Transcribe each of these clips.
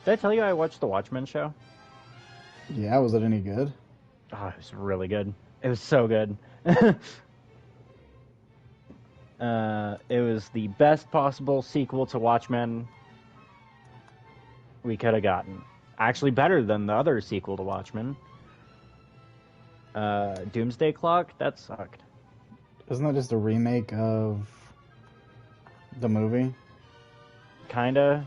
Did I tell you I watched the Watchmen show? Yeah, was it any good? Oh, it was really good. It was so good. It was the best possible sequel to Watchmen we could have gotten. Actually, better than the other sequel to Watchmen. Doomsday Clock? That sucked. Isn't that just a remake of the movie? Kinda.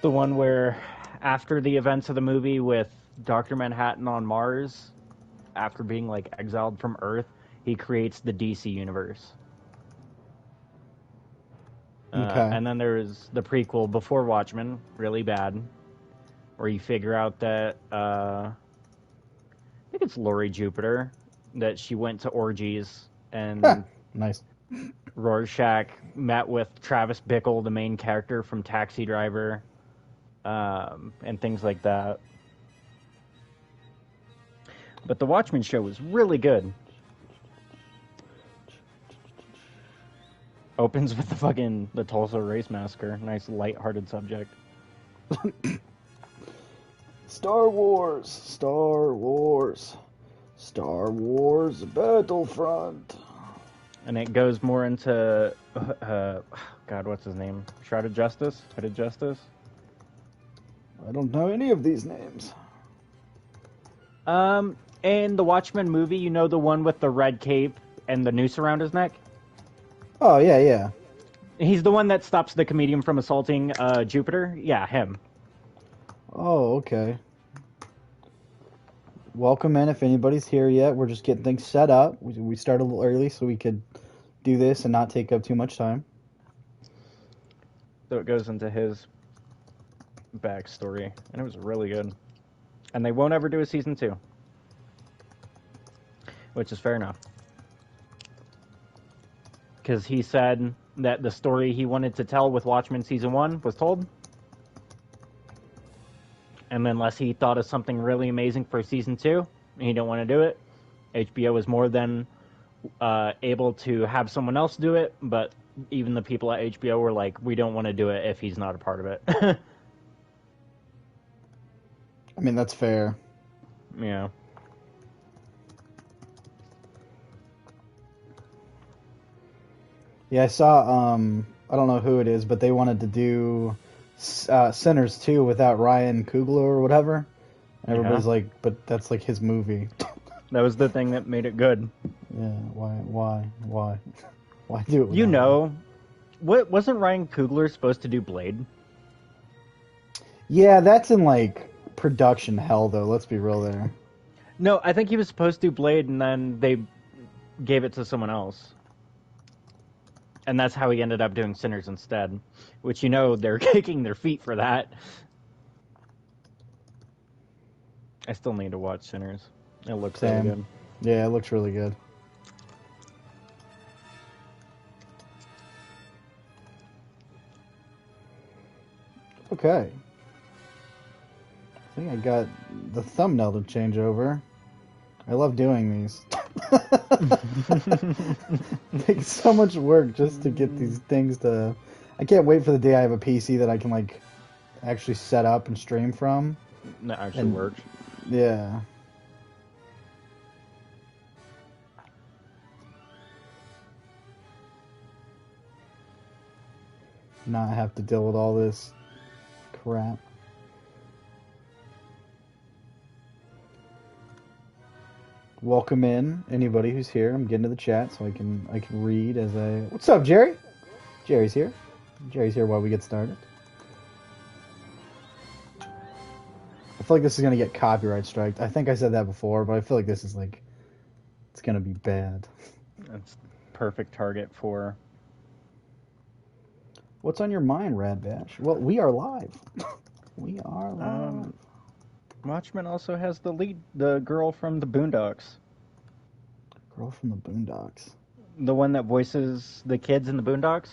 The one where, after the events of the movie with Dr. Manhattan on Mars, after being, like, exiled from Earth, he creates the DC universe. Okay. And then there's the prequel before Watchmen, really bad, where you figure out that I think it's Lori Jupiter, that she went to orgies Huh. and Nice. Rorschach met with Travis Bickle, the main character from Taxi Driver, and things like that. But the Watchmen show was really good. Opens with the Tulsa Race Massacre. Nice light-hearted subject. Star Wars, Star Wars, Star Wars Battlefront. And it goes more into God, what's his name? Shrouded Justice, Hooded Justice. I don't know any of these names. In the Watchmen movie, you know the one with the red cape and the noose around his neck. Oh yeah, yeah. He's the one that stops the comedian from assaulting Jupiter. Yeah, him. Oh, okay. Welcome in if anybody's here yet. We're just getting things set up. We started a little early so we could do this and not take up too much time. So it goes into his backstory, and it was really good. And they won't ever do a season 2, which is fair enough. Because he said that the story he wanted to tell with Watchmen season 1 was told. And unless he thought of something really amazing for season 2, he didn't want to do it. HBO was more than able to have someone else do it, but even the people at HBO were like, we don't want to do it if he's not a part of it. I mean, that's fair. Yeah. Yeah, I saw, I don't know who it is, but they wanted to do Sinners 2 without Ryan Coogler or whatever. And Yeah. everybody's like, but that's like his movie. That was the thing that made it good. Yeah, why do it You without him? know, what wasn't Ryan Coogler supposed to do Blade? Yeah, that's in like production hell though, let's be real there. No, I think he was supposed to do Blade, and then they gave it to someone else. And that's how he ended up doing Sinners instead. Which, you know, they're kicking their feet for that. I still need to watch Sinners. It looks really Same. good. Yeah, it looks really good. Okay. I think I got the thumbnail to change over. I love doing these. It takes so much work just to get these things to. I can't wait for the day I have a PC that I can like actually set up and stream from. That actually And works. yeah. Not have to deal with all this crap. Welcome in anybody who's here. I'm getting to the chat so I can read as I. What's up, Jerry? Jerry's here. Jerry's here while we get started. I feel like this is gonna get copyright striked. I think I said that before, but I feel like this is like it's gonna be bad. That's perfect target for. What's on your mind, Rad Bash? Well, we are live. We are live. Watchmen also has the girl from the Boondocks. Girl from the Boondocks. The one that voices the kids in the Boondocks?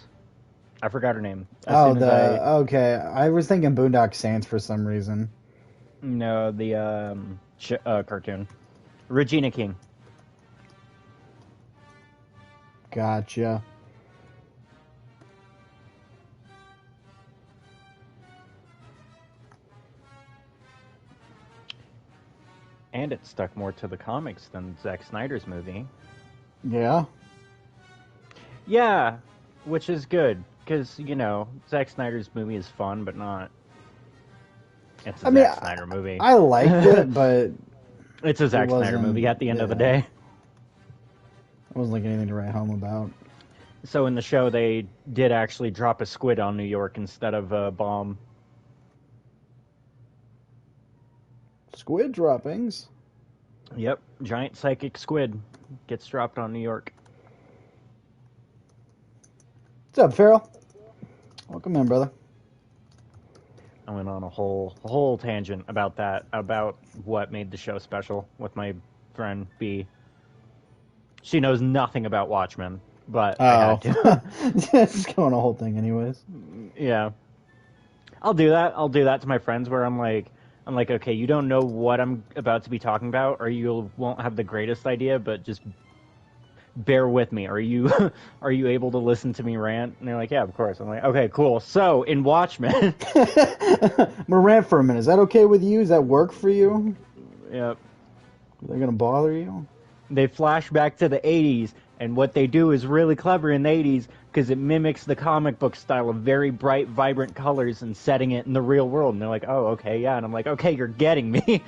I forgot her name. Okay. I was thinking Boondock Saints for some reason. No, the cartoon. Regina King. And it stuck more to the comics than Zack Snyder's movie. Yeah. Yeah, which is good, because, Zack Snyder's movie is fun, but not... It's a Zack Snyder movie. I liked it, but... It's a Zack Snyder movie at the end of the day. It wasn't like anything to write home about. So in the show, they did actually drop a squid on New York instead of a bomb. Squid droppings? Yep, giant psychic squid gets dropped on New York. What's up, Farrell? Welcome in, brother. I went on a whole tangent about that, about what made the show special with my friend B. She knows nothing about Watchmen, but I had to. Just going a whole thing anyways. Yeah. I'll do that. I'll do that to my friends where I'm like, okay, you don't know what I'm about to be talking about, or you won't have the greatest idea, but just bear with me. Are you able to listen to me rant? And they're like, yeah, of course. I'm like, okay, cool. So in Watchmen, I'm gonna rant for a minute. Is that okay with you? Does that work for you? Yep. Is that gonna bother you? They flash back to the 80s, and what they do is really clever in the 80s because it mimics the comic book style of very bright, vibrant colors and setting it in the real world. And they're like, oh, okay, yeah. And I'm like, okay, you're getting me.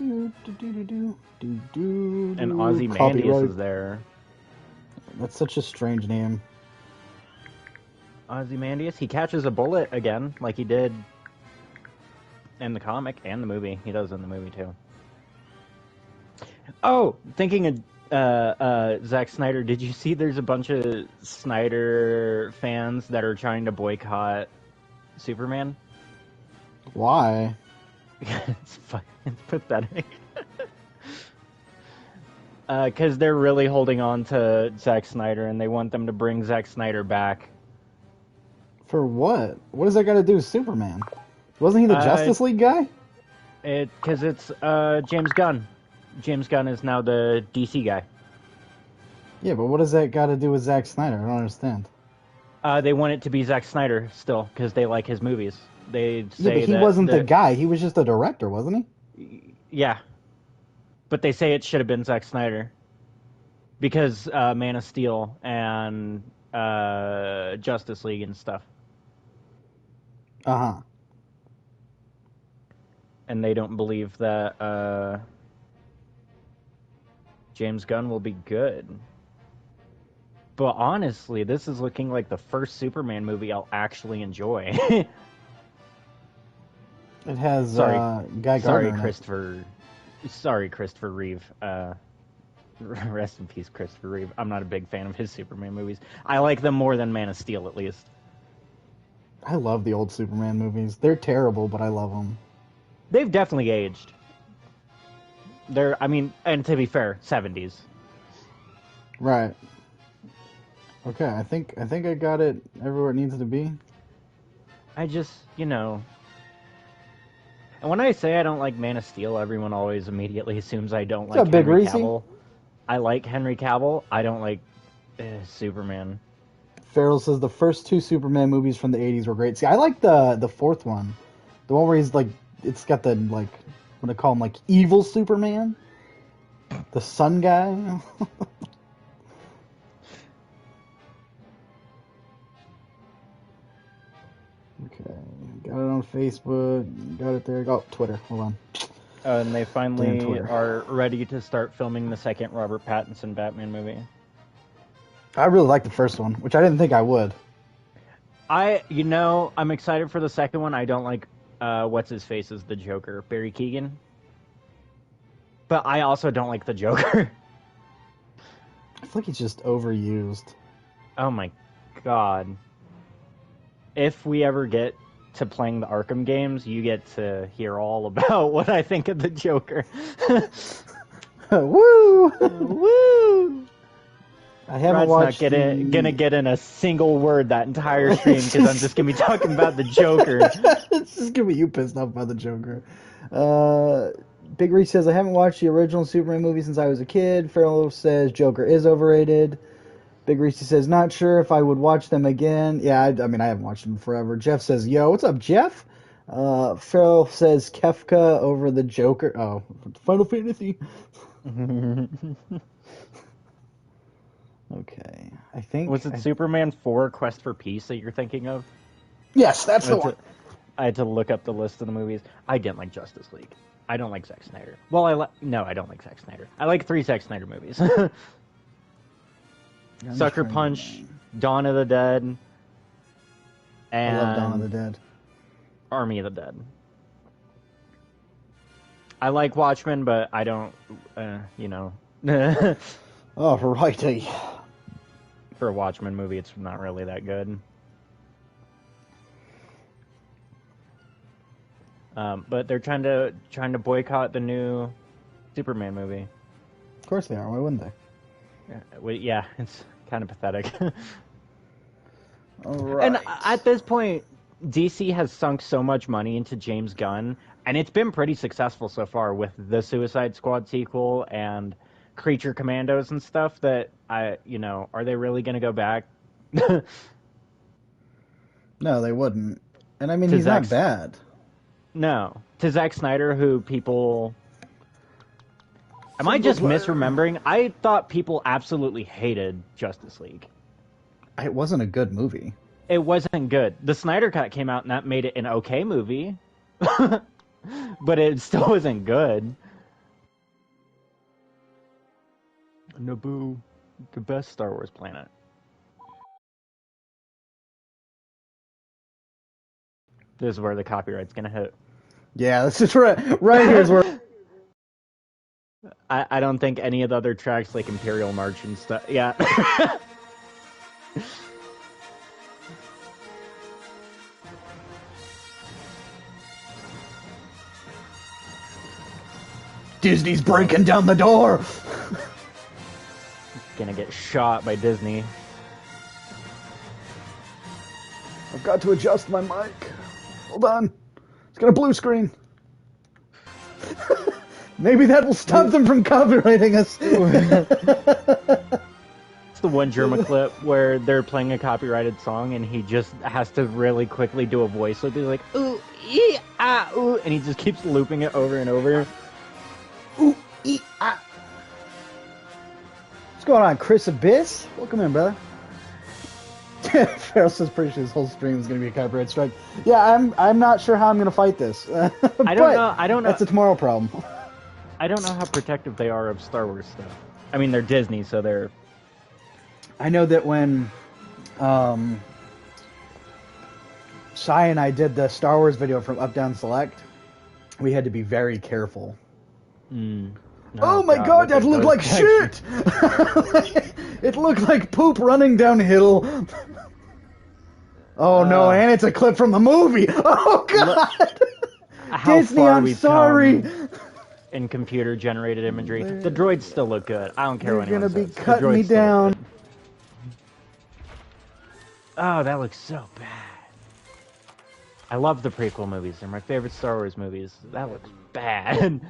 And Ozymandias is there. That's such a strange name. Ozymandias, he catches a bullet again, like he did in the comic and the movie. He does in the movie too. Oh, thinking of Zack Snyder, did you see there's a bunch of Snyder fans that are trying to boycott Superman? Why? It's pathetic. Because they're really holding on to Zack Snyder, and they want them to bring Zack Snyder back. For what? What does that got to do with Superman? Wasn't he the Justice League guy? Because it's James Gunn. James Gunn is now the DC guy. Yeah, but what does that got to do with Zack Snyder? I don't understand. They want it to be Zack Snyder still, because they like his movies. They say but he wasn't the guy. He was just a director, wasn't he? Yeah. But they say it should have been Zack Snyder. Because Man of Steel and Justice League and stuff. Uh-huh. And they don't believe that James Gunn will be good. But honestly, this is looking like the first Superman movie I'll actually enjoy. It has Guy Gardner. Sorry, Christopher Reeve. Rest in peace, Christopher Reeve. I'm not a big fan of his Superman movies. I like them more than Man of Steel, at least. I love the old Superman movies. They're terrible, but I love them. They've definitely aged. And to be fair, 70s. Right. Okay, I think I got it everywhere it needs to be. I just, And when I say I don't like Man of Steel, everyone always immediately assumes I don't like Henry Cavill. I like Henry Cavill. I don't like Superman. Farrell says the first two Superman movies from the 80s were great. See, I like the fourth one. The one where he's like, it's got the, like, what do they call him, like, evil Superman? The sun guy? Okay, got it on Facebook, got it there. Oh, Twitter, hold on. And they finally are ready to start filming the second Robert Pattinson Batman movie. I really like the first one, which I didn't think I would. I'm excited for the second one. I don't like what's his face as the Joker, Barry Keoghan. But I also don't like the Joker. I feel like he's just overused. Oh my god. If we ever get to playing the Arkham games, you get to hear all about what I think of the Joker. Woo! Woo! I haven't watched. Not gonna get in a single word that entire stream because I'm just gonna be talking about the Joker. It's just gonna be you pissed off by the Joker. Big Reach says I haven't watched the original Superman movie since I was a kid. Farrell says Joker is overrated. Big Reach says not sure if I would watch them again. Yeah, I mean I haven't watched them forever. Jeff says yo, what's up, Jeff? Farrell says Kefka over the Joker. Oh, Final Fantasy. Okay, I think... Was it Superman 4 Quest for Peace that you're thinking of? Yes, that's the one. I had to look up the list of the movies. I didn't like Justice League. I don't like Zack Snyder. Well, no, I don't like Zack Snyder. I like 3 Zack Snyder movies. Sucker Punch, Dawn of the Dead, and I love Dawn of the Dead. Army of the Dead. I like Watchmen, but I don't, you know. Oh, righty. For a Watchmen movie, it's not really that good. But they're trying to boycott the new Superman movie. Of course they are. Why wouldn't they? Yeah, it's kind of pathetic. All right. And at this point, DC has sunk so much money into James Gunn, and it's been pretty successful so far with the Suicide Squad sequel and Creature Commandos and stuff. That are they really going to go back? No, they wouldn't. And I mean, he's not bad. No, to Zack Snyder, who people... Am I just misremembering? I thought people absolutely hated Justice League. It wasn't a good movie. It wasn't good. The Snyder Cut came out, and that made it an okay movie. But it still wasn't good. Naboo, the best Star Wars planet. This is where the copyright's gonna hit. Yeah, this is right here's where... I don't think any of the other tracks, like Imperial March and stuff... Yeah. Disney's breaking down the door! Gonna get shot by Disney. I've got to adjust my mic. Hold on. It's got a blue screen. Maybe that will stop them from copywriting us. It's the one Germa clip where they're playing a copyrighted song and he just has to really quickly do a voice. So he's like, ooh, ee, ah, ooh, and he just keeps looping it over and over. Ooh, ee, ah. What's going on, Chris Abyss? Welcome in, brother. Farrell says pretty sure this whole stream is going to be a copyright strike. Yeah, I'm not sure how I'm going to fight this. I don't know. That's a tomorrow problem. I don't know how protective they are of Star Wars stuff. I mean, they're Disney, so they're... I know that when Sai and I did the Star Wars video from Up Down Select, we had to be very careful. Oh my god, that looked like shit! It looked like poop running downhill. Oh no, and it's a clip from the movie! Oh god! Disney, I'm sorry! In computer-generated imagery. The droids still look good. I don't care what anyone says. You're gonna be cutting me down. Oh, that looks so bad. I love the prequel movies. They're my favorite Star Wars movies. That looks bad.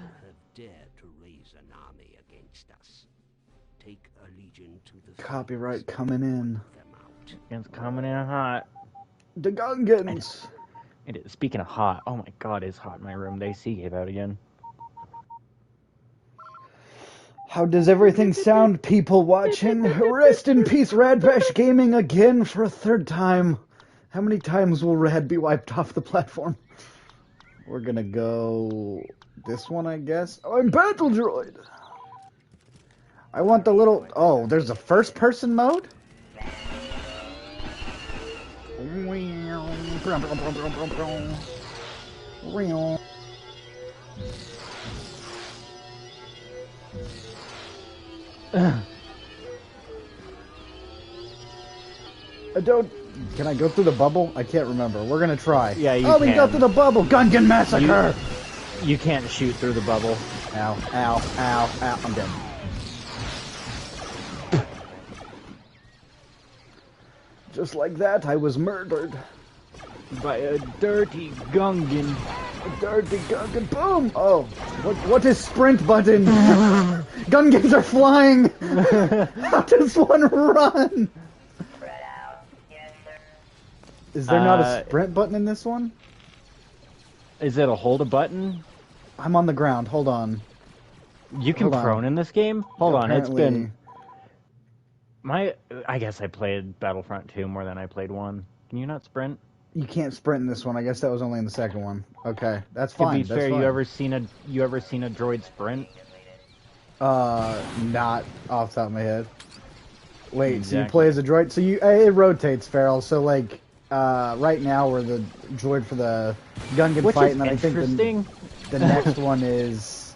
Copyright coming in. It's coming in hot. The Gungans. It is. Speaking of hot, oh my god, it's hot in my room. The AC gave out again. How does everything sound, people watching? Rest in peace, Rad Bash Gaming again for a third time. How many times will Rad be wiped off the platform? We're gonna go this one, I guess. Oh, I'm Battle Droid. I want the little... Oh, there's a first-person mode? I don't... Can I go through the bubble? I can't remember. We're gonna try. Yeah, you can. Oh, we go through the bubble! Gungan Massacre! You can't shoot through the bubble. Ow, ow, ow, ow. I'm dead. Just like that, I was murdered. By a dirty Gungan. A dirty Gungan. Boom! Oh, what is sprint button? Gungans are flying! How does one run? Is there not a sprint button in this one? Is it a hold a button? I'm on the ground. Hold on. You can Hold on. prone in this game? Hold on, it's Apparently- been... I guess I played Battlefront 2 more than I played 1. Can you not sprint? You can't sprint in this one. I guess that was only in the second one. Okay, that's To fine. be That's fair, fine. you ever seen a droid sprint? Not off the top of my head. Wait, so you Exactly. play as a droid? So it rotates, Farrell. So like, right now we're the droid for the Gungan Which fight, is and then I think interesting. the next one is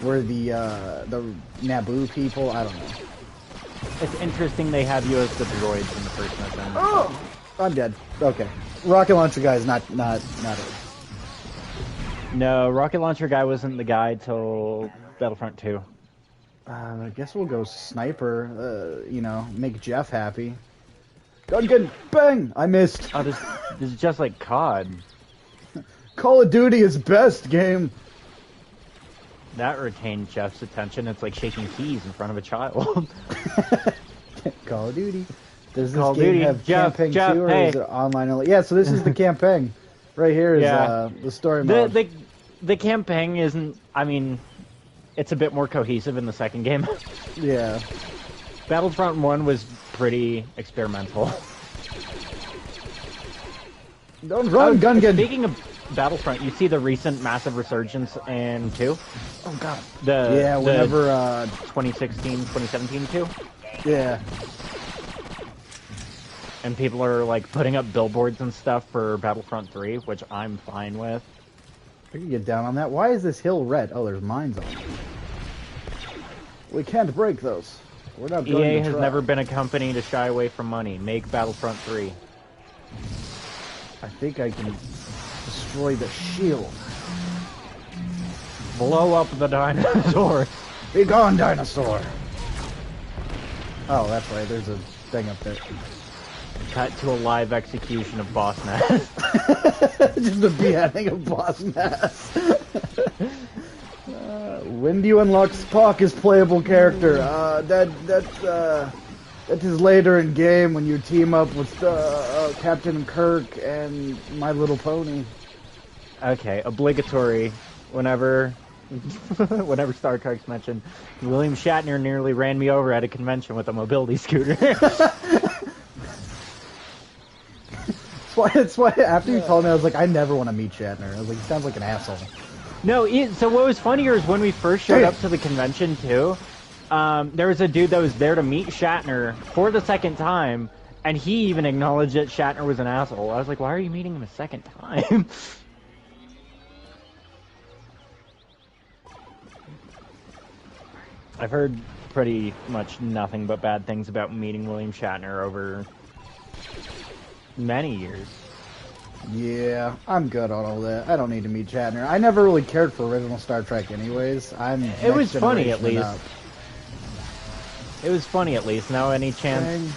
we're the Naboo people. I don't know. It's interesting they have you as the droids in the first mission. Oh, I'm dead. Okay, rocket launcher guy is not it. No, rocket launcher guy wasn't the guy till Battlefront 2. I guess we'll go sniper. Make Jeff happy. Gungan, bang! I missed. Oh, this is just like COD. Call of Duty is best game. That retained Jeff's attention. It's like shaking keys in front of a child. Call of Duty. Does this Call of game Duty. have Jeff, campaign Jeff, too, or hey. is it online only? Yeah, so this is the campaign. Right here is Yeah. the story mode. The campaign isn't... I mean, it's a bit more cohesive in the second game. Yeah. Battlefront 1 was pretty experimental. Don't run, Gungan! Speaking of Battlefront, you see the recent massive resurgence in 2? Oh god. The Whenever 2016, 2017 2? yeah. And people are like putting up billboards and stuff for Battlefront 3, which I'm fine with. I can get down on that. Why is this hill red? Oh, there's mines on it. We can't break those. We're not going EA to has try. never been a company to shy away from money. Make Battlefront 3. I think I can destroy the shield. Blow up the dinosaur. Be gone, dinosaur! Oh, that's right. There's a thing up there. Cut to a live execution of Boss Nass. Just the beheading of Boss Nass. When do you unlock Spock as playable character? That is later in game when you team up with Captain Kirk and My Little Pony. Okay, obligatory. Whenever Star Trek's mentioned, William Shatner nearly ran me over at a convention with a mobility scooter. That's why after you told me, I was like, I never want to meet Shatner. I was like, he sounds like an asshole. No, so what was funnier is when we first showed up to the convention too, there was a dude that was there to meet Shatner for the second time, and he even acknowledged that Shatner was an asshole. I was like, why are you meeting him a second time? I've heard pretty much nothing but bad things about meeting William Shatner over many years. Yeah, I'm good on all that. I don't need to meet Shatner. I never really cared for original Star Trek anyways. It was funny at Next Generation least. up. It was funny at least. Now any chance,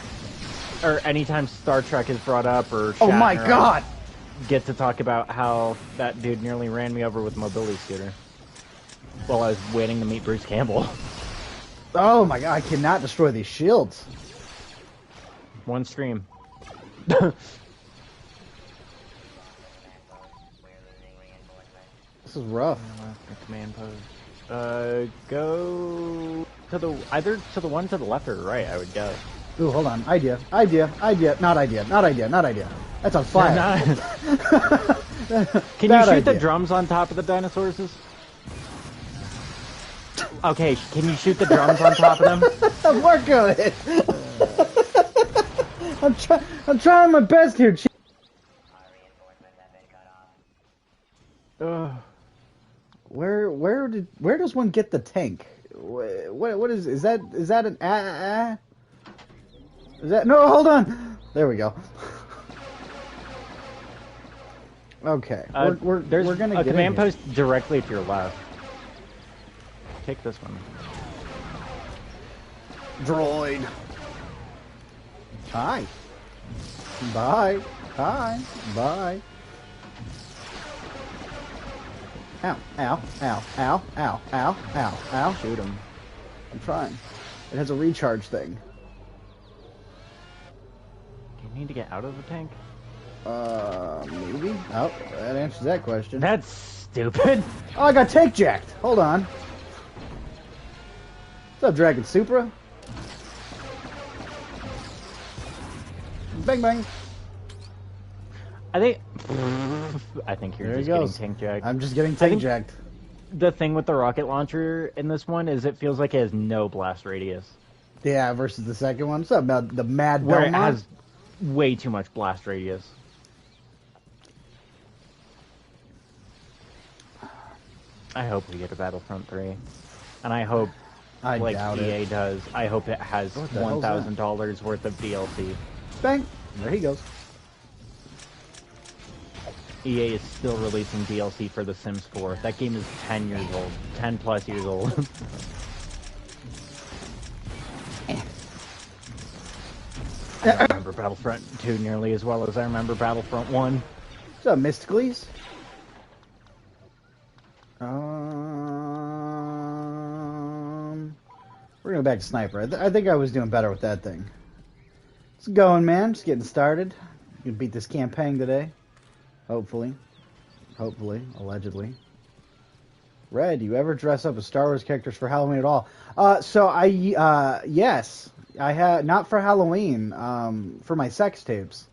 or anytime Star Trek is brought up, or Shatner, Oh my god! I get to talk about how that dude nearly ran me over with a mobility scooter while I was waiting to meet Bruce Campbell. Oh my god, I cannot destroy these shields. One stream. This is rough. Command post. Go to the either to the one to the left or right. I would guess. Ooh, hold on. Idea. Not idea. That's on fire. Can you Bad shoot the idea. drums on top of the dinosaurs? Okay, can you shoot the drums on top of them? I'm working on it. I'm trying my best here. Where does one get the tank? What is that an Is that no? Hold on. There we go. Okay, we're gonna a get command in here. post directly to your left. Take this one. Droid. Hi. Bye. Hi. Bye. Ow, ow, ow, ow, ow, ow, ow, ow. Shoot him. I'm trying. It has a recharge thing. Do you need to get out of the tank? Maybe. Oh, that answers that question. That's stupid. Oh, I got take jacked. Hold on. What's up, Dragon Supra? Bang bang. I think you're There he just goes. getting tank jacked. I'm just getting tank jacked. The thing with the rocket launcher in this one is it feels like it has no blast radius. Yeah, versus the second one. What's up about the Mad Where Belmont? it has way too much blast radius. I hope we get a Battlefront 3. And I hope, I like doubt EA it. does, I hope it has What the hell's that? $1,000 worth of DLC. Bang. There he goes. EA is still releasing DLC for The Sims 4. That game is 10 years old. 10 plus years old. I don't remember Battlefront 2 nearly as well as I remember Battlefront 1. What's up, Mysticles? We're going back to Sniper. I think I was doing better with that thing. It's going, man. Just getting started. You can beat this campaign today. Hopefully. Hopefully. Allegedly. Red, do you ever dress up as Star Wars characters for Halloween at all? Yes. I had, not for Halloween, for my sex tapes.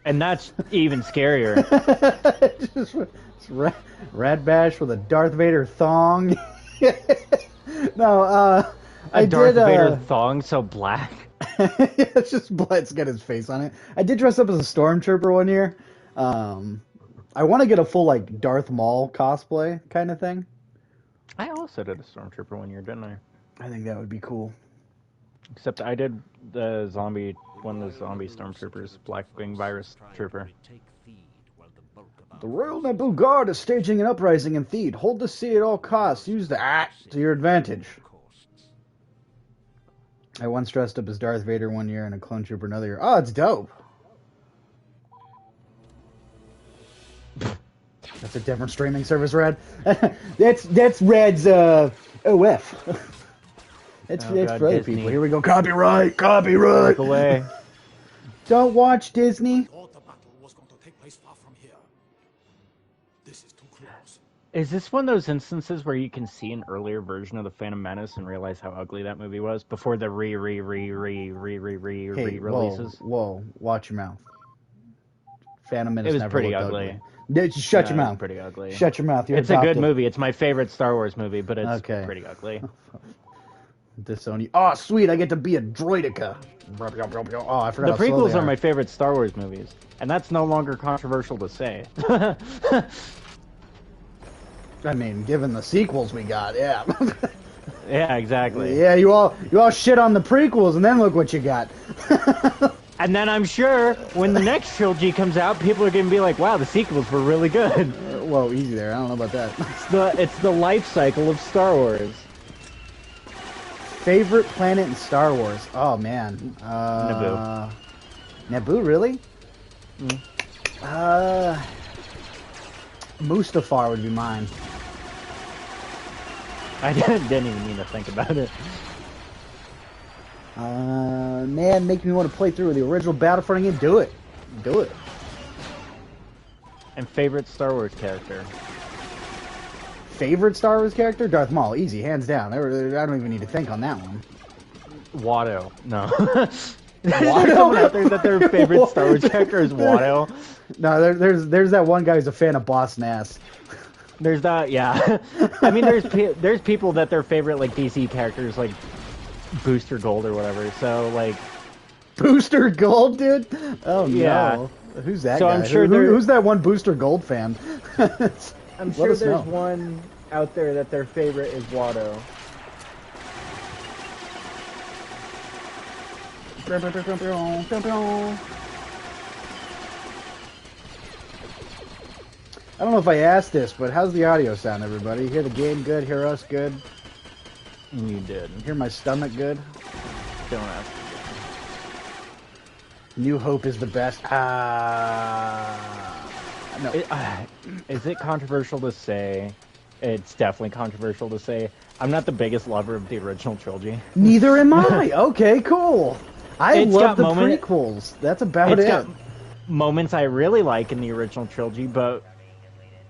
And that's even scarier. Just Rad Bash with a Darth Vader thong. No, A Darth Vader thong so black. It's just blood. It's got his face on it. I did dress up as a stormtrooper one year. I want to get a full like Darth Maul cosplay kind of thing. I also did a stormtrooper one year, didn't I? I think that would be cool. Except I did one of the zombie stormtroopers, Blackwing Virus Trooper. The Royal Naboo Guard is staging an uprising in Theed. Hold the city at all costs. Use the to your advantage. I once dressed up as Darth Vader one year and a clone trooper another year. Oh, it's dope. That's a different streaming service, Red. that's Red's OF. That's for other Disney. people. Here we go. Copyright. Copyright. Look away. Don't watch Disney. Thought the battle was going to take place far from here. This is too close. Is this one of those instances where you can see an earlier version of the Phantom Menace and realize how ugly that movie was before the re-releases? Whoa, watch your mouth. Phantom Menace It was never pretty looked ugly. Just shut your It was mouth. pretty ugly. Shut your mouth. You're It's a good adopted. movie. It's my favorite Star Wars movie, but it's Okay. pretty ugly. Disown you. Oh, sweet! I get to be a droidica. Oh, I forgot. The how slow prequels they are my favorite Star Wars movies, and that's no longer controversial to say. I mean, given the sequels we got, yeah. Yeah, exactly. Yeah, you all shit on the prequels, and then look what you got. And then I'm sure when the next trilogy comes out, people are going to be like, wow, the sequels were really good. Whoa, easy there. I don't know about that. It's the life cycle of Star Wars. Favorite planet in Star Wars? Oh, man. Naboo. Naboo, really? Mustafar would be mine. I didn't even need to think about it. Man, make me want to play through the original Battlefront again. Do it. Do it. And favorite Star Wars character? Favorite Star Wars character? Darth Maul. Easy, hands down. I don't even need to think on that one. Watto. No. Watto? There's someone out there that their favorite Star Wars character is Watto. No, there's that one guy who's a fan of Boss Nass. There's that, yeah. I mean, there's people that their favorite like DC characters like Booster Gold or whatever. So like Booster Gold, dude? Oh Yeah. no. Who's that So guy? I'm sure Who's that one Booster Gold fan? I'm Let sure us there's know. one out there that their favorite is Watto. I don't know if I asked this, but how's the audio sound, everybody? Hear the game good? Hear us good? You did. Hear my stomach good? Don't ask. New Hope is the best. No. Is it controversial to say? It's definitely controversial to say. I'm not the biggest lover of the original trilogy. Neither am I. Okay, cool. I It's love got the moment- prequels. That's about It's it. got moments I really like in the original trilogy, but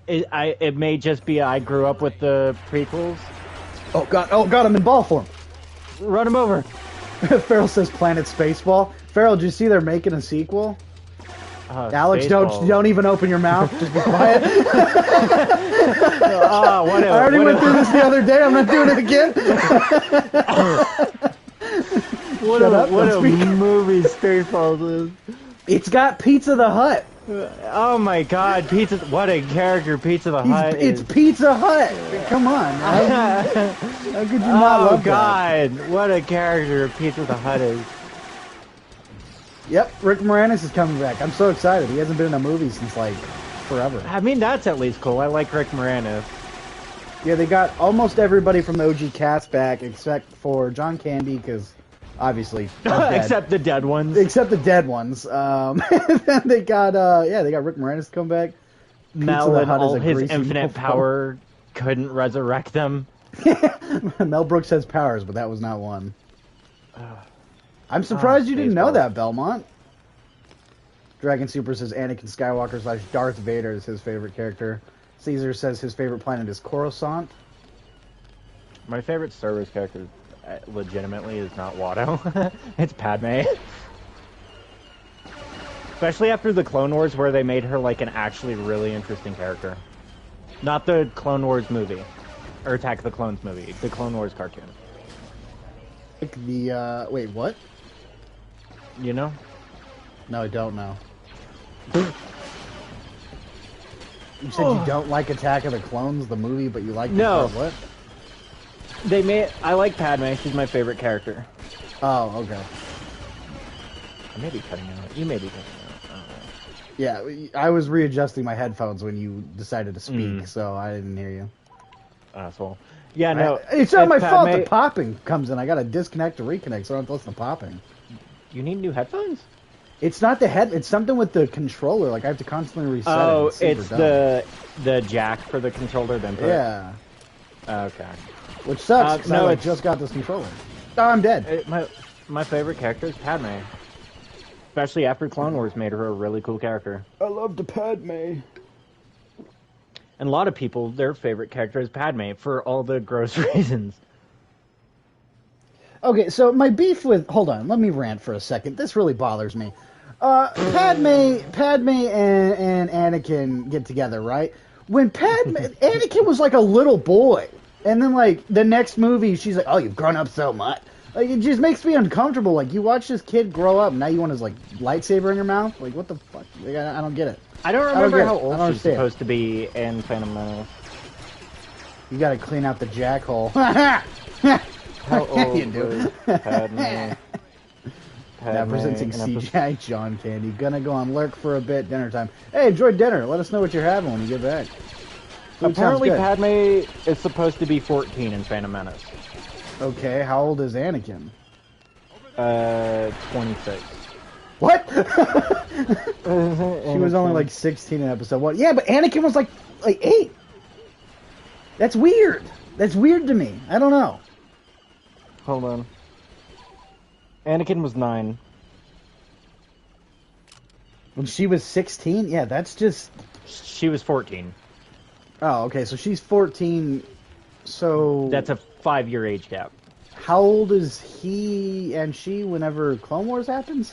it may just be I grew up with the prequels. Oh god, I'm in ball form. Run him over. Farrell says Planet Spaceball. Farrell, did you see they're making a sequel? Alex, Spaceballs. don't even open your mouth. Just be quiet. Oh, what a, I already what went a- through this the other day. I'm not doing it again. What Shut a, up, what don't a speak. movie Spaceballs is. It's got Pizza the Hut. Oh my god, Pizza! What a character Pizza the Hut It's is. Pizza Hut. Come on. How could you not Oh love that? god, what a character Pizza the Hut is. Yep, Rick Moranis is coming back. I'm so excited. He hasn't been in a movie since like forever. I mean, that's at least cool. I like Rick Moranis. Yeah, they got almost everybody from the OG cast back except for John Candy, because obviously he's dead. Except the dead ones. Except the dead ones. They got they got Rick Moranis to come back. Mel the and Hut is all a his greasy infinite motherfucker. power couldn't resurrect them. Mel Brooks has powers, but that was not one. I'm surprised you didn't know Spaceballs. that, Belmont. Dragon Super says Anakin Skywalker / Darth Vader is his favorite character. Caesar says his favorite planet is Coruscant. My favorite Star Wars character, legitimately, is not Watto. It's Padme. Especially after the Clone Wars, where they made her like an actually really interesting character. Not the Clone Wars movie, or Attack of the Clones movie, the Clone Wars cartoon. Like the wait, what? You know? No, I don't know. You said you don't like Attack of the Clones, the movie, but you like the No. part, what? They made. I like Padme. She's my favorite character. Oh, okay. I may be cutting out. You may be cutting out. I don't know. Yeah, I was readjusting my headphones when you decided to speak, so I didn't hear you. Asshole. Yeah, no. It's not my fault Padme- the popping comes in. I gotta disconnect to reconnect so I don't have to listen to popping. You need new headphones? It's not the head. It's something with the controller. Like I have to constantly reset it. Oh, super it's dumb. the jack for the controller. Then put Yeah, Okay. which sucks. 'cause no, I it's- just got this controller. Oh, I'm dead. My favorite character is Padme. Especially after Clone Wars made her a really cool character. I love the Padme. And a lot of people, their favorite character is Padme for all the gross reasons. Okay, so my beef with... Hold on, let me rant for a second. This really bothers me. Padme and Anakin get together, right? When Anakin was like a little boy, and then like the next movie, she's like, "Oh, you've grown up so much." Like it just makes me uncomfortable. Like you watch this kid grow up, and now you want his like lightsaber in your mouth. Like what the fuck? Like, I don't get it. I don't get remember it. how I don't old she's understand. supposed to be in Phantom Menace. You got to clean out the jackhole. How old You do. was Padme? Now presenting in episode- CGI John Candy. Gonna go on lurk for a bit. Dinner time. Hey, enjoy dinner. Let us know what you're having when you get back. Food Apparently, sounds good. Padme is supposed to be 14 in Phantom Menace. Okay, how old is Anakin? 26. What? She was only like 16 in episode 1. Yeah, but Anakin was like 8. That's weird. That's weird to me. I don't know. Hold on. Anakin was 9. When she was 16? Yeah, that's just... She was 14. Oh, okay, so she's 14, so... That's a 5-year age gap. How old is he and she whenever Clone Wars happens?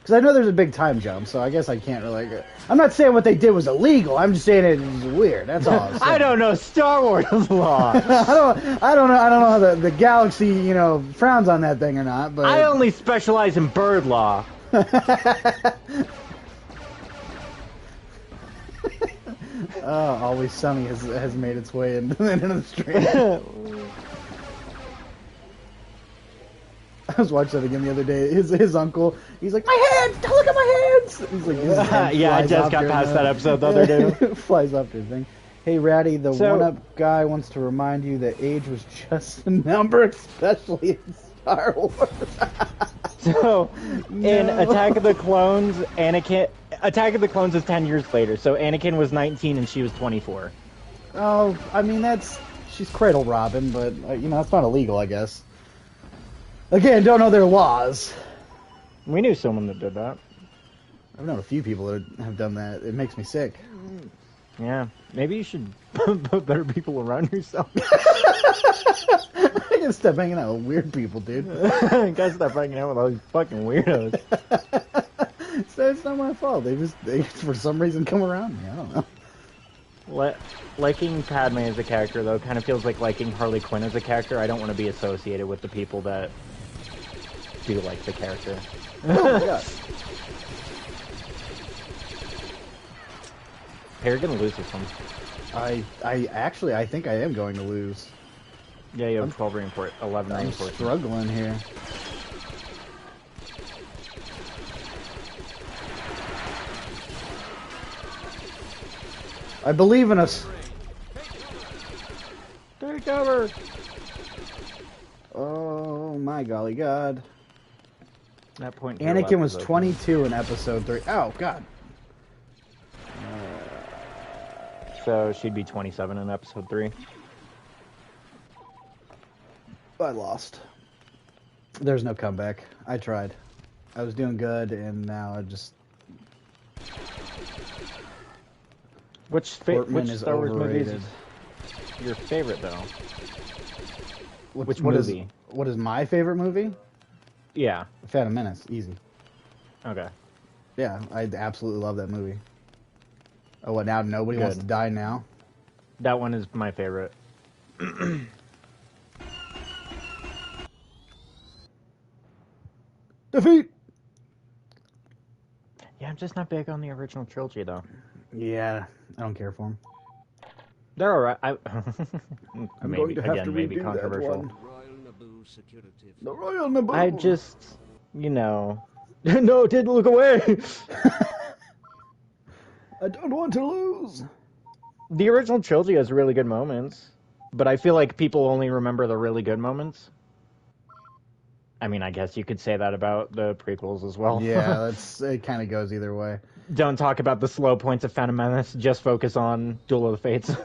Because I know there's a big time jump, so I guess I can't really... I'm not saying what they did was illegal, I'm just saying it was weird, that's all I'm saying. I don't know Star Wars law. I don't know how the galaxy, you know, frowns on that thing or not, but... I only specialize in bird law. Always Sunny has made its way into the stream. I was watching that again the other day. His uncle, he's like, my hands! Don't look at my hands! He's like, his hand Yeah, I flies just off got during past that episode the other day. Flies off your thing. Hey, Ratty, the So- one-up guy wants to remind you that age was just a number, especially in Star Wars. So, in Attack of the Clones, Attack of the Clones is 10 years later, so Anakin was 19 and she was 24. Oh, I mean, she's Cradle Robin, but, you know, that's not illegal, I guess. Again, don't know their laws. We knew someone that did that. I've known a few people that have done that. It makes me sick. Yeah, maybe you should put better people around yourself. I gotta stop hanging out with weird people, dude. Gotta stop hanging out with all these fucking weirdos. It's not my fault. They for some reason come around me. I don't know. Liking Padme as a character, though, kind of feels like liking Harley Quinn as a character. I don't want to be associated with the people that do like the character. Oh my god. Hey, you're gonna lose this one. I think I am going to lose. Yeah, you have 12 reinforcement, 11 I'm reinforcement. struggling here. I believe in us. Take cover! Oh my golly god. That point to your Anakin left was is open. 22 in episode 3. Oh god. So she'd be 27 in episode 3. I lost. There's no comeback. I tried. I was doing good, and now I just... Which Portman is Star Wars movie overrated. is your favorite, though? Which what movie? What is my favorite movie? Yeah. Phantom Menace. Easy. Okay. Yeah, I absolutely love that movie. Oh, what, now nobody wants to Good. die now? That one is my favorite. Defeat! Yeah, I'm just not big on the original trilogy, though. Yeah, I don't care for him. They're alright. going to have to maybe redo that controversial. one. Royal Naboo security. The Royal Naboo! I just, no, didn't look away. I don't want to lose! The original trilogy has really good moments, but I feel like people only remember the really good moments. I mean, I guess you could say that about the prequels as well. Yeah, it kind of goes either way. Don't talk about the slow points of Phantom Menace, just focus on Duel of the Fates.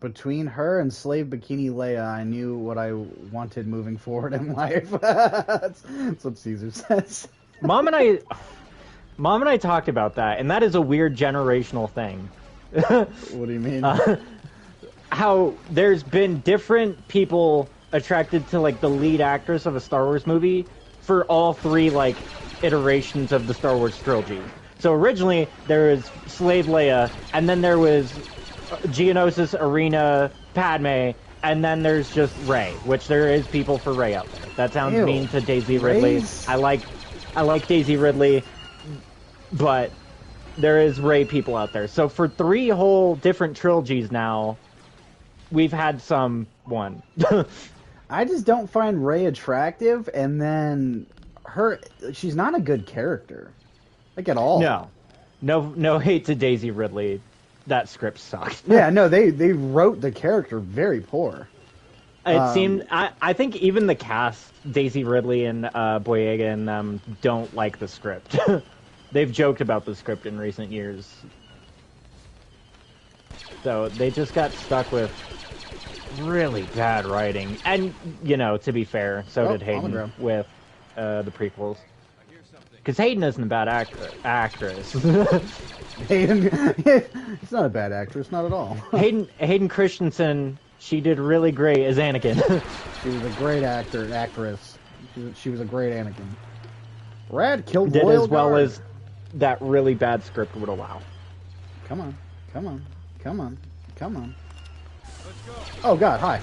Between her and Slave Bikini Leia, I knew what I wanted moving forward in life. That's what Caesar says. Mom and I talked about that, and that is a weird generational thing. What do you mean? How there's been different people attracted to like the lead actress of a Star Wars movie for all three like iterations of the Star Wars trilogy. So originally there was Slave Leia, and then there was Geonosis, Arena, Padme, and then there's just Rey, which there is people for Rey out there. That sounds Ew. mean to Daisy Ridley. Rey's- I like Daisy Ridley, but there is Rey people out there. So for 3 whole different trilogies now, we've had someone. I just don't find Rey attractive, and then she's not a good character. Like, at all. No hate to Daisy Ridley. That script sucked. Yeah, no, they wrote the character very poor. It seemed, I think even the cast, Daisy Ridley and Boyega and them, don't like the script. They've joked about the script in recent years. So they just got stuck with really bad writing. And, to be fair, so did Hayden hologram. with the prequels. Because Hayden isn't a bad actress. Hayden, it's not a bad actress, not at all. Hayden Christensen, she did really great as Anakin. She was a great actress. She was a great Anakin. Rad killed Did Royal as well Guard. as that really bad script would allow. Come on. Oh god, hi.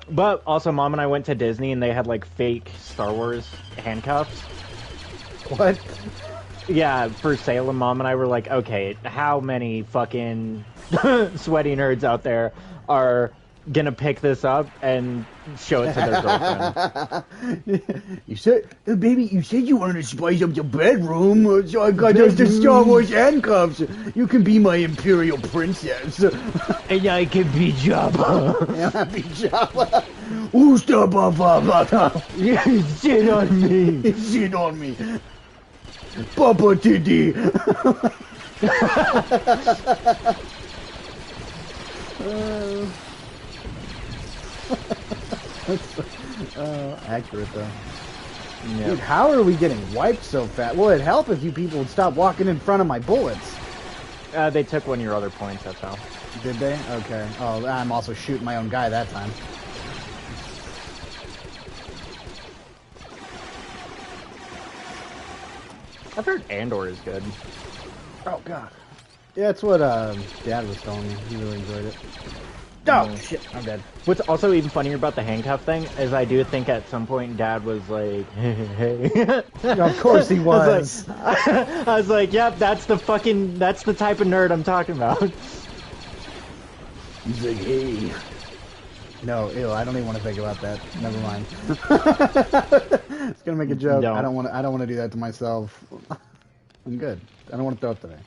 But also, Mom and I went to Disney and they had like fake Star Wars handcuffs. What? Yeah, for sale, and Mom and I were like, okay, how many fucking sweaty nerds out there are gonna pick this up and show it to their girlfriend? You said, baby, you said you wanted to spice up your bedroom, so I got those the Star Wars handcuffs. You can be my imperial princess. And I can be Jabba. Yeah, be Jabba. Ooh, stop, You shit on me. shit on me. Papa Titty. Accurate though. Yeah. Dude, how are we getting wiped so fast? Well, it'd help if you people would stop walking in front of my bullets. They took one of your other points, that's how. Did they? Okay. Oh, I'm also shooting my own guy that time. I've heard Andor is good. Oh, God. Yeah, that's what Dad was telling me. He really enjoyed it. Oh, shit. I'm dead. What's also even funnier about the handcuff thing is I do think at some point Dad was like, hey. Of course he was. I was like, yep, that's the type of nerd I'm talking about. He's like, hey. No, ew, I don't even want to think about that. Never mind. It's gonna make a joke. Don't. I don't want to do that to myself. I'm good. I don't want to throw it today.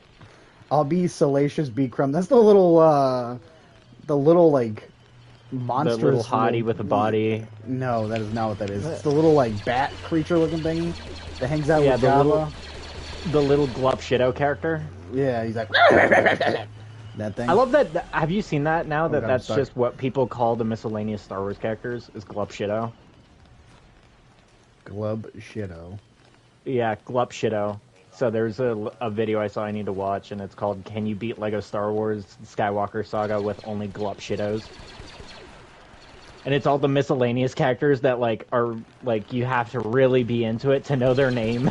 I'll be Salacious B. Crumb. That's the little like monstrous The little hottie with a body. No, that is not what that is. It's the little like bat creature looking thingy that hangs out with the Java. little Glup Shido character. Yeah, he's like that thing. I love that. Have you seen that now? That God, that's sorry. just what people call the miscellaneous Star Wars characters is Glup Shido. Glub Shido. Yeah, Glup Shido. So there's a video I saw I need to watch, and it's called "Can You Beat Lego Star Wars Skywalker Saga with Only Glup Shidos?" And it's all the miscellaneous characters that like are like you have to really be into it to know their name.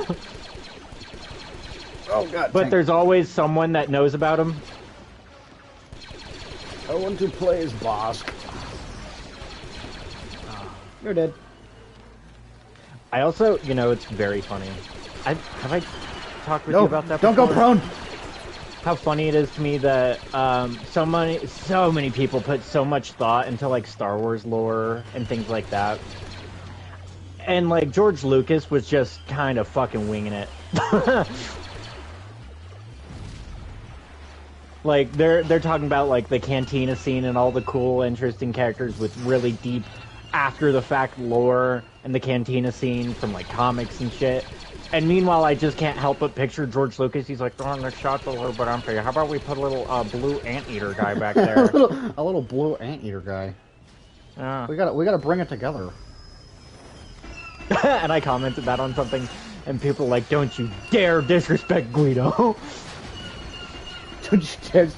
Oh God! But there's always someone that knows about them. I want to play as Bosk. You're dead. I also, it's very funny. Have I talked with you about that? Don't go before? prone. How funny it is to me that so many people put so much thought into like Star Wars lore and things like that, and like George Lucas was just kind of fucking winging it. Like they're talking about like the cantina scene and all the cool, interesting characters with really deep, after the fact lore and the cantina scene from like comics and shit. And meanwhile, I just can't help but picture George Lucas. He's like, "Oh, the shot's a little bit unfair. How about we put a little blue anteater guy back there?" a little blue anteater guy. Yeah. We gotta bring it together. And I commented that on something, and people were like, "Don't you dare disrespect Guido." Don't you dare.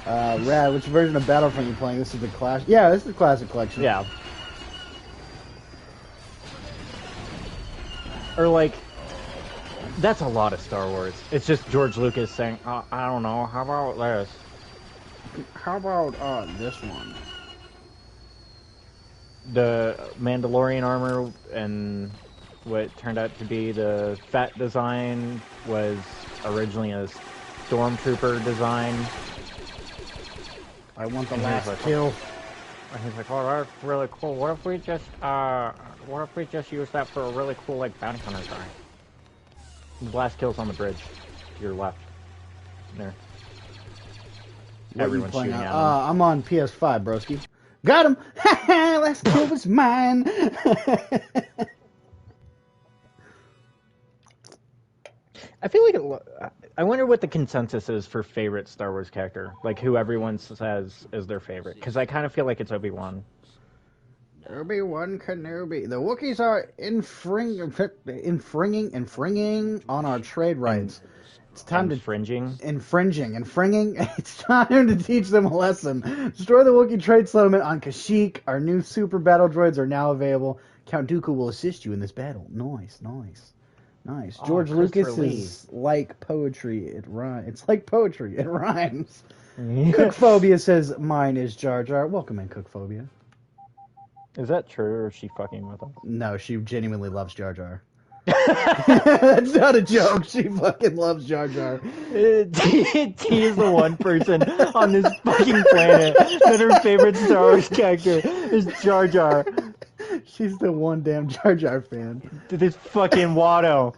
Rad, which version of Battlefront are you playing? This is the classic. Yeah, this is the classic collection. Yeah. Or like, that's a lot of Star Wars. It's just George Lucas saying, I don't know, how about this? How about this one? The Mandalorian armor and what turned out to be the Fett design was originally a Stormtrooper design. I want the And last he's like, kill. And he's like, "Oh, that's really cool. What if we just use that for a really cool, like, bounty hunter guy?" The last kill's on the bridge. To your left. There. What Everyone's are you shooting playing at on? him. I'm on PS5, broski. Got him! Last kill was mine! I feel like I wonder what the consensus is for favorite Star Wars character. Like, who everyone says is their favorite. Because I kind of feel like it's Obi-Wan. Obi-Wan Kenobi. The Wookiees are infringing on our trade rights. It's time Infringing. infringing. It's time to teach them a lesson. Destroy the Wookiee trade settlement on Kashyyyk. Our new super battle droids are now available. Count Dooku will assist you in this battle. Nice. George Lucas is like poetry. It rhymes. It's like poetry. It rhymes. Cookphobia says, "Mine is Jar Jar." Welcome in, Cookphobia. Is that true, or is she fucking with him? No, she genuinely loves Jar Jar. That's not a joke. She fucking loves Jar Jar. T is the one person on this fucking planet that her favorite Star Wars character is Jar Jar. She's the one damn Jar Jar fan. This fucking Watto.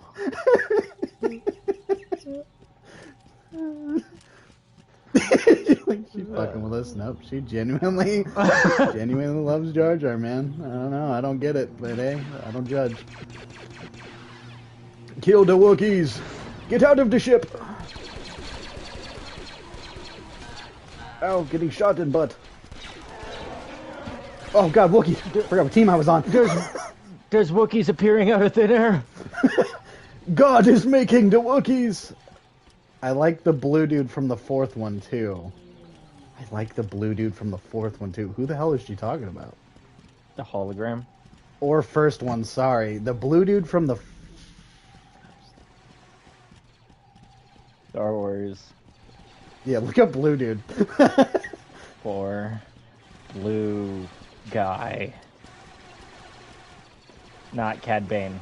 She fucking with us? Nope. She genuinely loves Jar Jar, man. I don't know. I don't get it, but hey, I don't judge. Kill the Wookiees! Get out of the ship! Ow, getting shot in butt. Oh god, Wookiee! Forgot what team I was on. There's Wookiees appearing out of thin air. God is making the Wookiees! I like the blue dude from the fourth one, too. Who the hell is she talking about? The hologram. Or first one, sorry. The blue dude from the... Star Wars. Yeah, look up blue dude. For blue guy. Not Cad Bane.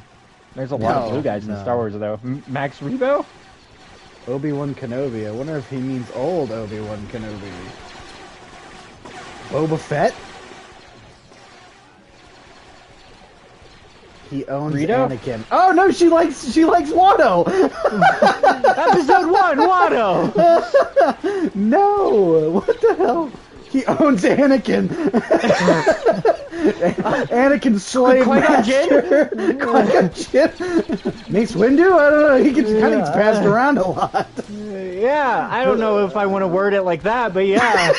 There's a lot of blue guys in Star Wars, though. Max Rebo? Obi-Wan Kenobi. I wonder if he means old Obi-Wan Kenobi. Boba Fett? He owns Rito? Anakin. Oh no, she likes Watto. Episode 1, Watto! No, what the hell? He owns Anakin. Anakin's slave master. Qui-Gon Jinn? Mace Windu? I don't know. He kind of gets passed around a lot. Yeah, I don't know if I want to word it like that, but yeah.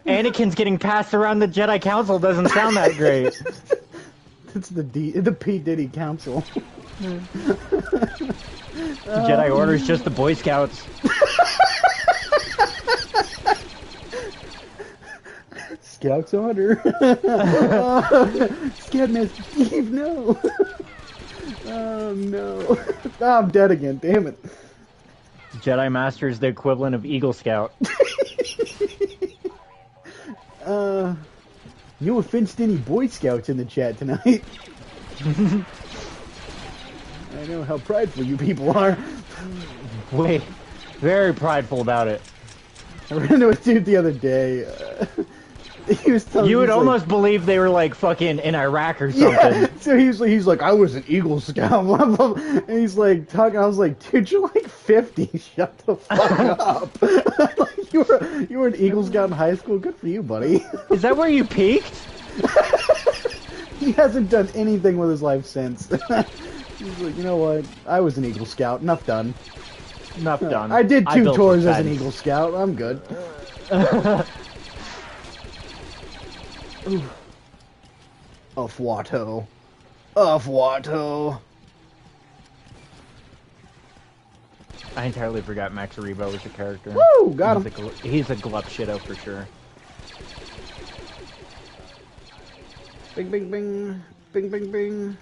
Anakin's getting passed around the Jedi Council doesn't sound that great. It's the P. Diddy Council. Jedi Order's just the Boy Scouts. Scouts Honor. Scoutmaster Steve, no. Oh no. Oh, I'm dead again, damn it. Jedi Master is the equivalent of Eagle Scout. No offense to any Boy Scouts in the chat tonight. I know how prideful you people are. Wait, very prideful about it. I ran into a dude the other day. He was telling You would he's almost believe they were like fucking in Iraq or something. Yeah. So he's like, I was an Eagle Scout, blah, blah, blah. And he's like talking. I was like, dude, you're like 50. Shut the fuck up. Like, you were an Eagle Scout in high school. Good for you, buddy. Is that where you peaked? He hasn't done anything with his life since. He's like, you know what? I was an Eagle Scout. Enough done. Enough done. I did 2 built tours the as an fence. Eagle Scout. I'm good. Of Watto. I entirely forgot Max Rebo was a character. Woo! Got him. He's a glup shitto for sure. Bing, bing, bing. Bing, bing, bing.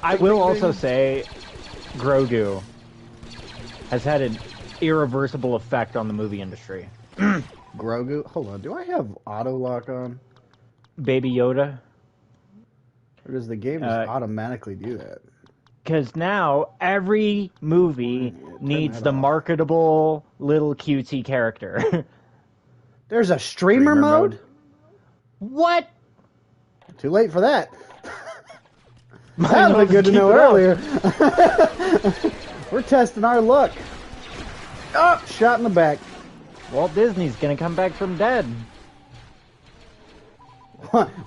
I will also say Grogu has had an irreversible effect on the movie industry. Grogu? Hold on. Do I have auto lock on? Baby Yoda. Or does the game just automatically do that? Because now every movie needs the marketable little cutesy character. There's a streamer mode? What? Too late for that. Mine That would was be good to keep know it up. earlier. We're testing our luck. Oh, shot in the back. Walt Disney's gonna come back from dead.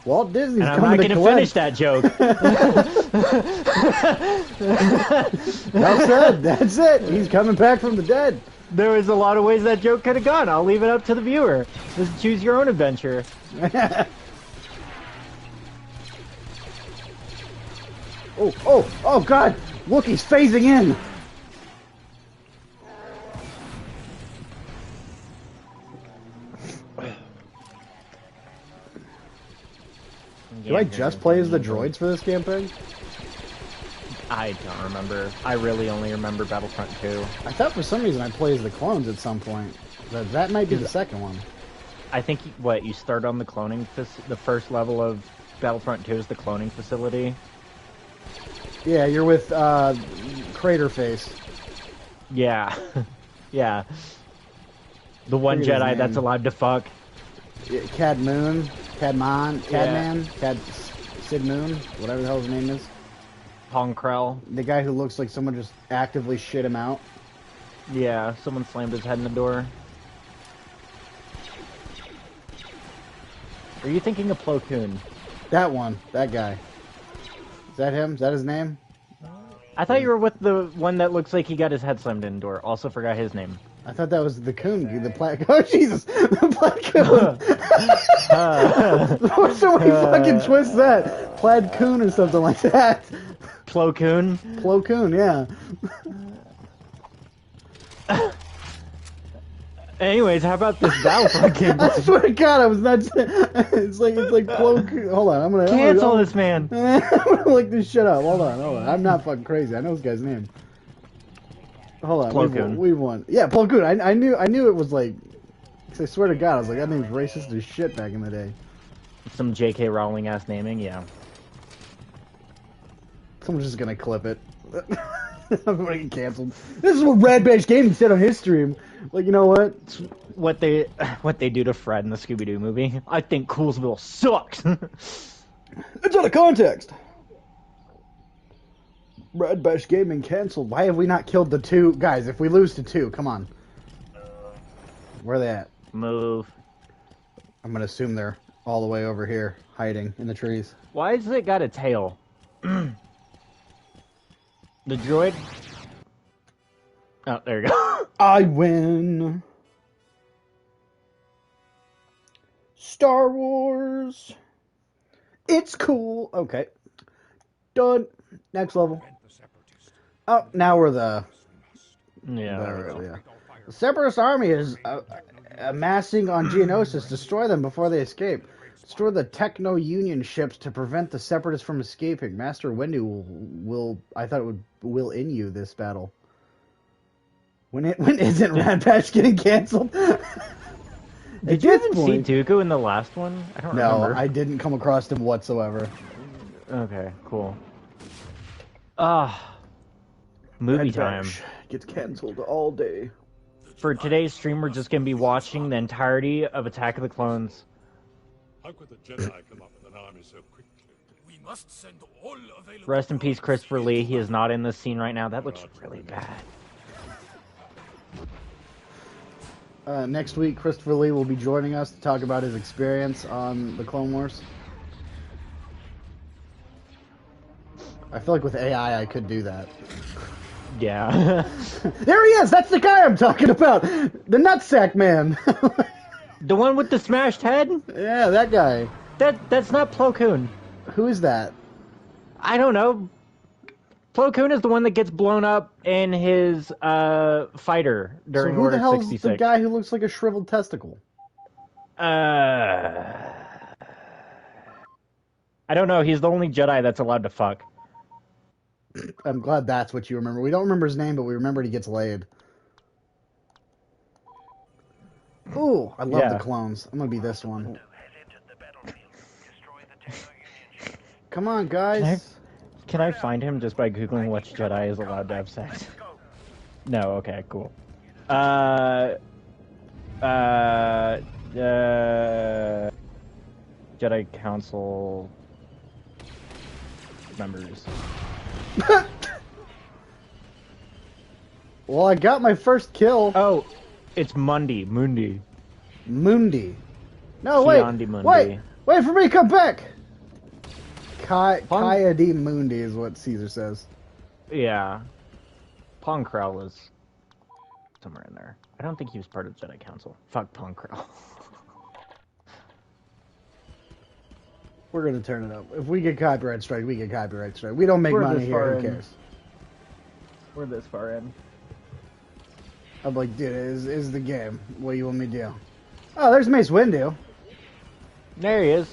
Walt Disney's And I'm coming not to gonna collect. finish that joke. Well said. That's it. He's coming back from the dead. There was a lot of ways that joke could have gone. I'll leave it up to the viewer. Just choose your own adventure. Oh, God. Wookiee's phasing in. Do I just play as the droids for this campaign? I don't remember. I really only remember Battlefront 2. I thought for some reason I play as the clones at some point. That might be the second one. I think, you start on the cloning, the first level of Battlefront 2 is the cloning facility. Yeah, you're with Crater Face. Yeah. Yeah. The one Forget his Jedi name. that's allowed to fuck. Cadman, Sid Moon, whatever the hell his name is. Pong Krell. The guy who looks like someone just actively shit him out. Yeah, someone slammed his head in the door. Are you thinking of Plo Koon? That one, that guy. Is that him? Is that his name? I thought you were with the one that looks like he got his head slammed in the door. Also forgot his name. I thought that was the coon, the plaid. Oh Jesus, the plaid coon. Somebody fucking twist that plaid coon or something like that. Plo Koon. Plo Koon, yeah. Anyways, how about this Battlefront game? I swear to God, I was not. It's like Plo Koon. Hold on, I'm gonna Cancel this man. I'm gonna look this shit up. Hold on. I'm not fucking crazy. I know this guy's name. Hold on, Plo Koon. we won. Yeah, Plo Koon. I knew it was like. I swear to God, I was like, that name's racist as shit back in the day. Some J.K. Rowling ass naming, yeah. Someone's just gonna clip it. I'm gonna get canceled. This is what Rad Badge Gaming said on his stream. Like, you know what? It's what they do to Fred in the Scooby-Doo movie. I think Coolsville sucks. It's out of context. Rad Badge Gaming canceled. Why have we not killed the two guys? If we lose to two, come on. Where are they at? Move. I'm gonna assume they're all the way over here, hiding in the trees. Why has it got a tail? The droid? Oh, there you go. I win. Star Wars. It's cool. Okay. Done. Next level. Oh, now we're the... Yeah. The Separatist army is amassing on Geonosis. Destroy them before they escape. Destroy the Techno-Union ships to prevent the Separatists from escaping. Master Windu will I thought it would will in you this battle. When isn't Rad Patch getting canceled? Did you even see Dooku in the last one? I don't remember. No, I didn't come across him whatsoever. Okay, cool. Movie time. Gets canceled all day. For today's stream, we're just gonna be watching the entirety of Attack of the Clones. How could the Jedi come up with an army so quickly? We must send all available. Rest in peace, Christopher Lee. He is not in this scene right now. That looks really bad. Next week, Christopher Lee will be joining us to talk about his experience on the Clone Wars. I feel like with AI, I could do that. Yeah. There he is! That's the guy I'm talking about! The nutsack man! The one with the smashed head? Yeah, that guy. That's not Plo Koon. Who is that? I don't know. Plo Koon is the one that gets blown up in his fighter during so who Order the hell's 66. the guy who looks like a shriveled testicle? I don't know. He's the only Jedi that's allowed to fuck. I'm glad that's what you remember. We don't remember his name, but we remember he gets laid. Ooh, I love the clones. I'm gonna be this one. Come on, guys. Can I find him just by Googling which Jedi is allowed to have sex? No, okay, cool. Jedi Council members. Well, I got my first kill. Oh, it's Mundi. Mundi. No, Mundi. wait for me to come back. Kaya D. Mundi is what Caesar says. Yeah. Pong Krell was somewhere in there. I don't think he was part of the Jedi Council. Fuck Pong Krell. We're gonna turn it up. If we get copyright strike, we get copyright strike. We don't make money here. Who cares? We're this far in. I'm like, dude, is the game. What do you want me to do? Oh, there's Mace Windu. There he is.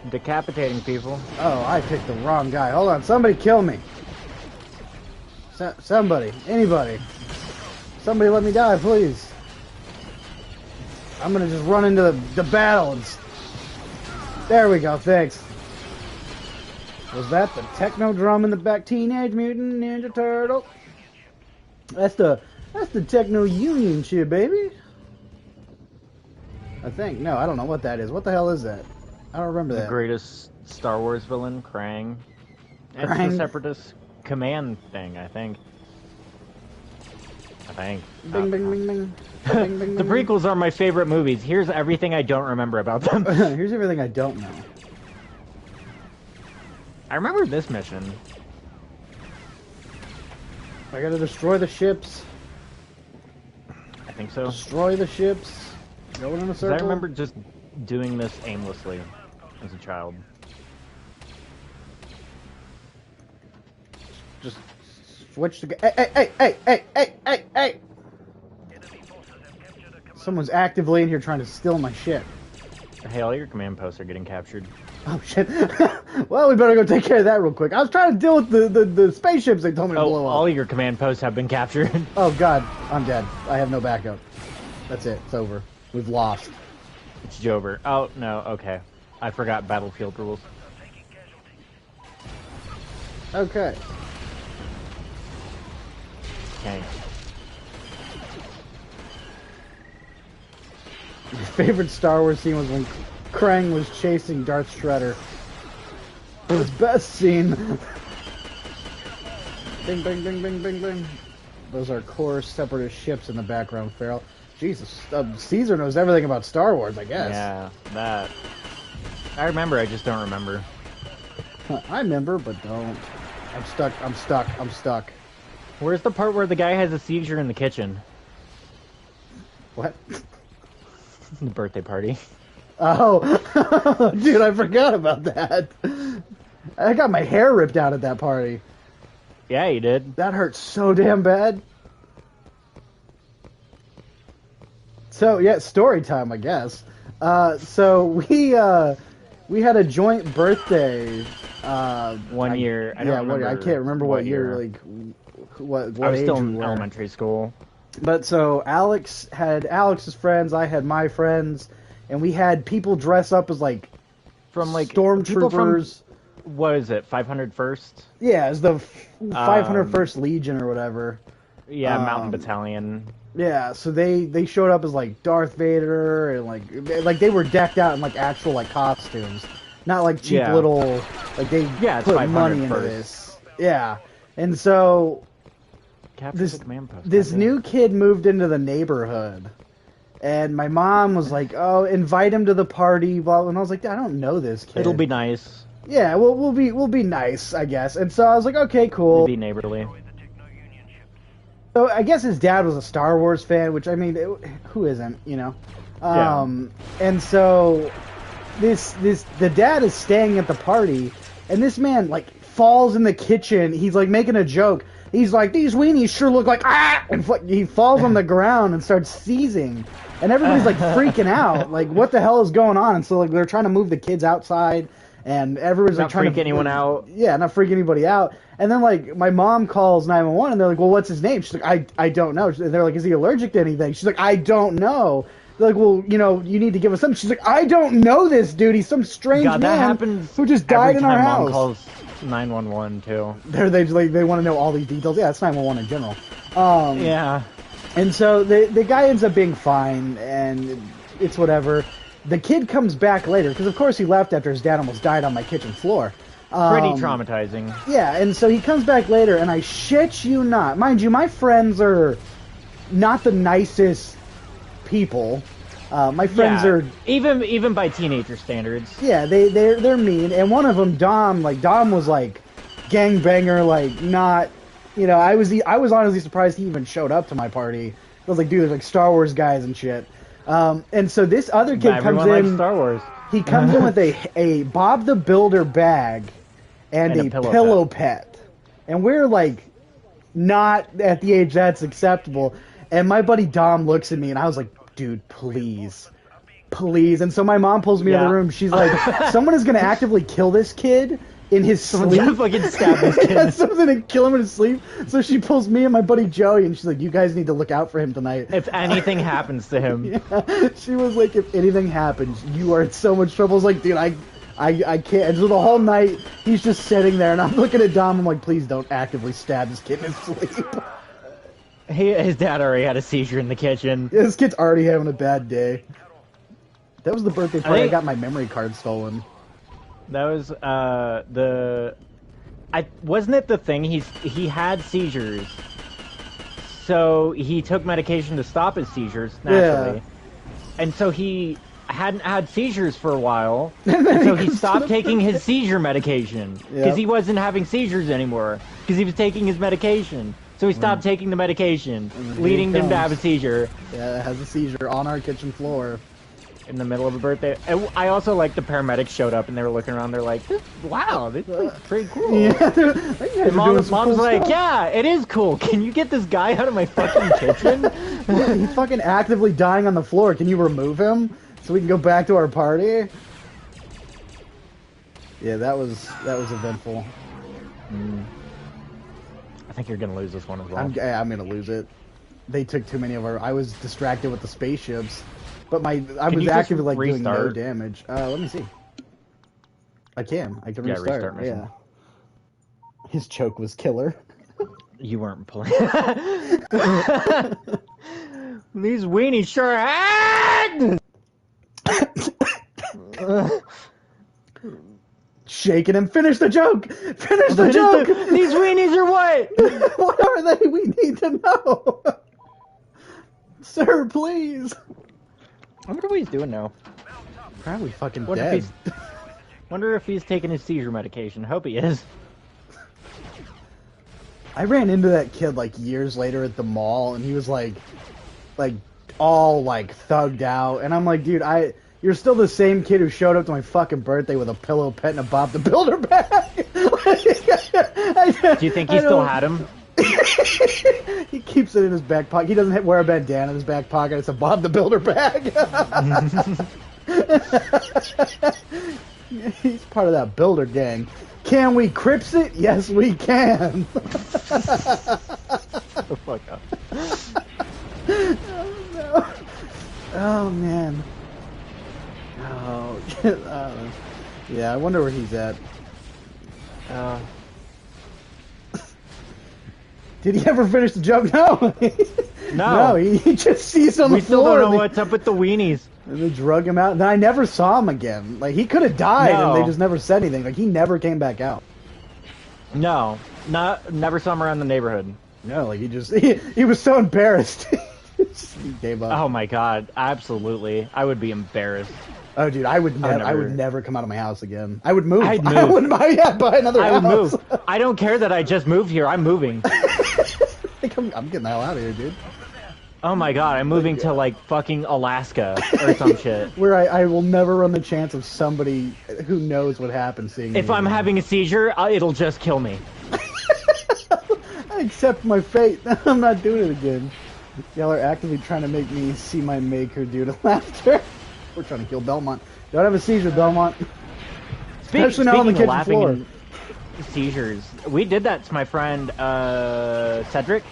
Decapitating people. Oh, I picked the wrong guy. Hold on, somebody kill me. Somebody, anybody. Somebody let me die, please. I'm gonna just run into the battle and... There we go, thanks. Was that the techno drum in the back? Teenage Mutant Ninja Turtle. That's the Techno Union shit, baby. I think. No, I don't know what that is. What the hell is that? I don't remember that. The greatest Star Wars villain, Krang. It's the Separatist command thing, I think. Bing, bing, bing, bing. Bing, bing, the bing. prequels are my favorite movies. Here's everything I don't remember about them. Here's everything I don't know. I remember this mission. I gotta destroy the ships. think so. Destroy the ships. Going in a 'Cause circle. I remember just doing this aimlessly as a child. Just switch to. Hey! Someone's actively in here trying to steal my shit. Hey, all your command posts are getting captured. Oh shit. Well, we better go take care of that real quick. I was trying to deal with the spaceships they told me to blow up. All your command posts have been captured. Oh god, I'm dead. I have no backup. That's it. It's over. We've lost. It's Jover. Oh, no, okay. I forgot Battlefield rules. Okay. Okay. My favorite Star Wars scene was when Krang was chasing Darth Shredder. His best scene. Bing, bing, bing, bing, bing, bing. Those are core separatist ships in the background, Farrell. Jesus, Caesar knows everything about Star Wars, I guess. Yeah, that. I remember, I just don't remember. I remember, but don't. I'm stuck. Where's the part where the guy has a seizure in the kitchen? What? The birthday party. Oh, dude, I forgot about that. I got my hair ripped out at that party. Yeah, you did. That hurt so damn bad. So, yeah, story time, I guess. So we had a joint birthday. 1 year. I don't remember. I can't remember what year. Like, what I was age still we in were. elementary school. But so Alex had Alex's friends, I had my friends, and we had people dress up as like From like people stormtroopers. From, what is it? 501st? Yeah, as the 501st Legion or whatever. Yeah, Mountain Battalion. Yeah, so they showed up as like Darth Vader and like they were decked out in like actual like costumes, not like cheap Yeah. little like they Yeah, it's put money 500 into first. this. Yeah, and so Capture the command post. this goddamn. new kid moved into the neighborhood, and my mom was like, "Oh, invite him to the party." Blah, and I was like, "I don't know this kid." It'll be nice. Yeah, we'll be nice, I guess. And so I was like, "Okay, cool." Be neighborly. So I guess his dad was a Star Wars fan, which I mean, who isn't, you know? Yeah. And so the dad is staying at the party, and this man like falls in the kitchen. He's like making a joke. He's like, "These weenies sure look like ah!" And he falls on the ground and starts seizing, and everybody's like freaking out, like what the hell is going on? And so like they're trying to move the kids outside, and everyone's like Not trying freak to anyone out. Yeah, not freak anybody out. And then like my mom calls 911, and they're like, "Well, what's his name?" She's like, "I don't know." And they're like, "Is he allergic to anything?" She's like, "I don't know." They're like, "Well, you know, you need to give us something." She's like, "I don't know this dude. He's some strange God, that man happens who just died in our every time house." Mom calls 911 too. They want to know all these details. Yeah, it's 911 in general. Yeah. And so the guy ends up being fine, and it's whatever. The kid comes back later because, of course, he left after his dad almost died on my kitchen floor. Pretty traumatizing. Yeah, and so he comes back later, and I shit you not. Mind you, my friends are not the nicest people. My friends Yeah, are... even by teenager standards. Yeah, they're mean, and one of them, Dom was like gangbanger, like not... You know, I was honestly surprised he even showed up to my party. I was like, dude, there's like Star Wars guys and shit. And so this other kid Everyone comes likes in... Star Wars. He comes in with a Bob the Builder bag and a pillow pet. And we're like not at the age that's acceptable. And my buddy Dom looks at me and I was like, dude, please. And so my mom pulls me in the room. She's like, someone is going to actively kill this kid in his Someone's sleep. gonna fucking stab this kid. Yeah, someone's going to kill him in his sleep. So she pulls me and my buddy Joey and she's like, you guys need to look out for him tonight. If anything happens to him. Yeah. She was like, if anything happens, you are in so much trouble. I was like, dude, I can't. And so the whole night, he's just sitting there, and I'm looking at Dom. I'm like, please don't actively stab this kid in his sleep. His dad already had a seizure in the kitchen. Yeah, this kid's already having a bad day. That was the birthday party I got my memory card stolen. That was wasn't it the thing he had seizures, so he took medication to stop his seizures naturally, and so he hadn't had seizures for a while, and so he stopped taking his seizure medication because he wasn't having seizures anymore because he was taking his medication. So he stopped taking the medication, leading him to have a seizure. Yeah, has a seizure on our kitchen floor. In the middle of a birthday. And I also like the paramedics showed up and they were looking around. They're like, "Wow, this is pretty cool." Yeah, and mom's like, "Yeah, it is cool. Can you get this guy out of my fucking kitchen?" He's fucking actively dying on the floor. Can you remove him so we can go back to our party? Yeah, that was eventful. I think you're gonna lose this one as well. I'm gonna lose it. They took too many of our. I was distracted with the spaceships. But I was actively like doing no damage. Let me see. I can restart. Yeah. His choke was killer. You weren't playing. These weenies sure had. Shaking him. Finish the joke. Finish the joke. These weenies are what? What are they? We need to know. Sir, please. I wonder what he's doing now. Probably fucking dead. Wonder if he's taking his seizure medication. Hope he is. I ran into that kid like years later at the mall, and he was like all like thugged out, and I'm like, dude, you're still the same kid who showed up to my fucking birthday with a pillow pet and a Bob the Builder bag. Do you think he still had him? He keeps it in his back pocket. He doesn't wear a bandana in his back pocket. It's a Bob the Builder bag. He's part of that builder gang. Can we Crips it? Yes, we can. The fuck up. Oh, no. Oh, man. Oh, yeah, I wonder where he's at. Did he ever finish the joke? No. No. No, he just seized on the floor. We still don't know what's up with the weenies. And they drug him out. And I never saw him again. Like, he could have died, and they just never said anything. Like, he never came back out. No. Never saw him around the neighborhood. No, like, he was so embarrassed. He gave up. Oh my god, absolutely. I would be embarrassed. Oh, dude, I would never come out of my house again. I would move. I'd move. I would buy another house. I would move. I don't care that I just moved here. I'm moving. I'm getting the hell out of here, dude. Oh my god, I'm moving to like fucking Alaska or some shit. Where I will never run the chance of somebody who knows what happened seeing me. If I'm having a seizure, it'll just kill me. I accept my fate. I'm not doing it again. Y'all are actively trying to make me see my maker due to laughter. We're trying to kill Belmont. Don't have a seizure, Belmont. Especially not on the kitchen floor. Seizures. We did that to my friend Cedric.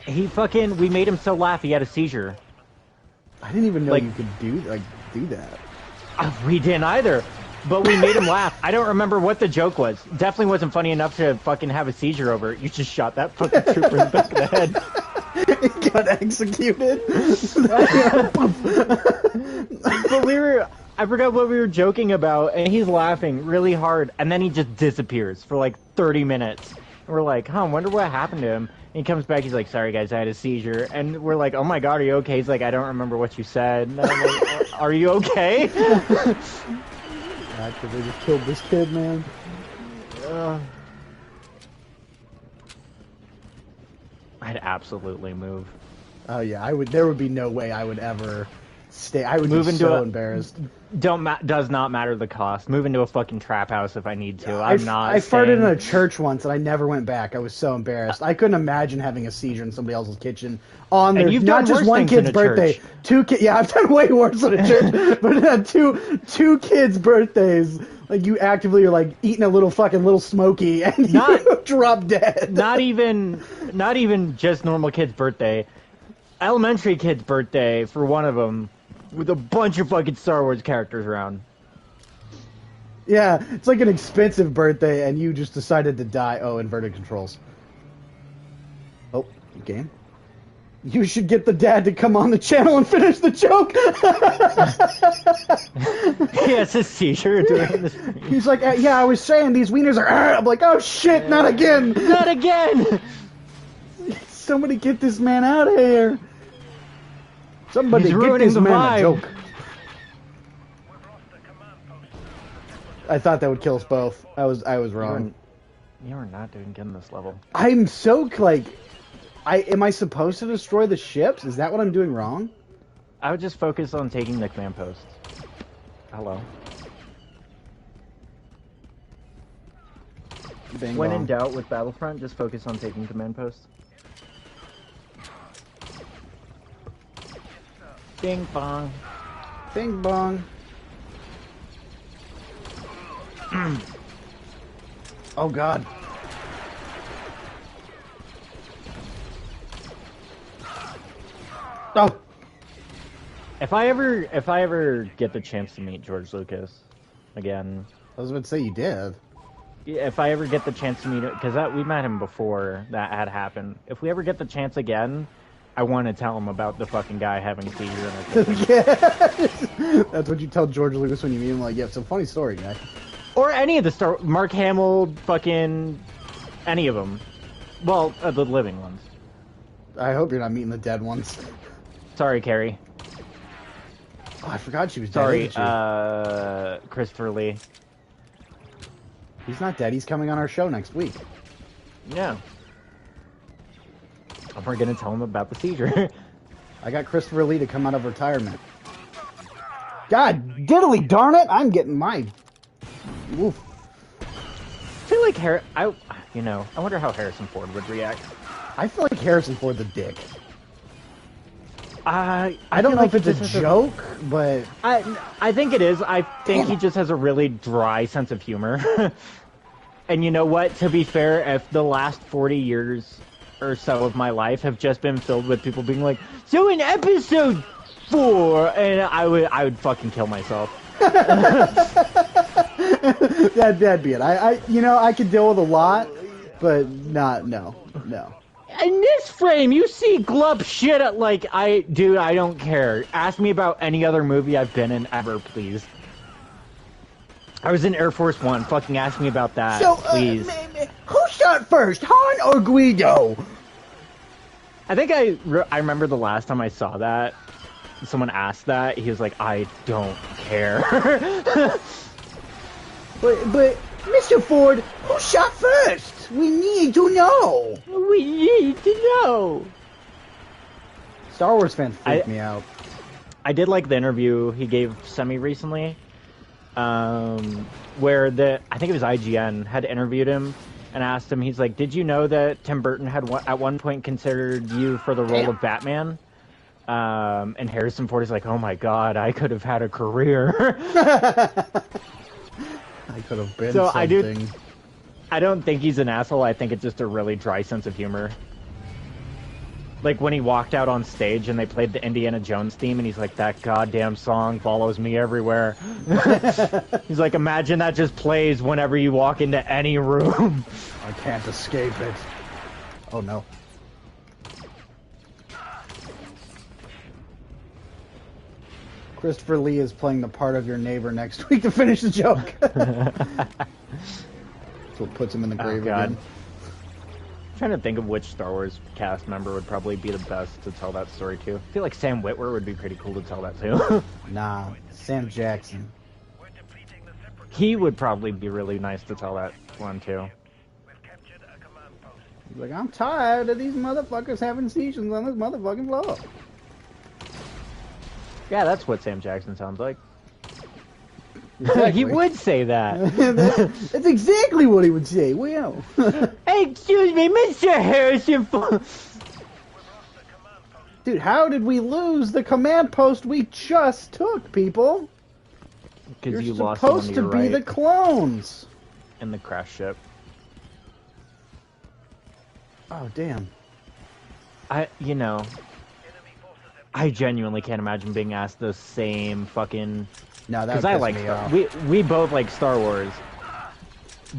We made him so laugh he had a seizure. I didn't even know you could do that. We didn't either. But we made him laugh. I don't remember what the joke was. Definitely wasn't funny enough to fucking have a seizure over it. You just shot that fucking trooper in the back of the head. He got executed. But I forgot what we were joking about, and he's laughing really hard, and then he just disappears for like 30 minutes. And we're like, I wonder what happened to him. And he comes back, he's like, sorry guys, I had a seizure. And we're like, oh my god, are you okay? He's like, I don't remember what you said. And I'm like, are you okay? They just killed this kid, man. I'd absolutely move. Oh yeah, I would. There would be no way I would ever stay. I would be so embarrassed. Does not matter the cost. Move into a fucking trap house if I need to. I farted in a church once and I never went back. I was so embarrassed. I couldn't imagine having a seizure in somebody else's kitchen on their not just one kid's birthday. Church. 2 kids. Yeah, I've done way worse in a church, but two kids' birthdays. Like you actively are like eating a little smoky and you drop dead. Not even just normal kid's birthday. Elementary kid's birthday for one of them. With a bunch of fucking Star Wars characters around. Yeah, it's like an expensive birthday and you just decided to die. Oh, inverted controls. Oh, game. You should get the dad to come on the channel and finish the joke. He has a seizure during this. He's like, yeah, I was saying these wieners are. I'm like, oh shit, not again. Not again. Somebody get this man out of here. Somebody get this man a joke. I thought that would kill us both. I was wrong. You're not doing good in this level. I'm so, like... Am I supposed to destroy the ships? Is that what I'm doing wrong? I would just focus on taking the command posts. Hello. Bing When bong. in doubt with Battlefront, just focus on taking command posts. Bing bong. Bing bong. Oh god. Oh. If I ever get the chance to meet George Lucas again, I was about to say you did. if I ever get the chance to meet him, because we met him before that had happened. If we ever get the chance again, I want to tell him about the fucking guy having a seizure in his kitchen. Yeah. That's what you tell George Lucas when you meet him. Like, yeah, it's a funny story, guy. Or any of the Mark Hamill, fucking any of them. Well, the living ones. I hope you're not meeting the dead ones. Sorry, Carrie. Oh, I forgot she was dead. Sorry, Isn't she? Christopher Lee. He's not dead. He's coming on our show next week. Yeah. And we're gonna tell him about the seizure. I got Christopher Lee to come out of retirement. God diddly darn it! I'm getting my... Oof. I feel like I wonder how Harrison Ford would react. I feel like Harrison Ford's a dick. I don't feel know like if he it's just a has joke, but... I think it is. I think he just has a really dry sense of humor. And you know what? To be fair, if the last 40 years or so of my life have just been filled with people being like, so in episode 4, and I would fucking kill myself. That'd be it. I could deal with a lot, but no. In this frame, you see Glup shit at, like, dude, I don't care. Ask me about any other movie I've been in ever, please. I was in Air Force One. Fucking ask me about that, please. Who shot first, Han or Guido? I think I remember the last time I saw that, someone asked that, he was like, I don't care. But, Mr. Ford, who shot first? We need to know. We need to know. Star Wars fans freak me out. I did like the interview he gave Semi recently, where I think it was IGN had interviewed him and asked him, he's like, did you know that Tim Burton had at one point considered you for the role of Batman? And Harrison Ford is like, oh my god, I could have had a career. I could have been so something. I don't think he's an asshole. I think it's just a really dry sense of humor. Like when he walked out on stage and they played the Indiana Jones theme and he's like, that goddamn song follows me everywhere. He's like, imagine that just plays whenever you walk into any room. I can't escape it. Oh no. Christopher Lee is playing the part of your neighbor next week to finish the joke. That's what puts him in the grave again. I'm trying to think of which Star Wars cast member would probably be the best to tell that story to. I feel like Sam Witwer would be pretty cool to tell that too. Nah, Sam Jackson. He would probably be really nice to tell that one too. He's like, I'm tired of these motherfuckers having seizures on this motherfucking floor. Yeah, that's what Sam Jackson sounds like. Exactly. He would say that. That's exactly what he would say. Well, Hey, excuse me, Mr. Harrison Ford. dude, how did we lose the command post we just took, people? Because you You're lost someone supposed to to your be right the clones. in the crash ship. Oh, damn. I genuinely can't imagine being asked the same fucking. No, that Because I like we both like Star Wars,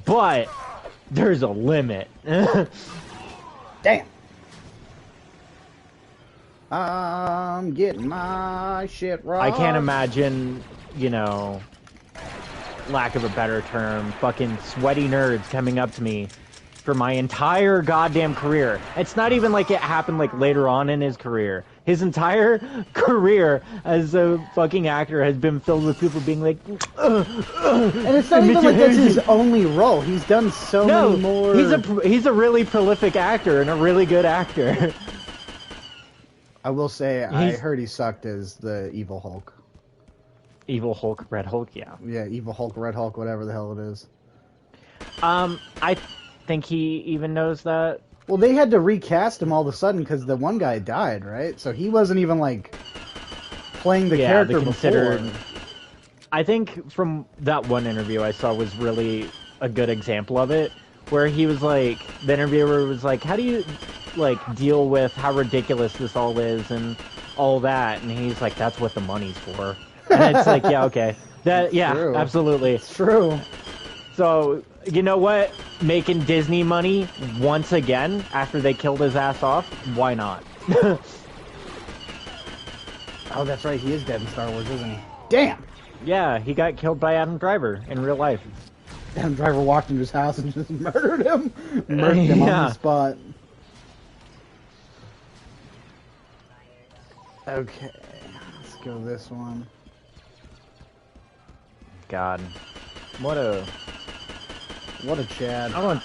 but there's a limit. Damn. I'm getting my shit right. I can't imagine, lack of a better term, fucking sweaty nerds coming up to me for my entire goddamn career. It's not even like it happened like later on in his career. his entire career as a fucking actor has been filled with people being like, And it's not even like that's his only role. He's done so many more. He's a really prolific actor and a really good actor. I will say, I heard he sucked as the Evil Hulk. Evil Hulk, Red Hulk, yeah. Yeah, Evil Hulk, Red Hulk, whatever the hell it is. I think he even knows that. Well, they had to recast him all of a sudden because the one guy died, right? So he wasn't even, like, playing the character before. I think from that one interview I saw was really a good example of it, where he was like, the interviewer was like, how do you, like, deal with how ridiculous this all is and all that? And he's like, that's what the money's for. And it's like, yeah, okay. True. Absolutely. It's true. So, you know what? Making Disney money once again after they killed his ass off? Why not? Oh, that's right. He is dead in Star Wars, isn't he? Damn! Yeah, he got killed by Adam Driver in real life. Adam Driver walked into his house and just murdered him. Murdered him on the spot. Okay. Let's go this one. God. What a Chad. I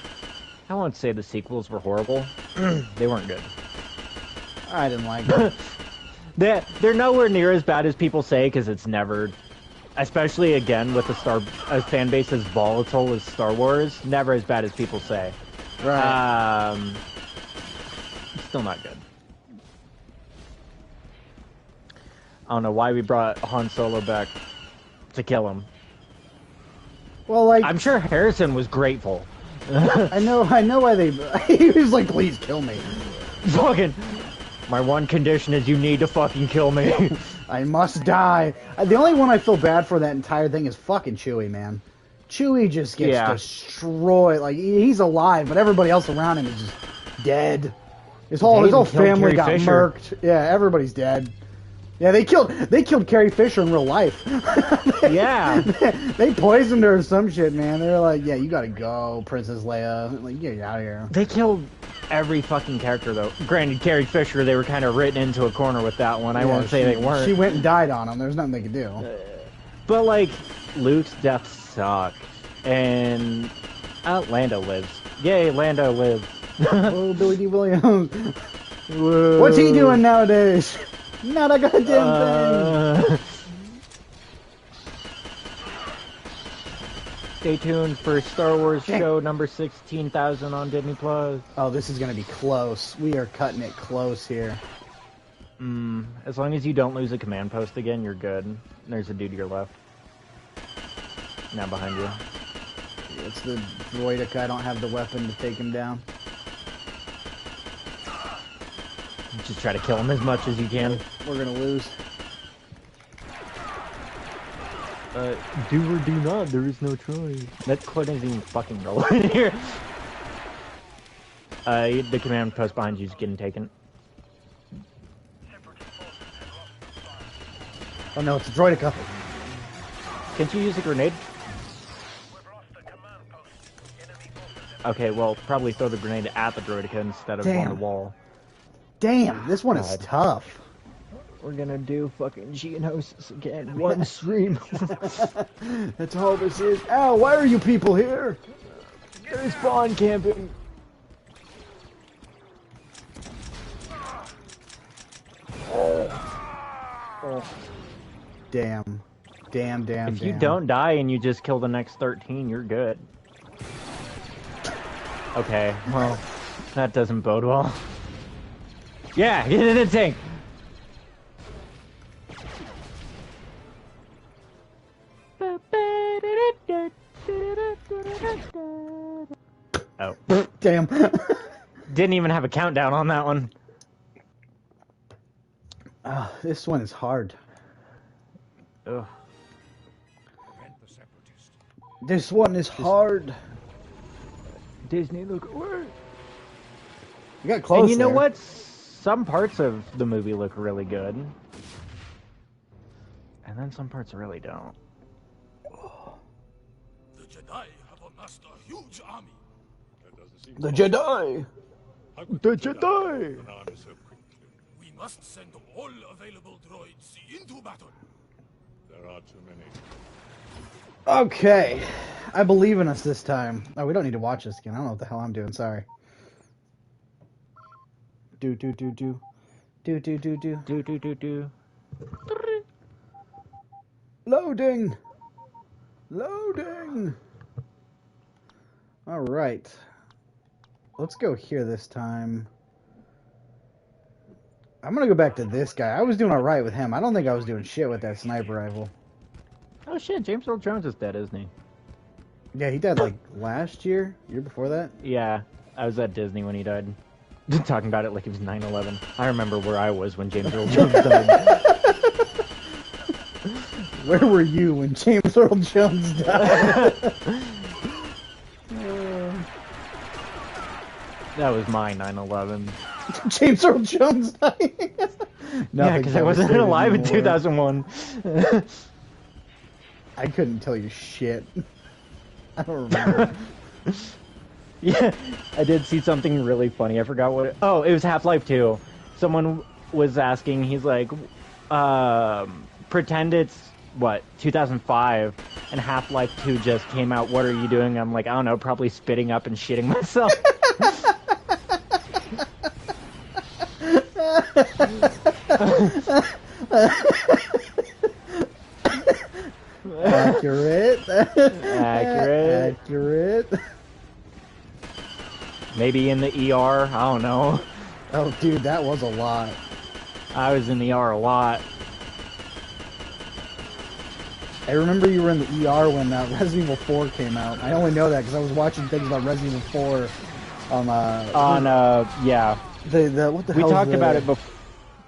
won't say the sequels were horrible. They weren't good. I didn't like them. They're nowhere near as bad as people say, because it's never, especially again with a fan base as volatile as Star Wars, never as bad as people say. Right. Still not good. I don't know why we brought Han Solo back to kill him. Well, like, I'm sure Harrison was grateful. I know why they. He was like, "Please kill me." Fucking, my one condition is you need to fucking kill me. I must die. The only one I feel bad for that entire thing is fucking Chewie, man. Chewie just gets destroyed. Like, he's alive, but everybody else around him is just dead. His whole family got murked. Yeah, everybody's dead. Yeah, they killed Carrie Fisher in real life. Yeah. They poisoned her or some shit, man. They were like, yeah, you gotta go, Princess Leia. Like, get out of here. They killed every fucking character, though. Granted, Carrie Fisher, they were kind of written into a corner with that one. I won't say they weren't. She went and died on him. There's nothing they could do. But, like, Luke's death sucked. And Lando lives. Yay, Lando lives. Oh, Billy D. Williams. Whoa. What's he doing nowadays? Not a goddamn thing. Stay tuned for Star Wars show number 16,000 on Disney Plus. Oh, this is gonna be close. We are cutting it close here. As long as you don't lose a command post again, you're good. There's a dude to your left. Now behind you. It's the droidic. I don't have the weapon to take him down. Just try to kill him as much as you can. We're gonna lose. Do or do not, there is no choice. That quote isn't even fucking relevant here. The command post behind you is getting taken. Oh no, it's a droidica. Can't you use a grenade? Okay, well, probably throw the grenade at the droidica instead of on the wall. Damn, this one is tough. We're gonna do fucking Geonosis again. One stream. That's all this is. Ow, why are you people here? There's spawn camping. Oh. Damn. If you don't die and you just kill the next 13, you're good. Okay, well, that doesn't bode well. Yeah, get in the tank! Oh. Damn. Didn't even have a countdown on that one. This one is hard. Ugh. This one is hard. Disney, look away. You got close. And you know there. what? Some parts of the movie look really good. And then some parts really don't. The Jedi have amassed a huge army. The Jedi! The Jedi! An army so quickly. We must send all available droids into battle. There are too many. Okay. I believe in us this time. Oh, we don't need to watch this again. I don't know what the hell I'm doing. Sorry. Do. Loading. All right. Let's go here this time. I'm gonna go back to this guy. I was doing all right with him. I don't think I was doing shit with that sniper rifle. Oh shit, James Earl Jones is dead, isn't he? Yeah, he died like last year before that. Yeah, I was at Disney when he died. Talking about it like it was 9/11. I remember where I was when James Earl Jones died. Where were you when James Earl Jones died? That was my 9/11. James Earl Jones died. Yeah, because I wasn't alive in 2001. I couldn't tell you shit. I don't remember. Yeah, I did see something really funny. I forgot what it... Oh, it was Half-Life 2. Someone was asking, he's like, pretend it's, 2005, and Half-Life 2 just came out. What are you doing? I'm like, I don't know, probably spitting up and shitting myself. Accurate. Maybe in the ER, I don't know. Oh, dude, that was a lot. I was in the ER a lot. I remember you were in the ER when Resident Evil 4 came out. I only know that because I was watching things about Resident Evil 4 yeah. What the hell? We talked about it before.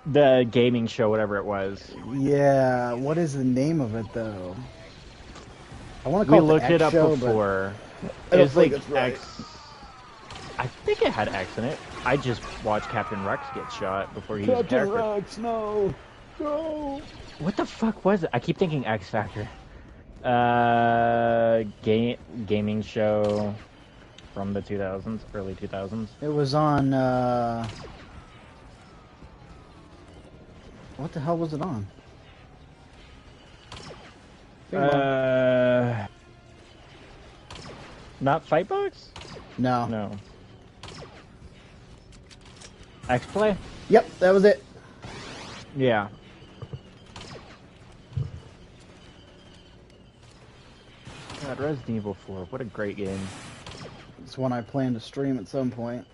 The gaming show, whatever it was. Yeah, what is the name of it though? I want to call we it looked it up show, before. It was like right. X. I think it had X in it. I just watched Captain Rex get shot before he was a character. Captain Rex, no. What the fuck was it? I keep thinking X Factor. Gaming show from the 2000s, early 2000s. It was on. What the hell was it on? Not Fightbox? No. No. X-Play? Yep, that was it. Yeah. God, Resident Evil 4, what a great game. It's one I plan to stream at some point.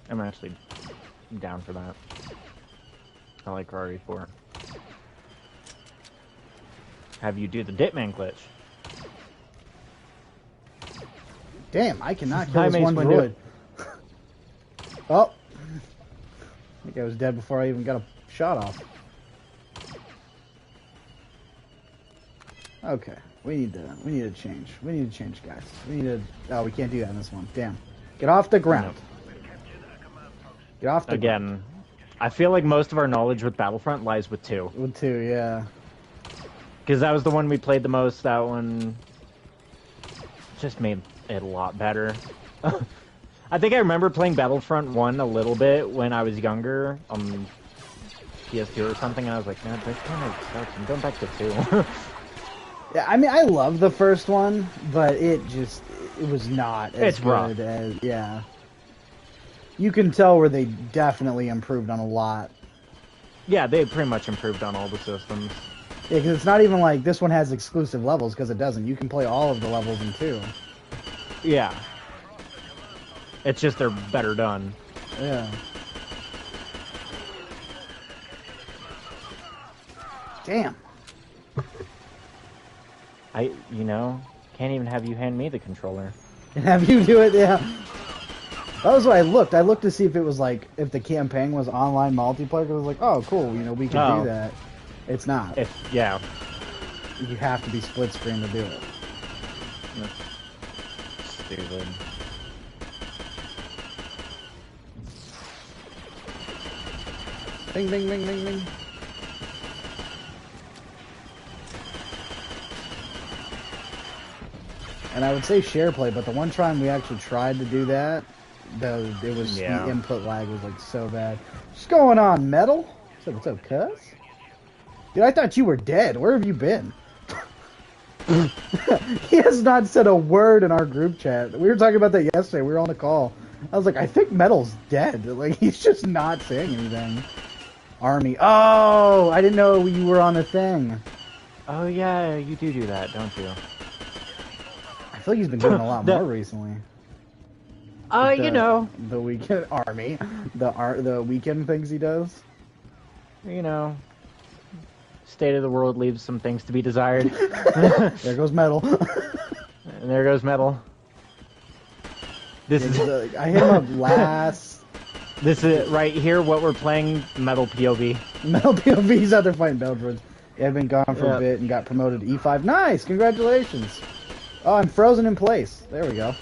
I'm actually down for that. I like RE4. Have you do the Ditman glitch? Damn, I cannot kill this Mace one window. droid. Oh. I think I was dead before I even got a shot off. Okay, we need to change. We need to change, guys. We need to. Oh, we can't do that in this one. Damn. Get off the ground. Get off the Again, ground. I feel like most of our knowledge with Battlefront lies with 2. With 2, yeah. Because that was the one we played the most. That one just made it a lot better. I think I remember playing Battlefront 1 a little bit when I was younger on PS2 or something, and I was like, man, this kind of sucks. I'm going back to 2. Yeah, I mean, I love the first one, but it was not as It's rough. good as, yeah. You can tell where they definitely improved on a lot. Yeah, they pretty much improved on all the systems. Yeah, because it's not even like this one has exclusive levels, because it doesn't. You can play all of the levels in 2. Yeah. It's just they're better done. Yeah. Damn. Can't even have you hand me the controller. And have you do it, yeah. That was what I looked. I looked to see if it was like, if the campaign was online multiplayer. I was like, oh, cool, we can do that. It's not. Yeah. You have to be split screen to do it. Stupid. Bing, bing, bing, bing, bing. And I would say share play, but the one time we actually tried to do that, It was Yeah. the input lag was like so bad. What's going on, Metal? What's up, cuz? Dude, I thought you were dead. Where have you been? He has not said a word in our group chat. We were talking about that yesterday. We were on a call. I was like, I think Metal's dead. Like, he's just not saying anything. Army. Oh, I didn't know you were on a thing. Oh yeah, you do that, don't you? I feel like he's been doing a lot more recently. You know, The weekend army, the weekend things he does. you know, state of the world leaves some things to be desired. There goes Metal. And there goes Metal. This is I hit him up last. this is right here what we're playing. Metal POV. Metal POV's out there fighting Battlefront. Yeah, I've been gone for Yep. a bit and got promoted to E5. Nice, congratulations. Oh, I'm frozen in place. There we go.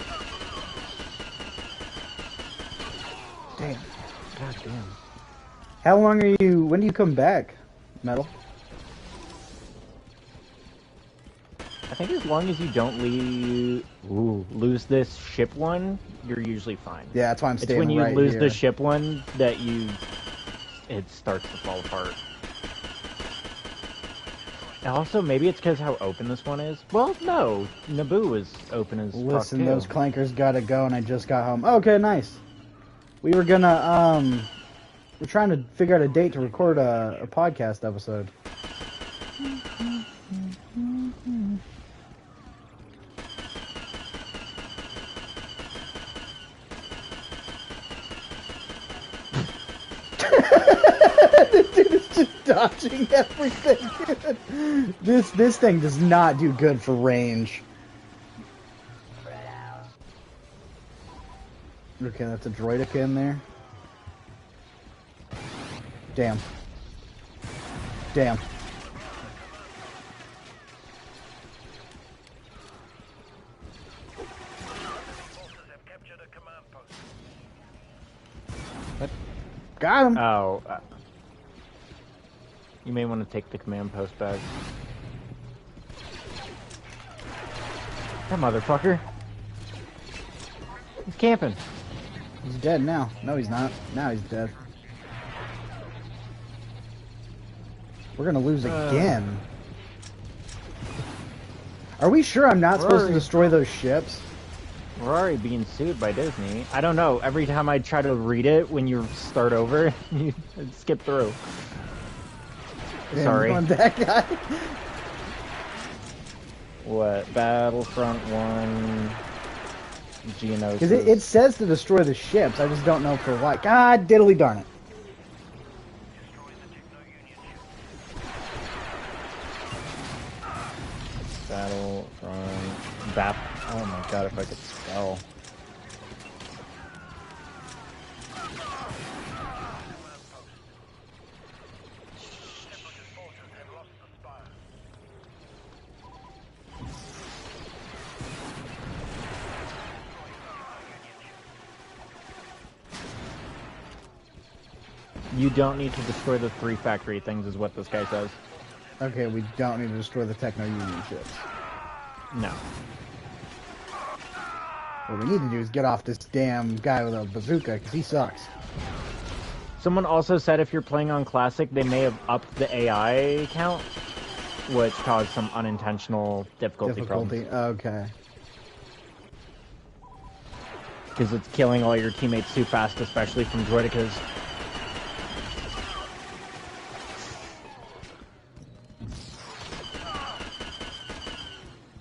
Damn. God damn. How long are you? When do you come back, Metal? I think as long as you don't lose this ship one, you're usually fine. Yeah, that's why I'm It's staying when you right lose here. the ship one that it starts to fall apart. And also, maybe it's because how open this one is. Well, no, Naboo is open as Listen, fuck too. those clankers gotta go, and I just got home. Okay, nice. We were gonna we're trying to figure out a date to record a podcast episode. This dude is just dodging everything. This thing does not do good for range. Okay, that's a droidica in there. Damn. Damn. Got him. Oh, you may want to take the command post back. That motherfucker. He's camping. He's dead now. No, he's not. Now he's dead. We're gonna lose again. Are we sure I'm not supposed to destroy those ships? We're already being sued by Disney. I don't know. Every time I try to read it, when you start over, you skip through. Damn, Sorry. on that guy. What? Battlefront 1... Geonosis. Because it says to destroy the ships. I just don't know for what. God diddly darn it. Battlefront... Oh my god, if I could spell. You don't need to destroy the 3 factory things, is what this guy says. Okay, we don't need to destroy the Techno-Union ships. No. What we need to do is get off this damn guy with a bazooka, because he sucks. Someone also said if you're playing on Classic, they may have upped the AI count, which caused some unintentional difficulty problems. Okay. Because it's killing all your teammates too fast, especially from droidicas.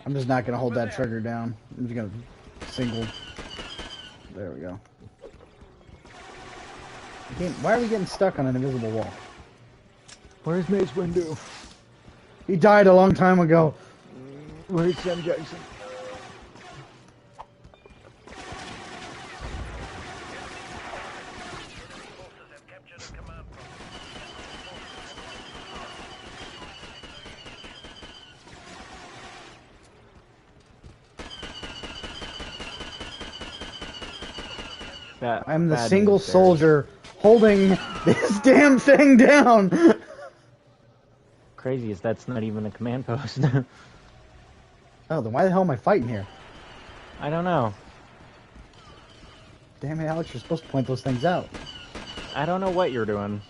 I'm just not going to hold that trigger down. I'm just going to single. There we go. Why are we getting stuck on an invisible wall? Where's Mace Windu? He died a long time ago. Where's Sam Jackson? I'm the single soldier holding this damn thing down. Crazy is that's not even a command post. Oh, then why the hell am I fighting here? I don't know. Damn it, Alex, you're supposed to point those things out. I don't know what you're doing.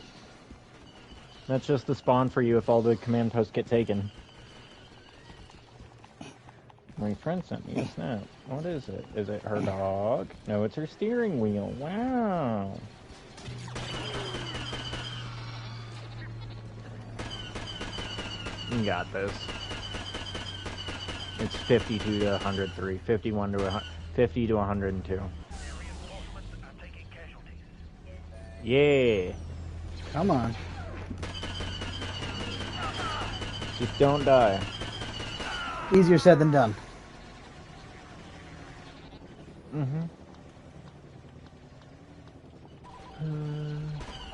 That's just the spawn for you if all the command posts get taken. My friend sent me a snap. What is it? Is it her dog? No, it's her steering wheel. Wow. You got this. It's 52 to 103. 51 to 50 to 102. Yeah. Come on. Just don't die. Easier said than done. Mm-hmm.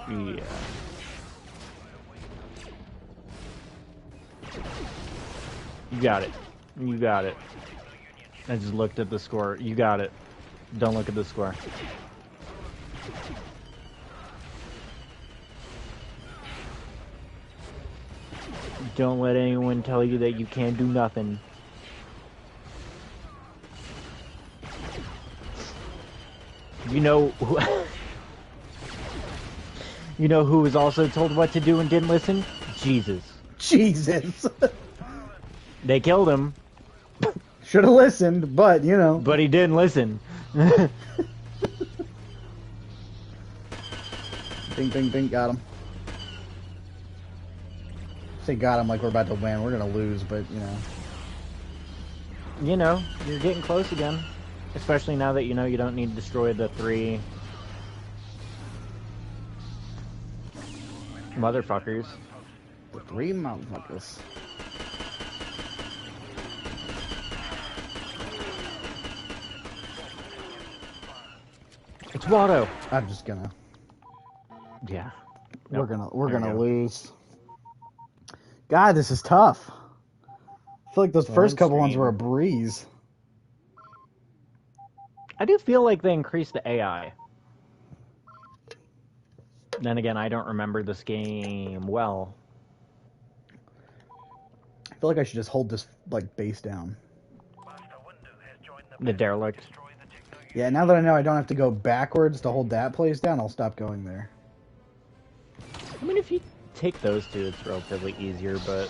Yeah. You got it. You got it. I just looked at the score. You got it. Don't look at the score. Don't let anyone tell you that you can't do nothing. You know who you know who was also told what to do and didn't listen? Jesus. Jesus. They killed him. Should have listened, but, you know. But he didn't listen. Bing, bing, bing, got him. Say got him like we're about to win. We're gonna lose, but, you know. You know, you're getting close again. Especially now that you know you don't need to destroy the 3 motherfuckers. The 3 motherfuckers. It's Watto. I'm just gonna. Yeah. We're Nope. gonna lose. God, this is tough. I feel like those first couple ones were a breeze. I do feel like they increased the AI. Then again, I don't remember this game well. I feel like I should just hold this like base down. The derelict. Yeah, now that I know I don't have to go backwards to hold that place down, I'll stop going there. I mean, if you take those two, it's relatively easier, but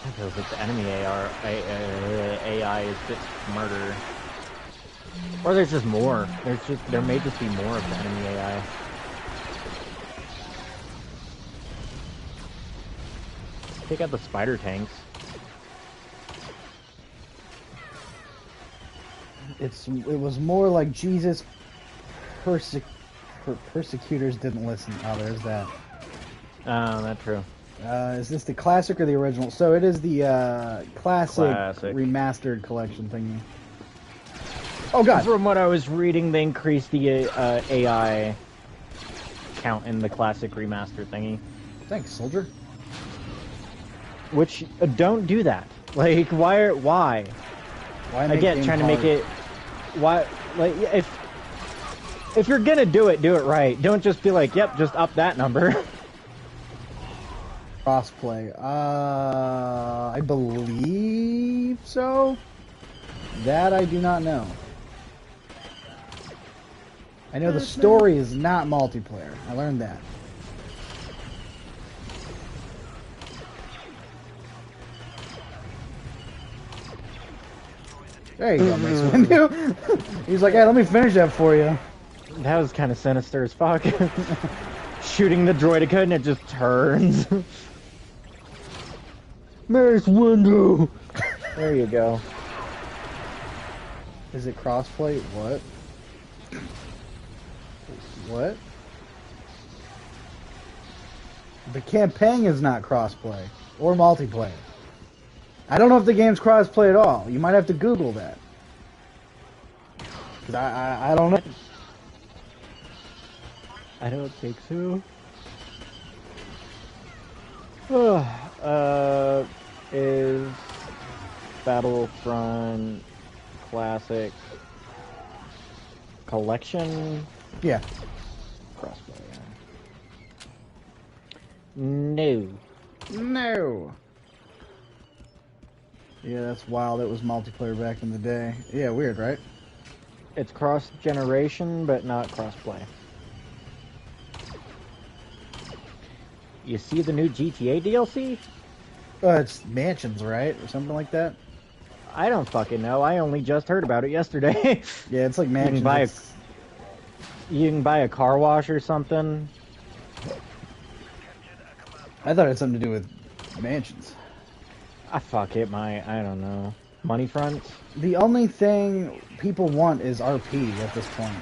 I feel like the enemy AI is a bit smarter. Or there's just more. There may just be more of the enemy AI. Take out the spider tanks. It was more like Jesus persecutors didn't listen. Oh, there's that. Oh, that's true. Is this the classic or the original? So it is the classic remastered collection thingy. Oh god! From what I was reading, they increased the AI count in the classic remaster thingy. Thanks, soldier. Which don't do that. Like, why? Why Again, trying to make it. Why? Like, if you're gonna do it right. Don't just be like, yep, just up that number. Crossplay. I believe so. That I do not know. I know the story is not multiplayer. I learned that. There you go, Mace Windu. He's like, hey, let me finish that for you. That was kind of sinister as fuck. Shooting the droideka and it just turns. Mace Windu. There you go. Is it crossplay? What? What? The campaign is not crossplay or multiplayer. I don't know if the game's crossplay at all. You might have to Google that. Cause I don't know. I don't think so. Is Battlefront Classic Collection? Yeah. Crossplay. No. No. Yeah, that's wild. It was multiplayer back in the day. Yeah, weird, right? It's cross-generation, but not cross-play. You see the new GTA DLC? It's Mansions, right? Or something like that? I don't fucking know. I only just heard about it yesterday. Yeah, it's like You Mansions. you can buy a car wash or something. I thought it had something to do with Mansions. Fuck it, I don't know. Money front? The only thing people want is RP at this point.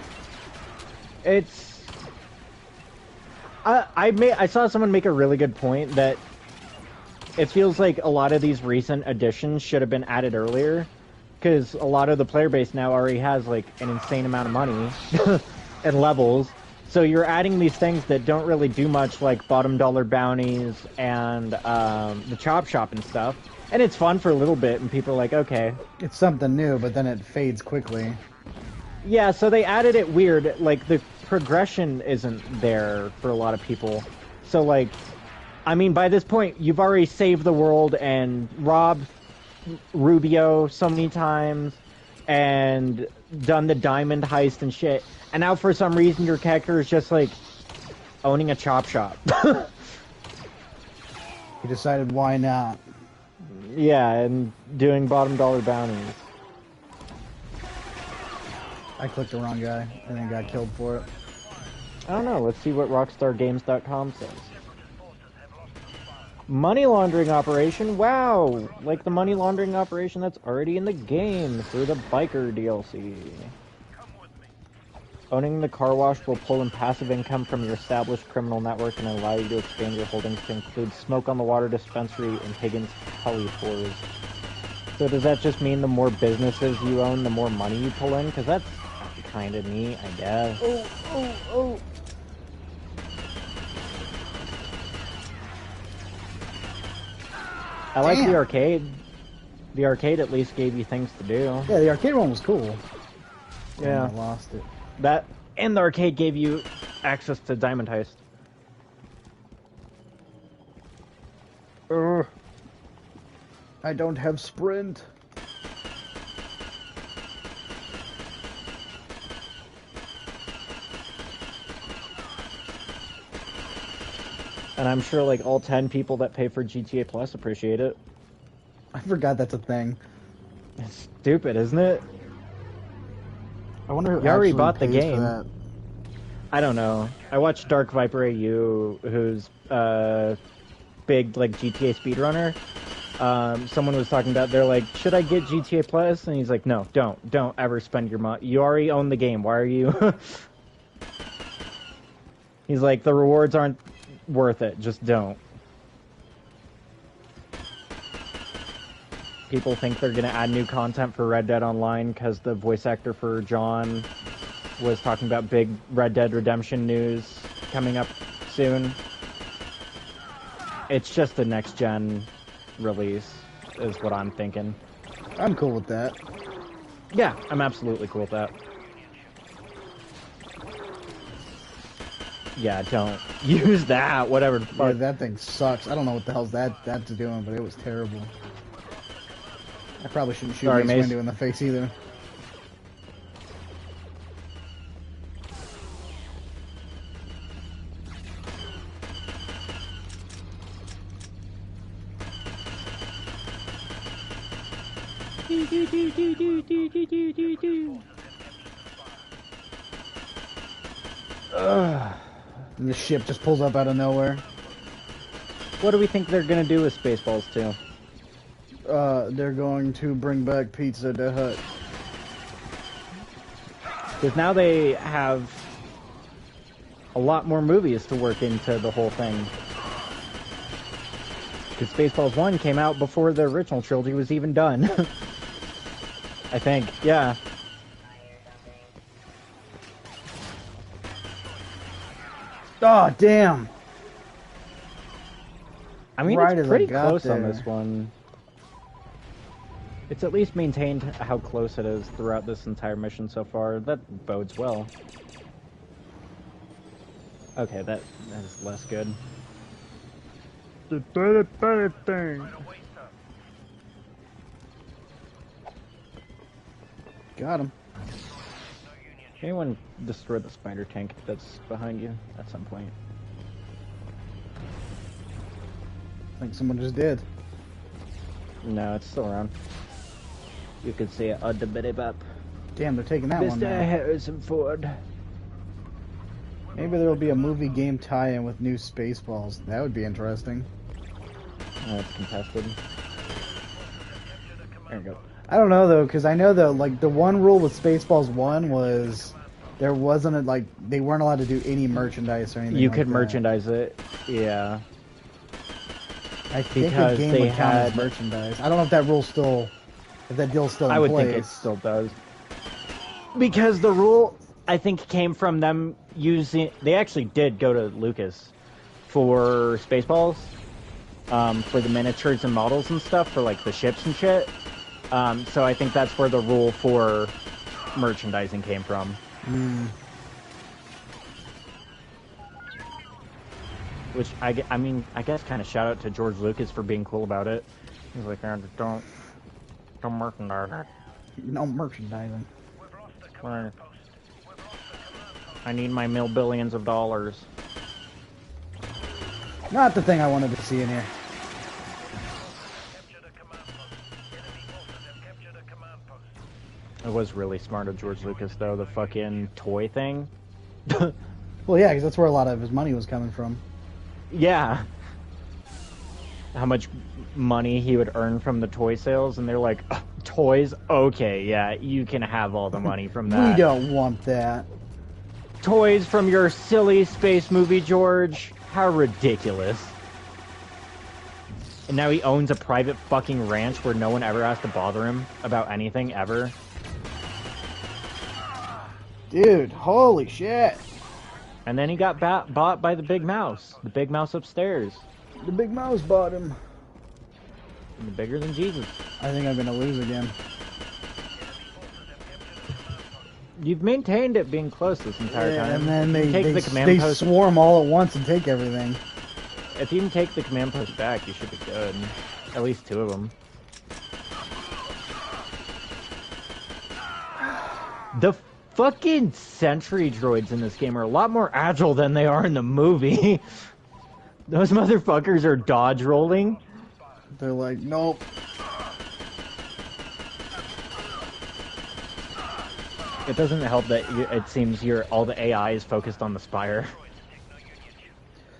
It's... I saw someone make a really good point that it feels like a lot of these recent additions should have been added earlier, because a lot of the player base now already has like an insane amount of money and levels. So you're adding these things that don't really do much, like bottom dollar bounties and the chop shop and stuff. And it's fun for a little bit, and people are like, okay. It's something new, but then it fades quickly. Yeah, so they added it weird. Like, the progression isn't there for a lot of people. So, like, I mean, by this point, you've already saved the world and robbed Rubio so many times and done the diamond heist and shit. And now, for some reason, your character is just, like, owning a chop shop. He decided why not. Yeah, and doing bottom dollar bounties. I clicked the wrong guy and then got killed for it. I don't know. Let's see what RockstarGames.com says. Money laundering operation. Wow, like the money laundering operation that's already in the game through the biker DLC. Owning the car wash will pull in passive income from your established criminal network and allow you to expand your holdings to include smoke on the water dispensary and Higgins Heli-Fours. So does that just mean the more businesses you own, the more money you pull in? Because that's kind of neat, I guess. Oh. I like Damn. the arcade. The arcade at least gave you things to do. Yeah, the arcade one was cool. Yeah. I lost it. That and the arcade gave you access to Diamond Heist. Ugh. I don't have sprint. And I'm sure like all 10 people that pay for GTA Plus appreciate it. I forgot that's a thing. It's stupid, isn't it? I wonder who You already actually bought the pays for game. that. I don't know. I watched Dark Viper AU, who's big like GTA speedrunner. Someone was talking about, they're like, should I get GTA Plus? And he's like, no, don't ever spend your money. You already own the game. Why are you? He's like, the rewards aren't worth it. Just don't. People think they're gonna add new content for Red Dead Online because the voice actor for John was talking about big Red Dead Redemption news coming up soon. It's just a next-gen release, is what I'm thinking. I'm cool with that. Yeah, I'm absolutely cool with that. Yeah, don't use that, whatever the Yeah, fuck. that thing sucks. I don't know what the hell's that's doing, but it was terrible. I probably shouldn't shoot Sorry, Mace Mace. Windu in the face either. Ugh. And the ship just pulls up out of nowhere. What do we think they're gonna do with Spaceballs 2? They're going to bring back Pizza the Hut. Because now they have a lot more movies to work into the whole thing. Because Spaceballs 1 came out before the original trilogy was even done. I think, yeah. Oh, damn! I mean, Right it's as I pretty got close on there. this one. It's at least maintained how close it is throughout this entire mission so far. That bodes well. Okay, that is less good. The better thing. Got him. Anyone destroy the spider tank that's behind you at some point? I think someone just did. No, it's still around. You can see it on the minimap. Damn, they're taking that one Mr. now. Harrison Ford. Maybe there will be a movie game tie-in with new Spaceballs. That would be interesting. It's contested. There you go. I don't know though, because I know that like the one rule with Spaceballs 1 was there wasn't a, like they weren't allowed to do any merchandise or anything. You like could that. merchandise it, yeah. I think because a game they would count as had- merchandise. I don't know if that rule still, if that deal's still in I would place. think it still does. Because the rule, I think, came from them using... They actually did go to Lucas for Spaceballs, for the miniatures and models and stuff, for, like, the ships and shit. So I think that's where the rule for merchandising came from. Which, I mean, I guess kind of shout out to George Lucas for being cool about it. He's like, don't merchandise it. No merchandising. Right. I need my billions of dollars. Not the thing I wanted to see in here. It was really smart of George Lucas, though, the fucking toy thing. Well, yeah, because that's where a lot of his money was coming from. Yeah. How much money he would earn from the toy sales, and they're like, toys? Okay, yeah, you can have all the money from that. We don't want that. Toys from your silly space movie, George? How ridiculous. And now he owns a private fucking ranch where no one ever has to bother him about anything, ever. Dude, holy shit. And then he got bought by the big mouse. The big mouse upstairs. The big mouse bought him. And bigger than Jesus. I think I'm gonna lose again. You've maintained it being close this entire time. And then If you take the they command post. swarm all at once and take everything. If you can take the command post back, you should be good. At least 2 of them. The fucking sentry droids in this game are a lot more agile than they are in the movie. Those motherfuckers are dodge rolling. They're like, nope. It doesn't help that it seems all the AI is focused on the spire.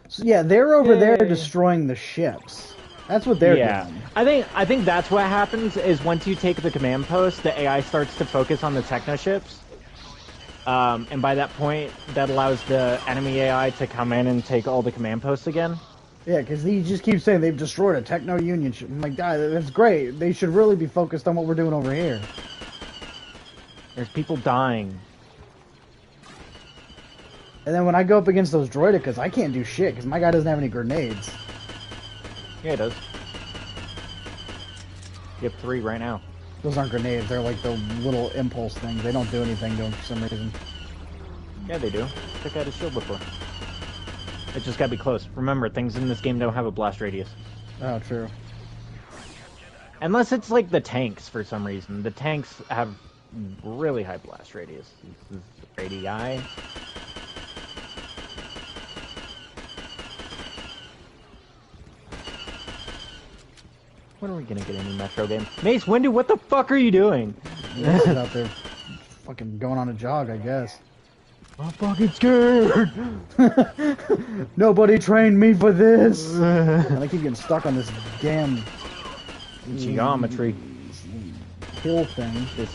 So yeah, they're over there Yay. destroying the ships. That's what they're doing. I think that's what happens is once you take the command post, the AI starts to focus on the techno ships. And by that point, that allows the enemy AI to come in and take all the command posts again. Yeah, because he just keeps saying they've destroyed a techno union ship. I'm like, God, that's great. They should really be focused on what we're doing over here. There's people dying. And then when I go up against those droidicas, I can't do shit because my guy doesn't have any grenades. Yeah, it does. You have 3 right now. Those aren't grenades. They're like the little impulse things. They don't do anything to them for some reason. Yeah, they do. Took out his shield before. It just gotta be close. Remember, things in this game don't have a blast radius. Oh, true. Unless it's like the tanks for some reason. The tanks have really high blast radius. This is radii. When are we gonna get a new Metro game? Mace Windu, what the fuck are you doing? They're just out there fucking going on a jog, I guess. I'm fucking scared! Nobody trained me for this! And I keep getting stuck on this damn Geometry. hill thing. This,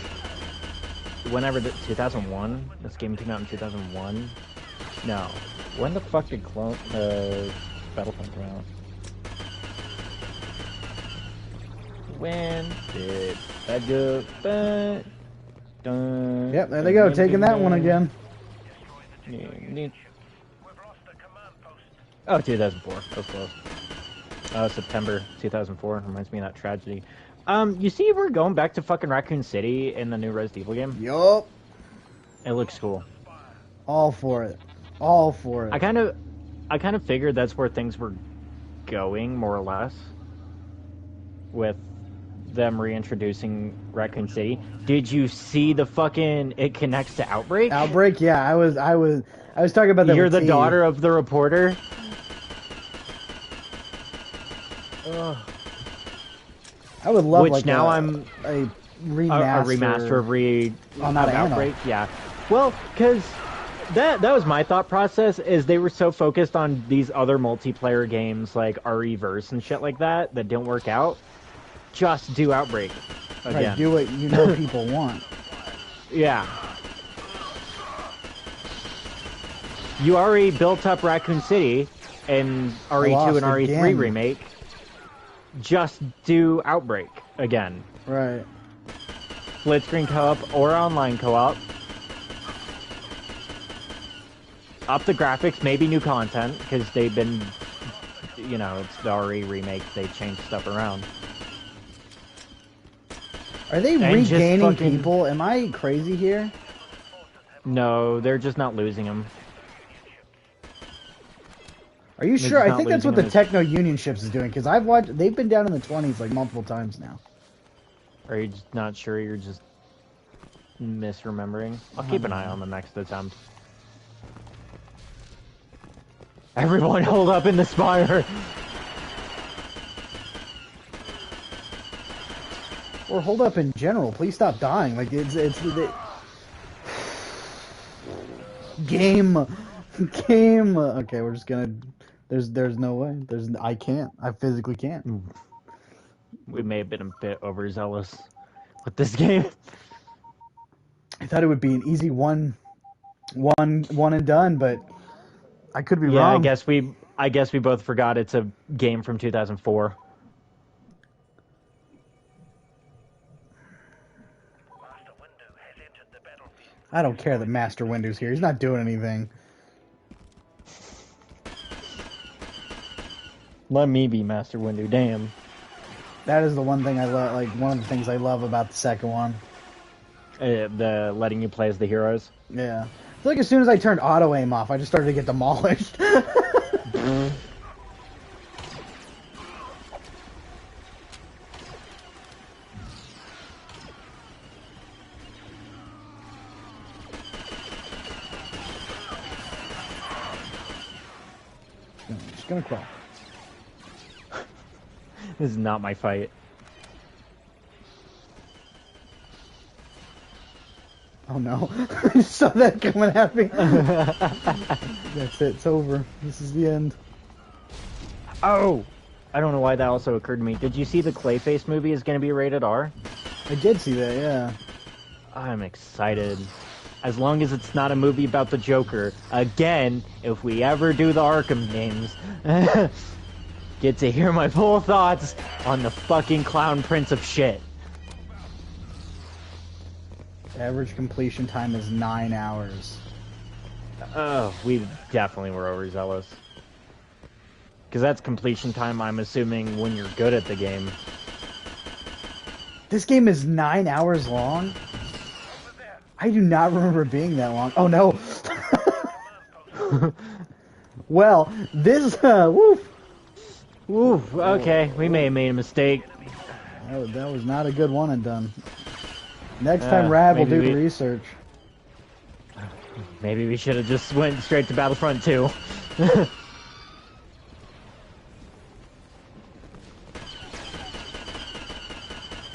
whenever 2001? This game came out in 2001? No. When the fuck did Battlefront come out? When did that go back? Yep, there they go, taking that one again. Oh, 2004. That was close. September 2004. Reminds me of that tragedy. You see we're going back to fucking Raccoon City in the new Resident Evil game? Yup. It looks cool. All for it. All for it. I kind of figured that's where things were going, more or less. With them reintroducing Raccoon City. Did you see the fucking it connects to Outbreak? Outbreak? Yeah, I was talking about that. You're with the T. daughter of the reporter. Ugh. I would love Which like now a remaster on of that Outbreak. Yeah. Well, because that was my thought process. Is they were so focused on these other multiplayer games like RE-verse and shit like that didn't work out. Just do Outbreak again. Right, do what you know people want. Yeah. You already built up Raccoon City and RE2 and RE3 again. remake. Just do Outbreak again. Right. Split screen co-op or online co-op. Up the graphics, maybe new content, because they've been, you know, it's the RE remake, they changed stuff around. Are they And regaining people? Am I crazy here? No, they're just not losing them. Are you sure? just I not think that's what losing the them. Techno Union ships is doing, because I've watched, they've been down in the 20s like multiple times now. Are you just not sure? You're just misremembering? I'll keep an eye on the next attempt. Everyone hold up in the spire! Or hold up in general. Please stop dying. Like game. Okay, we're just gonna. There's no way. I can't. I physically can't. We may have been a bit overzealous with this game. I thought it would be an easy one and done, but I could be Yeah, wrong. I guess we both forgot it's a game from 2004. I don't care that Master Windu's here. He's not doing anything. Let me be Master Windu, damn. That is the one thing I love. Like one of the things I love about the second one. The letting you play as the heroes. Yeah. I feel like as soon as I turned auto aim off, I just started to get demolished. Just gonna crawl. This is not my fight. Oh no. I just saw that coming at me. That's it. It's over. This is the end. Oh! I don't know why that also occurred to me. Did you see the Clayface movie is going to be rated R? I did see that, yeah. I'm excited. As long as it's not a movie about the Joker. Again, if we ever do the Arkham games, get to hear my full thoughts on the fucking clown prince of shit. Average completion time is 9 hours. Oh, we definitely were overzealous. Because that's completion time, I'm assuming, when you're good at the game. This game is 9 hours long? I do not remember it being that long. Oh no! Well, this, woof! Ooh, okay, we may have made a mistake. That was not a good one and done. Next time Rad will do the research. Maybe we should have just went straight to Battlefront 2.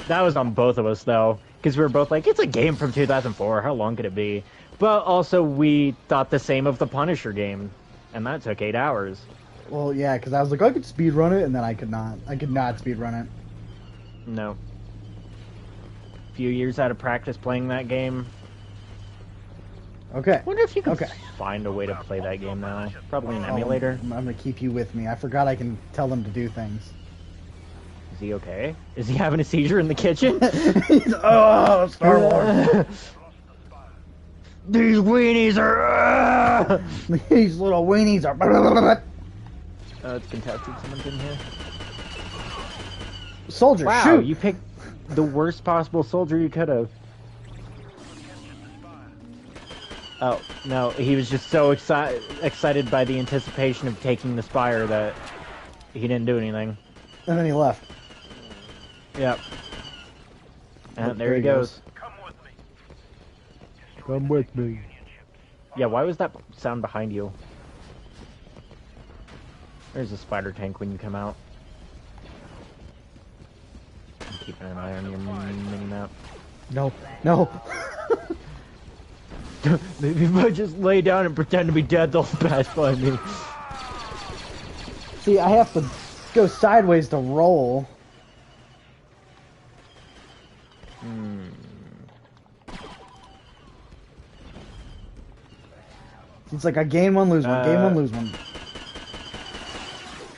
That was on both of us, though, because we were both like, it's a game from 2004, how long could it be? But also, we thought the same of the Punisher game, and that took 8 hours. Well, yeah, because I was like, I could speedrun it, and then I could not. I could not speedrun it. No. A few years out of practice playing that game. Okay. Wonder if you could find a way to play that game now. Probably an emulator. I'm gonna keep you with me. I forgot I can tell them to do things. Is he okay? Is he having a seizure in the kitchen? Oh, Star Wars. These weenies are... These little weenies are... Oh, it's contested. Someone's in here. Soldier, wow, shoot! You picked the worst possible soldier you could have. Oh, no, he was just so excited by the anticipation of taking the spire that he didn't do anything. And then he left. Yep. And there he goes. Come with me. Yeah, why was that sound behind you? There's a spider tank when you come out. I'm keeping an eye on your mini-map. No, no. Maybe if I just lay down and pretend to be dead, they'll pass by me. See, I have to go sideways to roll. It's like a gain one, lose one, gain one, lose one.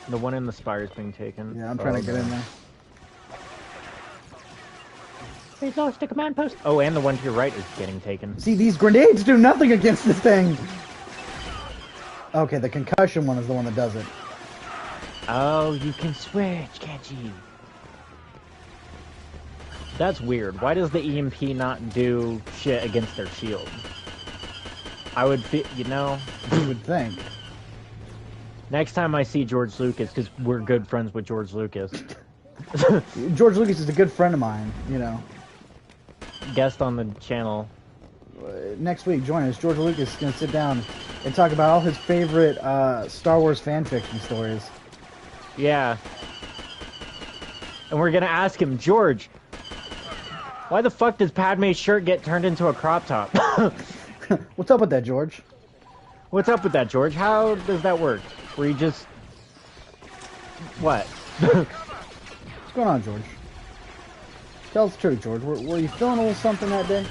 The one in the spire's being taken. Yeah, I'm trying to get in there. He's lost the command post. Oh, and the one to your right is getting taken. See, these grenades do nothing against this thing. Okay, the concussion one is the one that does it. Oh, you can switch, can't you? That's weird. Why does the EMP not do shit against their shield? I would feel, you know... You would think. Next time I see George Lucas, because we're good friends with George Lucas. George Lucas is a good friend of mine, you know. Guest on the channel. Next week, join us. George Lucas is going to sit down and talk about all his favorite Star Wars fanfiction stories. Yeah. And we're going to ask him, George, why the fuck does Padme's shirt get turned into a crop top? What's up with that, George? What's up with that, George? How does that work? Where you just... What? What's going on, George? Tell us the truth, George. Were you feeling a little something that day?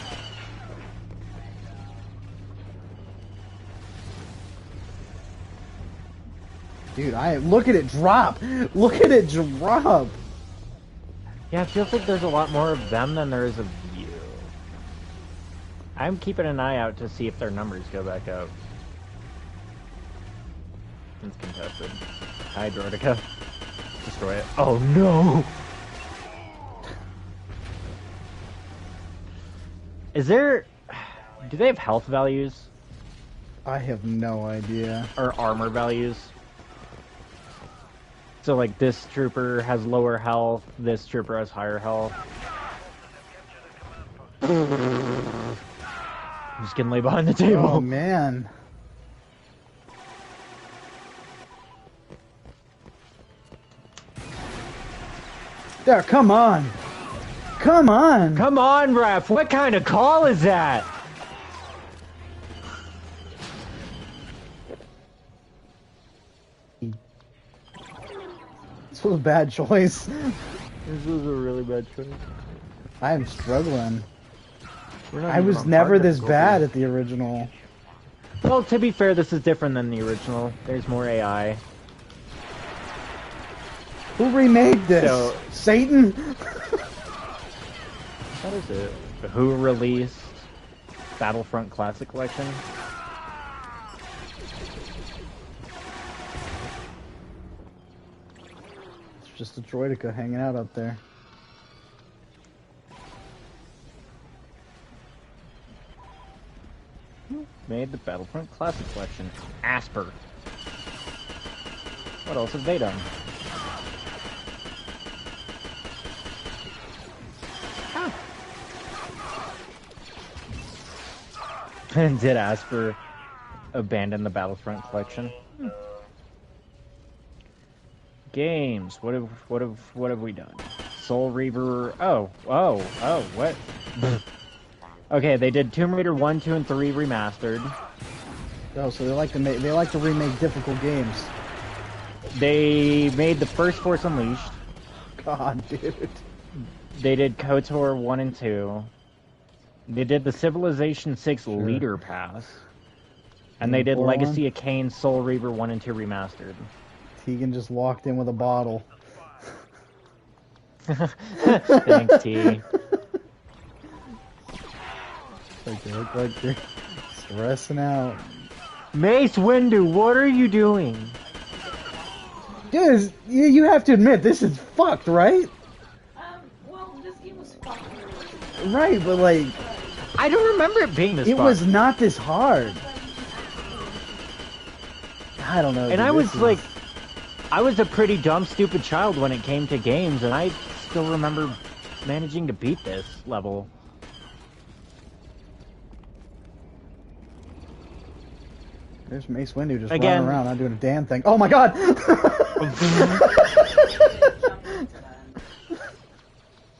Dude, look at it drop! Look at it drop! Yeah, it feels like there's a lot more of them than there is of you. I'm keeping an eye out to see if their numbers go back up. It's contested. Hi, Droidica. Destroy it. Oh no! Is there... Do they have health values? I have no idea. Or armor values? So like this trooper has lower health, this trooper has higher health. I'm just gonna lay behind the table. Oh man. There, come on! Come on! Come on, ref! What kind of call is that? This was a bad choice. This was a really bad choice. I am struggling. We're not I even was on never target, this Goldie. bad at the original. Well, to be fair, this is different than the original. There's more AI. Who remade this? So- Satan? What is it? Who released Battlefront Classic Collection? It's just a droidica hanging out up there. Made the Battlefront Classic Collection. Asper. What else have they done? Did Asper abandon the Battlefront collection? Games. What have we done? Soul Reaver. What? Okay, they did Tomb Raider 1, 2, and 3 remastered. Oh, so they like to remake difficult games. They made the first Force Unleashed. God, dude. They did KOTOR 1 and 2. They did the Civilization 6 Leader Pass. And they did Four Legacy of Kain, Soul Reaver 1 and 2 remastered. Tegan just walked in with a bottle. Thanks, T. They look like you're stressing out. Mace Windu, what are you doing? Dude, you have to admit, this is fucked, right? Well, this game was fucked. Right, but like... I don't remember it being this It fun. was not this hard. I don't know. And dude, I was this is- like... I was a pretty dumb, stupid child when it came to games, and I still remember managing to beat this level. There's Mace Windu just Again. running around, not doing a damn thing. Oh my god!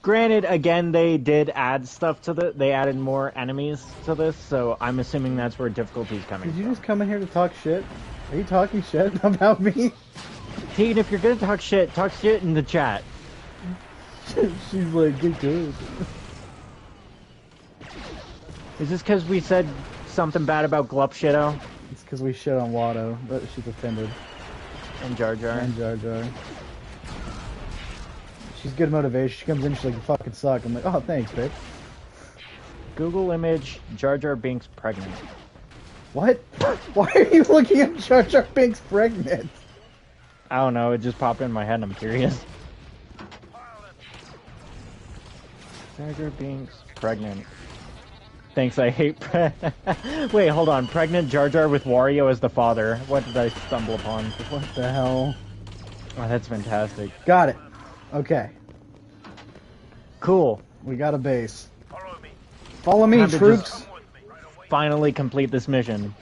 Granted, again, they did add stuff to they added more enemies to this, so I'm assuming that's where difficulty's coming Did you from. just come in here to talk shit? Are you talking shit about me? Tegan, if you're gonna talk shit in the chat. She's like, get good. Is this because we said something bad about Glup Shitto It's because we shit on Watto, but she's offended. and Jar Jar? And Jar Jar. She's good motivation. She comes in, she's like, you fucking suck. I'm like, oh, thanks, babe. Google image Jar Jar Binks pregnant. What? Why are you looking at Jar Jar Binks pregnant? I don't know, it just popped in my head, I'm curious. Jar Jar Binks pregnant. Thanks, I hate Wait, hold on. Pregnant Jar Jar with Wario as the father. What did I stumble upon? What the hell? Oh, that's fantastic. Got it. Okay. Cool. We got a base. Follow me, Time to troops. just finally complete this mission.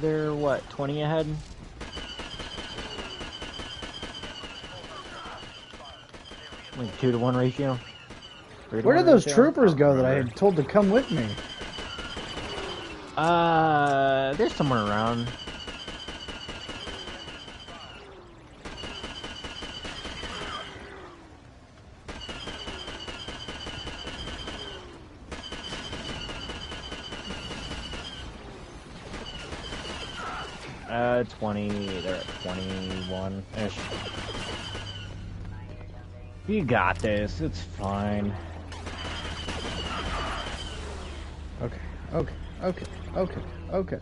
They're what, 20 ahead? Like 2-to-1 ratio? Where did those troopers go that I had told to come with me? They're somewhere around. Uh, 20, they're at 21-ish. You got this, it's fine. Okay, okay, okay, okay, okay.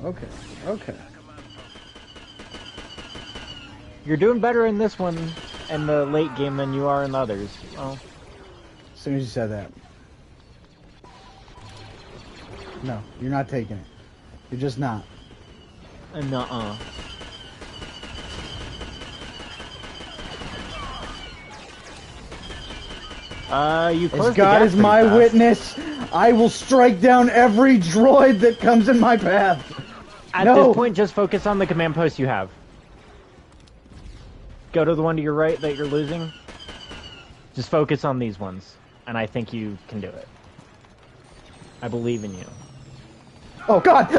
Okay, okay. You're doing better in this one, in the late game, than you are in the others. Well, As soon as you said that. No, you're not taking it. You're just not. nuh-uh. You closed As God the gap is my pretty fast. witness, I will strike down every droid that comes in my path. At No. this point, just focus on the command post you have. Go to the one to your right that you're losing. Just focus on these ones, and I think you can do it. I believe in you. Oh God!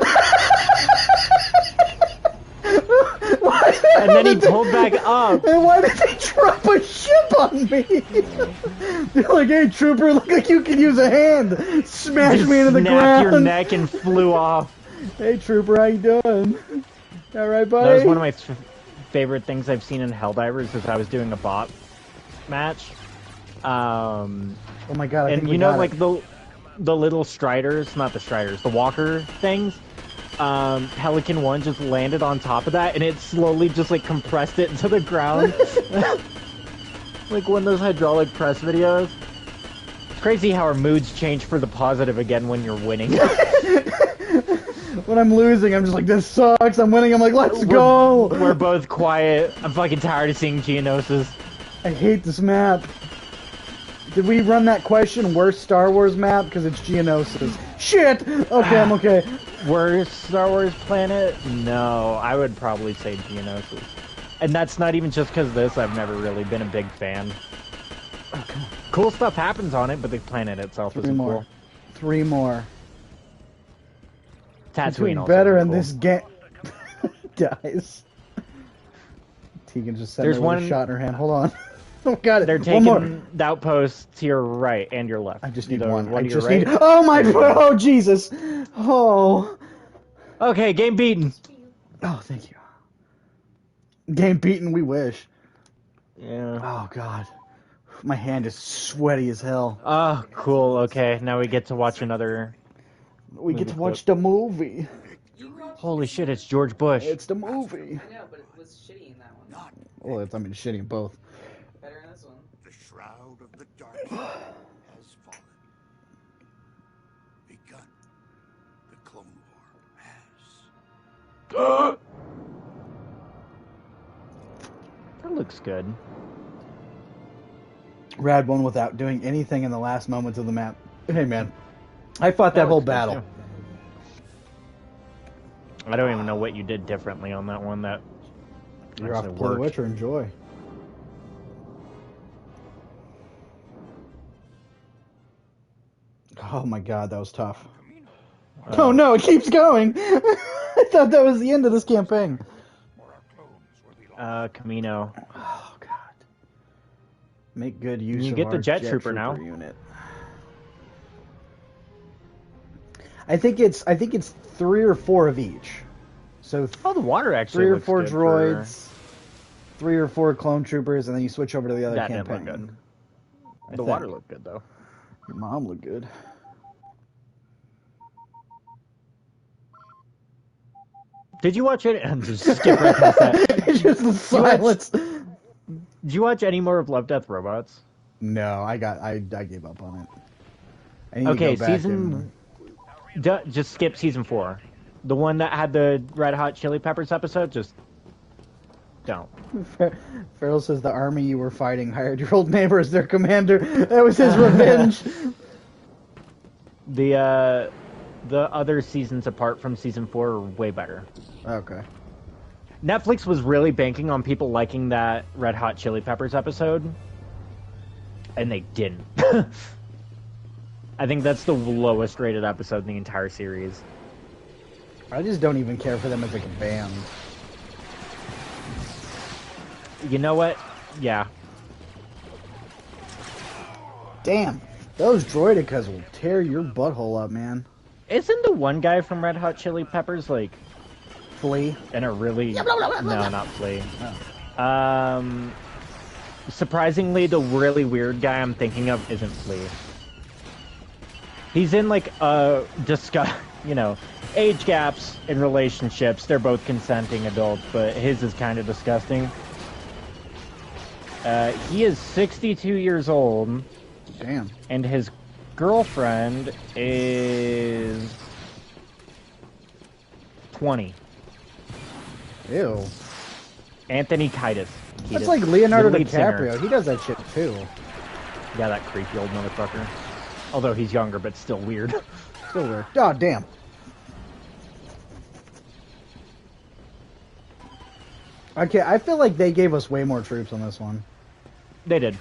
And then he pulled back up. And why did they drop a ship on me? They're like, hey, trooper, look like you can use a hand. Smash Just me into the snapped ground. your neck and flew off. Hey, trooper, how you doing? All right, buddy? That was one of my favorite things I've seen in Helldivers is I was doing a bot match. Oh my God! I And think you we know, got like it. the little striders, not the striders, the walker things. Pelican 1 just landed on top of that, and it slowly just like compressed it into the ground, like one of those hydraulic press videos. It's crazy how our moods change for the positive again when you're winning. When I'm losing, I'm just like, this sucks. I'm winning. I'm like, let's go. We're both quiet. I'm fucking tired of seeing Geonosis. I hate this map. Did we run that question, worst Star Wars map? Because it's Geonosis. Shit! Okay, I'm okay. Worst Star Wars planet? No, I would probably say Geonosis. And that's not even just because of this. I've never really been a big fan. Oh, come on. Cool stuff happens on it, but the planet itself Three isn't more. cool. 3 more. Tatooine Doing also better isn't in cool. this game. Dies. Tegan just sent There's me a one- shot in her hand. Hold on. Oh, got it. They're One taking more. the outposts to your right and your left. I just need Either one. I to your just right. need. Oh my! There you go. Oh Jesus! Oh. Okay, game beaten. Oh, thank you. Game beaten. We wish. Yeah. Oh God. My hand is sweaty as hell. Oh, cool. Okay, now we get to watch another. We get Movie to clip. watch the movie. Holy shit! It's George Bush. It's the movie. I know, but it was shitty in that one. Well, it's, I mean, shitty in both. Better in this one. The shroud of the dark has fallen. That looks good. Rad won without doing anything in the last moments of the map. Hey, man. I fought that whole looks good, battle. too. I don't even know what you did differently on that one. That You're off to actually play The worked. Witcher. Enjoy. Oh my god, that was tough. Oh no, it keeps going! I thought that was the end of this campaign. Camino. Oh god. Make good use You of get the our Jet Trooper now. unit. I think it's 3 or 4 of each. So Oh, the water actually 3 or looks 4 good droids, 3 or 4 clone troopers, and then you switch over to the other That didn't campaign. look good. I The water think. looked good though. Your mom looked good. Did you watch it? And just skip right past that. Just the silence. Did you watch any more of Love, Death, Robots? No, I gave up on it. I need to Okay, go back season. Just skip season 4. The one that had the Red Hot Chili Peppers episode. Just don't. Farrell says the army you were fighting hired your old neighbor as their commander. That was his revenge. The other seasons apart from season 4 are way better. Okay. Netflix was really banking on people liking that Red Hot Chili Peppers episode, and they didn't. I think that's the lowest rated episode in the entire series. I just don't even care for them as like a band. You know what? Yeah. Damn, those droidicas will tear your butthole up, man. Isn't the one guy from Red Hot Chili Peppers like Flea. in a really no, not Flea. Surprisingly, the really weird guy I'm thinking of isn't Flea. He's in like age gaps in relationships. They're both consenting adults, but his is kind of disgusting. He is 62 years old. Damn. And his girlfriend is 20. Ew. Anthony Kiedis. That's like Leonardo the lead DiCaprio. singer. He does that shit too. Yeah, that creepy old motherfucker. Although he's younger, but still weird. Still weird. God damn. Okay, I feel like they gave us way more troops on this one. They did.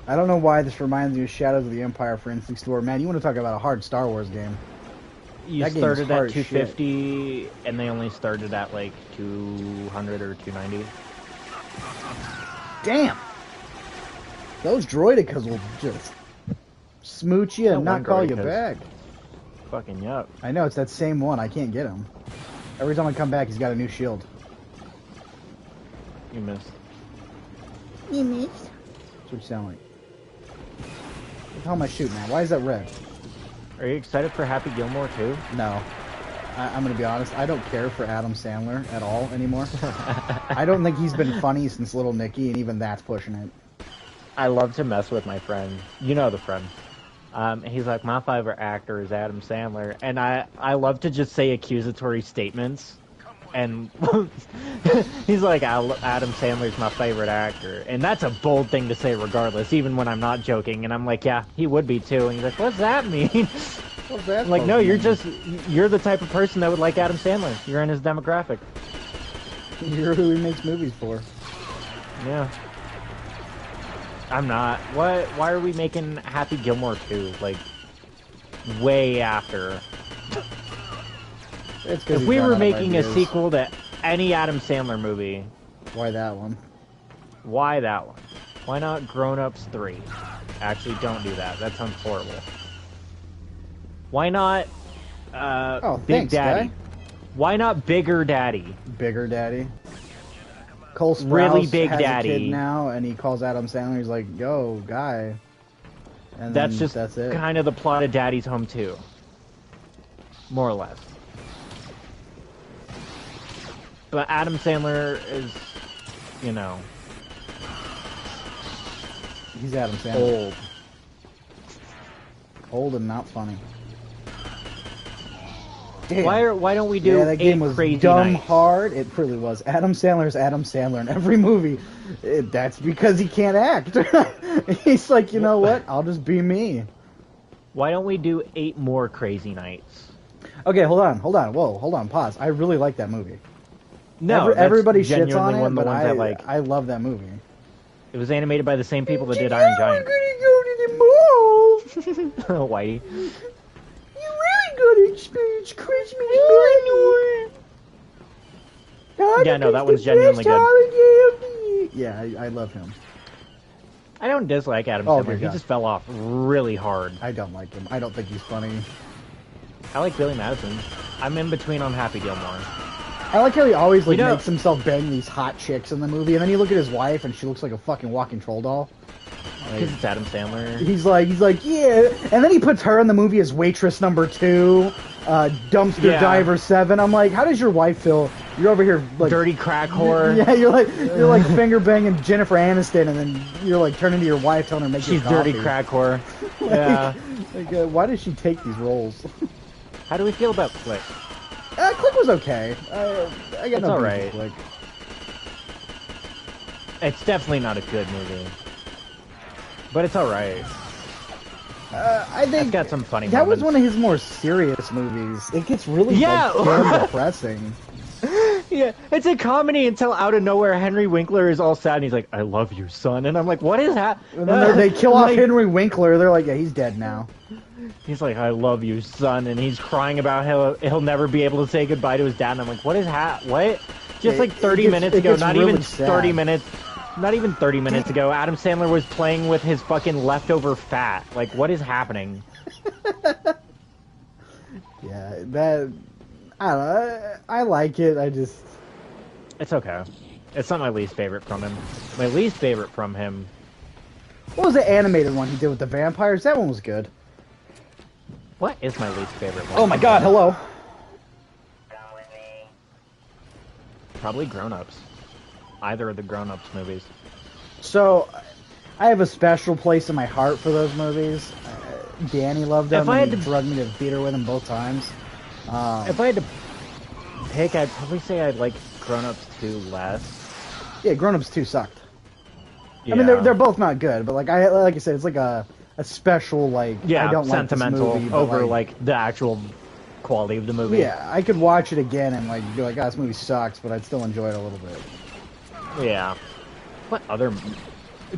I don't know why this reminds me of Shadows of the Empire for instance. Man, you want to talk about a hard Star Wars game. You That game's started at hard 250, and they only started at like 200 or 290. Damn! Those droidicas will just smooch you and That not one call you droidicas. back. Fucking yup. I know, it's that same one. I can't get him. Every time I come back, he's got a new shield. You missed. You missed? That's what you sound like. What the hell am I shooting at? Why is that red? Are you excited for Happy Gilmore too? No. I'm gonna be honest, I don't care for Adam Sandler at all anymore. I don't think he's been funny since Little Nicky, and even that's pushing it. I love to mess with my friend. You know the friend. He's like, my favorite actor is Adam Sandler. And I love to just say accusatory statements. And he's like, Adam Sandler's my favorite actor. And that's a bold thing to say regardless, even when I'm not joking. And I'm like, yeah, he would be too. And he's like, what's that mean? What's that I'm like, no, supposed you're the type of person that would like Adam Sandler. You're in his demographic. to mean? You're who he makes movies for. Yeah. I'm not. Why are we making Happy Gilmore 2? Like, way after. It's 'cause If he's we run were out of making a ideas. sequel to any Adam Sandler movie, Why that one? why that one? Why not Grown Ups 3? Actually, don't do that. That sounds horrible. Why not Big thanks, Daddy? guy. Why not Bigger Daddy? Bigger Daddy. Cole Sprouse Really Big has Daddy. a kid now, and he calls Adam Sandler. He's like, "Yo, guy." And That's then just that's it. kind of the plot of Daddy's Home 2. More or less. But Adam Sandler is, you know, He's Adam Sandler. old. Old and not funny. Damn. Why don't we do Yeah, that game was Crazy dumb Nights? hard. It really was. Adam Sandler's Adam Sandler in every movie. That's because he can't act. He's like, you know what? I'll just be me. Why don't we do 8 more Crazy Nights? Okay, hold on. Whoa, hold on. Pause. I really like that movie. No, Everybody that's shits on genuinely it, one of the but ones I like. I love that movie. It was animated by the same people that did Iron Giant. We're gonna go to the mall. Whitey. You're really good at speech, Christmas bunny. Yeah, no, that one's genuinely good. good. Yeah, I love him. I don't dislike Adam Oh, Sandler. dear He God. just fell off really hard. I don't like him. I don't think he's funny. I like Billy Madison. I'm in between on Happy Gilmore. I like how he always like You know- makes himself bang these hot chicks in the movie, and then you look at his wife, and she looks like a fucking walking troll doll. Because it's Adam Sandler. He's like, yeah, and then he puts her in the movie as waitress number 2, dumpster Yeah. diver 7. I'm like, how does your wife feel? You're over here like Dirty crack whore. Yeah, you're like finger banging Jennifer Aniston, and then you're like turning to your wife, telling her to make She's you coffee. dirty crack whore. Yeah. Like, why does she take these roles? How do we feel about Click? Click was okay. I got It's no beef with alright. Click. It's definitely not a good movie. But it's alright. I It's think got some funny that was moments. one of his more serious movies. It gets really Yeah. like, damn depressing. Yeah, it's a comedy until out of nowhere Henry Winkler is all sad and he's like, I love you, son. And I'm like, what is that? And then they kill off Like, Henry Winkler. They're like, yeah, he's dead now. He's like, I love you, son. And he's crying about how he'll never be able to say goodbye to his dad. And I'm like, what is that? What? Just It- like 30 it gets- minutes it ago, gets not really even sad. 30 minutes. Not even 30 minutes ago, Adam Sandler was playing with his fucking leftover fat. Like, what is happening? Yeah, that I don't know. I like it. I just It's okay. It's not my least favorite from him. My least favorite from him. what was the animated one he did with the vampires? That one was good. What is my least favorite one? Oh my God! Hello. Probably Grown Ups. Either of the Grown Ups movies. So, I have a special place in my heart for those movies. Danny loved them. If I And had he to- drugged me to the theater with him both times. If I had to pick, I'd probably say I'd like Grown Ups 2 less. Yeah, Grown Ups 2 sucked. Yeah. I mean, they're both not good, but like I said, it's like a special like yeah, I don't sentimental like this movie, but, over like the actual quality of the movie. Yeah, I could watch it again and like be like, oh, this movie sucks, but I'd still enjoy it a little bit. Yeah. What other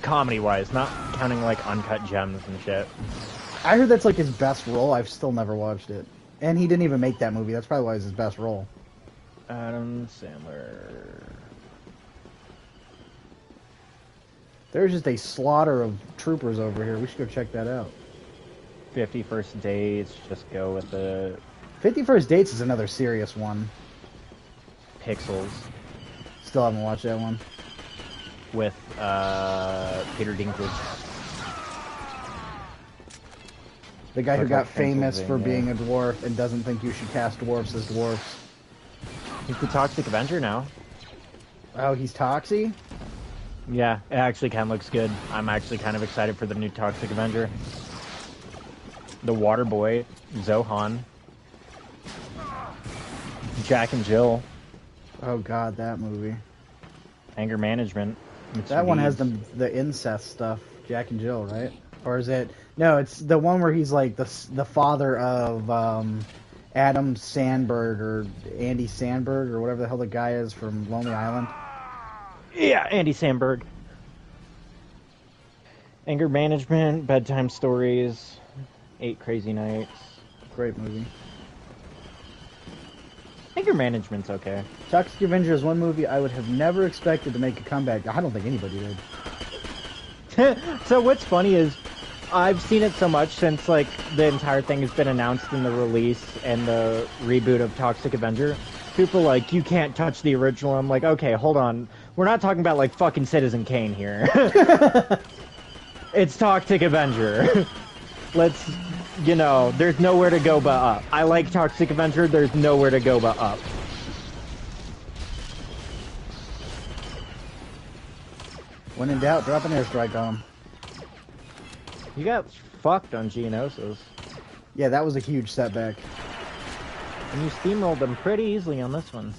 comedy-wise, not counting like Uncut Gems and shit. I heard that's like his best role. I've still never watched it, and he didn't even make that movie. That's probably why it's his best role. Adam Sandler. There's just a slaughter of troopers over here. We should go check that out. 50 First Dates. Just go with the 50 First Dates is another serious one. Pixels Still haven't watched that one. with Peter Dinklage. The guy who Hotel got famous for being Transylvania. a dwarf and doesn't think you should cast dwarfs as dwarfs. He's the Toxic Avenger now. Oh, he's Toxie? Yeah, it actually kind of looks good. I'm actually kind of excited for the new Toxic Avenger. The Water Boy, Zohan, Jack and Jill, Oh god, that movie. Anger Management. That one has Deeds. the incest stuff. Jack and Jill, right? Or is it? No, it's the one where he's like the father of Adam Sandberg or Andy Sandberg or whatever the hell the guy is from Lonely Island. Yeah, Andy Samberg. Anger Management, Bedtime Stories, 8 Crazy Nights. Great movie. Anger Management's okay. Toxic Avenger is one movie I would have never expected to make a comeback. I don't think anybody did. So what's funny is I've seen it so much since like the entire thing has been announced in the release and the reboot of Toxic Avenger. People are like, you can't touch the original. I'm like, okay, hold on. We're not talking about like fucking Citizen Kane here. It's Toxic Avenger. Let's, there's nowhere to go but up. I like Toxic Avenger. There's nowhere to go but up. When in doubt, drop an airstrike on him. You got fucked on Geonosis. Yeah, that was a huge setback. And you steamrolled them pretty easily on this one.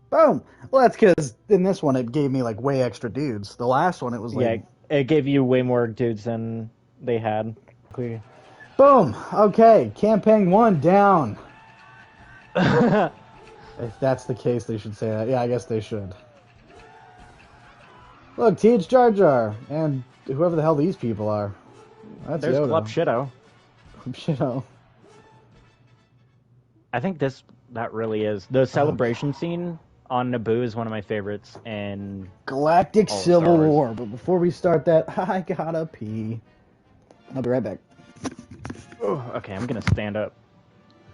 Boom. Well, that's because in this one it gave me like way extra dudes. The last one it was like. Yeah, it gave you way more dudes than they had. Clear. Boom. Okay, campaign 1 down. If that's the case, they should say that. Yeah, I guess they should. Look, TH Jar Jar and whoever the hell these people are. That's There's Yoda. Club Shido. Shido. I think that really is the celebration scene on Naboo is one of my favorites, and Galactic all Civil Star Wars. War. But before we start that, I gotta pee. I'll be right back. Oh, okay, I'm gonna stand up.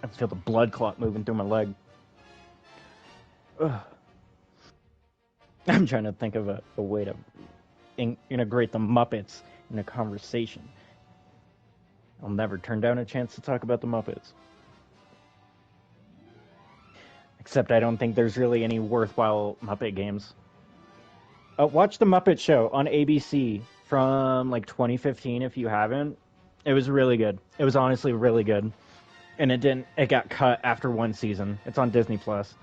I feel the blood clot moving through my leg. Ugh. I'm trying to think of a way to integrate the Muppets in a conversation. I'll never turn down a chance to talk about the Muppets. Except I don't think there's really any worthwhile Muppet games. Watch The Muppet Show on ABC from like 2015 if you haven't. It was really good. It was honestly really good. And it got cut after one season. It's on Disney Plus.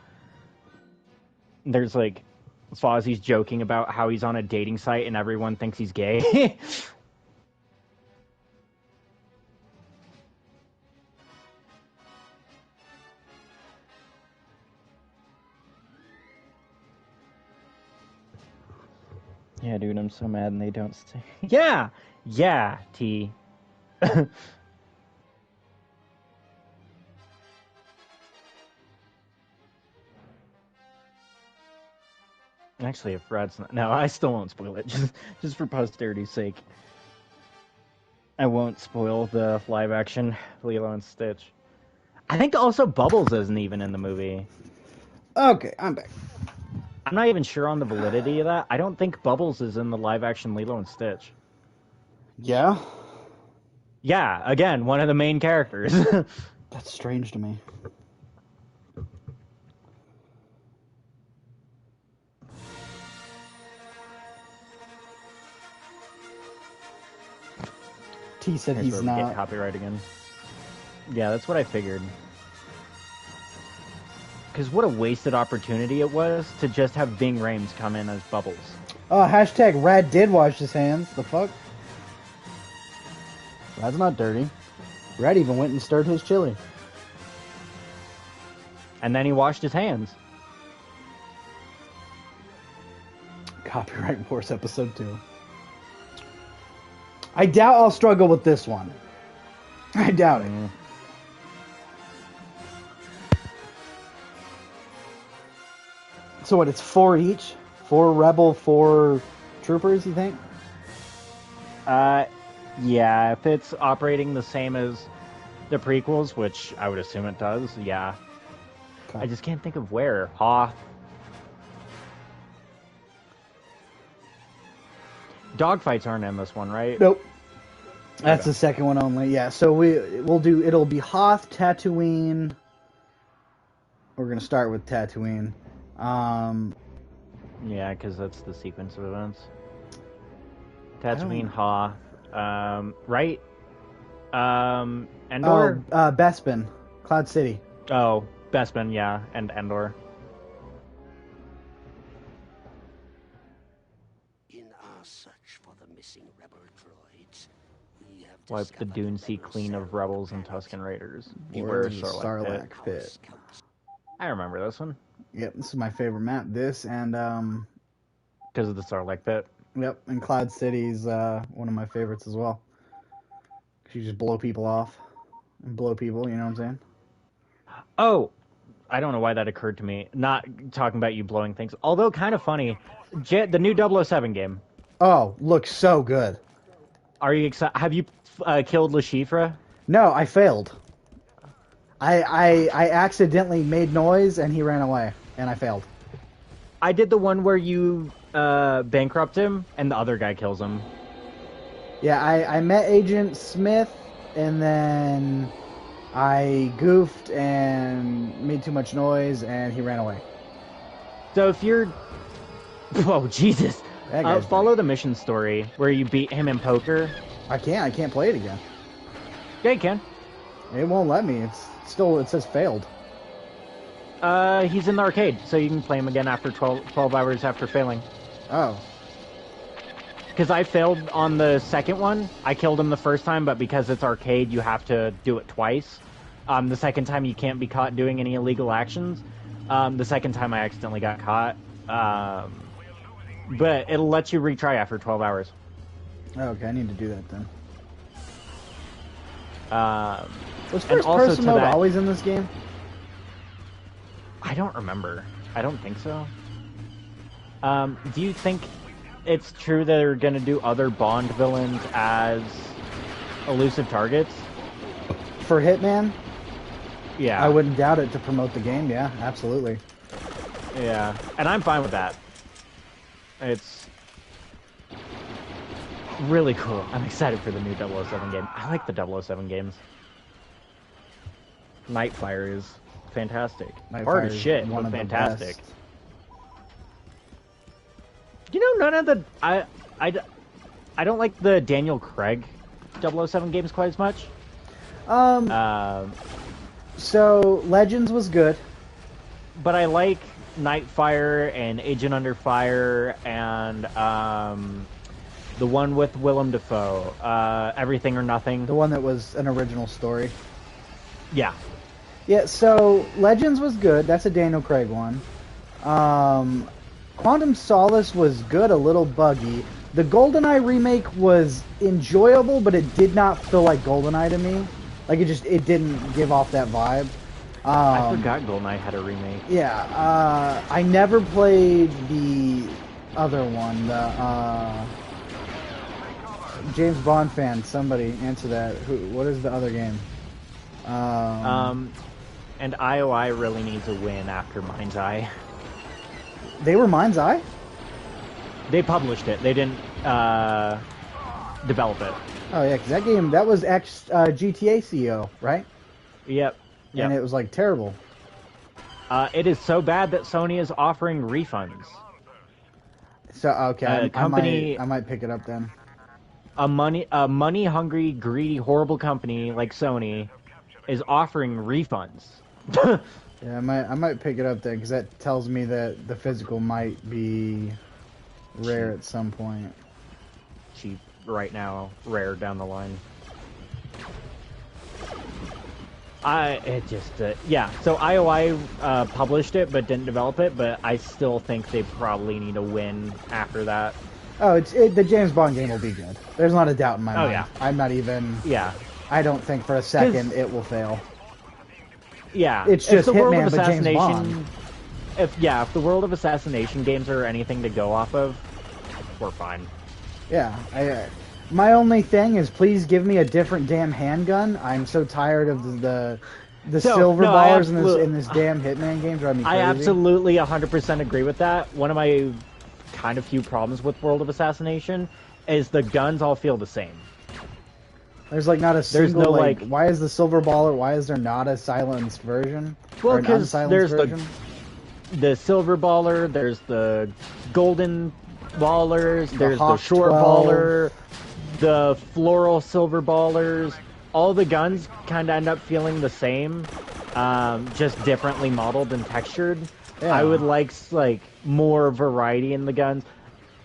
There's like Fozzie's joking about how he's on a dating site and everyone thinks he's gay. Yeah, dude, I'm so mad and they don't stay. Yeah! Yeah, T. Actually, if Rad's not... No, I still won't spoil it, just for posterity's sake. I won't spoil the live-action Lilo and Stitch. I think also Bubbles isn't even in the movie. Okay, I'm back. I'm not even sure on the validity of that. I don't think Bubbles is in the live-action Lilo and Stitch. Yeah? Yeah, again, one of the main characters. That's strange to me. T said Here's he's where we get not. copyright again. Yeah, that's what I figured. Because what a wasted opportunity it was to just have Ving Rhames come in as Bubbles. Oh, hashtag Rad did wash his hands. The fuck? Rad's not dirty. Rad even went and stirred his chili. And then he washed his hands. Copyright Wars episode 2. I doubt I'll struggle with this one. I doubt it. So what, it's 4 each? 4 Rebel, 4 Troopers, you think? Yeah, if it's operating the same as the prequels, which I would assume it does, yeah. Okay. I just can't think of where. Hoth. Dogfights aren't in this one, right? Nope. That's Okay. the second one only. Yeah, so it'll be Hoth, Tatooine. We're going to start with Tatooine. Yeah, because that's the sequence of events. Tatooine, Hoth, right? Endor? Bespin. Cloud City. Oh, Bespin, yeah, and Endor. In our search for the missing rebel droids, we have Wipe the discovered Dune Sea rebel clean of cell rebels and planets. Tusken Raiders. Beware Beware the Sarlacc Sarlacc Pit. Pit. I remember this one. Yep, this is my favorite map. This and Because of the Sarlacc Pit. yep, and Cloud City's one of my favorites as well. 'Cause you just blow people off and blow people. You know what I'm saying? Oh, I don't know why that occurred to me. Not talking about you blowing things. Although kind of funny. The new 007 game. Oh, looks so good. Are you excited? Have you killed Le Chiffre? No, I failed. I accidentally made noise and he ran away and I failed. I did the one where you bankrupt him and the other guy kills him. Yeah, I met Agent Smith and then I goofed and made too much noise and he ran away. So if you're... Oh, Jesus. That guy's Follow the mission story where you beat him in poker. I can't play it again. Yeah, you can. It won't let me. It's still, it says failed. He's in the arcade, so you can play him again after 12 hours after failing. Oh. Because I failed on the second one. I killed him the first time, but because it's arcade, you have to do it twice. The second time, you can't be caught doing any illegal actions. The second time, I accidentally got caught. But it'll let you retry after 12 hours. Okay, I need to do that then. Was and first also person to mode that- always in this game? I don't remember. I don't think so. Do you think it's true that they're going to do other Bond villains as elusive targets? For Hitman? Yeah. I wouldn't doubt it to promote the game, yeah, absolutely. Yeah, and I'm fine with that. It's really cool. I'm excited for the new 007 game. I like the 007 games. Nightfire is fantastic. Hard as shit, but fantastic. You know, none of the... I don't like the Daniel Craig 007 games quite as much. So, Legends was good. But I like Nightfire and Agent Under Fire and the one with Willem Dafoe, Everything or Nothing. The one that was an original story. Yeah. Yeah, so Legends was good. That's a Daniel Craig one. Quantum Solace was good, a little buggy. The GoldenEye remake was enjoyable, but it did not feel like GoldenEye to me. Like, it didn't give off that vibe. I forgot GoldenEye had a remake. Yeah, I never played the other one, the James Bond fan. Somebody answer that. What is the other game? And IOI really needs a win after Mind's Eye. They were Mind's Eye? They published it. They didn't develop it. Oh yeah, because that game, that was GTA CEO, right? Yep. And it was like terrible. It is so bad that Sony is offering refunds. So okay, company, I might pick it up then. A money hungry, greedy, horrible company like Sony is offering refunds. Yeah, I might pick it up then, because that tells me that the physical might be rare at some point. Cheap right now, rare down the line. So IOI published it but didn't develop it, but I still think they probably need a win after that. Oh, the James Bond game will be good. There's not a doubt in my mind. Yeah. I'm not even... Yeah. I don't think for a second it will fail. Yeah. It's just Hitman, but James Bond. If the World of Assassination games are anything to go off of, we're fine. Yeah, my only thing is, please give me a different damn handgun. I'm so tired of the silver ballers in this damn Hitman game. Drive me crazy. I absolutely 100% agree with that. One of my kind of few problems with World of Assassination is the guns all feel the same. There's like not a single, no, like, why is the silver baller, why is there not a silenced version? Well, because there's version? the silver baller, there's the golden ballers, there's the Hawk short 12. baller, the floral silver ballers. All the guns kind of end up feeling the same, just differently modeled and textured. Yeah. I would like more variety in the guns.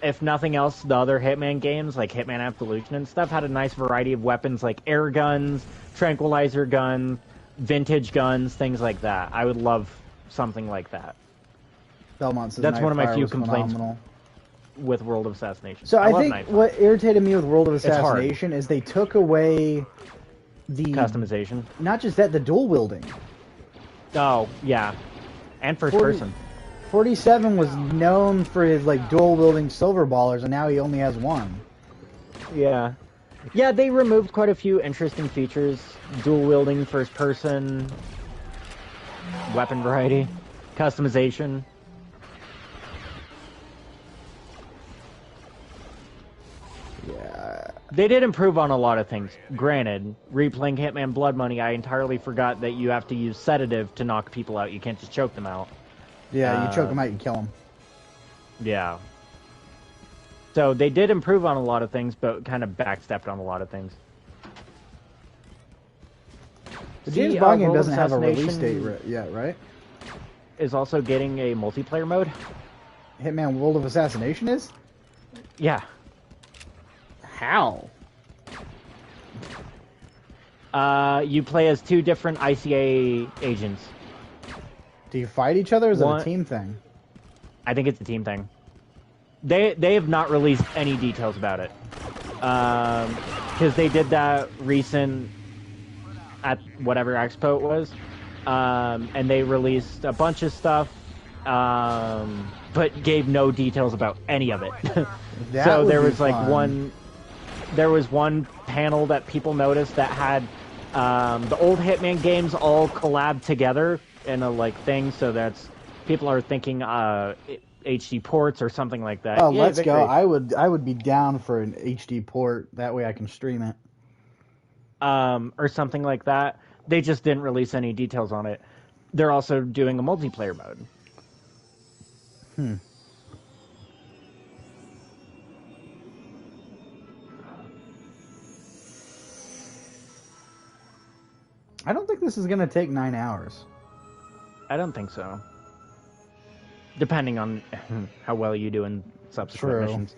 If nothing else, the other Hitman games, like Hitman Absolution and stuff, had a nice variety of weapons like air guns, tranquilizer guns, vintage guns, things like that. I would love something like that. Belmont says That's one of my Nightfire few was complaints phenomenal. with World of Assassination. So I think Nightfire. what irritated me with World of Assassination is they took away the... Customization. Not just that, the dual wielding. Oh, yeah. And first person. 47 was known for his like dual wielding silver ballers, and now he only has one. Yeah. Yeah, they removed quite a few interesting features. Dual wielding, first person, weapon variety, customization. Yeah. They did improve on a lot of things. Granted, replaying Hitman Blood Money, I entirely forgot that you have to use sedative to knock people out. You can't just choke them out. Yeah, you choke them out, you kill them. Yeah. So they did improve on a lot of things, but kind of backstepped on a lot of things. The James See, Bond game World of doesn't have a release Assassination date yet, right? Is also getting a multiplayer mode. Hitman World of Assassination is? Yeah. How? You play as 2 different ICA agents. Do you fight each other, or is it One- a team thing? I think it's a team thing. They have not released any details about it. Because they did that recent at whatever expo it was. And they released a bunch of stuff, but gave no details about any of it. That So would there be was like fun. there was one panel that people noticed that had the old Hitman games all collabed together in a like thing. So that's people are thinking HD ports or something like that. Oh, Yay, let's victory. go! I would be down for an HD port. That way I can stream it. Or something like that. They just didn't release any details on it. They're also doing a multiplayer mode. I don't think this is gonna take 9 hours. I don't think so. Depending on how well you do in subsequent True. missions.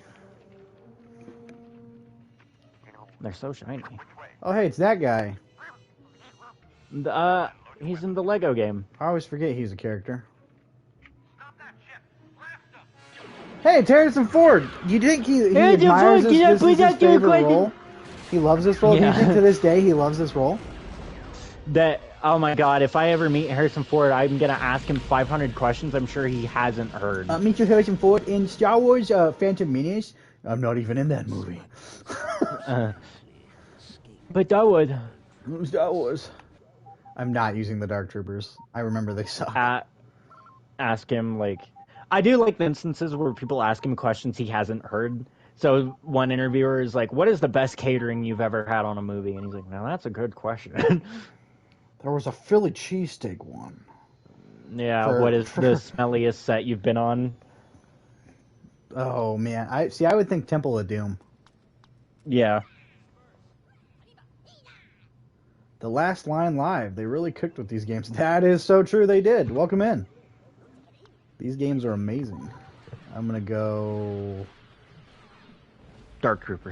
They're so shiny. Oh, hey, it's that guy. He's in the Lego game. I always forget he's a character. Hey, it's Harrison Ford. Do you think he Harrison admires Ford, this? can I This put is his that to a favorite question? role. He loves this role. Do Yeah. you think to this day he loves this role? That, oh my god, if I ever meet Harrison Ford, I'm gonna ask him 500 questions I'm sure he hasn't heard. Meet your Harrison Ford in Star Wars Phantom Menace. I'm not even in that movie. But that would Star Wars. I'm not using the Dark Troopers. I remember they suck. ask him, like... I do like the instances where people ask him questions he hasn't heard. So one interviewer is like, what is the best catering you've ever had on a movie? And he's like, now that's a good question. There was a Philly cheesesteak one. Yeah, what is the smelliest set you've been on? Oh man, I would think Temple of Doom. Yeah. The Last Line Live. They really cooked with these games. That is so true. They did. Welcome in. These games are amazing. I'm gonna go Dark Trooper.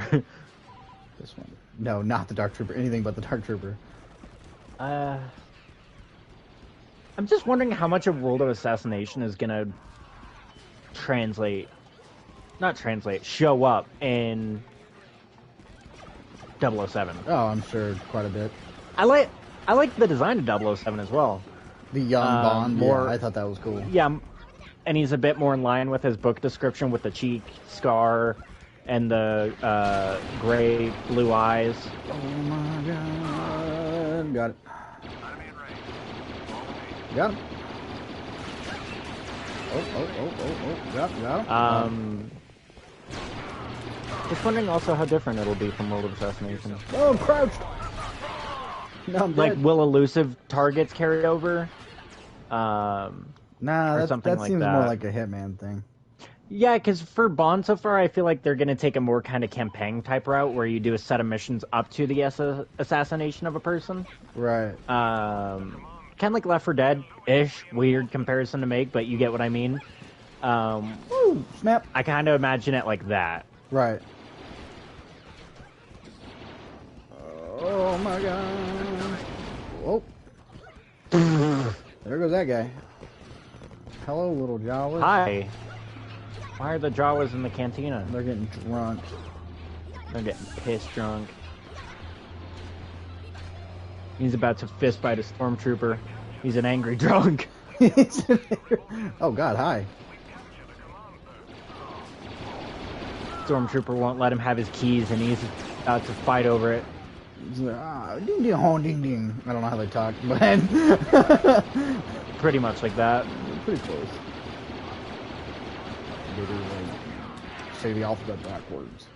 this one. No, not the Dark Trooper. Anything but the Dark Trooper. I'm just wondering how much of World of Assassination is gonna show up in 007. Oh, I'm sure quite a bit. I like the design of 007 as well. The young Bond. more- Yeah, I thought that was cool. Yeah, and he's a bit more in line with his book description with the cheek scar and the gray blue eyes. Oh my god. Got it. Got him. Oh. Got him. Just wondering also how different it'll be from World of Assassination. Oh, I'm crouched. No, I'm Like, dead. will elusive targets carry over? Nah, or something that like seems that. more like a Hitman thing. Yeah, because for Bond so far, I feel like they're going to take a more kind of campaign type route where you do a set of missions up to the assassination of a person. Right. Kind of like Left 4 Dead-ish. Weird comparison to make, but you get what I mean. Woo! Snap. I kind of imagine it like that. Right. Oh my god. Whoa. There goes that guy. Hello, little Jawas. Hi. Why are the Jawas in the cantina? They're getting drunk. They're getting pissed drunk. He's about to fist fight a stormtrooper. He's an angry drunk. Oh god, hi. Stormtrooper won't let him have his keys, and he's about to fight over it. He's like, ding ding hon ding ding. I don't know how they talk, but Pretty much like that. pretty close. They do, like, say the alphabet backwards.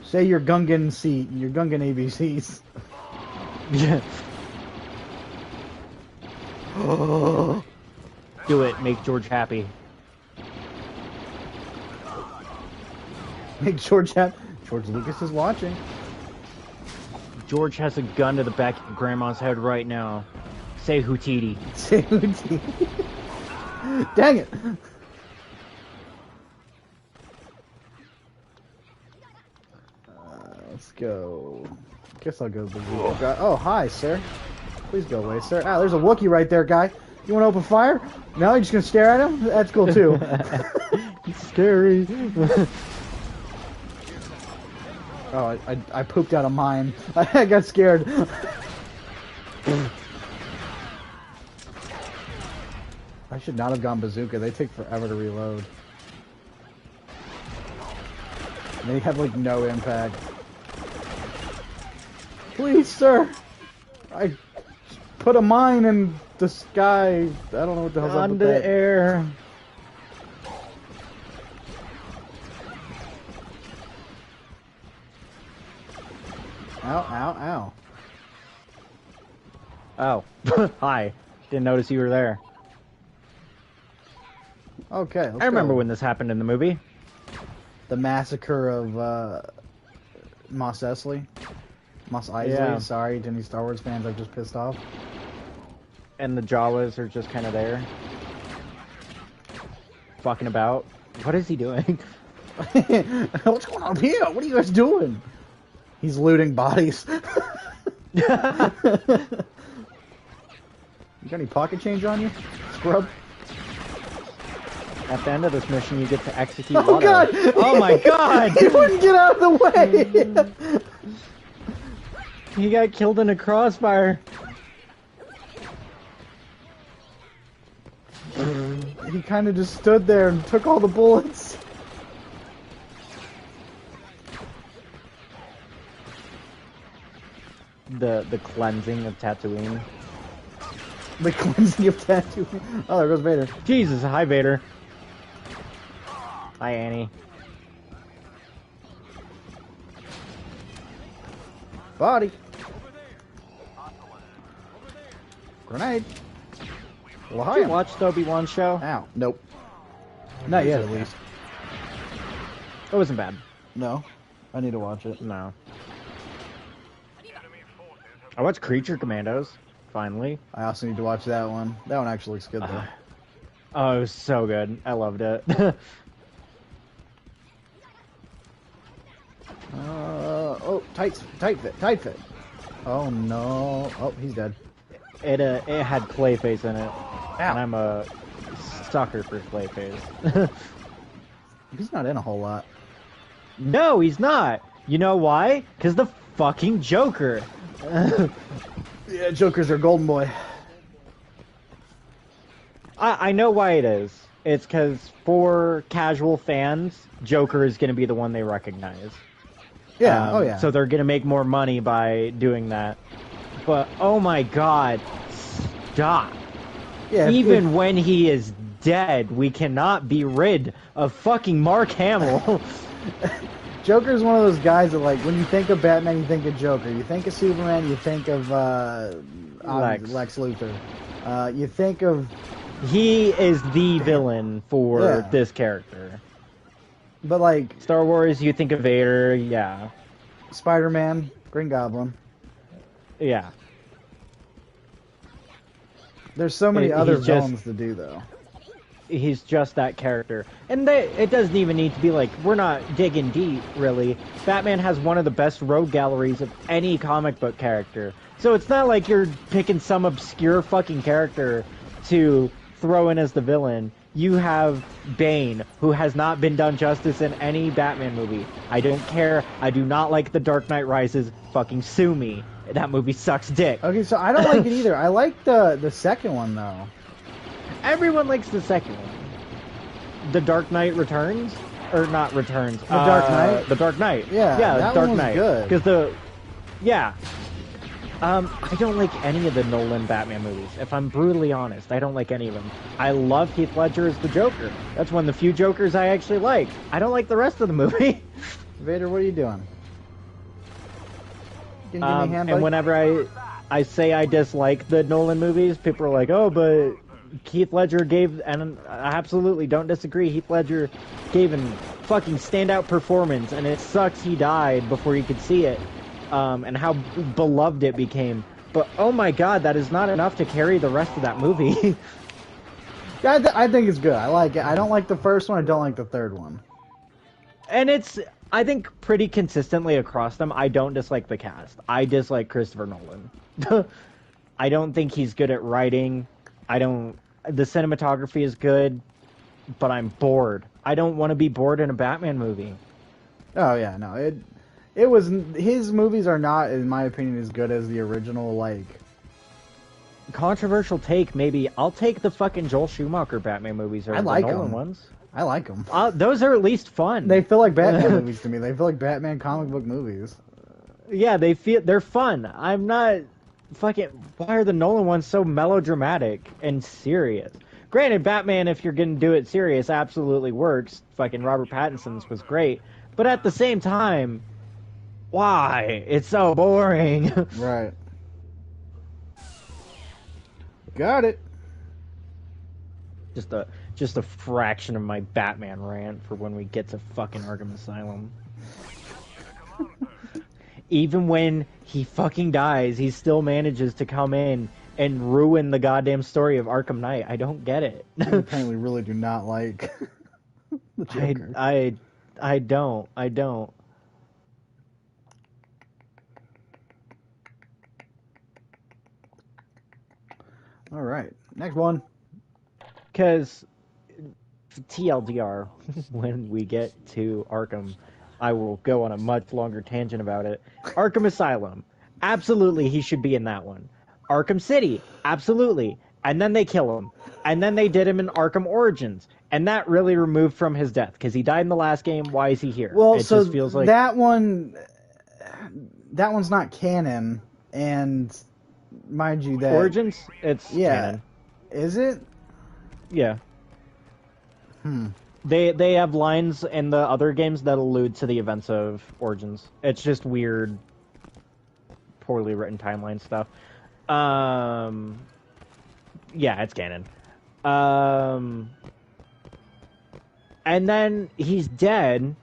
Say your Gungan ABCs. Yeah. Do it. Make George happy. Make George happy. George Lucas is watching. George has a gun to the back of Grandma's head right now. Say Hootiti. Say Hootiti. Dang it! Let's go. Guess I'll go bazooka. Oh, hi, sir. Please go away, sir. Ah, there's a Wookiee right there, guy. You want to open fire? No, you're just gonna stare at him? That's cool too. It's scary. Oh, I pooped out of mine. I got scared. I should not have gone bazooka. They take forever to reload. They have like no impact. Please, sir. I put a mine in the sky. I don't know what the hell's up with that. On the air. Ow, ow, ow. Oh. Hi. Didn't notice you were there. Okay, let's I remember go. when this happened in the movie. The massacre of Mos Eisley. Mos Eisley, Yeah. sorry to any Star Wars fans I've just pissed off. And the Jawas are just kind of there. Fucking about. What is he doing? What's going on here? What are you guys doing? He's looting bodies. You got any pocket change on you, scrub? At the end of this mission, you get to execute Oh Watto. god! Oh my god! He wouldn't get out of the way! He got killed in a crossfire. He kind of just stood there and took all the bullets. The cleansing of Tatooine. The cleansing of Tatooine. Oh, there goes Vader. Jesus, hi Vader. Hi Annie. Body. Grenade. Did you watch the Obi-Wan show? Ow. Nope. Not yet, at least. It wasn't bad. No. I need to watch it. No. I watched Creature Commandos, finally. I also need to watch that one. That one actually looks good, though. Oh, it was so good. I loved it. Oh, tight fit. Oh, no. Oh, he's dead. It had Clayface in it. Ow. And I'm a sucker for Clayface. He's not in a whole lot. No, he's not. You know why? Because the fucking Joker. Yeah, Joker's our golden boy. I know why it is. It's because for casual fans, Joker is going to be the one they recognize. Yeah, oh yeah. So they're going to make more money by doing that. But, oh my god, stop. Yeah, Even when he is dead, we cannot be rid of fucking Mark Hamill. Joker's one of those guys that, like, when you think of Batman, you think of Joker. You think of Superman, you think of Lex Luthor. You think of... He is the villain for Yeah. this character. But, like... Star Wars, you think of Vader, yeah. Spider-Man, Green Goblin. Yeah. There's so many He's other just- villains to do, though. He's just that character. And it doesn't even need to be like, we're not digging deep, really. Batman has one of the best rogue galleries of any comic book character. So it's not like you're picking some obscure fucking character to throw in as the villain. You have Bane, who has not been done justice in any Batman movie. I don't care. I do not like The Dark Knight Rises. Fucking sue me. That movie sucks dick. Okay, so I don't like it either. I like the second one, though. Everyone likes the second one. The Dark Knight Returns? Or not Returns. The Dark Knight? The Dark Knight. Yeah, Yeah, that Dark one was Knight. good. Because yeah. I don't like any of the Nolan Batman movies. If I'm brutally honest, I don't like any of them. I love Heath Ledger as the Joker. That's one of the few Jokers I actually like. I don't like the rest of the movie. Vader, what are you doing? Can you give me a hand, And buddy? whenever I say I dislike the Nolan movies, people are like, oh, but Heath Ledger gave, and I absolutely don't disagree, Heath Ledger gave a fucking standout performance, and it sucks he died before you could see it. and how beloved it became. But oh my god, that is not enough to carry the rest of that movie. Yeah, I think it's good. I like it. I don't like the first one. I don't like the third one. And it's, I think, pretty consistently across them. I don't dislike the cast. I dislike Christopher Nolan. I don't think he's good at writing. The cinematography is good, but I'm bored. I don't want to be bored in a Batman movie. Oh yeah, no. It was, his movies are not, in my opinion, as good as the original, like... Controversial take, maybe. I'll take the fucking Joel Schumacher Batman movies over I like the Nolan them. ones. I like them. Those are at least fun. They feel like Batman movies to me. They feel like Batman comic book movies. Yeah, they're fun. I'm not fucking... Why are the Nolan ones so melodramatic and serious? Granted, Batman, if you're gonna do it serious, absolutely works. Fucking Robert Pattinson's was great. But at the same time, why? It's so boring. Right. Got it. Just a fraction of my Batman rant for when we get to fucking Arkham Asylum. Even when he fucking dies, he still manages to come in and ruin the goddamn story of Arkham Knight. I don't get it. You apparently really do not like the Joker. I don't. All right, next one. Because TLDR, when we get to Arkham, I will go on a much longer tangent about it. Arkham Asylum, absolutely he should be in that one. Arkham City, absolutely. And then they kill him. And then they did him in Arkham Origins. And that really removed from his death, because he died in the last game. Why is he here? Well, it so just feels like... that one's not canon, and mind you that... Origins? It's canon. Is it? Yeah. They have lines in the other games that allude to the events of Origins. It's just weird, poorly written timeline stuff. Yeah, it's canon. And then he's dead.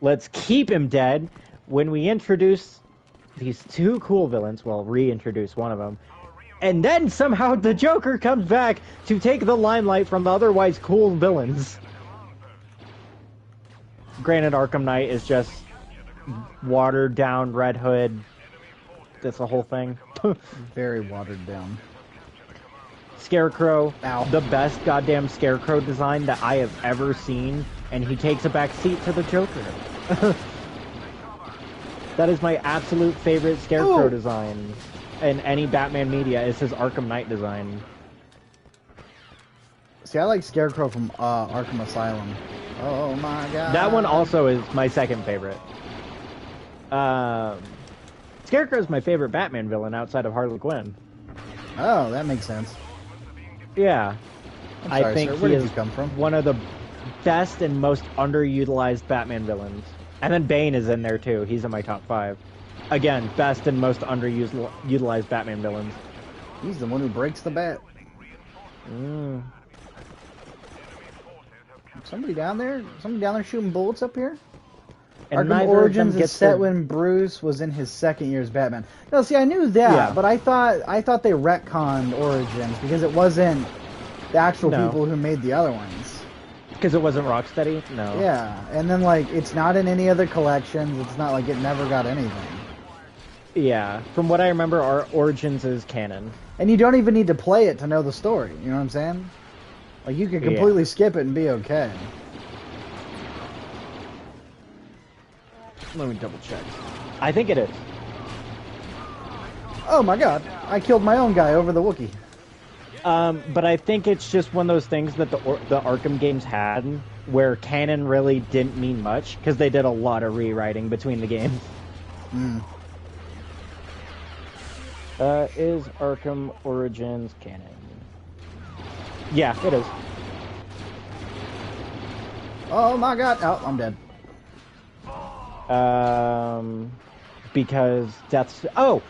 Let's keep him dead. When we introduce these two cool villains, well, reintroduce one of them, and then somehow the Joker comes back to take the limelight from the otherwise cool villains. Granted, Arkham Knight is just watered down Red Hood. That's the whole thing. Very watered down. Scarecrow, Ow. the best goddamn Scarecrow design that I have ever seen, and he takes a back seat to the Joker. That is my absolute favorite Scarecrow design in any Batman media, is his Arkham Knight design. See, I like Scarecrow from Arkham Asylum. Oh my god. That one also is my second favorite. Scarecrow is my favorite Batman villain outside of Harley Quinn. Oh, that makes sense. Yeah. I'm sorry, I think sir. Where he did is you come from? one of the best and most underutilized Batman villains. And then Bane is in there too. He's in my top 5. Again, best and most underutilized Batman villains. He's the one who breaks the bat. Somebody down there? Somebody down there shooting bullets up here? And Arkham Origins is set when Bruce was in his second year as Batman. No, see, I knew that, but I thought they retconned Origins because it wasn't the actual people who made the other ones. Because it wasn't Rocksteady? No. Yeah, and then, like, it's not in any other collections. It's not like it never got anything. Yeah. From what I remember, our Origins is canon. And you don't even need to play it to know the story. You know what I'm saying? Like, you can completely skip it and be okay. Let me double check. I think it is. Oh my god, I killed my own guy over the Wookiee. But I think it's just one of those things that the Arkham games had, where canon really didn't mean much, because they did a lot of rewriting between the games. Is Arkham Origins canon? Yeah, it is. Oh my god, oh, I'm dead. Because Deathstroke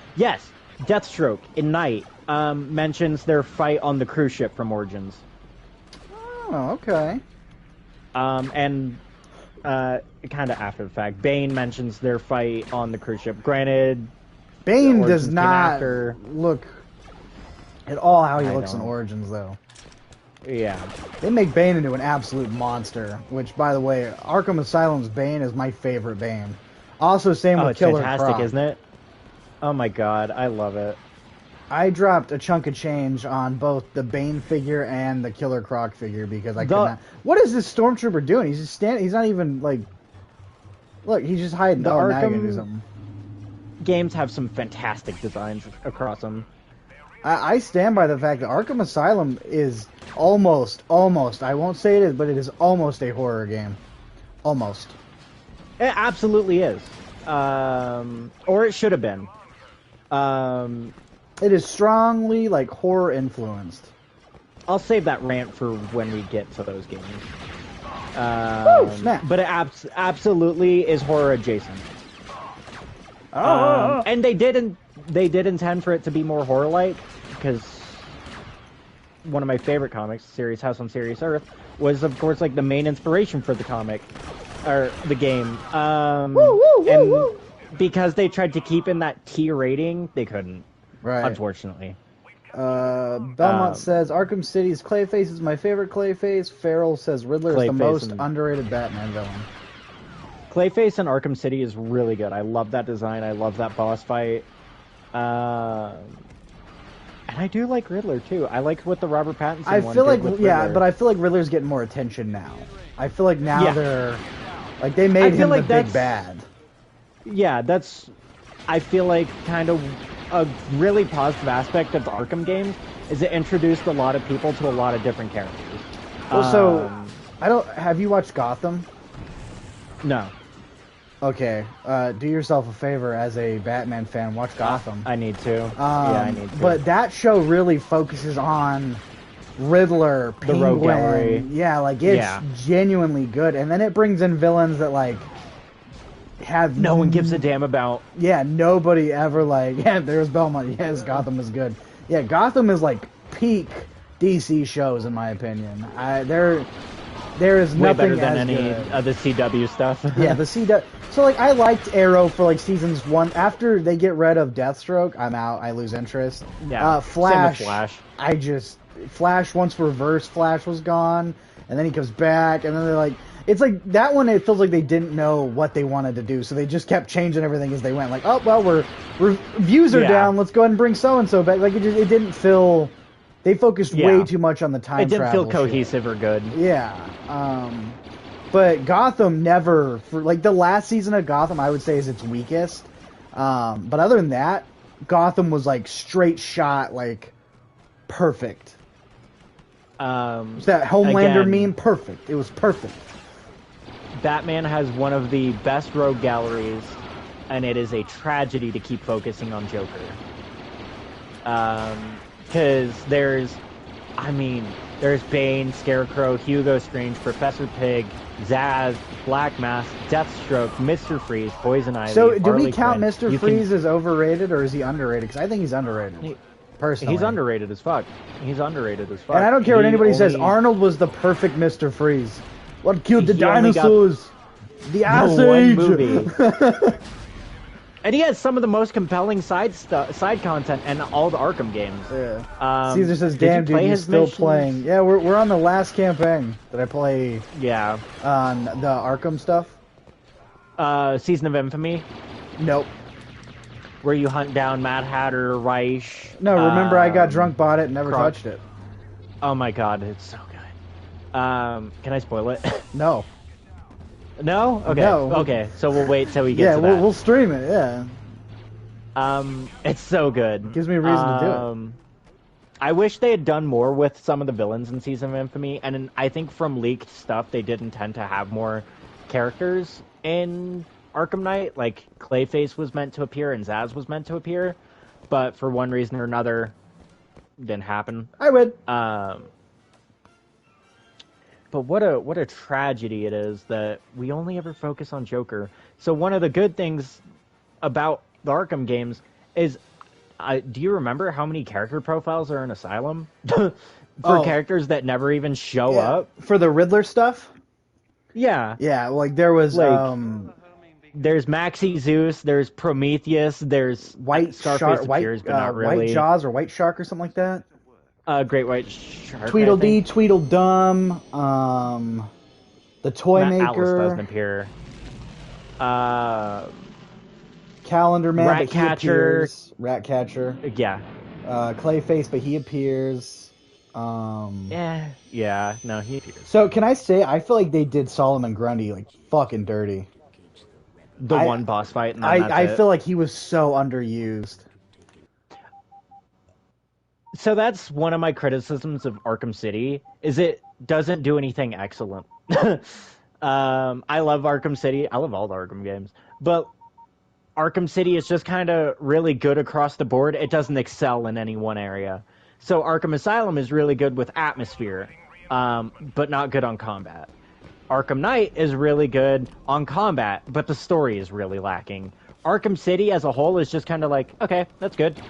in Night mentions their fight on the cruise ship from Origins. Oh, okay. And kind of after the fact. Bane mentions their fight on the cruise ship. Granted, Bane Origins does came not after. look at all how he I looks in don't. Origins, though. Yeah. They make Bane into an absolute monster, which, by the way, Arkham Asylum's Bane is my favorite Bane. Also, same Oh, with it's Killer fantastic, Croc. isn't it? Oh my god, I love it. I dropped a chunk of change on both the Bane figure and the Killer Croc figure because I could not. What is this Stormtrooper doing? He's just standing. He's not even like. Look, he's just hiding. The Oh, now I can do Arkham something. games have some fantastic designs across them. I stand by the fact that Arkham Asylum is almost, I won't say it is, but it is almost a horror game. Almost. It absolutely is. Or it should have been. It is strongly, like, horror influenced. I'll save that rant for when we get to those games. Snap. But it absolutely is horror adjacent. And they did intend for it to be more horror-like, because one of my favorite comics, series House on Serious Earth, was of course like the main inspiration for the comic or the game. And because they tried to keep in that T rating, they couldn't. Right. Unfortunately. Belmont says Arkham City's Clayface is my favorite Clayface. Farrell says Riddler is the Clayface most and- underrated Batman villain. Clayface in Arkham City is really good. I love that design. I love that boss fight. And I do like Riddler too. I like what the Robert Pattinson I one feel did like, with yeah, Riddler. but I feel like Riddler's getting more attention now. I feel like now Yeah. they're, like, they made I feel him like the big that's- bad. Yeah, that's, I feel like, kind of a really positive aspect of the Arkham games is it introduced a lot of people to a lot of different characters. Also, have you watched Gotham? No. Okay, do yourself a favor as a Batman fan, watch Gotham. I need to. Yeah, I need to. But that show really focuses on Riddler, The Penguin. Rogue Gallery. Yeah, like, it's Yeah. genuinely good. And then it brings in villains that, like, have no one gives a damn about. Yeah, nobody ever, like, yeah, there's Belmont. Yes, Gotham is good. Yeah, Gotham is, like, peak DC shows, in my opinion. There is Way nothing better than as any good. of the CW stuff. Yeah, the CW. So, like, I liked Arrow for, like, seasons 1. After they get rid of Deathstroke, I'm out. I lose interest. Yeah, Flash. same with Flash. Flash, once Reverse Flash was gone, and then he comes back, and then they're like, it's like, that one, it feels like they didn't know what they wanted to do, so they just kept changing everything as they went. Like, oh, well, we're views are Yeah. down, let's go ahead and bring so-and-so back. Like, it didn't feel, they focused Yeah. way too much on the time It didn't feel travel shit. cohesive or good. Yeah. But Gotham never, for like the last season of Gotham, I would say is its weakest. But other than that, Gotham was like straight shot, like perfect. It's that Homelander Again, meme, perfect. It was perfect. Batman has one of the best rogue galleries, and it is a tragedy to keep focusing on Joker. Because there's Bane, Scarecrow, Hugo Strange, Professor Pig, Zaz, Black Mask, Deathstroke, Mr. Freeze, Poison Ivy. So, do Harley we count Quinn. Mr. You Freeze as overrated, or is he underrated? Because I think he's underrated. Personally. He's underrated as fuck. He's underrated as fuck. And I don't care what He anybody says. only- Arnold was the perfect Mr. Freeze. What killed the He only got dinosaurs? The Ice one Age. movie. And he has some of the most compelling side content in all the Arkham games. Yeah. Caesar says, did you "Damn, dude, play he's his still missions? playing." Yeah, we're on the last campaign that I play Yeah. on the Arkham stuff. Season of Infamy, Nope. where you hunt down Mad Hatter, Reich. No, remember I got drunk, bought it, and never Croc. touched it. Oh my god, it's so good. Can I spoil it? No. No? Okay. No. Okay, so we'll wait till we get Yeah, to that. we'll stream it. Yeah, It's so good. gives me a reason to do it. I wish they had done more with some of the villains in Season of Infamy, and I think from leaked stuff, they did intend to have more characters in Arkham Knight. Like, Clayface was meant to appear, and Zaz was meant to appear, but for one reason or another, didn't happen. I would. But what a tragedy it is that we only ever focus on Joker. So one of the good things about the Arkham games is, do you remember how many character profiles are in Asylum for characters that never even show up? For the Riddler stuff. Yeah. Yeah, like there was Like, there's Maxi Zeus, there's Prometheus, there's White Scarface Shark, appears, but not White really. Jaws or White Shark or something like that. Great White Shark. Tweedledee, Tweedledum, the Toy Alice doesn't Maker, appear. Calendar Man, but he Ratcatcher. appears. Ratcatcher. Yeah. Clayface, but he appears. Yeah. No, he appears. So can I say I feel like they did Solomon Grundy like fucking dirty. The one boss fight. And then I that's feel like he was so underused. So that's one of my criticisms of Arkham City, is it doesn't do anything excellent. I love Arkham City. I love all the Arkham games. But Arkham City is just kind of really good across the board. It doesn't excel in any one area. So Arkham Asylum is really good with atmosphere, but not good on combat. Arkham Knight is really good on combat, but the story is really lacking. Arkham City as a whole is just kind of like, okay, that's good.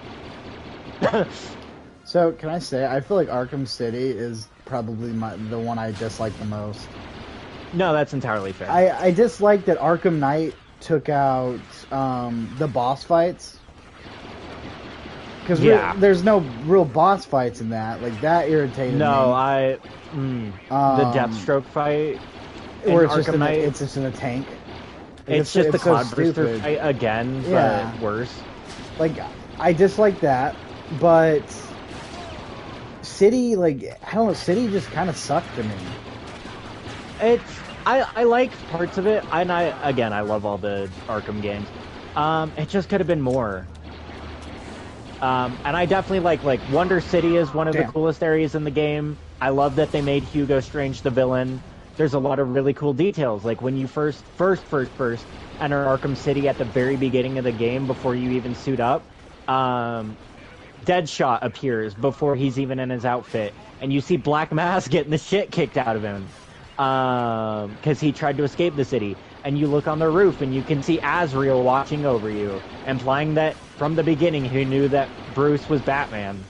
So can I say I feel like Arkham City is probably the one I dislike the most. No, that's entirely fair. I dislike that Arkham Knight took out the boss fights. Because there's no real boss fights in that. Like, that irritated me. No, the Deathstroke fight where in Arkham Knight. It's just in a tank. Like, it's just the so Cloudburster fight again, but worse. Like, I dislike that, but City, like, I don't know, City just kind of sucked to me. I like parts of it, and I love all the Arkham games. It just could have been more. And I definitely like Wonder City is one of the coolest areas in the game. I love that they made Hugo Strange the villain. There's a lot of really cool details, like when you first enter Arkham City at the very beginning of the game before you even suit up. Deadshot appears before he's even in his outfit, and you see Black Mask getting the shit kicked out of him because he tried to escape the city. And you look on the roof, and you can see Azrael watching over you, implying that from the beginning he knew that Bruce was Batman,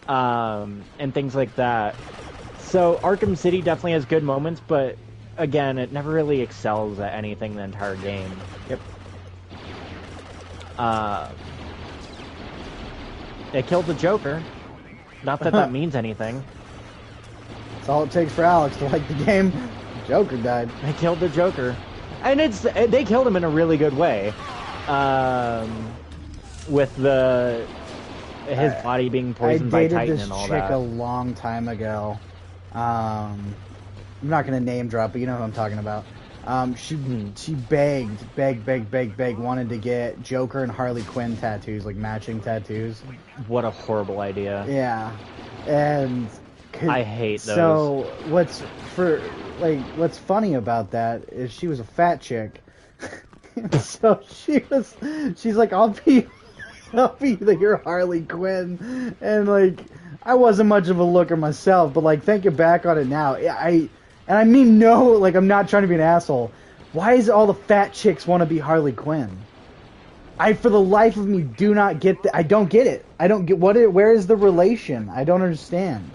and things like that. So Arkham City definitely has good moments, but again, it never really excels at anything the entire game. Yep. It killed the Joker. Not that that means anything. That's all it takes for Alex to like the game. Joker died. They killed the Joker. And they killed him in a really good way. With his body being poisoned by Titan and all that. I dated this chick a long time ago. I'm not going to name drop, but you know who I'm talking about. She begged, wanted to get Joker and Harley Quinn tattoos, like matching tattoos. What a horrible idea. Yeah. And I hate those. So what's funny about that is she was a fat chick. So she's like, I'll be your Harley Quinn, and like I wasn't much of a looker myself, but like thinking back on it now, I mean like I'm not trying to be an asshole. Why is all the fat chicks want to be Harley Quinn? I for the life of me do not get I don't get it. I don't get where is the relation? I don't understand.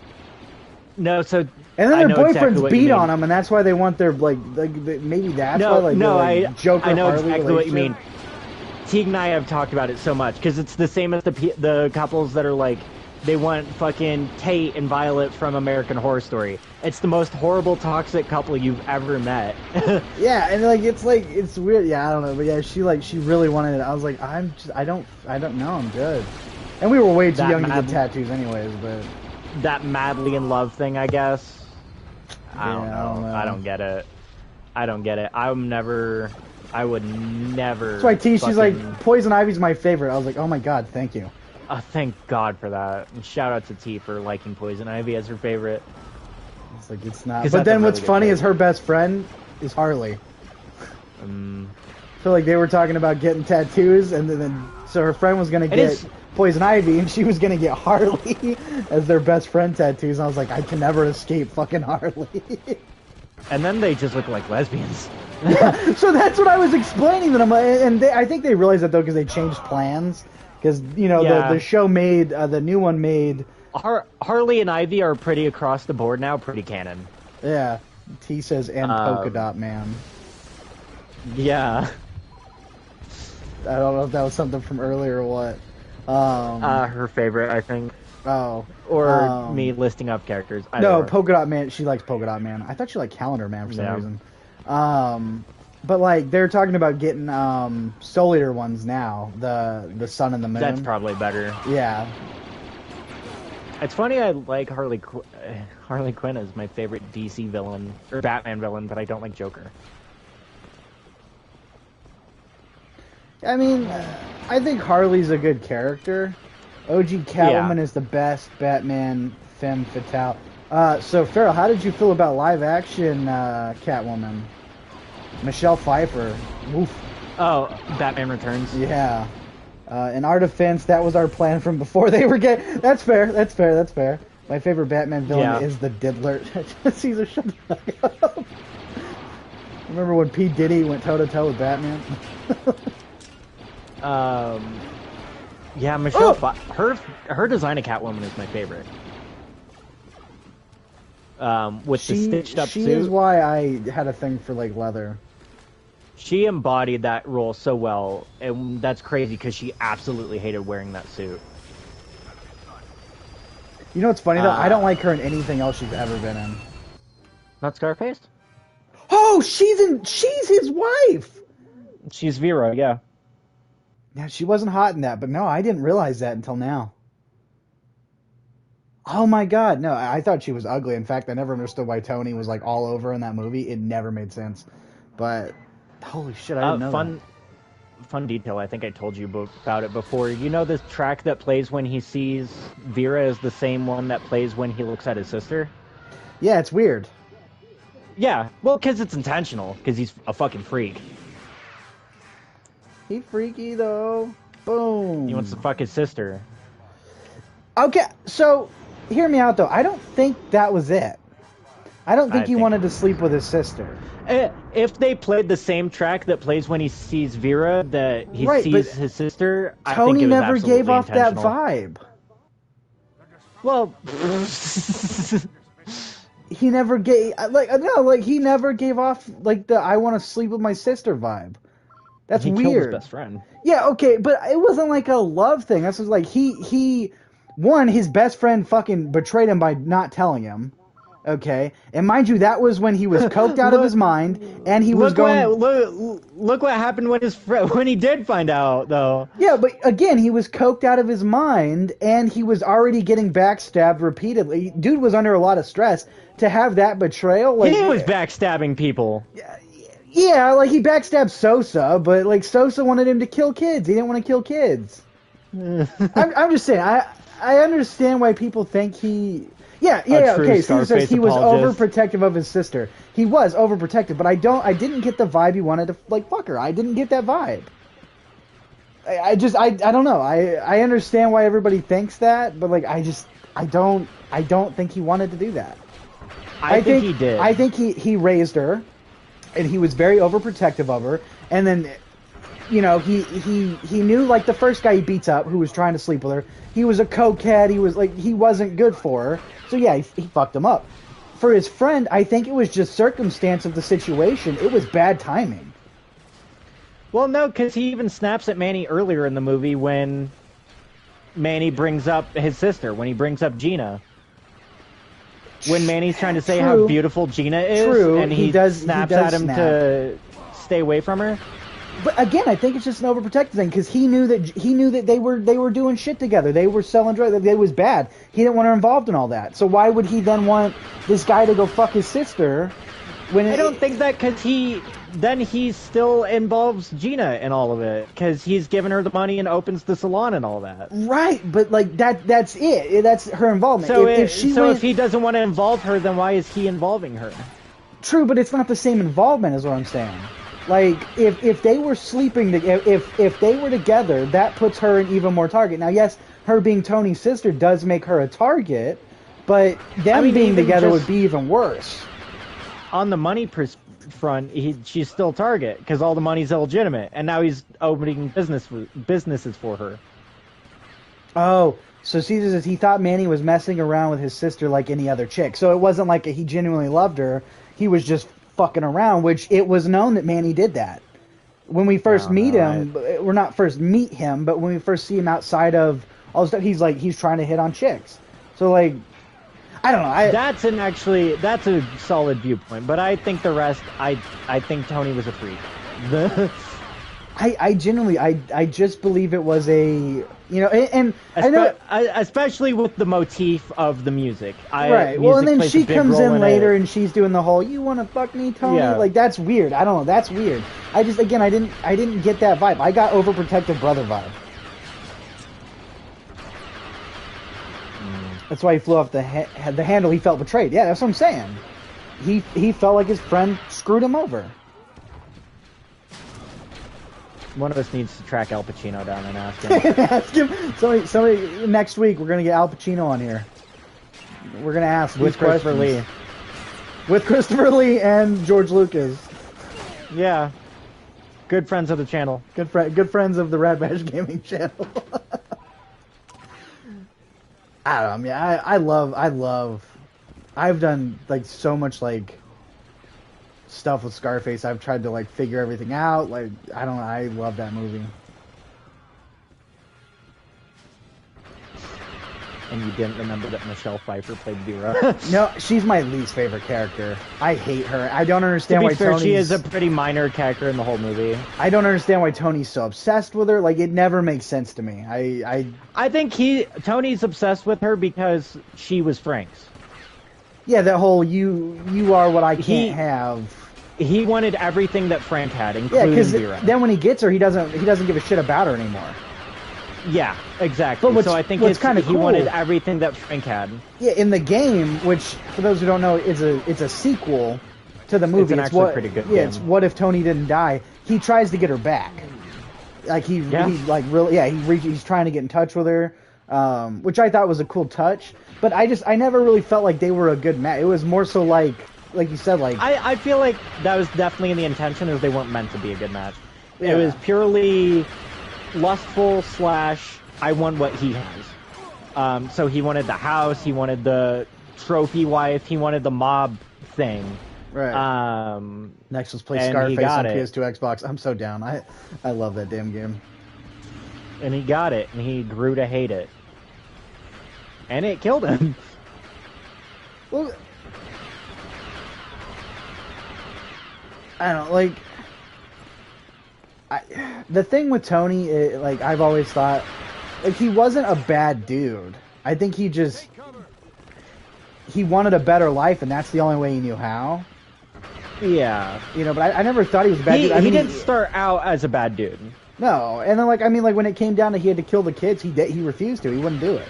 No, so and then their boyfriends beat on them, and that's why they want their maybe that's why Joker. I know Harley exactly what you mean. Teague and I have talked about it so much because it's the same as the couples that are like they want fucking Tate and Violet from American Horror Story. It's the most horrible toxic couple you've ever met. Yeah, and it's weird. Yeah, I don't know, but yeah, she really wanted it. I was like, I don't know, I'm good. And we were way too young to get tattoos, anyways, but. That madly in love thing, I guess. I don't know. I don't get it. I would never. That's why she's like, Poison Ivy's my favorite. I was like, oh my god, thank you. Thank God for that. And shout out to T for liking Poison Ivy as her favorite. It's like, it's not. But then what's funny is her best friend is Harley. I feel like they were talking about getting tattoos, and then so her friend was going to get Poison Ivy, and she was going to get Harley as their best friend tattoos. And I was like, I can never escape fucking Harley. And then they just look like lesbians. Yeah, so that's what I was explaining to them. And I think they realized that, though, because they changed plans. Because, the show made, the new one made... Harley and Ivy are pretty across the board now, pretty canon. Yeah. T says, and Polka Dot Man. Yeah. I don't know if that was something from earlier or what. Her favorite, I think. Oh. Or me listing up characters. No, Polka Dot Man. She likes Polka Dot Man. I thought she liked Calendar Man for some reason. But like they're talking about getting Soul Eater ones now. The Sun and the Moon. That's probably better. Yeah. It's funny. I like Harley Quinn is my favorite DC villain or Batman villain, but I don't like Joker. I mean, I think Harley's a good character. OG Catwoman is the best Batman femme fatale. So, Farrell, how did you feel about live-action Catwoman? Michelle Pfeiffer. Oof. Oh, Batman Returns. Yeah. In our defense, that was our plan from before they were getting... That's fair. My favorite Batman villain is the Diddler. Caesar, shut the fuck up. Remember when P. Diddy went toe-to-toe with Batman? Yeah, Michelle. Her design of Catwoman is my favorite. With the stitched up suit. She is why I had a thing for like leather. She embodied that role so well, and that's crazy because she absolutely hated wearing that suit. You know what's funny though? I don't like her in anything else she's ever been in. Not Scarface? Oh, she's his wife. She's Vera, yeah. Yeah, she wasn't hot in that, but no, I didn't realize that until now. Oh my god, no, I thought she was ugly. In fact, I never understood why Tony was like all over in that movie. It never made sense. But holy shit, I didn't know that. Fun detail, I think I told you about it before. You know this track that plays when he sees Vera is the same one that plays when he looks at his sister? Yeah, it's weird. Yeah, well, because it's intentional, because he's a fucking freak. He freaky though. Boom. He wants to fuck his sister. Okay, so hear me out though. I don't think that was it. I don't think he wanted to sleep with his sister. If they played the same track that plays when he sees Vera, that he sees his sister, I think Tony it was never gave off that intentional. vibe. Well, he never gave he never gave off like the I want to sleep with my sister vibe. That's he weird. killed his best friend. Yeah, okay, but it wasn't like a love thing. That's just like his best friend fucking betrayed him by not telling him. Okay, and mind you, that was when he was coked out of his mind, and he was going. Look what happened when he did find out, though. Yeah, but again, he was coked out of his mind, and he was already getting backstabbed repeatedly. Dude was under a lot of stress to have that betrayal. Like, he was backstabbing people. Yeah, like he backstabbed Sosa, but like Sosa wanted him to kill kids. He didn't want to kill kids. I'm just saying. I understand why people think he. Yeah. Okay, Steve says he was overprotective of his sister. He was overprotective, but I didn't get the vibe he wanted to like fuck her. I didn't get that vibe. I don't know. I understand why everybody thinks that, but like I don't think he wanted to do that. I think he did. I think he raised her, and he was very overprotective of her, and then. You know, he knew, like, the first guy he beats up who was trying to sleep with her, he was a cokehead, he wasn't good for her, so yeah, he fucked him up. For his friend, I think it was just circumstance of the situation. It was bad timing. Well, no, because he even snaps at Manny earlier in the movie when Manny brings up his sister, when he brings up Gina. When Manny's trying to say how beautiful Gina is, and he snaps at him to stay away from her. But again, I think it's just an overprotective thing because he knew that they were doing shit together. They were selling drugs. It was bad. He didn't want her involved in all that. So why would he then want this guy to go fuck his sister? I don't think that because he still involves Gina in all of it because he's giving her the money and opens the salon and all that. Right, but like that's it. That's her involvement. So if he doesn't want to involve her, then why is he involving her? True, but it's not the same involvement, is what I'm saying. Like, if they were sleeping, if they were together, that puts her in even more target. Now, yes, her being Tony's sister does make her a target, but them being together would be even worse. On the money front, she's still target, because all the money's illegitimate, and now he's opening businesses for her. Oh, so Caesar says he thought Manny was messing around with his sister like any other chick. So it wasn't like he genuinely loved her. he was just fucking around, which it was known that Manny did that. When we first meet him, we're not first meet him, but when we first see him outside of all the stuff, he's trying to hit on chicks. So like, I don't know. That's a solid viewpoint, but I think the rest, I think Tony was a freak. I genuinely, I just believe it was a, and I know, especially with the motif of the music. Right. Well, and then she comes in later and she's doing the whole "you want to fuck me, Tony?" Yeah. Like that's weird. I don't know. That's weird. I didn't get that vibe. I got overprotective brother vibe. That's why he flew off the handle. He felt betrayed. Yeah, that's what I'm saying. He felt like his friend screwed him over. One of us needs to track Al Pacino down and ask him. Ask him. Somebody next week. We're gonna get Al Pacino on here. We're gonna ask with Christopher Lee. With Christopher Lee and George Lucas. Yeah. Good friends of the channel. Good friends of the Rad Bash Gaming channel. I don't know. I mean, I love. I've done like so much like stuff with Scarface. I've tried to like figure everything out. Like I don't know. I love that movie. And you didn't remember that Michelle Pfeiffer played Vera? No, she's my least favorite character. I hate her. I don't understand why Tony's... she is a pretty minor character in the whole movie. I don't understand why Tony's so obsessed with her. Like, it never makes sense to me. I think Tony's obsessed with her because she was Frank's. Yeah, that whole you are what I can't have. He wanted everything that Frank had, including Vera. Then when he gets her, he doesn't give a shit about her anymore. Yeah, exactly. But so I think kind of he wanted everything that Frank had. Yeah, in the game, which for those who don't know, it's a sequel to the movie. It's actually pretty good. Yeah, it's What If Tony Didn't Die. He tries to get her back. Like he's trying to get in touch with her, which I thought was a cool touch. But I never really felt like they were a good match. It was more so like you said, like I feel like that was definitely in the intention, is they weren't meant to be a good match. Yeah. It was purely lustful / I want what he has. So he wanted the house, he wanted the trophy wife, he wanted the mob thing. Right. Next was play Scarface on Ps2 Xbox. I'm so down. I love that damn game. And he got it, and he grew to hate it. And it killed him. Well, I don't know, like... the thing with Tony, like, I've always thought, like, he wasn't a bad dude. I think he wanted a better life, and that's the only way he knew how. Yeah. But I never thought he was a bad dude. He didn't start out as a bad dude. No, and then, like, when it came down to he had to kill the kids, he refused to. He wouldn't do it.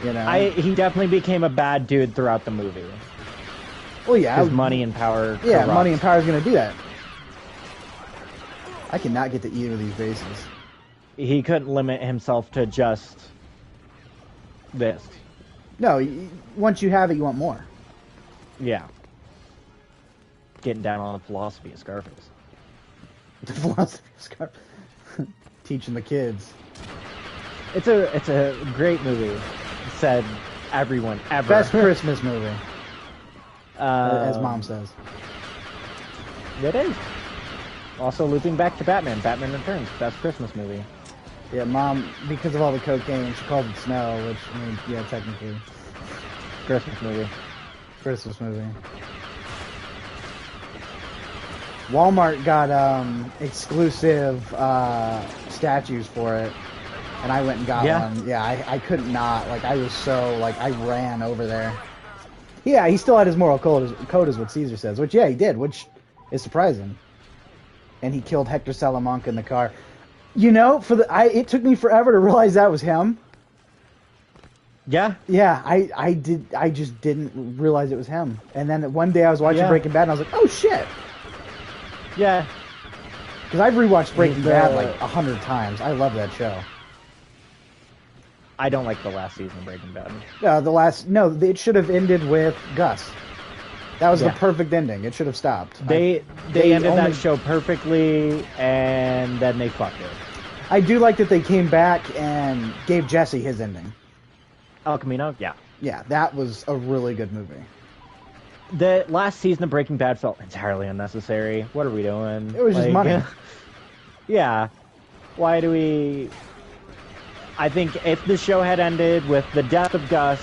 He definitely became a bad dude throughout the movie. Well, yeah. Because money and power corrupt. Yeah, money and power is going to do that. I cannot get to either of these bases. He couldn't limit himself to just this. No, once you have it, you want more. Yeah. Getting down on the philosophy of Scarface. The philosophy of Scarface. Teaching the kids. It's a great movie. Said everyone ever. Best Christmas movie. As Mom says. It is. Also, looping back to Batman. Batman Returns. Best Christmas movie. Yeah, Mom, because of all the cocaine, she called it snow, which, I mean, yeah, technically. Christmas movie. Christmas movie. Walmart got exclusive statues for it, and I went and got one. Yeah, I couldn't not. Like, I was so, like, I ran over there. Yeah, he still had his moral code is what Caesar says, which, yeah, he did, which is surprising. And he killed Hector Salamanca in the car. It took me forever to realize that was him. Yeah? Yeah, I just didn't realize it was him. And then one day I was watching Breaking Bad and I was like, oh shit! Yeah. Because I've rewatched Breaking Bad like 100 times. I love that show. I don't like the last season of Breaking Bad. It should have ended with Gus. That was the perfect ending. It should have stopped. They ended that show perfectly, and then they fucked it. I do like that they came back and gave Jesse his ending. El Camino? Yeah. Yeah, that was a really good movie. the last season of Breaking Bad felt entirely unnecessary. What are we doing? It was just money. Yeah. Why do we... I think if the show had ended with the death of Gus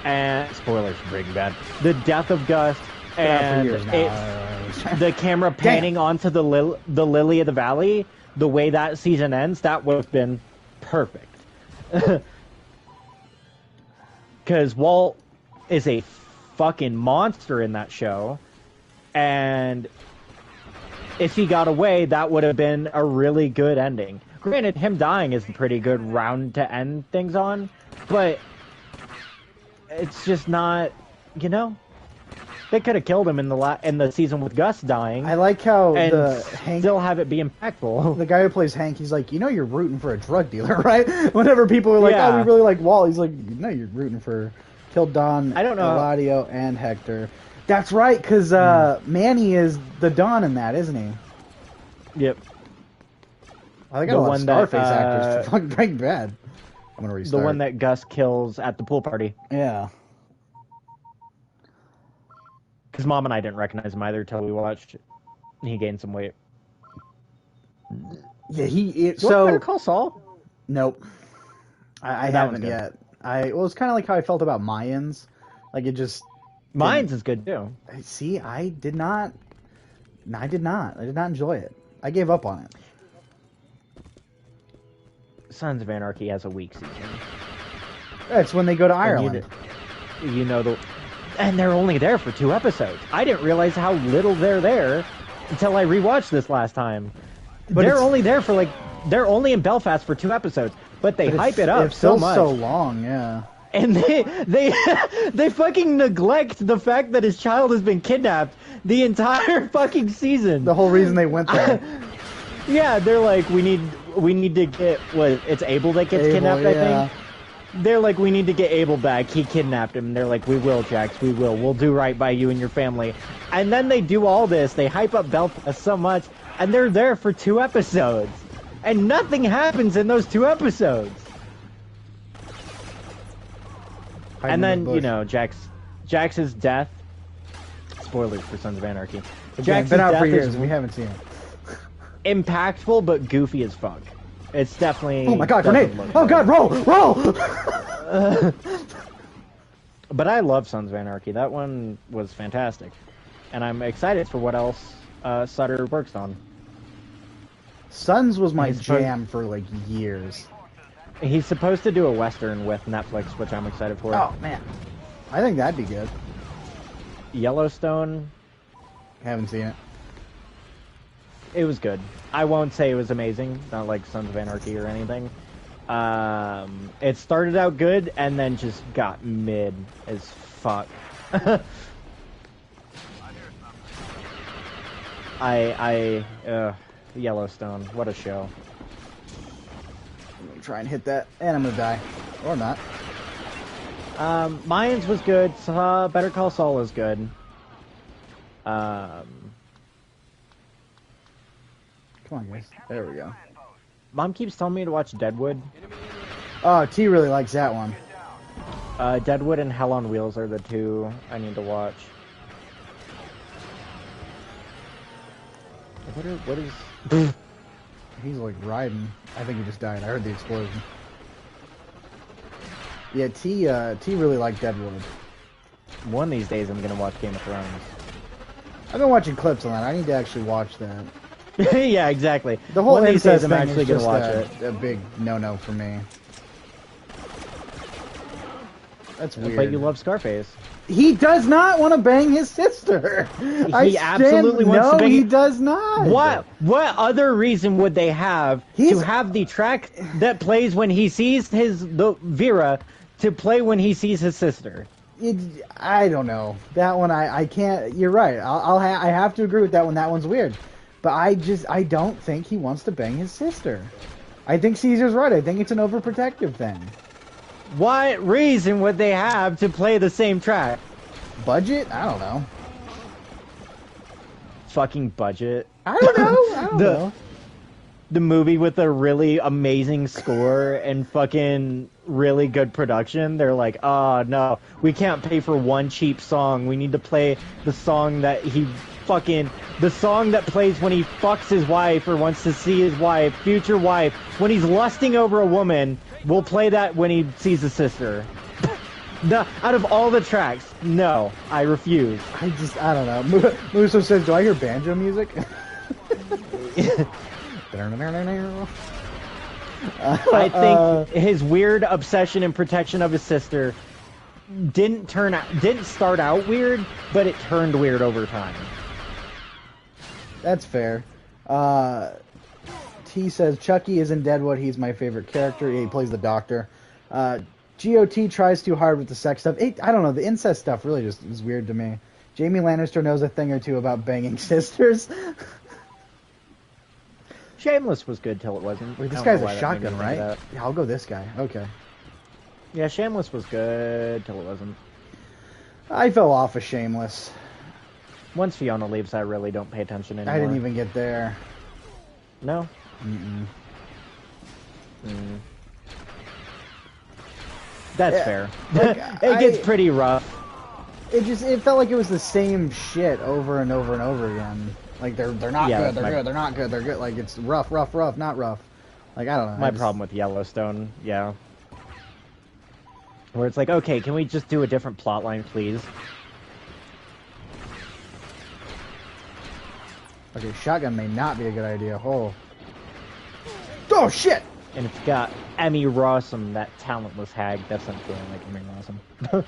and... Spoilers for Breaking Bad. The death of Gus and the camera panning onto the Lily of the Valley, the way that season ends, that would have been perfect. Because Walt is a fucking monster in that show, and if he got away, that would have been a really good ending. Granted, him dying is a pretty good round to end things on, but it's just not, you know, they could have killed him in the season with Gus dying. I like how and the Hank, still have it be impactful. the guy who plays Hank, he's like, you know, you're rooting for a drug dealer, right? Whenever people are like, Yeah. oh, we really like Walt, he's like, no, you're rooting for killed Don, I don't know. Eladio, and Hector. That's right, because Manny is the Don in that, isn't he? Yep. I got The a lot of one that, Starface actors for fucking Breaking Bad. I'm gonna restart. The one that Gus kills at the pool party. Yeah. Because Mom and I didn't recognize him either until we watched. He gained some weight. Yeah, You so want Better Call Saul? nope. I That one's haven't good. yet. Well, it's kind of like how I felt about Mayans. Like it just. Mine's is good too. See, I did not enjoy it. I gave up on it. Sons of Anarchy has a weak season. That's when they go to Ireland. You know and they're only there for 2 episodes. I didn't realize how little they're there until I rewatched this last time. But they're only there for they're only in Belfast for 2 episodes, but they hype it up so much. so long, yeah. And they fucking neglect the fact that his child has been kidnapped the entire fucking season. The whole reason they went there. Yeah, they're like, we need to get it's Abel that gets kidnapped, I think. They're like, we need to get Abel back. He kidnapped him. And they're like, we will, Jax, we will. We'll do right by you and your family. And then they do all this. They hype up Belfast so much, and they're there for 2 episodes. And nothing happens in those 2 episodes. And then, you know, Jax's death. Spoilers for Sons of Anarchy. Jax's been out for years and we haven't seen it. Impactful, but goofy as fuck. It's definitely... Oh my god, grenade! Oh god, roll! But I love Sons of Anarchy. That one was fantastic. And I'm excited for what else Sutter works on. Sons was my jam for like years. He's supposed to do a Western with Netflix, which I'm excited for. Oh man. I think that'd be good. Yellowstone. Haven't seen it. It was good. I won't say it was amazing. Not like Sons of Anarchy or anything. It started out good and then just got mid as fuck. Yellowstone. What a show. I'm gonna try and hit that, and I'm gonna die. Or not. Mayans was good. Better Call Saul is good. Come on, guys. There we go. Mom keeps telling me to watch Deadwood. Oh, T really likes that one. Deadwood and Hell on Wheels are the 2 I need to watch. What is... He's like riding. I think he just died. I heard the explosion. Yeah, T really liked Deadwood. One of these days I'm gonna watch Game of Thrones. I've been watching clips on that. I need to actually watch that. Yeah, exactly. The whole One of these days incest I'm thing actually is gonna just watch it. a big no-no for me. That's weird. But you love Scarface. He does not want to bang his sister. He absolutely wants to bang. No, he does not. What other reason would they have to have the track that plays when he sees the Vera to play when he sees his sister? I don't know. That one I can't. You're right. I have to agree with that one. That one's weird. But I don't think he wants to bang his sister. I think Caesar's right. I think it's an overprotective thing. What reason would they have to play the same track? Budget? I don't know. Fucking budget. I don't know. I don't know. the movie with a really amazing score and fucking really good production, they're like, oh no, we can't pay for one cheap song. We need to play the song that the song that plays when he fucks his wife or wants to see his wife, future wife, when he's lusting over a woman. We'll play that when he sees his sister. Out of all the tracks, no, I refuse. I don't know. Musso says, do I hear banjo music? I think his weird obsession and protection of his sister didn't start out weird, but it turned weird over time. That's fair. T says, Chucky is in Deadwood. He's my favorite character. He plays the doctor. GOT tries too hard with the sex stuff. I don't know. The incest stuff really just is weird to me. Jamie Lannister knows a thing or two about banging sisters. Shameless was good till it wasn't. Wait, this guy's a shotgun, right? Yeah, I'll go this guy. Okay. Yeah, Shameless was good till it wasn't. I fell off of Shameless. Once Fiona leaves, I really don't pay attention anymore. I didn't even get there. No? Mm-mm. That's fair. Like, it gets pretty rough. It felt like it was the same shit over and over and over again. Like they're not good, they're not good, they're good. Like it's rough, not rough. Like I don't know. My problem with Yellowstone, yeah. Where it's like, okay, can we just do a different plot line, please? Okay, shotgun may not be a good idea. Oh shit! And it's got Emmy Rossum, that talentless hag. That's not feeling like Emmy Rossum.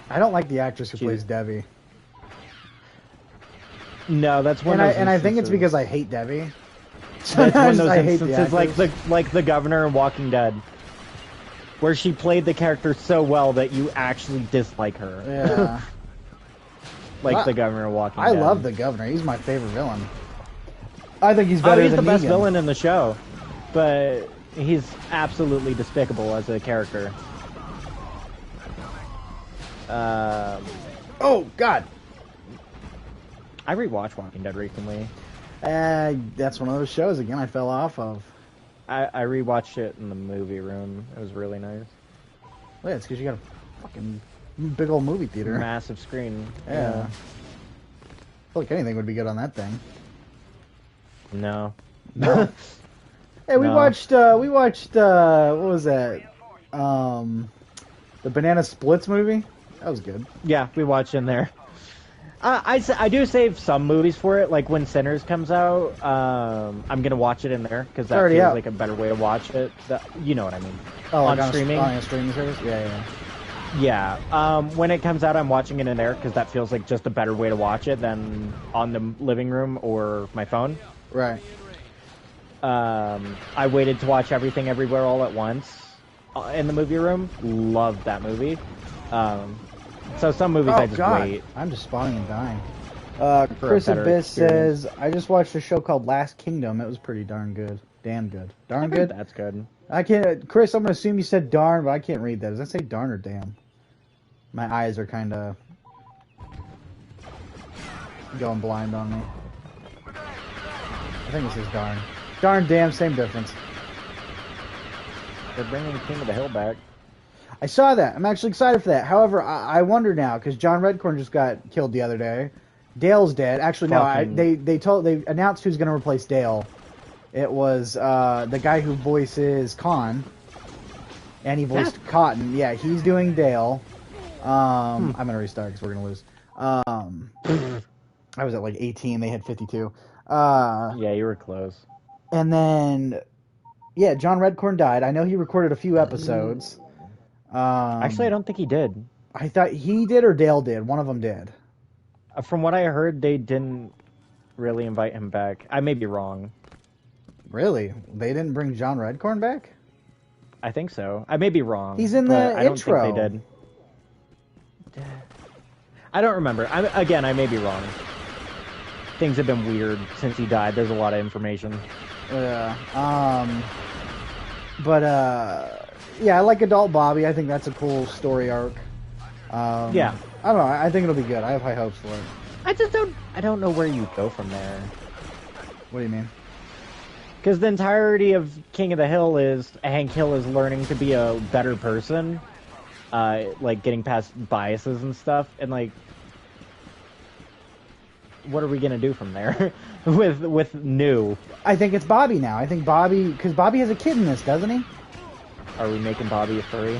I don't like the actress who plays Debbie. No, that's one. And I think it's because I hate Debbie. That's one of those instances, like the governor in Walking Dead, where she played the character so well that you actually dislike her. Yeah. The governor in Walking Dead. I Dead. love the governor. He's my favorite villain. I think he's better than the best Negan. villain in the show, but he's absolutely despicable as a character. Oh God! I rewatched Walking Dead recently. That's one of those shows again I fell off of. I rewatched it in the movie room. It was really nice. Well, yeah, it's because you got a fucking big old movie theater. Massive screen. Yeah. I feel like anything would be good on that thing. No. Hey, we watched what was that? The Banana Splits movie? That was good. Yeah, we watched in there. I do save some movies for it, like when Sinners comes out. I'm gonna watch it in there because that feels like a better way to watch it. You know what I mean? Oh, on like streaming. On a streaming service? Yeah. Yeah. When it comes out, I'm watching it in there because that feels like just a better way to watch it than on the living room or my phone. Right. I waited to watch Everything Everywhere All at Once in the movie room. Loved that movie. So some movies I just wait. I'm just spawning and dying. Chris Abyss says, I just watched a show called Last Kingdom. It was pretty darn good. Damn good. Darn good? That's good. I can't... Chris, I'm going to assume you said darn, but I can't read that. Does that say darn or damn? My eyes are kind of going blind on me. I think it says darn. Darn, damn, same difference. They're bringing King of the Hill back. I saw that. I'm actually excited for that. However, I wonder now, because John Redcorn just got killed the other day. Dale's dead. Actually, no. They announced who's going to replace Dale. It was the guy who voices Khan, and he voiced Cotton. Yeah, he's doing Dale. I'm going to restart because we're going to lose. I was at like 18. They had 52. Yeah, you were close. And then, yeah, John Redcorn died. I know he recorded a few episodes. Actually, I don't think he did. I thought he did or Dale did. One of them did. From what I heard, they didn't really invite him back. I may be wrong. Really? They didn't bring John Redcorn back? I think so. I may be wrong. He's in the intro. I don't think they did. I don't remember. I may be wrong. Things have been weird since he died. There's a lot of information. Yeah. Yeah, I like Adult Bobby. I think that's a cool story arc. Yeah. I don't know. I think it'll be good. I have high hopes for it. I don't know where you go from there. What do you mean? Because the entirety of King of the Hill is Hank Hill is learning to be a better person, like getting past biases and stuff, and like, what are we gonna do from there with new? I think it's Bobby now. I think Bobby, because Bobby has a kid in this, doesn't he? Are we making Bobby a furry?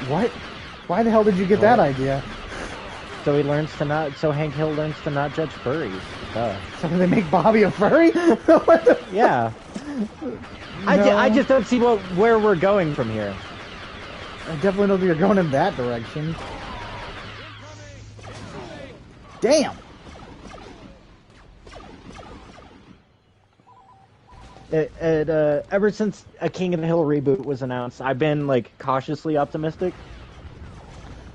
What? Why the hell did you get that idea? So he learns to not. So Hank Hill learns to not judge furries. So they make Bobby a furry? What the Yeah. No. I just don't see where we're going from here. I definitely don't think you're going in that direction. Damn! Ever since a King of the Hill reboot was announced, I've been like cautiously optimistic.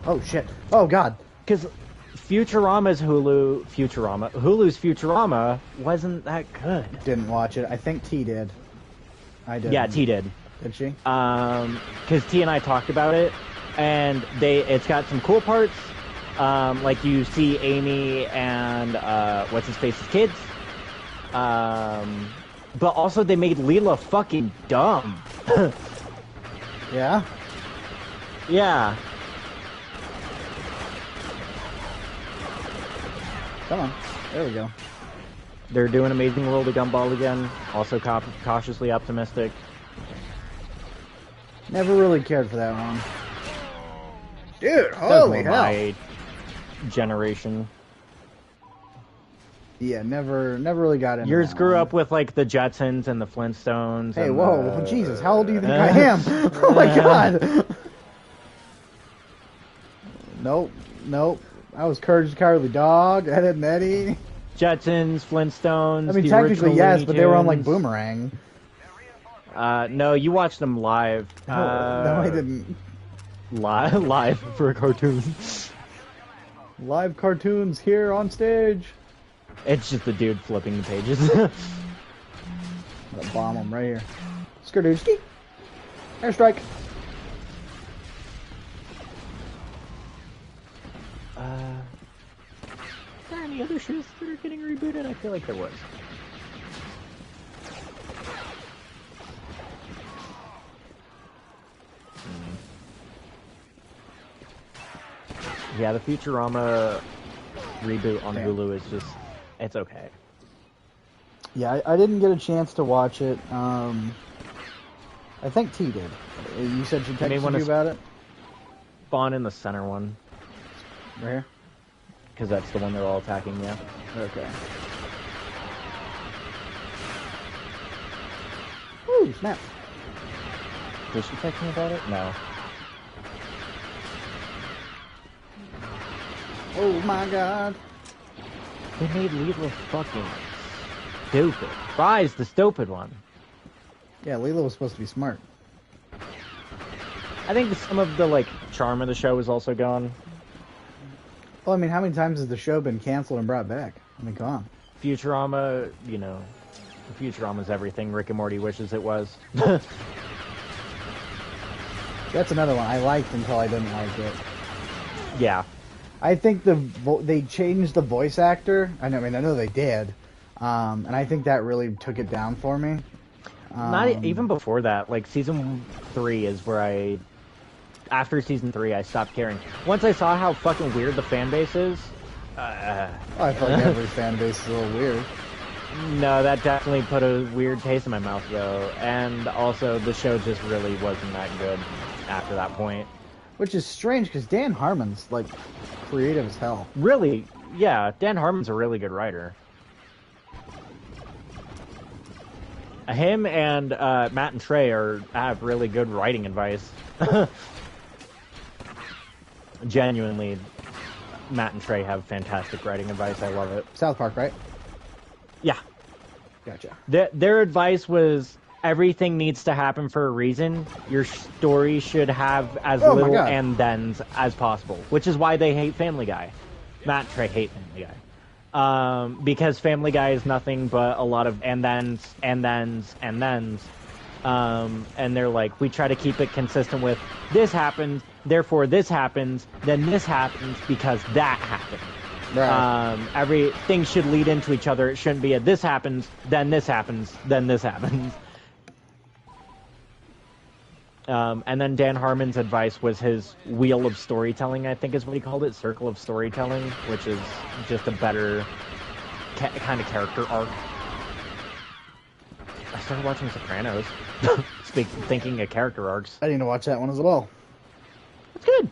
Oh shit. Oh god. Because Hulu's Futurama wasn't that good. Didn't watch it. I think T did. I did. Yeah, T did. Did she? Because T and I talked about it, and it's got some cool parts. Like you see Amy and what's his face's kids. But also they made Leela fucking dumb. Yeah. Yeah. Come on. There we go. They're doing Amazing World of Gumball again. Also cautiously optimistic. Never really cared for that one. Dude, That's holy more hell. my generation. Yeah, never really got into Yours that grew one. up with like the Jetsons and the Flintstones. Hey, and whoa, Jesus, how old do you think I am? Oh my god! Nope. I was Courage the Cowardly Dog, Ed, Edd and Eddie. Jetsons, Flintstones. I mean, the technically original yes, Looney but they were on like Tunes. Boomerang. No, you watched them live. No, I didn't. Live for a cartoon. Live cartoons here on stage. It's just the dude flipping the pages. I'm gonna bomb him right here. Skerdooski. Airstrike. Is there any other shows that are getting rebooted? I feel like there was. Yeah, the Futurama reboot on Hulu is just, it's okay. Yeah, I didn't get a chance to watch it. I think T did. You said she texted you about it? Spawn in the center one, Right here? because that's the one they're all attacking, yeah. Okay. Ooh, snap. Did she text me about it? No. Oh my god. They made Leela fucking stupid. Fry's the stupid one. Yeah, Leela was supposed to be smart. I think some of the, like, charm of the show is also gone. Well, I mean, how many times has the show been canceled and brought back? I mean, come on. Futurama, you know, Futurama's everything Rick and Morty wishes it was. That's another one I liked until I didn't like it. Yeah. I think they changed the voice actor. I know they did. And I think that really took it down for me. Not even before that. Like, season 3 is where after season 3, I stopped caring. Once I saw how fucking weird the fan base is, I feel like every fan base is a little weird. no, that definitely put a weird taste in my mouth, though. And also, the show just really wasn't that good after that point. Which is strange, because Dan Harmon's, like, creative as hell. Really, yeah, Dan Harmon's a really good writer. Him and Matt and Trey have really good writing advice. Genuinely, Matt and Trey have fantastic writing advice. I love it. South Park, right? Yeah. Gotcha. Their advice was, everything needs to happen for a reason. Your story should have as little and-thens as possible. Which is why they hate Family Guy. Matt and Trey hate Family Guy. Because Family Guy is nothing but a lot of and-thens, and-thens, and-thens. And they're like, we try to keep it consistent with, this happens, therefore this happens, then this happens because that happened. Right. Everything should lead into each other. It shouldn't be a this happens, then this happens, then this happens. And then Dan Harmon's advice was his wheel of storytelling, I think is what he called it, circle of storytelling, which is just a better kind of character arc. I started watching Sopranos, thinking of character arcs. I need to watch that one as well. It's good.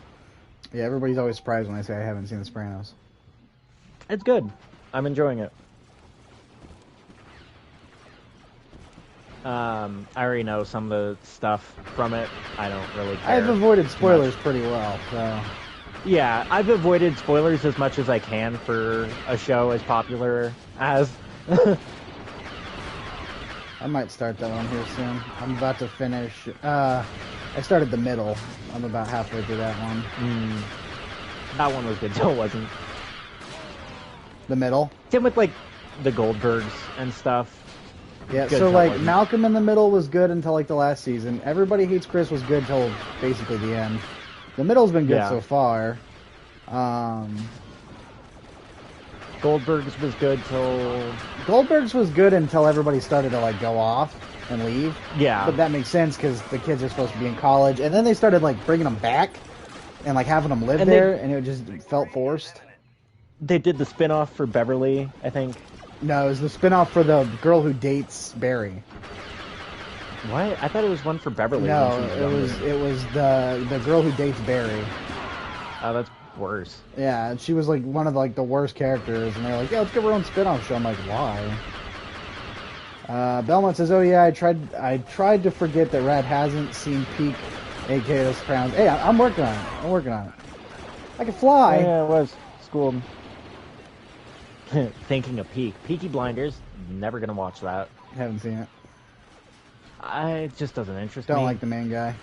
Yeah, everybody's always surprised when I say I haven't seen The Sopranos. It's good. I'm enjoying it. I already know some of the stuff from it. I don't really care. I've avoided spoilers pretty well, so... Yeah, I've avoided spoilers as much as I can for a show as popular as... I might start that one here soon. I'm about to finish... I started the middle. I'm about halfway through that one. That one was good, so it wasn't. The middle? Same with, like, the Goldbergs and stuff. Yeah, Good so, like, wasn't. Malcolm in the Middle was good until, like, the last season. Everybody Hates Chris was good till basically the end. The middle's been good so far. Goldbergs was good till... Goldberg's was good until everybody started to, like, go off and leave. Yeah. But that makes sense because the kids are supposed to be in college. And then they started, like, bringing them back and, like, having them live there, and it just felt forced. They did the spin-off for Beverly, I think. No, it was the spin-off for the girl who dates Barry. What? I thought it was one for Beverly. No, it was the girl who dates Barry. Oh, that's worse. Yeah, and she was like one of the worst characters, and they're like, yeah, let's give her own spin-off show. I'm like, why? Belmont says, oh yeah, I tried to forget that Rad hasn't seen Peak, aka The Sopranos. Hey, I'm working on it. I can fly. Oh, yeah, it was. Schooled. Thinking of Peak. Peaky Blinders, never gonna watch that. Haven't seen it. It just doesn't interest me. Don't like the main guy.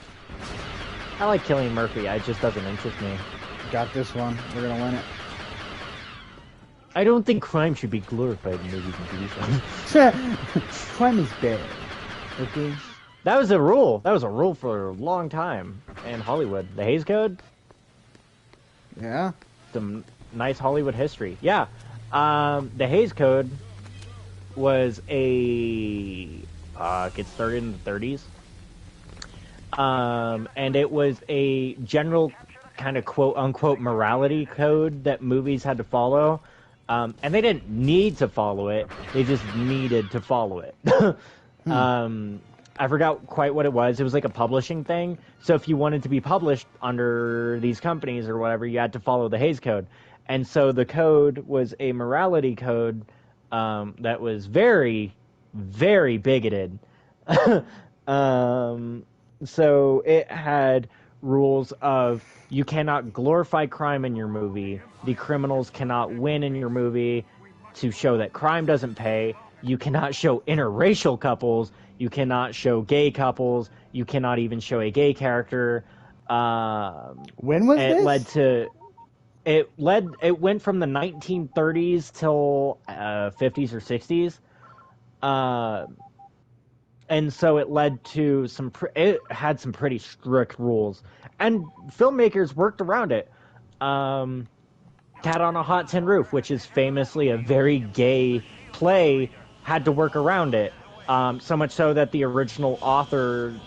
I like Cillian Murphy, it just doesn't interest me. Got this one. We're gonna win it. I don't think crime should be glorified in movies and TV shows. Crime is bad. Okay? That was a rule. That was a rule for a long time in Hollywood. The Hays Code? Yeah? Some nice Hollywood history. Yeah. The Hays Code was it started in the 30s. And it was a general kind of quote-unquote morality code that movies had to follow. And they didn't need to follow it. They just needed to follow it. I forgot quite what it was. It was like a publishing thing. So if you wanted to be published under these companies or whatever, you had to follow the Hays Code. And so the code was a morality code that was very, very bigoted. So it had rules of you cannot glorify crime in your movie. The criminals cannot win in your movie to show that crime doesn't pay. You cannot show interracial couples. You cannot show gay couples. You cannot even show a gay character. When was this? It went from the 1930s till 50s or 60s. And so it led to it had some pretty strict rules. And filmmakers worked around it. Cat on a Hot Tin Roof, which is famously a very gay play, had to work around it. So much so that the original authors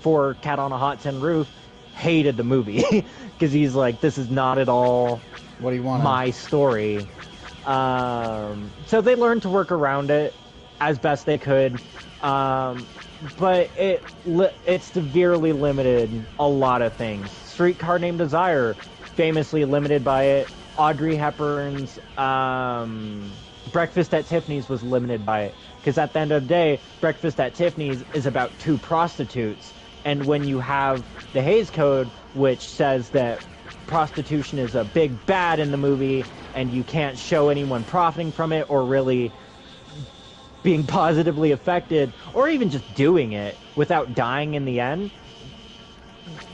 for Cat on a Hot Tin Roof hated the movie. Because he's like, this is not at all what he wanted. My story. So they learned to work around it as best they could. But it severely limited a lot of things. Streetcar Named Desire, famously limited by it. Audrey Hepburn's Breakfast at Tiffany's was limited by it. Because at the end of the day, Breakfast at Tiffany's is about two prostitutes. And when you have the Hays Code, which says that prostitution is a big bad in the movie, and you can't show anyone profiting from it or really being positively affected, or even just doing it without dying in the end,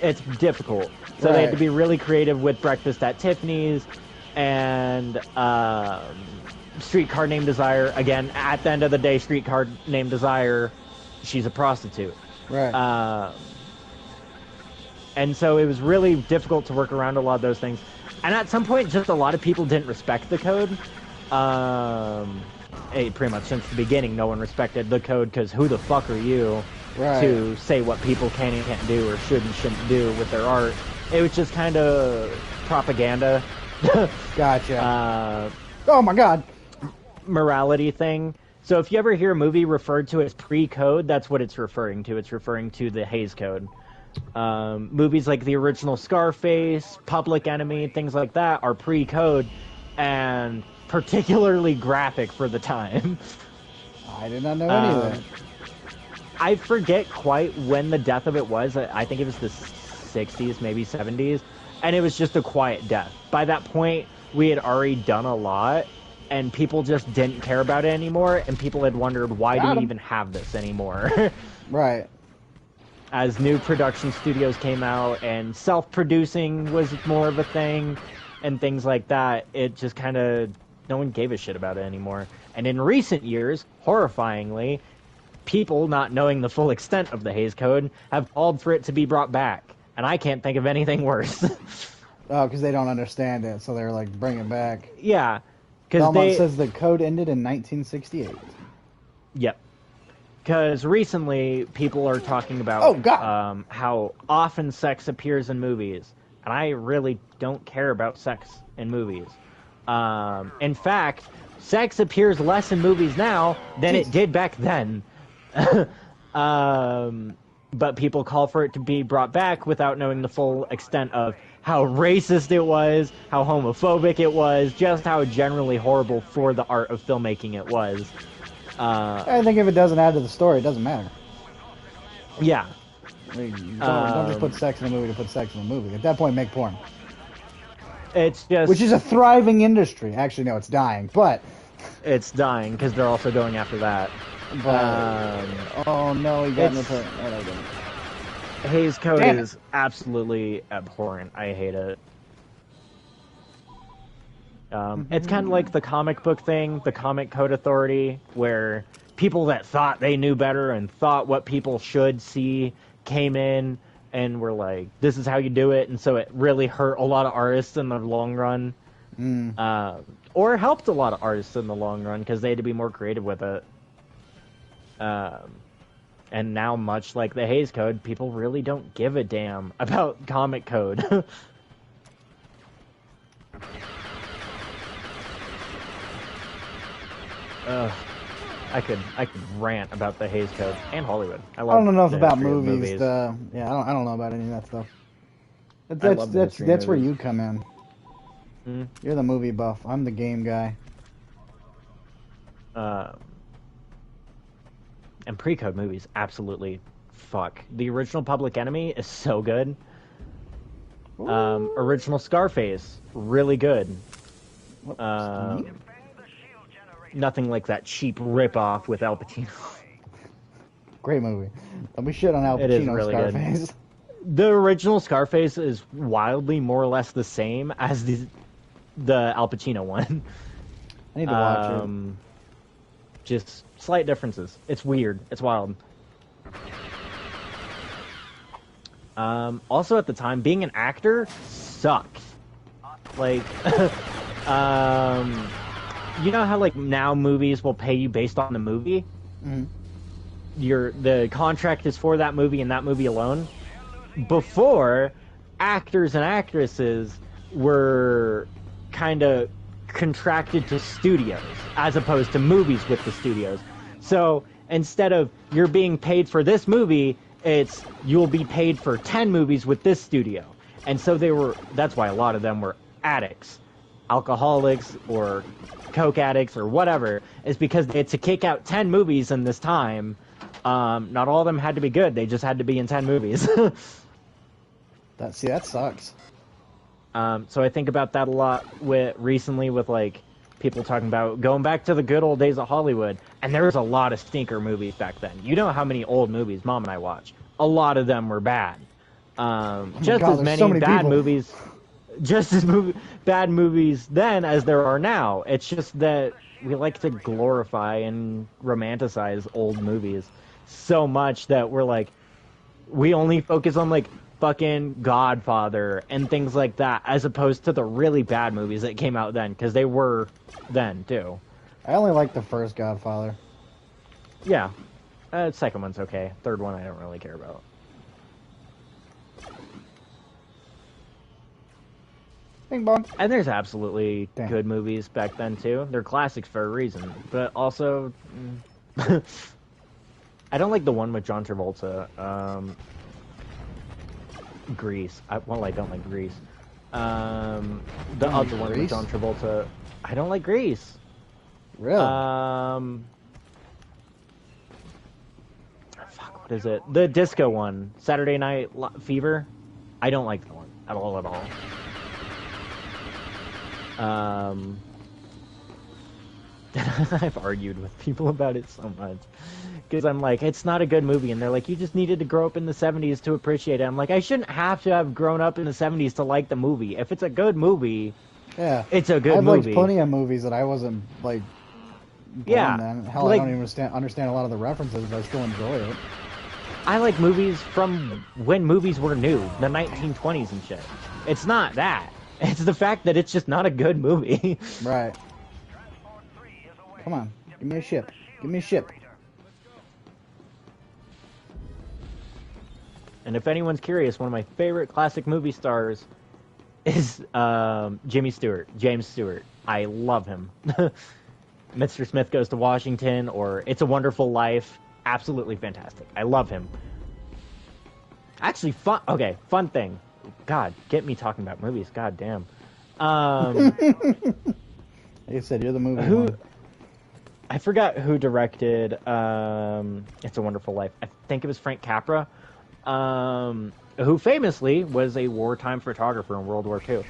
it's difficult. So they had to be really creative with Breakfast at Tiffany's and Streetcar Named Desire. Again, at the end of the day, Streetcar Named Desire, she's a prostitute. Right. And so it was really difficult to work around a lot of those things. And at some point, just a lot of people didn't respect the code. Pretty much since the beginning, no one respected the code because who the fuck are you to say what people can and can't do or should and shouldn't do with their art? It was just kind of propaganda. Gotcha. Oh my god. Morality thing. So if you ever hear a movie referred to as pre-code, that's what it's referring to. It's referring to the Hays Code. Movies like the original Scarface, Public Enemy, things like that are pre-code and particularly graphic for the time. I did not know any of that. I forget quite when the death of it was. I think it was the 60s, maybe 70s, and it was just a quiet death. By that point, we had already done a lot, and people just didn't care about it anymore, and people had wondered, why do we even have this anymore? Right. As new production studios came out, and self-producing was more of a thing, and things like that, it just kind of, no one gave a shit about it anymore. And in recent years, horrifyingly, people, not knowing the full extent of the Hays Code, have called for it to be brought back. And I can't think of anything worse. Oh, because they don't understand it, so they're like, bring it back. Yeah. Belmont says the code ended in 1968. Yep. Because recently, people are talking about how often sex appears in movies. And I really don't care about sex in movies. In fact, sex appears less in movies now than it did back then. But people call for it to be brought back without knowing the full extent of how racist it was, how homophobic it was, just how generally horrible for the art of filmmaking it was. I think if it doesn't add to the story, it doesn't matter. Yeah. I mean, don't just put sex in a movie to put sex in a movie. At that point, make porn. It's just... Which is a thriving industry. Actually, no, it's dying, but... It's dying, because they're also going after that. Oh no, he got in the turn. Oh, no, Hays Code is absolutely abhorrent. I hate it. It's kind of like the comic book thing, the Comic Code Authority, where people that thought they knew better and thought what people should see came in and were like, this is how you do it, and so it really hurt a lot of artists in the long run. Or helped a lot of artists in the long run, because they had to be more creative with it. And now, much like the Hays Code, people really don't give a damn about comic code. I could rant about the Hays Code and Hollywood. I don't know enough about movies. I don't know about any of that stuff. That's where you come in. You're the movie buff. I'm the game guy. And pre-code movies, absolutely fuck. The original Public Enemy is so good. Original Scarface, really good. Nothing like that cheap rip-off with Al Pacino. Great movie. Don't be shit on Al Pacino. It is really Scarface. Good. The original Scarface is wildly more or less the same as the Al Pacino one. I need to watch it. Just slight differences. It's weird. It's wild. Also, at the time, being an actor sucked. Like, you know how, like, now movies will pay you based on the movie? Mm-hmm. The contract is for that movie and that movie alone? Before, actors and actresses were kind of contracted to studios as opposed to movies with the studios. So instead of you're being paid for this movie, it's you'll be paid for 10 movies with this studio. And so that's why a lot of them were addicts, alcoholics or coke addicts or whatever, is because they had to kick out 10 movies in this time. Not all of them had to be good, they just had to be in 10 movies. That sucks. So I think about that a lot recently with, like, people talking about going back to the good old days of Hollywood, and there was a lot of stinker movies back then. You know how many old movies Mom and I watch? A lot of them were bad. As many bad movies then as there are now. It's just that we like to glorify and romanticize old movies so much that we're like, we only focus on, like, fucking Godfather and things like that, as opposed to the really bad movies that came out then, because they were then too. I only like the first Godfather. Yeah, second one's okay. Third one I don't really care about. Bing bong. And there's absolutely good movies back then too. They're classics for a reason, but also I don't like the one with John Travolta. Grease. I don't like Grease. The other one with John Travolta. I don't like Grease. Really? Fuck, what is it? The disco one. Saturday Night Fever. I don't like that one at all. I've argued with people about it so much. Because I'm like, it's not a good movie. And they're like, you just needed to grow up in the 70s to appreciate it. I'm like, I shouldn't have to have grown up in the 70s to like the movie. If it's a good movie, yeah, it's a good movie. I've movie. liked plenty of movies that I wasn't, like, yeah. Then. Hell, like, I don't even understand a lot of the references, but I still enjoy it. I like movies from when movies were new, the 1920s and shit. It's not that. It's the fact that it's just not a good movie. Right. Come on. Give me a ship. Give me a ship. And if anyone's curious, one of my favorite classic movie stars is James Stewart. I love him. Mr. Smith Goes to Washington or It's a Wonderful Life. Absolutely fantastic. I love him. Actually, fun thing. God, get me talking about movies. God damn. Like I said, you're the movie one. I forgot who directed It's a Wonderful Life. I think it was Frank Capra, who famously was a wartime photographer in World War II.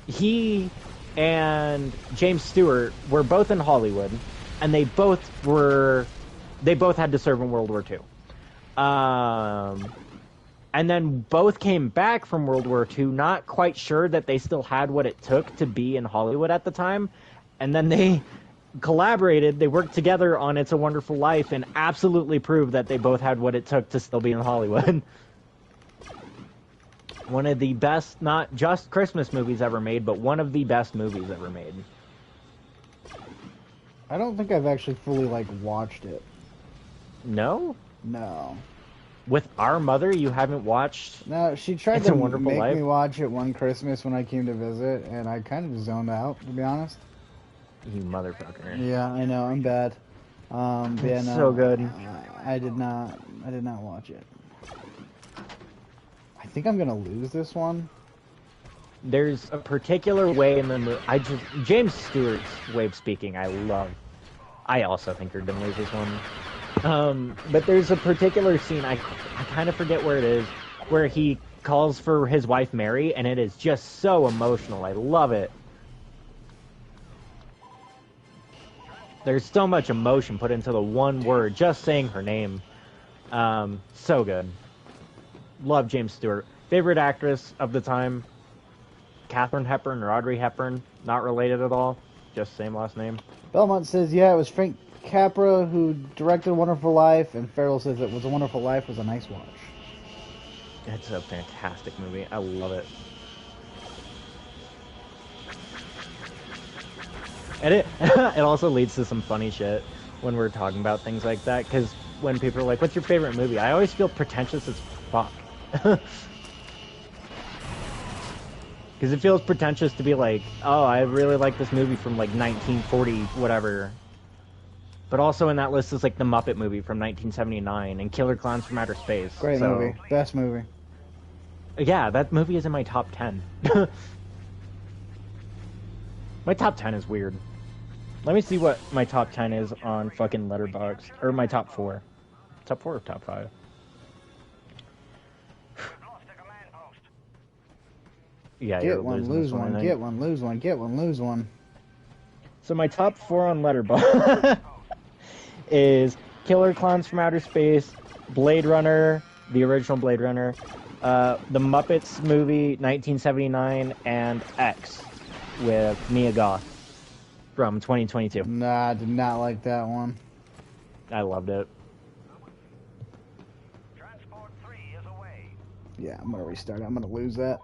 He and James Stewart were both in Hollywood, and they both had to serve in World War II. And then both came back from World War II, not quite sure that they still had what it took to be in Hollywood at the time. And then they collaborated, they worked together on It's a Wonderful Life, and absolutely proved that they both had what it took to still be in Hollywood. One of the best, not just Christmas movies ever made, but one of the best movies ever made. I don't think I've actually fully, watched it. No? No. With our mother, you haven't watched? No, she tried to make me watch it one Christmas when I came to visit, and I kind of zoned out, to be honest. You motherfucker. Yeah, I know, I'm bad. It's so good. I did not watch it. I think I'm gonna lose this one. There's a particular way in the movie. James Stewart's way of speaking, I love. I also think you're gonna lose this one. But there's a particular scene, I kind of forget where it is, where he calls for his wife Mary, and it is just so emotional. I love it. There's so much emotion put into the one word, just saying her name. So good. Love James Stewart. Favorite actress of the time? Katharine Hepburn or Audrey Hepburn. Not related at all. Just same last name. Belmont says, yeah, it was Frank Capra who directed Wonderful Life, and Farrell says it was a Wonderful Life was a nice watch. It's a fantastic movie. I love it. And it also leads to some funny shit when we're talking about things like that, because when people are like, what's your favorite movie? I always feel pretentious as fuck. Because it feels pretentious to be like, oh, I really like this movie from 1940 whatever. But also in that list is the Muppet movie from 1979 and Killer Clowns from Outer Space. Great movie. Best movie. Yeah, that movie is in my top 10. My top 10 is weird. Let me see what my top 10 is on fucking Letterboxd. Or my top 4. Top 4 or top 5? Yeah, get one, lose one, get one, lose one, get one, lose one. So my top 4 on Letterboxd is Killer Clowns from Outer Space, Blade Runner, the original Blade Runner, the Muppets movie 1979, and X with Mia Goth from 2022. Nah, I did not like that one. I loved it. Transport 3 is away. Yeah, I'm gonna restart it. I'm gonna lose that.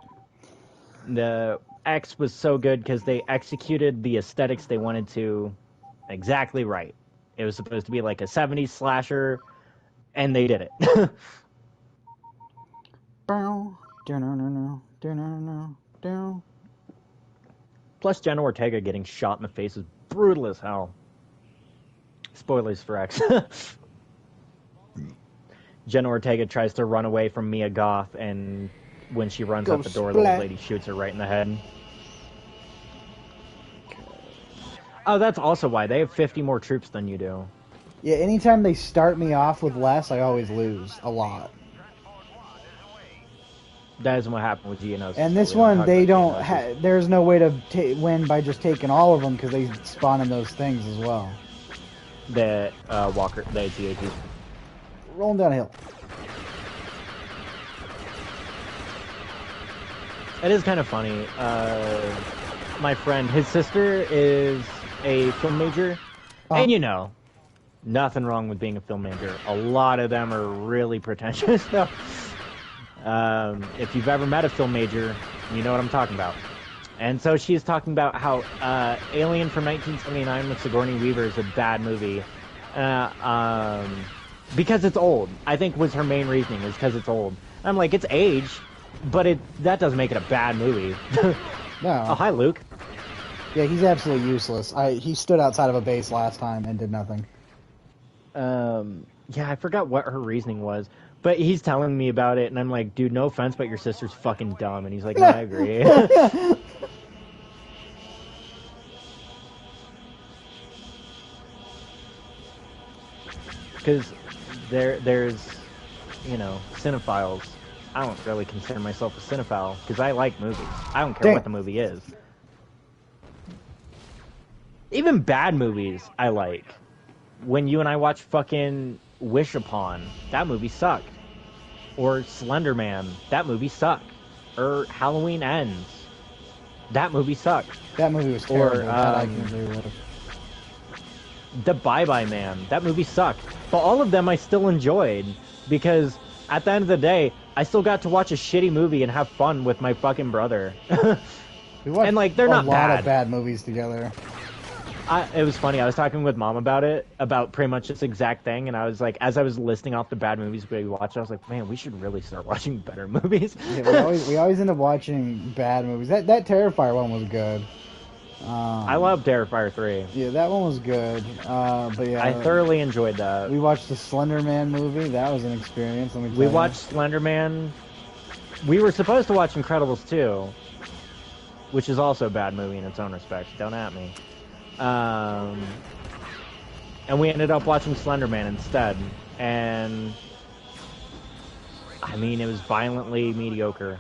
The X was so good because they executed the aesthetics they wanted to exactly right. It was supposed to be like a 70s slasher, and they did it. Plus, Jenna Ortega getting shot in the face is brutal as hell. Spoilers for X. Jenna Ortega tries to run away from Mia Goth, and when she runs out the door, the old lady shoots her right in the head. Oh, that's also why. They have 50 more troops than you do. Yeah, anytime they start me off with less, I always lose. A lot. That isn't what happened with Geonosis. And this one, they don't... there's no way to win by just taking all of them, because they spawn in those things as well. The Walker... The AT-ATs. Rolling down a hill. It is kind of funny. My friend, his sister is a film major, and you know, nothing wrong with being a film major. A lot of them are really pretentious, though. If you've ever met a film major, you know what I'm talking about. And so she's talking about how Alien from 1979 with Sigourney Weaver is a bad movie. Because it's old. I think was her main reasoning, is because it's old. I'm like, it's age, but that doesn't make it a bad movie. No. Oh, hi, Luke. Yeah, he's absolutely useless. He stood outside of a base last time and did nothing. Yeah, I forgot what her reasoning was, but he's telling me about it, and I'm like, dude, no offense, but your sister's fucking dumb. And he's like, no, I agree. Because there's, you know, cinephiles. I don't really consider myself a cinephile, because I like movies. I don't care what the movie is. Even bad movies, I like. When you and I watch fucking Wish Upon, that movie sucked. Or Slender Man, that movie sucked. Or Halloween Ends, that movie sucked. That movie was terrible. Or, The Bye Bye Man, that movie sucked. But all of them I still enjoyed, because at the end of the day, I still got to watch a shitty movie and have fun with my fucking brother. We watched and like, they're not bad. A lot of bad movies together. It was funny. I was talking with Mom about it, about pretty much this exact thing, and I was like, as I was listing off the bad movies we watched, I was like, man, we should really start watching better movies. Yeah, we always end up watching bad movies. That Terrifier one was good. I love Terrifier 3. Yeah, that one was good. But yeah, I thoroughly enjoyed that. We watched the Slender Man movie. That was an experience. Let me tell we you. watched Slender Man. We were supposed to watch Incredibles 2, which is also a bad movie in its own respect. Don't at me. And we ended up watching Slender Man instead. And I mean, it was violently mediocre.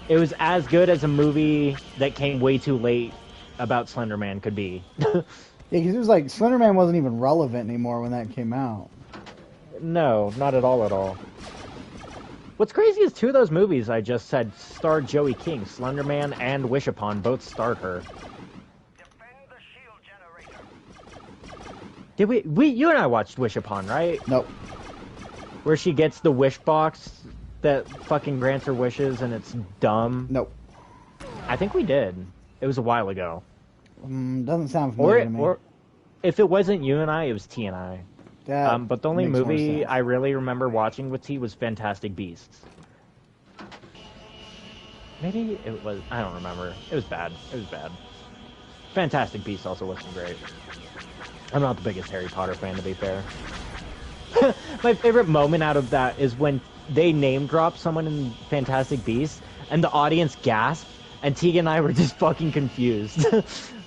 It was as good as a movie that came way too late about Slender Man could be. Yeah, because it was like Slender Man wasn't even relevant anymore when that came out. No, not at all at all. What's crazy is two of those movies I just said starred Joey King. Slender Man and Wish Upon both starred her. Did you and I watched Wish Upon, right? Nope. Where she gets the wish box that fucking grants her wishes and it's dumb? Nope. I think we did. It was a while ago. Doesn't sound familiar to me. Or if it wasn't you and I, it was T and I. But the only movie I really remember watching with T was Fantastic Beasts. Maybe it was... I don't remember. It was bad. It was bad. Fantastic Beasts also wasn't great. I'm not the biggest Harry Potter fan, to be fair. My favorite moment out of that is when they name drop someone in Fantastic Beasts, and the audience gasped, and Tegan and I were just fucking confused.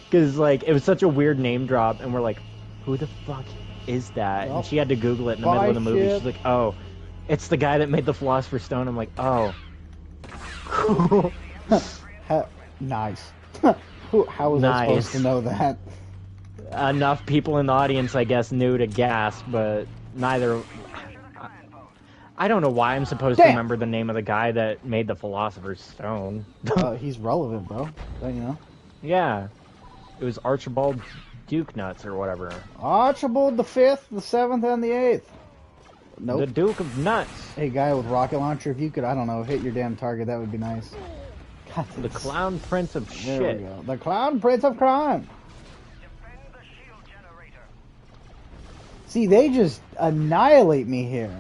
Because, like, it was such a weird name drop, and we're like, who the fuck is that? And she had to Google it in the middle of the movie. She's like, oh, it's the guy that made the Philosopher's Stone. I'm like, oh. Cool. Nice. How was I supposed to know that? Enough people in the audience, I guess, knew to gasp, but neither... I don't know why I'm supposed to remember the name of the guy that made the Philosopher's Stone. He's relevant, bro. Don't you know? Yeah. It was Archibald Duke Nuts or whatever. Archibald the 5th, the 7th, and the 8th. Nope. The Duke of Nuts. Hey, guy with rocket launcher, if you could, I don't know, hit your damn target, that would be nice. God, The Clown Prince of there Shit. we go. The Clown Prince of Crime. See, they just annihilate me here.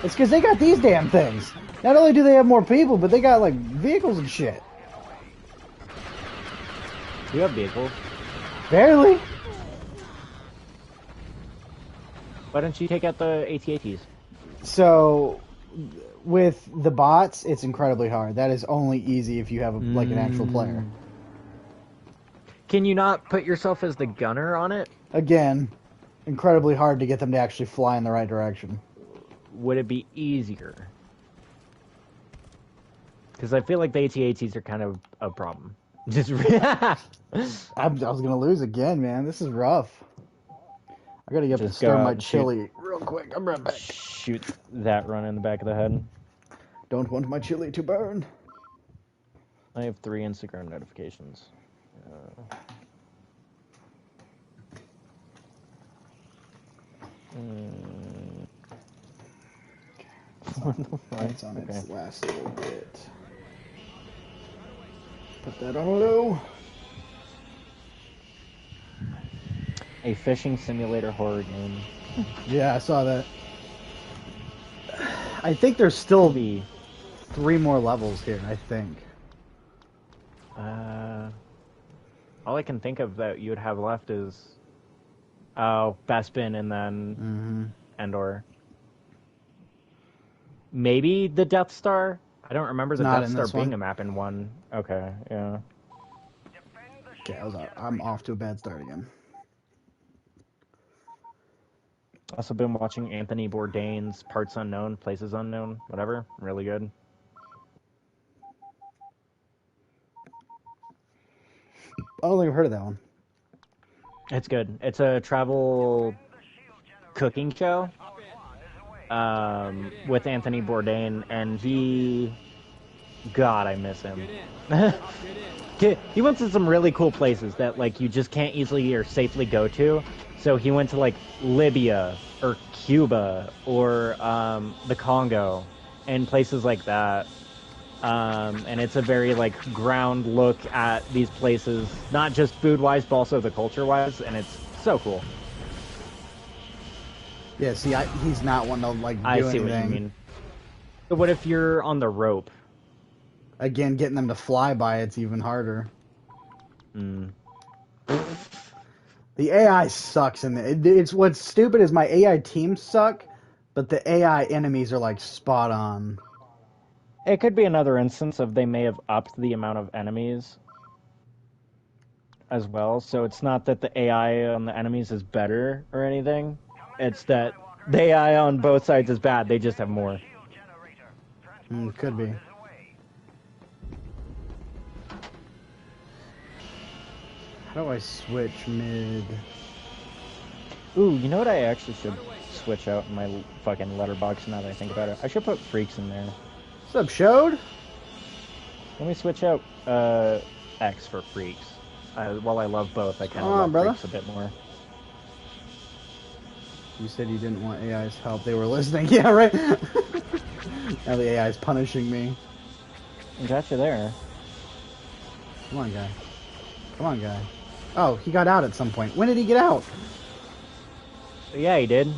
It's because they got these damn things. Not only do they have more people, but they got, like, vehicles and shit. You have vehicles. Barely. Why don't you take out the AT-ATs? So, with the bots, it's incredibly hard. That is only easy if you have, like, an actual player. Can you not put yourself as the gunner on it? Again, incredibly hard to get them to actually fly in the right direction. Would it be easier? Because I feel like the AT-ATs are kind of a problem. Just I was gonna lose again, man. This is rough. I gotta get up and stir my chili real quick. I'm right back. Shoot that run in the back of the head. Don't want my chili to burn. I have 3 Instagram notifications. That's on its last little bit. Put that on low. A fishing simulator horror game. Yeah, I saw that. I think there's still 3 more levels here, I think. All I can think of that you would have left is Bespin and then Endor. Maybe the Death Star? I don't remember the Death Star being a map in 1. Okay, yeah. Okay, I'm off to a bad start again. Also been watching Anthony Bourdain's Parts Unknown, Places Unknown, whatever. Really good. I don't think I've heard of that one. It's good. It's a travel cooking show with Anthony Bourdain, and God, I miss him. He went to some really cool places that like you just can't easily or safely go to. So he went to like Libya or Cuba or the Congo and places like that. And it's a very like ground look at these places, not just food-wise, but also the culture-wise, and it's so cool. Yeah, see, he's not one to like do I see anything. what you mean. But what if you're on the rope? Again, getting them to fly by it's even harder. The AI sucks, and it's what's stupid is my AI teams suck, but the AI enemies are like spot on. It could be another instance of they may have upped the amount of enemies as well. So it's not that the AI on the enemies is better or anything. It's that the AI on both sides is bad. They just have more. Could be. How do I switch mid? Ooh, you know what I actually should switch out in my fucking letterbox now that I think about it? I should put Freaks in there. What's up, Shode? Let me switch out X for Freaks. While I love both, I kind of love Freaks a bit more. You said you didn't want AI's help. They were listening. Yeah, right? Now the AI's punishing me. I got you there. Come on, guy. Come on, guy. Oh, he got out at some point. When did he get out? Yeah, he did. Did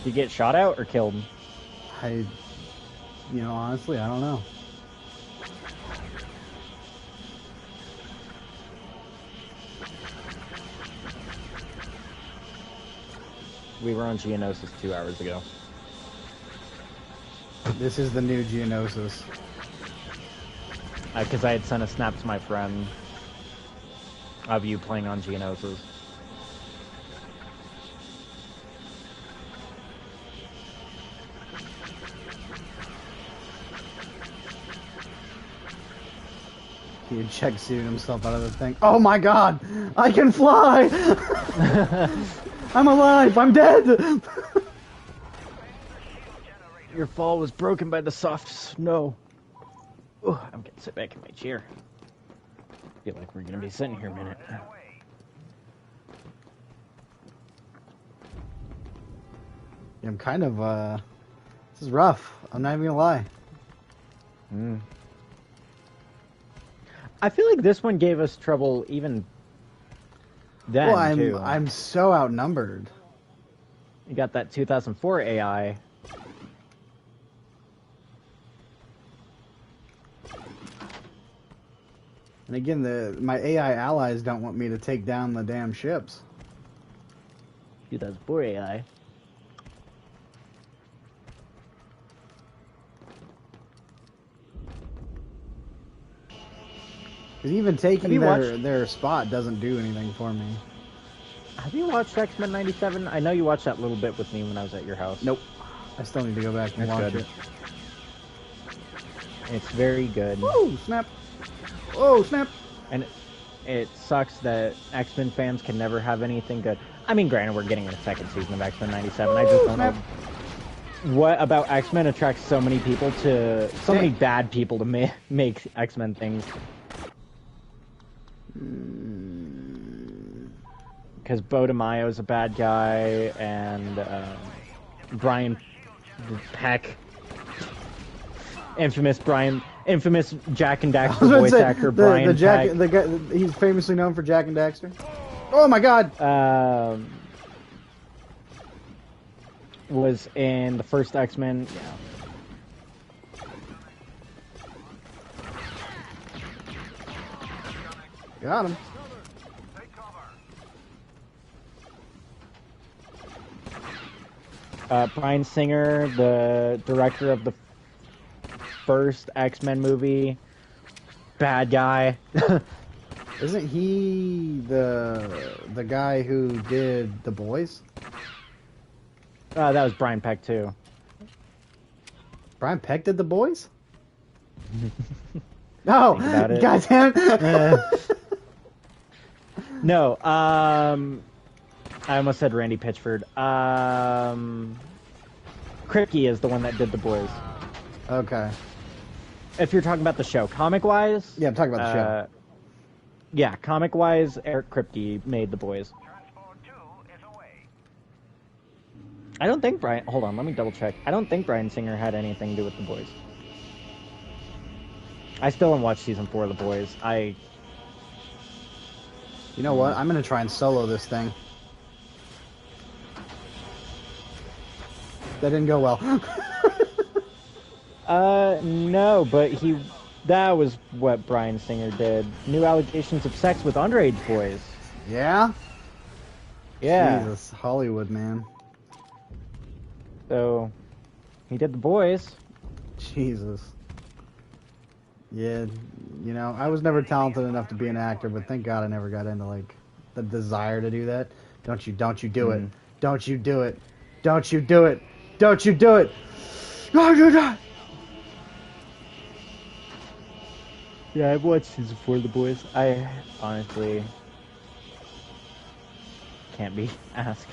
he get shot out or killed? Honestly, I don't know. We were on Geonosis 2 hours ago. This is the new Geonosis. Because I had sent a snap to my friend of you playing on Geonosis. He had check suited himself out of the thing. Oh my god! I can fly! I'm alive! I'm dead! Your fall was broken by the soft snow. Ooh, I'm gonna sit back in my chair. Feel like we're gonna be sitting here a minute. Yeah, I'm kind of, this is rough. I'm not even gonna lie. I feel like this one gave us trouble even then, Well, too. I'm so outnumbered. You got that 2004 AI. And again, my AI allies don't want me to take down the damn ships. 2004 AI. Because even taking watched- their spot doesn't do anything for me. Have you watched X-Men 97? I know you watched that little bit with me when I was at your house. Nope. I still need to go back and That's watch good. it. It's very good. Whoa, snap. Whoa, snap. And it sucks that X-Men fans can never have anything good. I mean, granted, we're getting a second season of X-Men 97. I just don't know what about X-Men attracts so many people to... So many bad people to make X-Men things. Because Bo DeMaio's a bad guy, and Brian Peck, infamous Jack and Daxter voice actor Brian Peck. The guy, he's famously known for Jack and Daxter. Oh my God! Was in the first X-Men. Yeah. Got him. Bryan Singer, the director of the first X-Men movie, bad guy. Isn't he the guy who did The Boys? That was Brian Peck too. Brian Peck did The Boys? No, goddamn. No, I almost said Randy Pitchford. Kripke is the one that did The Boys. Okay. If you're talking about the show, comic-wise... Yeah, I'm talking about the show. Yeah, comic-wise, Eric Kripke made The Boys. I don't think Brian... Hold on, let me double-check. I don't think Bryan Singer had anything to do with The Boys. I still haven't watched Season 4 of The Boys. You know what? I'm going to try and solo this thing. That didn't go well. No, but that was what Bryan Singer did. New allegations of sex with underage boys. Yeah? Yeah. Jesus, Hollywood, man. So, he did The Boys. Jesus. Yeah, you know, I was never talented enough to be an actor, but thank God I never got into, like, the desire to do that. Don't you do it. Don't you do it. Don't you do it. Don't you do it. No, do not. Yeah, I've watched Season 4 of The Boys. I honestly can't be asked.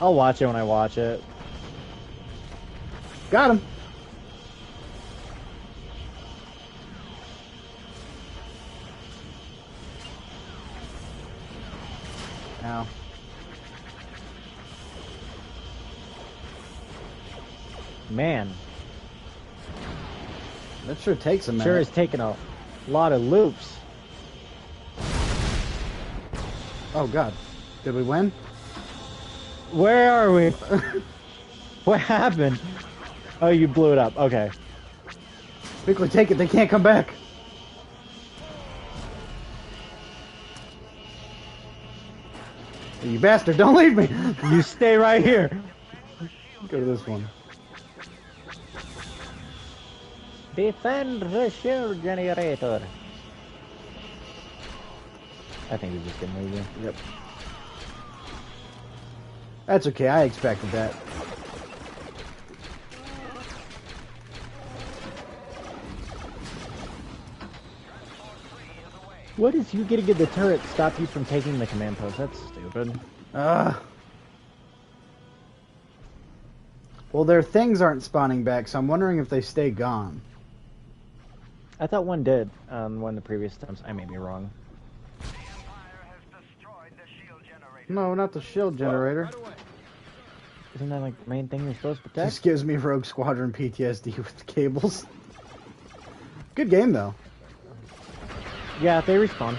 I'll watch it when I watch it. Got him. Ow. Man, That sure takes a minute. sure has taken a lot of loops. Oh, God. Did we win? Where are we? What happened? Oh, you blew it up. Okay. Quickly take it. They can't come back. You bastard. Don't leave me. You stay right here. Go to this one. Defend the shield generator. I think he's just gonna leave you. Yep. That's okay. I expected that. What is you getting in the turret stop you from taking the command post? That's stupid. Well, their things aren't spawning back, so I'm wondering if they stay gone. I thought one did on one of the previous times. I may be wrong. No, not the shield generator. Isn't that like the main thing you're supposed to protect? Just gives me Rogue Squadron PTSD with cables. Good game though. Yeah, they respawn.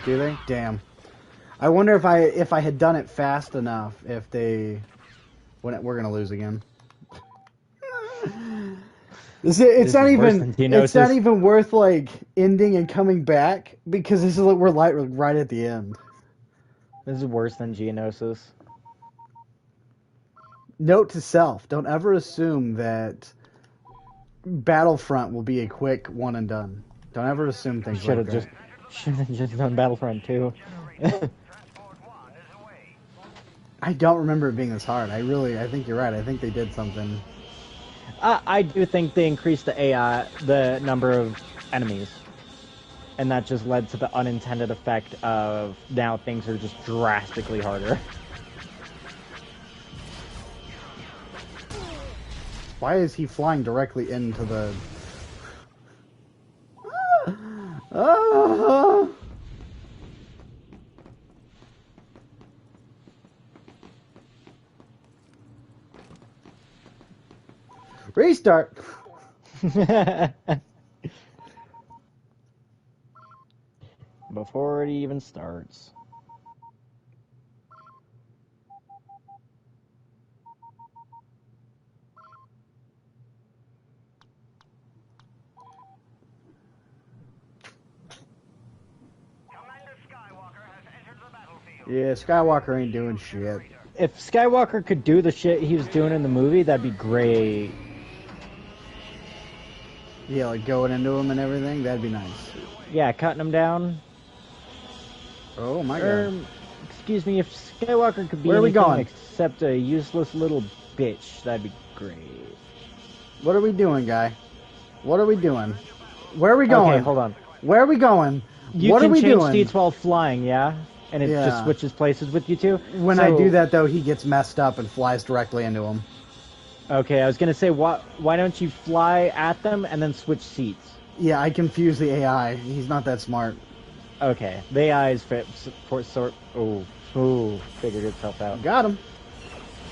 Do they? Damn. I wonder if I had done it fast enough, if they... We're gonna lose again. It's not even worth like ending and coming back because this is like we're right at the end. This is worse than Geonosis. Note to self: don't ever assume that Battlefront will be a quick one and done. Don't ever assume things like that. Should have just done Battlefront 2. I don't remember it being this hard. I think you're right. I think they did something. I do think they increased the AI, the number of enemies. And that just led to the unintended effect of now things are just drastically harder. Why is he flying directly into the... Restart! Before it even starts. Yeah, Skywalker ain't doing shit. If Skywalker could do the shit he was doing in the movie, that'd be great. Yeah, like going into him and everything, that'd be nice. Yeah, cutting him down. Oh my god. Excuse me, if Skywalker could be Where are we anything going? except a useless little bitch, that'd be great. What are we doing, guy? What are we doing? Where are we going? Okay, hold on. Where are we going? You what can are we change doing? seats while flying, yeah? And it just switches places with you two? When I do that, though, he gets messed up and flies directly into him. Okay, I was gonna say, why don't you fly at them and then switch seats? Yeah, I confuse the AI. He's not that smart. Okay, the AI is fit for sort... Ooh, figured itself out. Got him.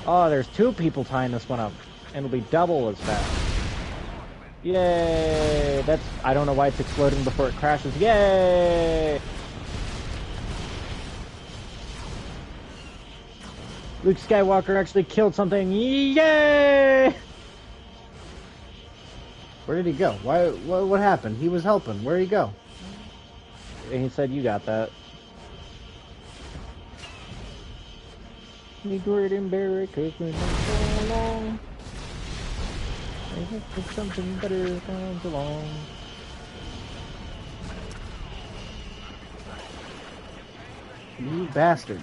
Oh, there's two people tying this one up. And it'll be double as fast. Yay! I don't know why it's exploding before it crashes. Yay! Luke Skywalker actually killed something. Yay! Where did he go? What happened? He was helping. Where did he go? And he said, you got that. Me great and berry, cause we're not so long. I hope something better comes along. You bastard.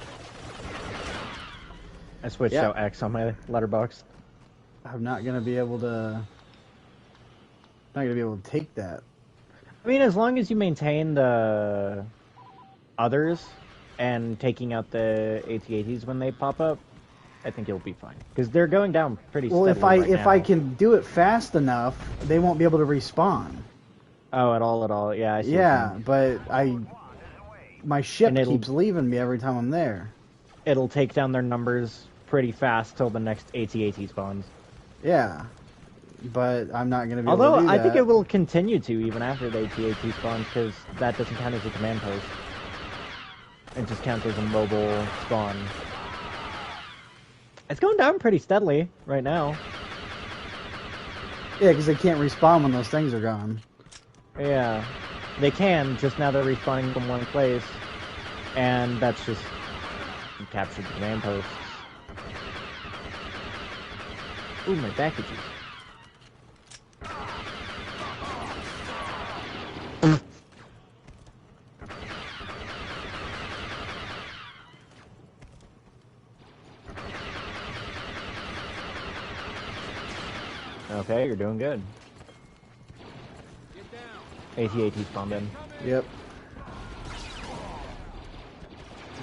I switched out X on my letterbox. I'm not gonna be able to... take that. I mean, as long as you maintain the others and taking out the AT-ATs when they pop up, I think you'll be fine. Because they're going down pretty steadily if I can do it fast enough, they won't be able to respawn. Oh, at all, yeah. I see but my ship keeps leaving me every time I'm there. It'll take down their numbers pretty fast till the next AT-AT spawns. Yeah, but I'm not going to be able to do that. Although, I think it will continue to even after the AT-AT spawns, because that doesn't count as a command post. It just counts as a mobile spawn. It's going down pretty steadily right now. Yeah, because they can't respawn when those things are gone. Yeah. They can, just now they're respawning from one place. And that's just... You captured the command posts. Ooh, my packages. Okay, you're doing good. AT-AT spawned in. Yep.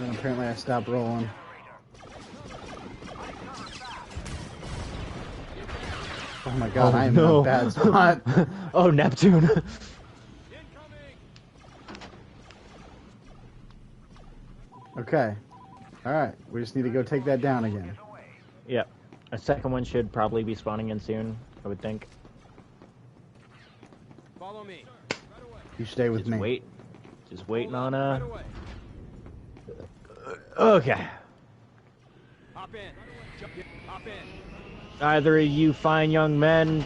And apparently I stopped rolling. Oh my god, I am in a bad spot. Oh, Neptune. Okay. Alright, we just need to go take that down again. Yep. A second one should probably be spawning in soon, I would think. Follow me. You stay with Just me. wait. Just waiting on Okay. Hop in. Hop in. Either of you fine young men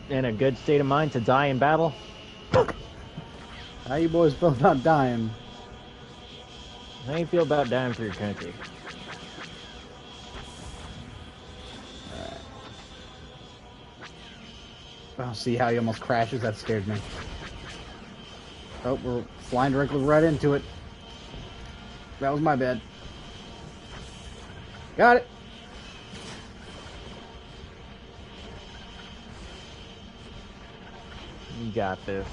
in a good state of mind to die in battle? How you boys feel about dying? How do you feel about dying for your country? Oh, see how he almost crashes? That scared me. Oh, we're flying directly right into it. That was my bad. Got it. You got this.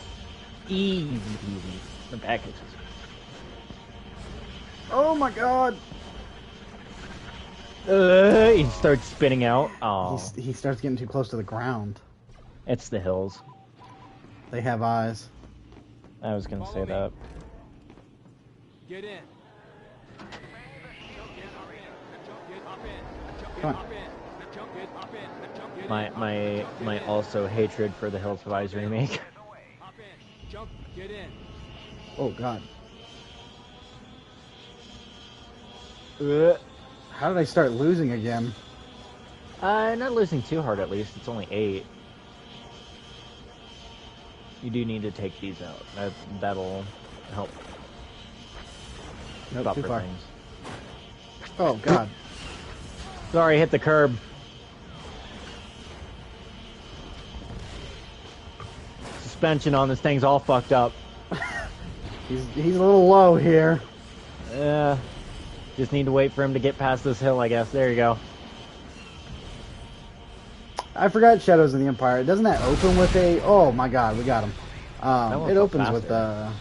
Easy peasy. The packages. Oh my god. He starts spinning out. Oh, He starts getting too close to the ground. it's the hills. They have eyes. I was gonna say that. Get in. Come on. My also hatred for the Hills of Eyes remake. Hop in. Jump. Get in. Oh god. How did I start losing again? Not losing too hard at least. It's only 8. You do need to take these out. That'll help. Nope, Buffer too far. things. Oh god. Sorry, hit the curb. Suspension on this thing's all fucked up. He's a little low here. Just need to wait for him to get past this hill, I guess. There you go. I forgot Shadows of the Empire. Doesn't that open with a... Oh my god, we got him. one's It so opens with faster.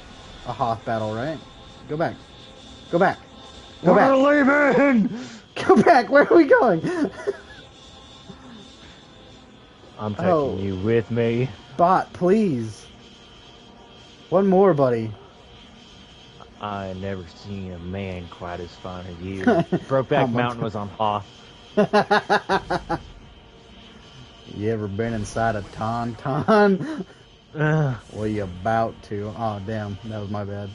a Hoth battle, right? Go back. Go back. Go back. We're leaving! Go back. Where are we going? I'm taking Oh. you with me. Bot, please. One more, buddy. I never seen a man quite as fine as you. How Brokeback much- Mountain was on Hoth. You ever been inside a tauntaun? Ugh. Well, you about to. Oh, damn. That was my bad.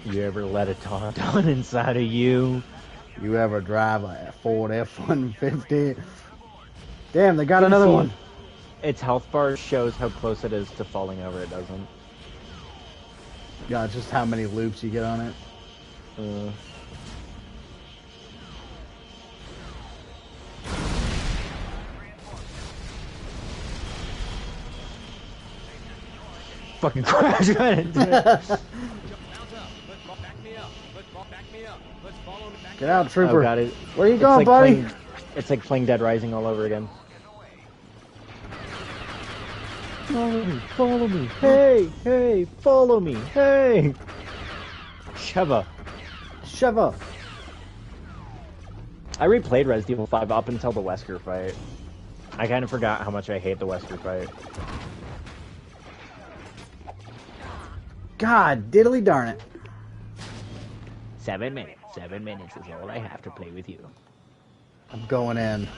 You ever let a tauntaun inside of you? You ever drive a Ford F-150? Damn, they got Can you another see one. Its health bar shows how close it is to falling over. It doesn't. Yeah, it's just how many loops you get on it. Fucking crash right into it. Get out, trooper. Oh god, it, Where you it's going, like buddy? It's like playing Dead Rising all over again. Follow me, hey, follow me, hey! Sheva. Sheva. I replayed Resident Evil 5 up until the Wesker fight. I kind of forgot how much I hate the Wesker fight. God, diddly darn it. 7 minutes. 7 minutes is all I have to play with you. I'm going in.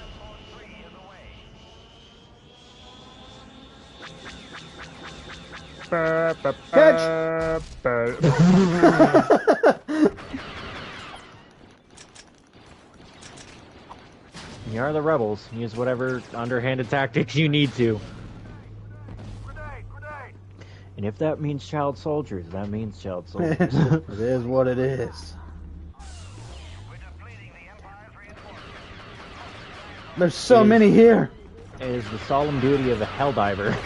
Catch! You are the rebels. Use whatever underhanded tactics you need to. And if that means child soldiers, that means child soldiers. It is what it is. There's so many here. It is the solemn duty of a helldiver.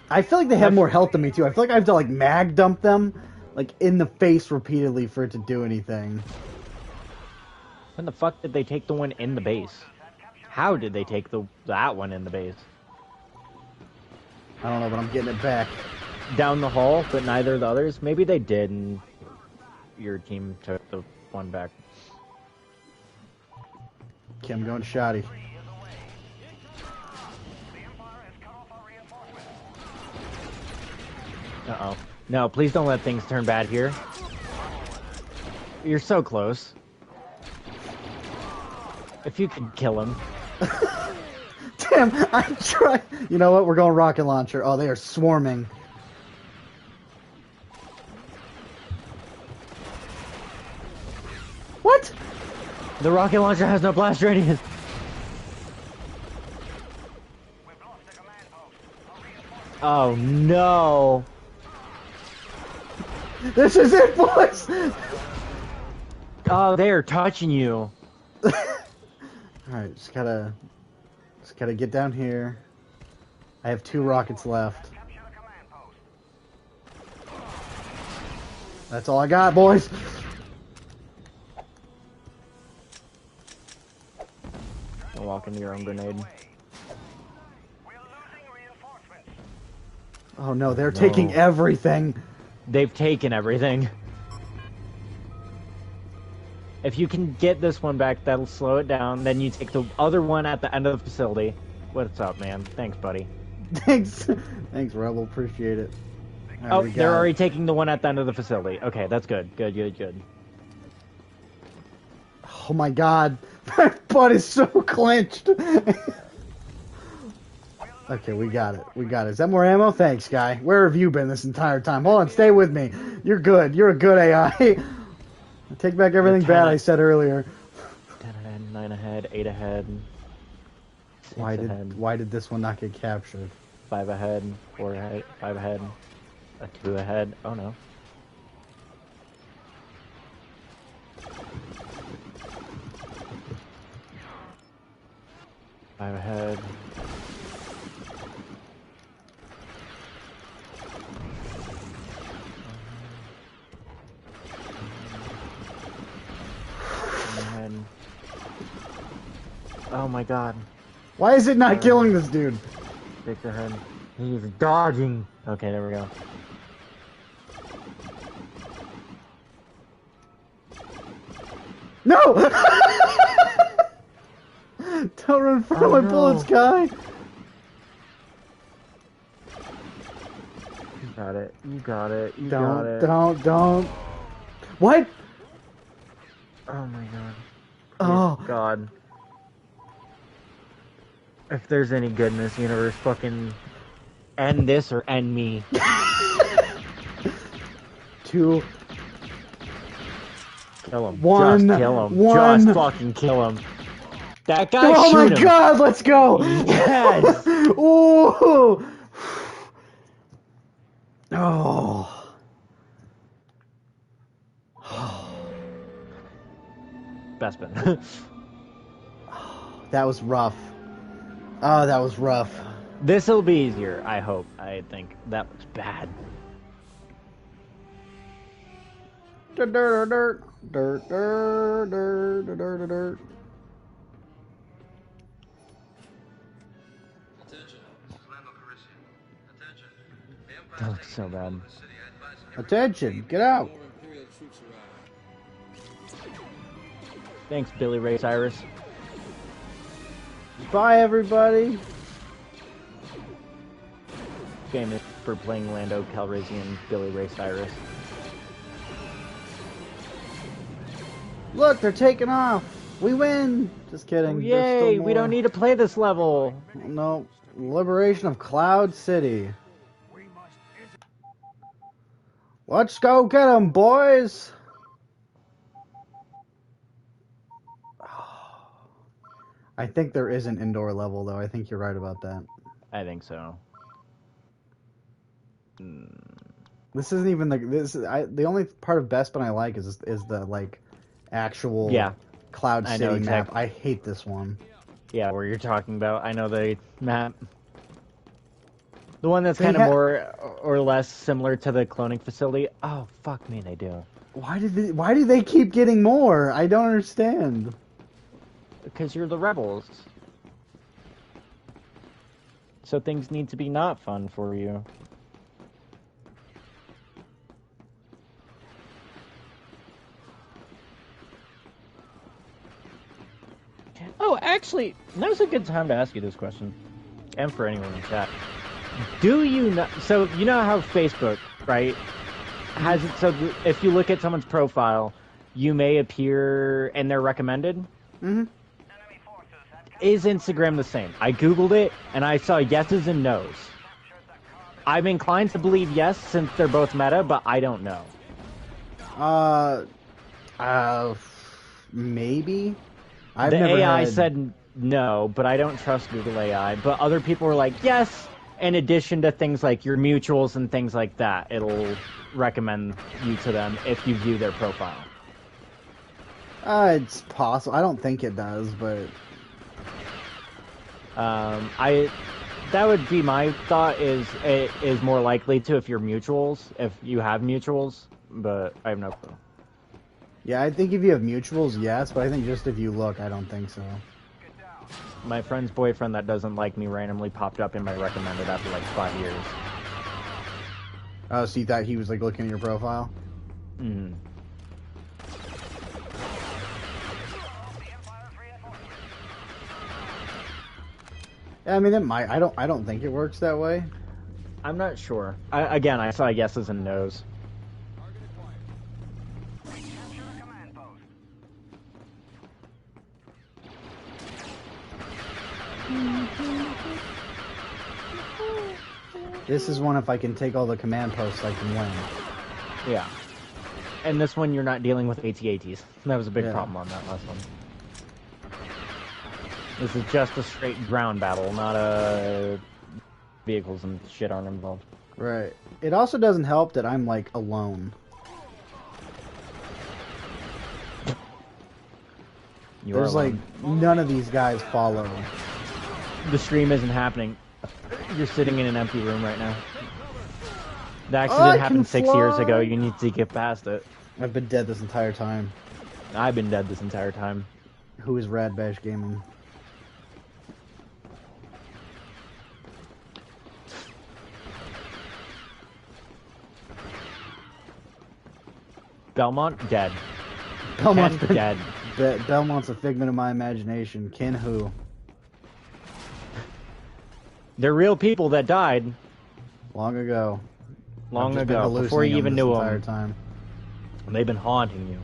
I feel like they have more health than me too. I feel like I have to like mag dump them like in the face repeatedly for it to do anything. When the fuck did they take the one in the base? How did they take that one in the base? I don't know, but I'm getting it back. Down the hall, but neither of the others? Maybe they did and your team took the one back. Okay, I'm going shoddy. Uh-oh. No, please don't let things turn bad here. You're so close. If you could kill him. Damn, I tried. You know what? We're going rocket launcher. Oh, they are swarming. What? The rocket launcher has no blast radius. Oh no. This is it, boys! Oh, they are touching you. Alright, just gotta get down here. I have 2 rockets left. That's all I got, boys! Don't walk into your own grenade. Oh no, they're taking everything! They've taken everything. If you can get this one back, that'll slow it down. Then you take the other one at the end of the facility. What's up, man? Thanks, buddy. Thanks, Rebel. Appreciate it. Right, oh, they're already taking the one at the end of the facility. Okay, that's good. Good. Oh my god. My butt is so clenched. Okay, we got it. Is that more ammo? Thanks, guy. Where have you been this entire time? Hold on, stay with me. You're good. You're a good AI. I take back everything bad I said earlier. 10 ahead, 9 ahead, 8 ahead. Why did this one not get captured? 5 ahead, 4 ahead, 5 ahead, 2 ahead. Oh no. Five ahead. Oh my god. Why is it not killing this dude? 6 ahead. He's dodging. Okay, there we go. No! Don't run from my bullets, guy! You got it. You got it. You don't, got it. Don't. What? Oh my god. Oh. Dear god. If there's any good in this universe, fucking end this or end me. 2. Kill him. 1. Just kill him. 1. Just fucking kill him. That guy, oh shoot my him. god, let's go! Yes! Ooh! Oh. Bespin. That was rough. Oh, that was rough. This'll be easier, I hope. I think. That was bad. Dirt. That looks so bad. Attention, get out. Thanks, Billy Ray Cyrus. Bye, everybody. Famous for playing Lando Calrissian, Billy Ray Cyrus. Look, they're taking off. We win. Just kidding. Oh, There's still yay! We more. don't need to play this level. No. Liberation of Cloud City. Let's go get them, boys. I think there is an indoor level, though. I think you're right about that. I think so. This isn't even the only part of Bespin I like is the like actual Cloud I City know map. exactly. I hate this one. Yeah, where you're talking about. I know the map. The one that's They kind of ha- more or less similar to the cloning facility. Oh, fuck me, they do. Why do they keep getting more? I don't understand. Because you're the rebels. So things need to be not fun for you. Oh, actually, now's a good time to ask you this question. And for anyone in chat. Do you know... So, you know how Facebook, right, has it so if you look at someone's profile, you may appear in their recommended. Mm-hmm. Is Instagram the same? I googled it and I saw yeses and nos. I'm inclined to believe yes since they're both meta, but I don't know. Maybe. The AI said no, but I don't trust Google AI. But other people were like, yes, in addition to things like your mutuals and things like that, it'll recommend you to them if you view their profile. It's possible. I don't think it does, but that would be my thought. It is more likely to if you're mutuals, if you have mutuals, but I have no clue. yeah, I think if you have mutuals, yes, but I think just if you look, I don't think so. My friend's boyfriend that doesn't like me randomly popped up in my recommended after like 5 years. Oh, so you thought he was like looking at your profile? Mm-hmm. Yeah, I mean, it might. I don't think it works that way. I'm not sure. Again, I saw yeses and nos. This is one if I can take all the command posts, I can win. Yeah. And this one, you're not dealing with AT-ATs. That was a big Yeah. problem on that last one. This is just a straight ground battle, not a vehicles and shit aren't involved. Right. It also doesn't help that I'm like alone. You There's are like alone. none of these guys follow. The stream isn't happening. You're sitting in an empty room right now. The I accident can happened 6 years fly. ago. You need to get past it. I've been dead this entire time. I've been dead this entire time. Who is Rad Bash Gaming? Belmont, dead. Belmont's Ken, been dead. Belmont's a figment of my imagination. Ken who? They're real people that died Long ago. long I've just been ago, before you hallucinating even this knew entire them. time. They've been haunting you.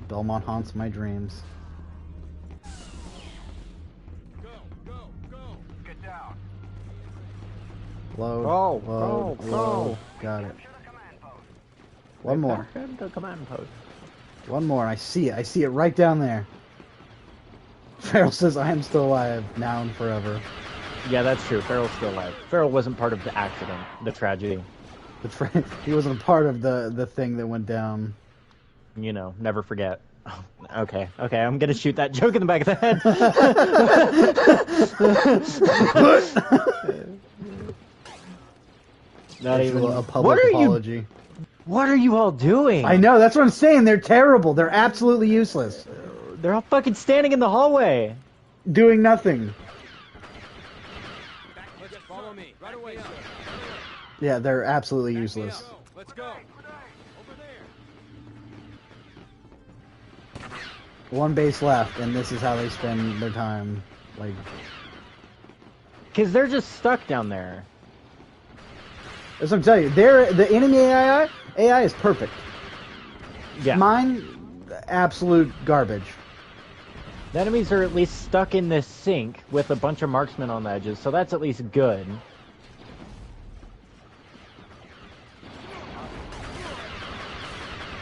Belmont haunts my dreams. Go, go, go. Get down. Load. Go, load, go, load. go. Got it. One more. Back to command post. One more. I see it. I see it right down there. Farrell says, I am still alive, now and forever. Yeah, that's true. Farrell's still alive. Farrell wasn't part of the accident, the tragedy. He wasn't a part of the thing that went down. You know, never forget. Oh, okay, I'm gonna shoot that joke in the back of the head. Not even a public apology. What are you all doing? I know, that's what I'm saying. They're terrible. They're absolutely useless. They're all fucking standing in the hallway. Doing nothing. Let's follow me. Right away, sir. Yeah, they're absolutely Back me useless. up. Let's go. Over there. One base left, and this is how they spend their time. Like, Because they're just stuck down there. that's what I'm telling you. The enemy AI is perfect. Yeah. Mine, absolute garbage. The enemies are at least stuck in this sink with a bunch of marksmen on the edges, so that's at least good.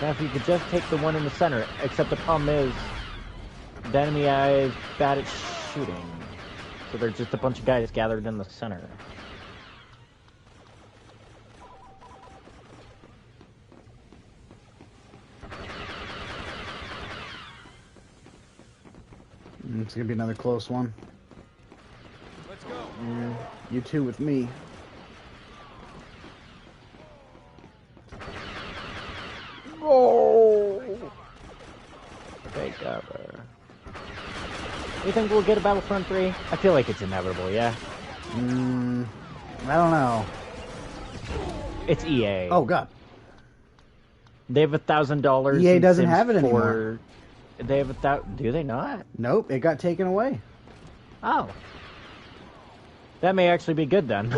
Now if you could just take the one in the center, except the problem is, the enemy AI is bad at shooting. So they're just a bunch of guys gathered in the center. It's gonna be another close one. Let's go. You two with me. Oh! Take cover. You think we'll get a Battlefront 3? I feel like it's inevitable, yeah? I don't know. It's EA. Oh god. They have $1,000. EA in doesn't Sims have it 4. anymore. They have Do they not? Nope, it got taken away. Oh. That may actually be good then.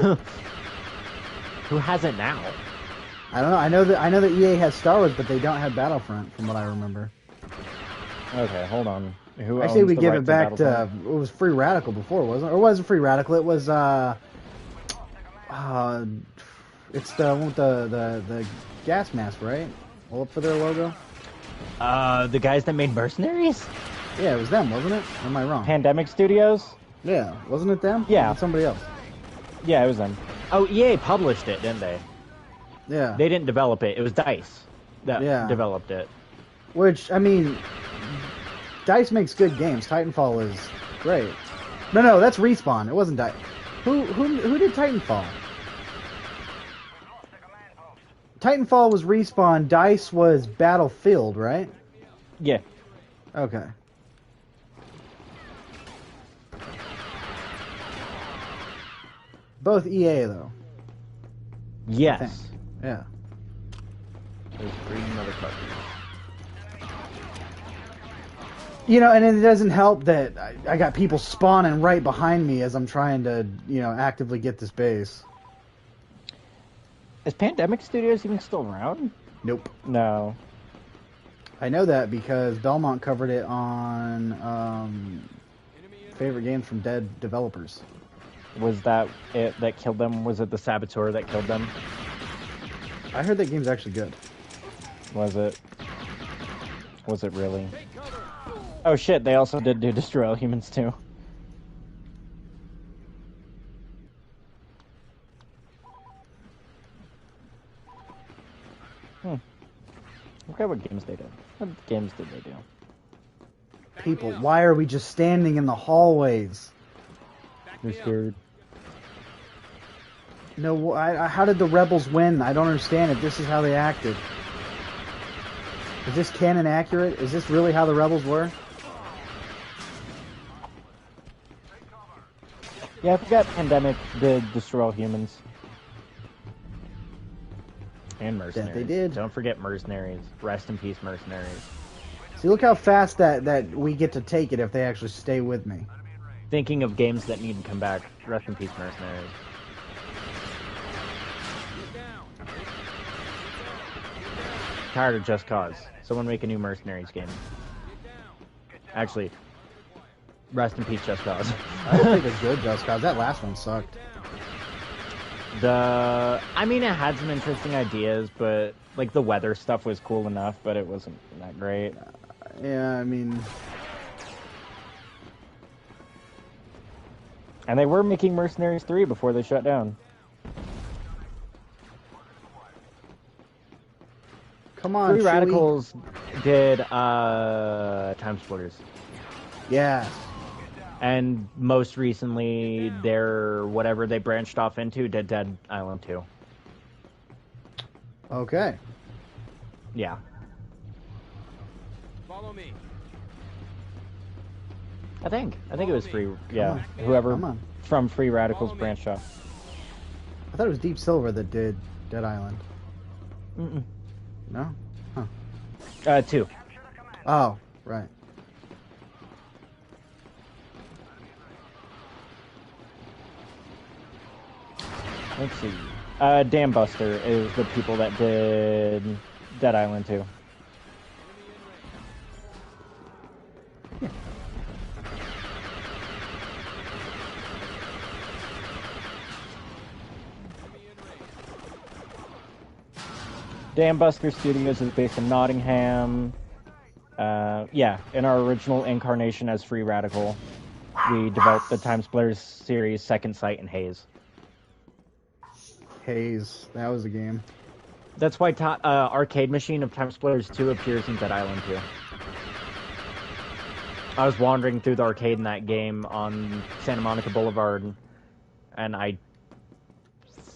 Who has it now? I don't know. I know that EA has Star Wars, but they don't have Battlefront, from what I remember. Okay, hold on. Who I owns say we the give right it back to. Battlefront? It was Free Radical before, wasn't it? Or was it Free Radical? It was. It's the one with the gas mask, right? All up for their logo. The guys that made Mercenaries? Yeah, it was them, wasn't it? Or am I wrong? Pandemic Studios? Yeah, wasn't it them? Yeah. Or was it somebody else. Yeah, it was them. Oh, EA published it, didn't they? Yeah. They didn't develop it. It was DICE that developed it. Which, I mean, DICE makes good games. Titanfall is great. No, that's Respawn. It wasn't DICE. Who did Titanfall? Titanfall was Respawn. DICE was Battlefield, right? Yeah. Okay. Both EA, though. Yes. Yeah. Those green motherfuckers. You know, and it doesn't help that I got people spawning right behind me as I'm trying to, actively get this base. Is Pandemic Studios even still around? Nope. No. I know that because Belmont covered it on favorite games from dead developers. Was that it that killed them? Was it the Saboteur that killed them? I heard that game's actually good. Was it? Was it really? Oh shit, they also did do Destroy All Humans too. Okay, what games they did. What games did they do? People, why are we just standing in the hallways? They're scared. No, how did the rebels win? I don't understand it. This is how they acted. Is this canon accurate? Is this really how the rebels were? Yeah, I forgot Pandemic did Destroy All Humans. And Mercenaries. That they did. Don't forget Mercenaries. Rest in peace, Mercenaries. See, look how fast that we get to take it if they actually stay with me. Thinking of games that need to come back. Rest in peace, Mercenaries. Tired of Just Cause. Someone make a new Mercenaries game. Actually, rest in peace, Just Cause. I don't think it's good, Just Cause. That last one sucked. I mean, it had some interesting ideas, but like the weather stuff was cool enough, but it wasn't that great. Yeah, I mean, and they were making Mercenaries 3 before they shut down. come on, Free Chewie. Radicals did Time Splitters. Yeah. And most recently, their whatever they branched off into did Dead Island 2. Okay. Yeah. Follow me. I think it was free. Yeah, on. whoever Come on. from Free Radicals branched off. I thought it was Deep Silver that did Dead Island. Mm-mm. No? Huh. 2. Oh, right. Let's see. Dam Buster is the people that did Dead Island 2. Dam Buster Studios is based in Nottingham. Yeah, in our original incarnation as Free Radical, we developed the Time Splitters series Second Sight and Haze. Haze. That was a game. That's why Arcade Machine of Time Splitters 2 appears in Dead Island 2. I was wandering through the arcade in that game on Santa Monica Boulevard, and I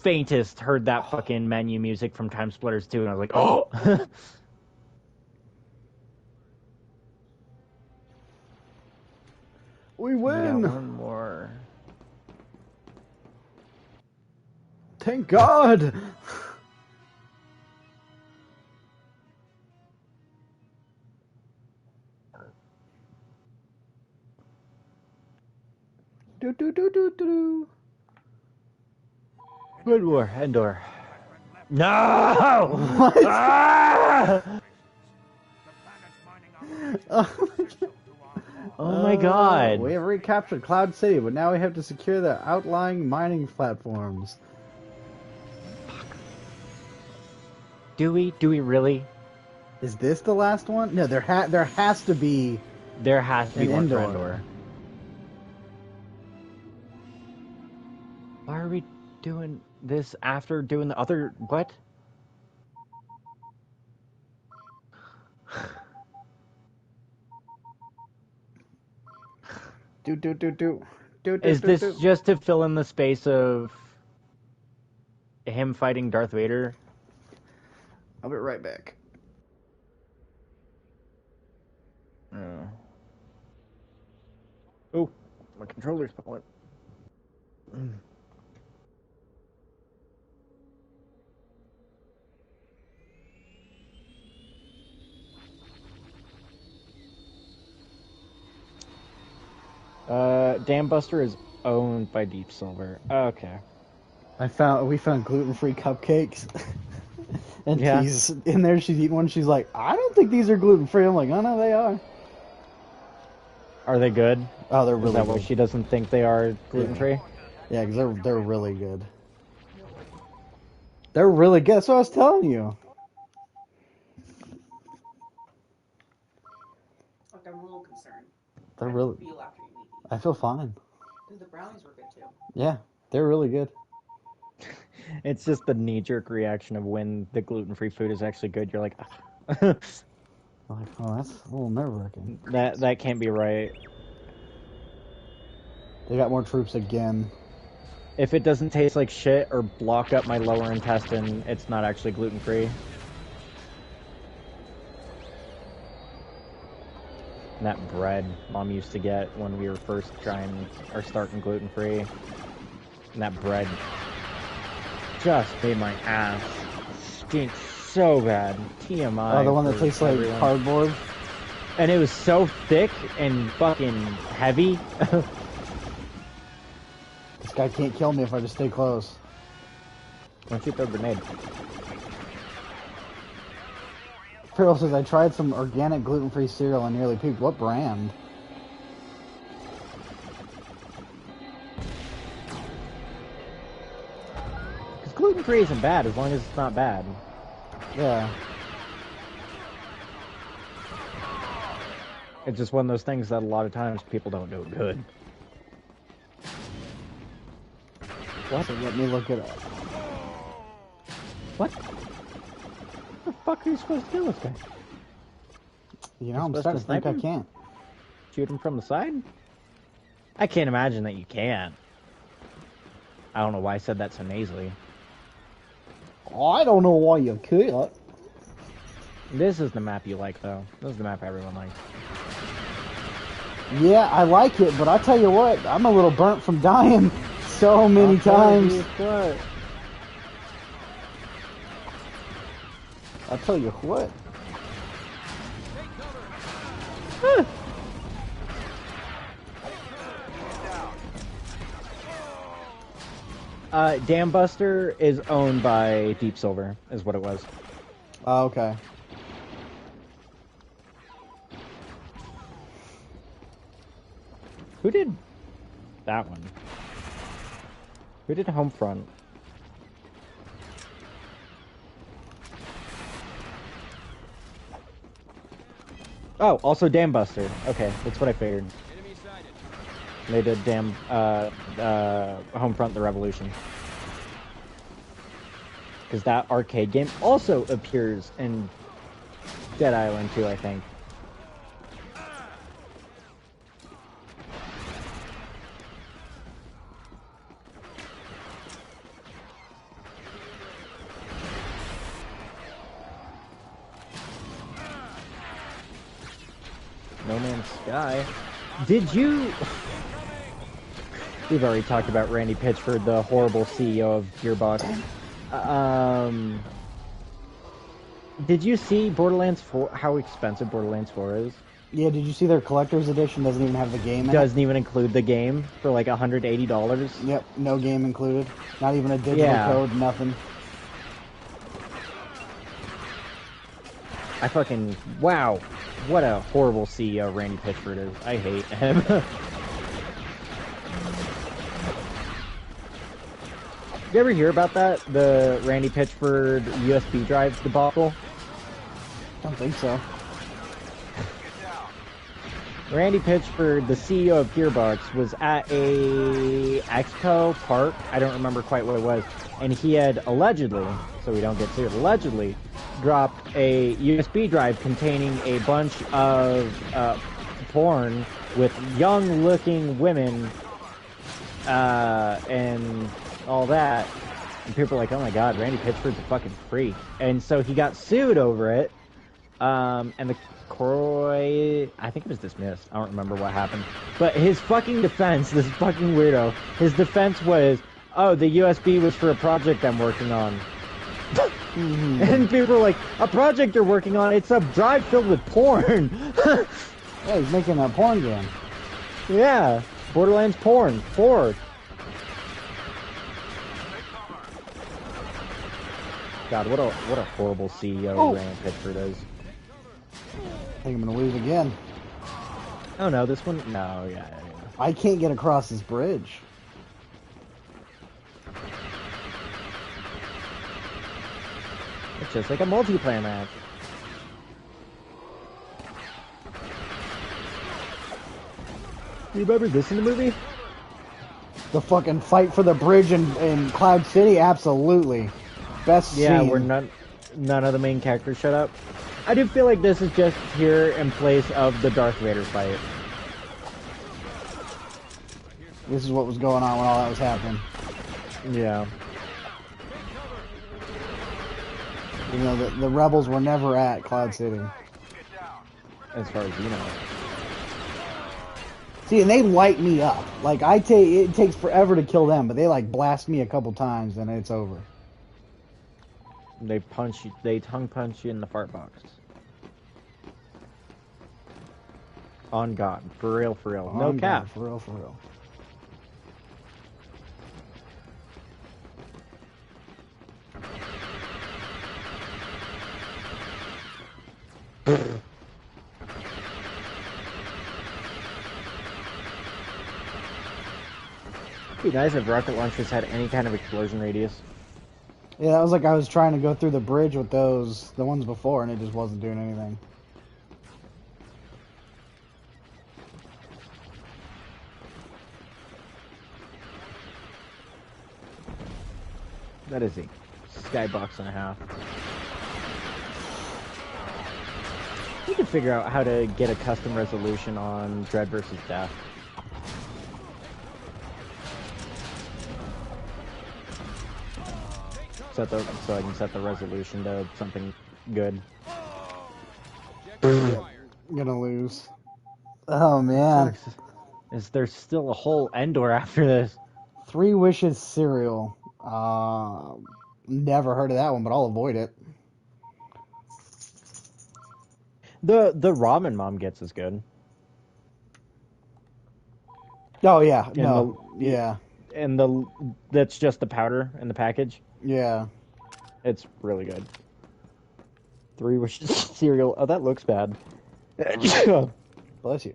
faintest heard that fucking menu music from Time Splitters 2, and I was like, oh! We We win! got one more. Thank God! do. Good war, Endor. No! What? Ah! Oh my god. We have recaptured Cloud City, but now we have to secure the outlying mining platforms. Do we? Do we really? Is this the last one? No, there has to be. There has to be An one for Endor. Endor. Why are we doing this after doing the other... What? Is this just to fill in the space of him fighting Darth Vader? I'll be right back. Oh, my controller's falling. Dam Buster is owned by Deep Silver. Okay. We found gluten-free cupcakes. And Yeah. T's in there, she's eating one, she's like, I don't think these are gluten-free. I'm like, oh no, they are. Are they good? Oh, they're Is really that why good. she doesn't think they are gluten-free? Yeah, because they're really good. They're really good. That's what I was telling you. Like, I'm a little concerned. They're How really. do you feel after you eat these? I feel fine. Dude, the brownies were good too. Yeah, they're really good. It's just the knee-jerk reaction of when the gluten-free food is actually good. You're like, I'm like, oh, that's a little nerve-wracking. that can't be right. They got more troops again. If it doesn't taste like shit or block up my lower intestine, it's not actually gluten-free. And that bread Mom used to get when we were first starting gluten-free. And that bread just made my ass stink so bad. TMI. Oh, the one that for tastes like everyone. cardboard? And it was so thick and fucking heavy. This guy can't kill me if I just stay close. Why don't you throw a grenade? Pearl says, I tried some organic gluten-free cereal and nearly puked. What brand? Because gluten-free isn't bad as long as it's not bad. Yeah. It's just one of those things that a lot of times people don't do it good. What? So let me look it up. What? What the fuck are you supposed to do with this guy? You know, I'm supposed starting to to think snipe I him? can't. Shoot him from the side? I can't imagine that you can. I don't know why I said that so nasally. I don't know why you can't. This is the map you like, though. This is the map everyone likes. Yeah, I like it, but I tell you what, I'm a little burnt from dying so many times. What? I'll tell you what. Dam Buster is owned by Deep Silver, is what it was. Oh, okay. Who did that one? Who did Homefront? Oh, also Dam Buster. Okay, that's what I figured. Enemy sighted. They did Homefront: The Revolution. Because that arcade game also appears in Dead Island 2, I think. No Man's Sky. Did you... We've already talked about Randy Pitchford, the horrible CEO of Gearbox. Did you see Borderlands 4, how expensive Borderlands 4 is? Yeah, did you see their collector's edition doesn't even have the game in it? Doesn't even include the game for like $180. Yep, no game included. Not even a digital Yeah. code, nothing. I fucking wow, what a horrible CEO Randy Pitchford is. I hate him. You ever hear about that? The Randy Pitchford USB drive debacle? I don't think so. Randy Pitchford, the CEO of Gearbox, was at a expo park. I don't remember quite what it was. And he had allegedly, so we don't get sued, allegedly dropped a USB drive containing a bunch of porn with young-looking women and all that. And people are like, oh my god, Randy Pitchford's a fucking freak. And so he got sued over it. And the I think it was dismissed. I don't remember what happened. But his fucking defense, this fucking weirdo, his defense was, oh, the USB was for a project I'm working on. And people are like, a project you're working on? It's a drive filled with porn. Yeah, he's making a porn game. Yeah, Borderlands porn. 4. God, what a horrible CEO Randy Pitchford is. I think I'm gonna lose again. Oh no, this one? No, yeah. I can't get across this bridge. It's just like a multiplayer match. You remember this in the movie? The fucking fight for the bridge in Cloud City? Absolutely. Best Yeah, scene. where none of the main characters shut up. I do feel like this is just here in place of the Darth Vader fight. This is what was going on when all that was happening. Yeah. You know, the rebels were never at Cloud City. As far as you know. See, and they light me up. Like, it takes forever to kill them, but they, like, blast me a couple times, and it's over. They punch you, they tongue punch you in the fart box. On God. For real, for real. No cap. For real, for real. It'd be nice if rocket launchers had any kind of explosion radius. Yeah, that was like I was trying to go through the bridge with the ones before, and it just wasn't doing anything. That is a skybox and a half. We could figure out how to get a custom resolution on Dread versus Death. So I can set the resolution to something good. I'm gonna lose. Oh man. Is there still a whole Endor after this? 3 Wishes cereal. Never heard of that one, but I'll avoid it. The ramen mom gets is good. Oh yeah, And no, yeah, And that's just the powder in the package. yeah. It's really good. 3 Wishes cereal. Oh, that looks bad. Bless you.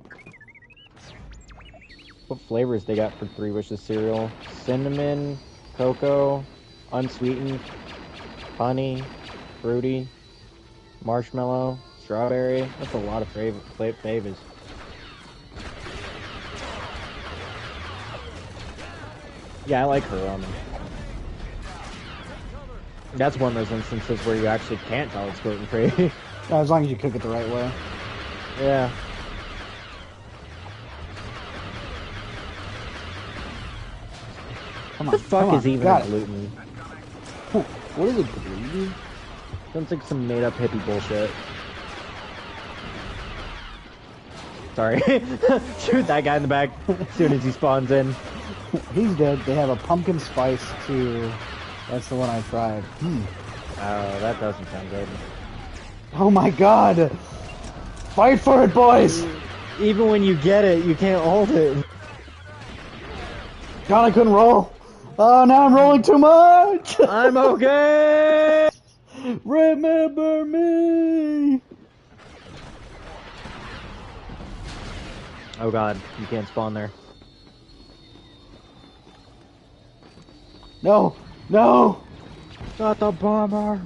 What flavors they got for 3 Wishes cereal? Cinnamon, cocoa, unsweetened, honey, fruity, marshmallow, strawberry. That's a lot of flavors. Yeah, I like her ramen. That's one of those instances where you actually can't tell it's gluten-free. As long as you cook it the right way. Yeah. Come on, What the fuck come on. is even Got a it. gluten? What is it, gluten? Sounds like some made-up hippie bullshit. Sorry. Shoot that guy in the back as soon as he spawns in. He's dead. They have a pumpkin spice too. That's the one I tried. Oh, that doesn't sound good. Oh my god! Fight for it, boys! Even when you get it, you can't hold it. God, I couldn't roll. Oh, now I'm rolling too much! I'm okay! Remember me! Oh god, you can't spawn there. No! No! Not the bomber!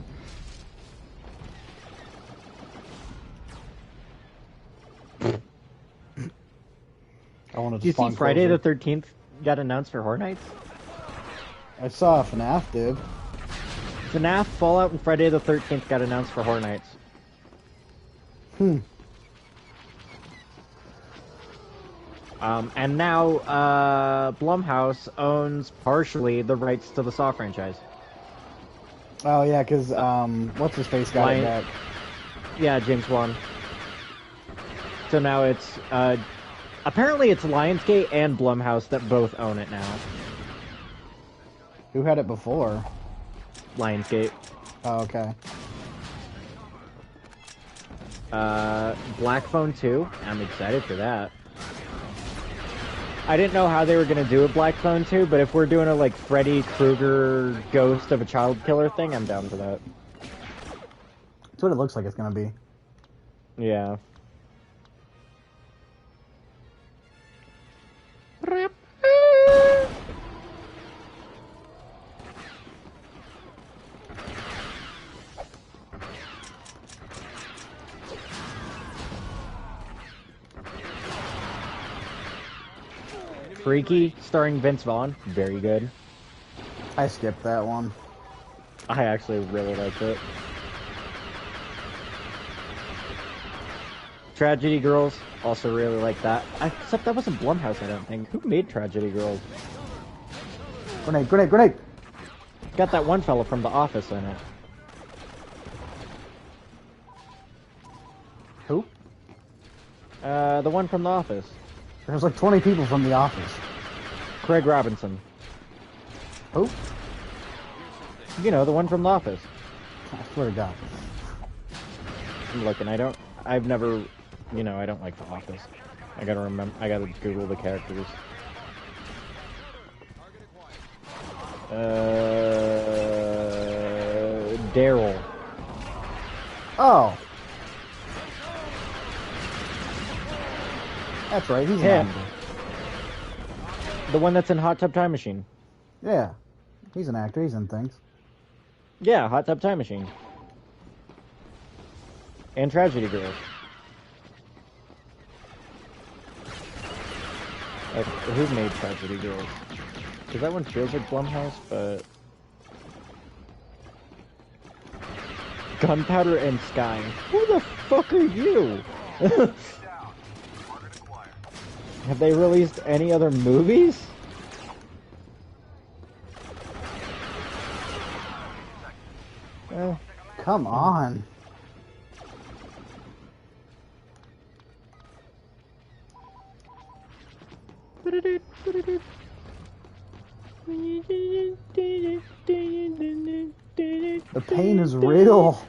I wanted to Do you see spawn Friday the closer. 13th got announced for Horror Nights? I saw FNAF did. FNAF, Fallout, and Friday the 13th got announced for Horror Nights. And now, Blumhouse owns partially the rights to the Saw franchise. Oh yeah, because what's his face got it Lion- back. Yeah, James Wan. So now it's, apparently it's Lionsgate and Blumhouse that both own it now. Who had it before? Lionsgate. Oh, okay. Black Phone 2, I'm excited for that. I didn't know how they were gonna do a Black Phone 2, but if we're doing a, like, Freddy Krueger Ghost of a Child Killer thing, I'm down for that. That's what it looks like it's gonna be. Yeah. Freaky, starring Vince Vaughn, very good. I skipped that one. I actually really liked it. Tragedy Girls, also really like that. Except that wasn't Blumhouse, I don't think. Who made Tragedy Girls? Grenade, grenade, grenade! Got that one fella from The Office in it. Who? The one from The Office. There's like 20 people from The Office. Craig Robinson. Who? You know, the one from The Office. I swear to God. I'm looking, I've never, you know, I don't like The Office. I gotta Google the characters. Daryl. Oh! That's right, he's Yeah. an actor. The one that's in Hot Tub Time Machine. Yeah. He's an actor, he's in things. Yeah, Hot Tub Time Machine. And Tragedy Girls. Who made Tragedy Girls? Because that one feels like Blumhouse, but... Gunpowder and Sky. Who the fuck are you? Have they released any other movies? Well, Come on. The pain is real.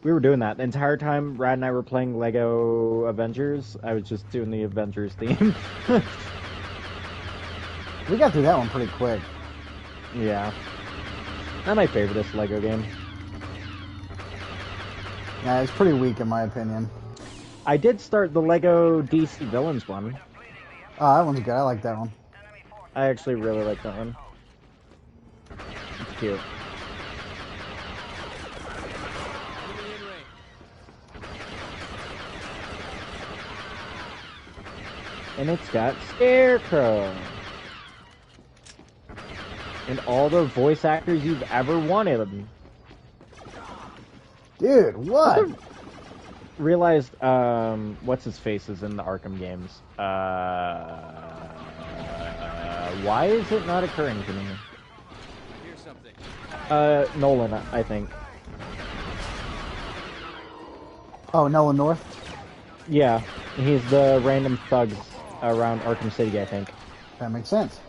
we were doing that the entire time. Rad and I were playing Lego Avengers. I was just doing the Avengers theme. We got through that one pretty quick. Yeah, not my favoriteest Lego game. Yeah, it's pretty weak in my opinion. I did start the Lego DC Villains one. Oh, that one's good. I like that one. I actually really like that one. It's cute. And it's got Scarecrow. And all the voice actors you've ever wanted. Dude, what? Realized, what's his face is in the Arkham games. Why is it not occurring to me? Here's something. Nolan, I think. Oh, Nolan North? Yeah, he's the random thugs around Arkham City, I think. That makes sense.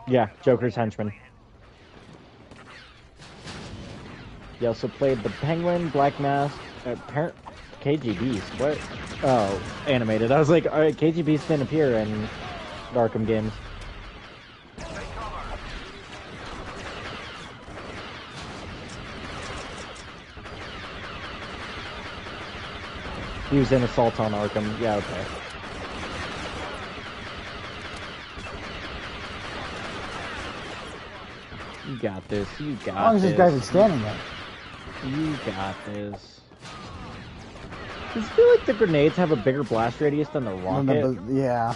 Yeah, Joker's henchman. He also played the Penguin, Black Mask, KGBs? What? Oh, animated. I was like, alright, KGBs didn't appear in the Arkham games. He was in Assault on Arkham. Yeah, okay. You got this. You got this. As long as this guy's extending it. You got this. Does it feel like the grenades have a bigger blast radius than the rocket? Yeah.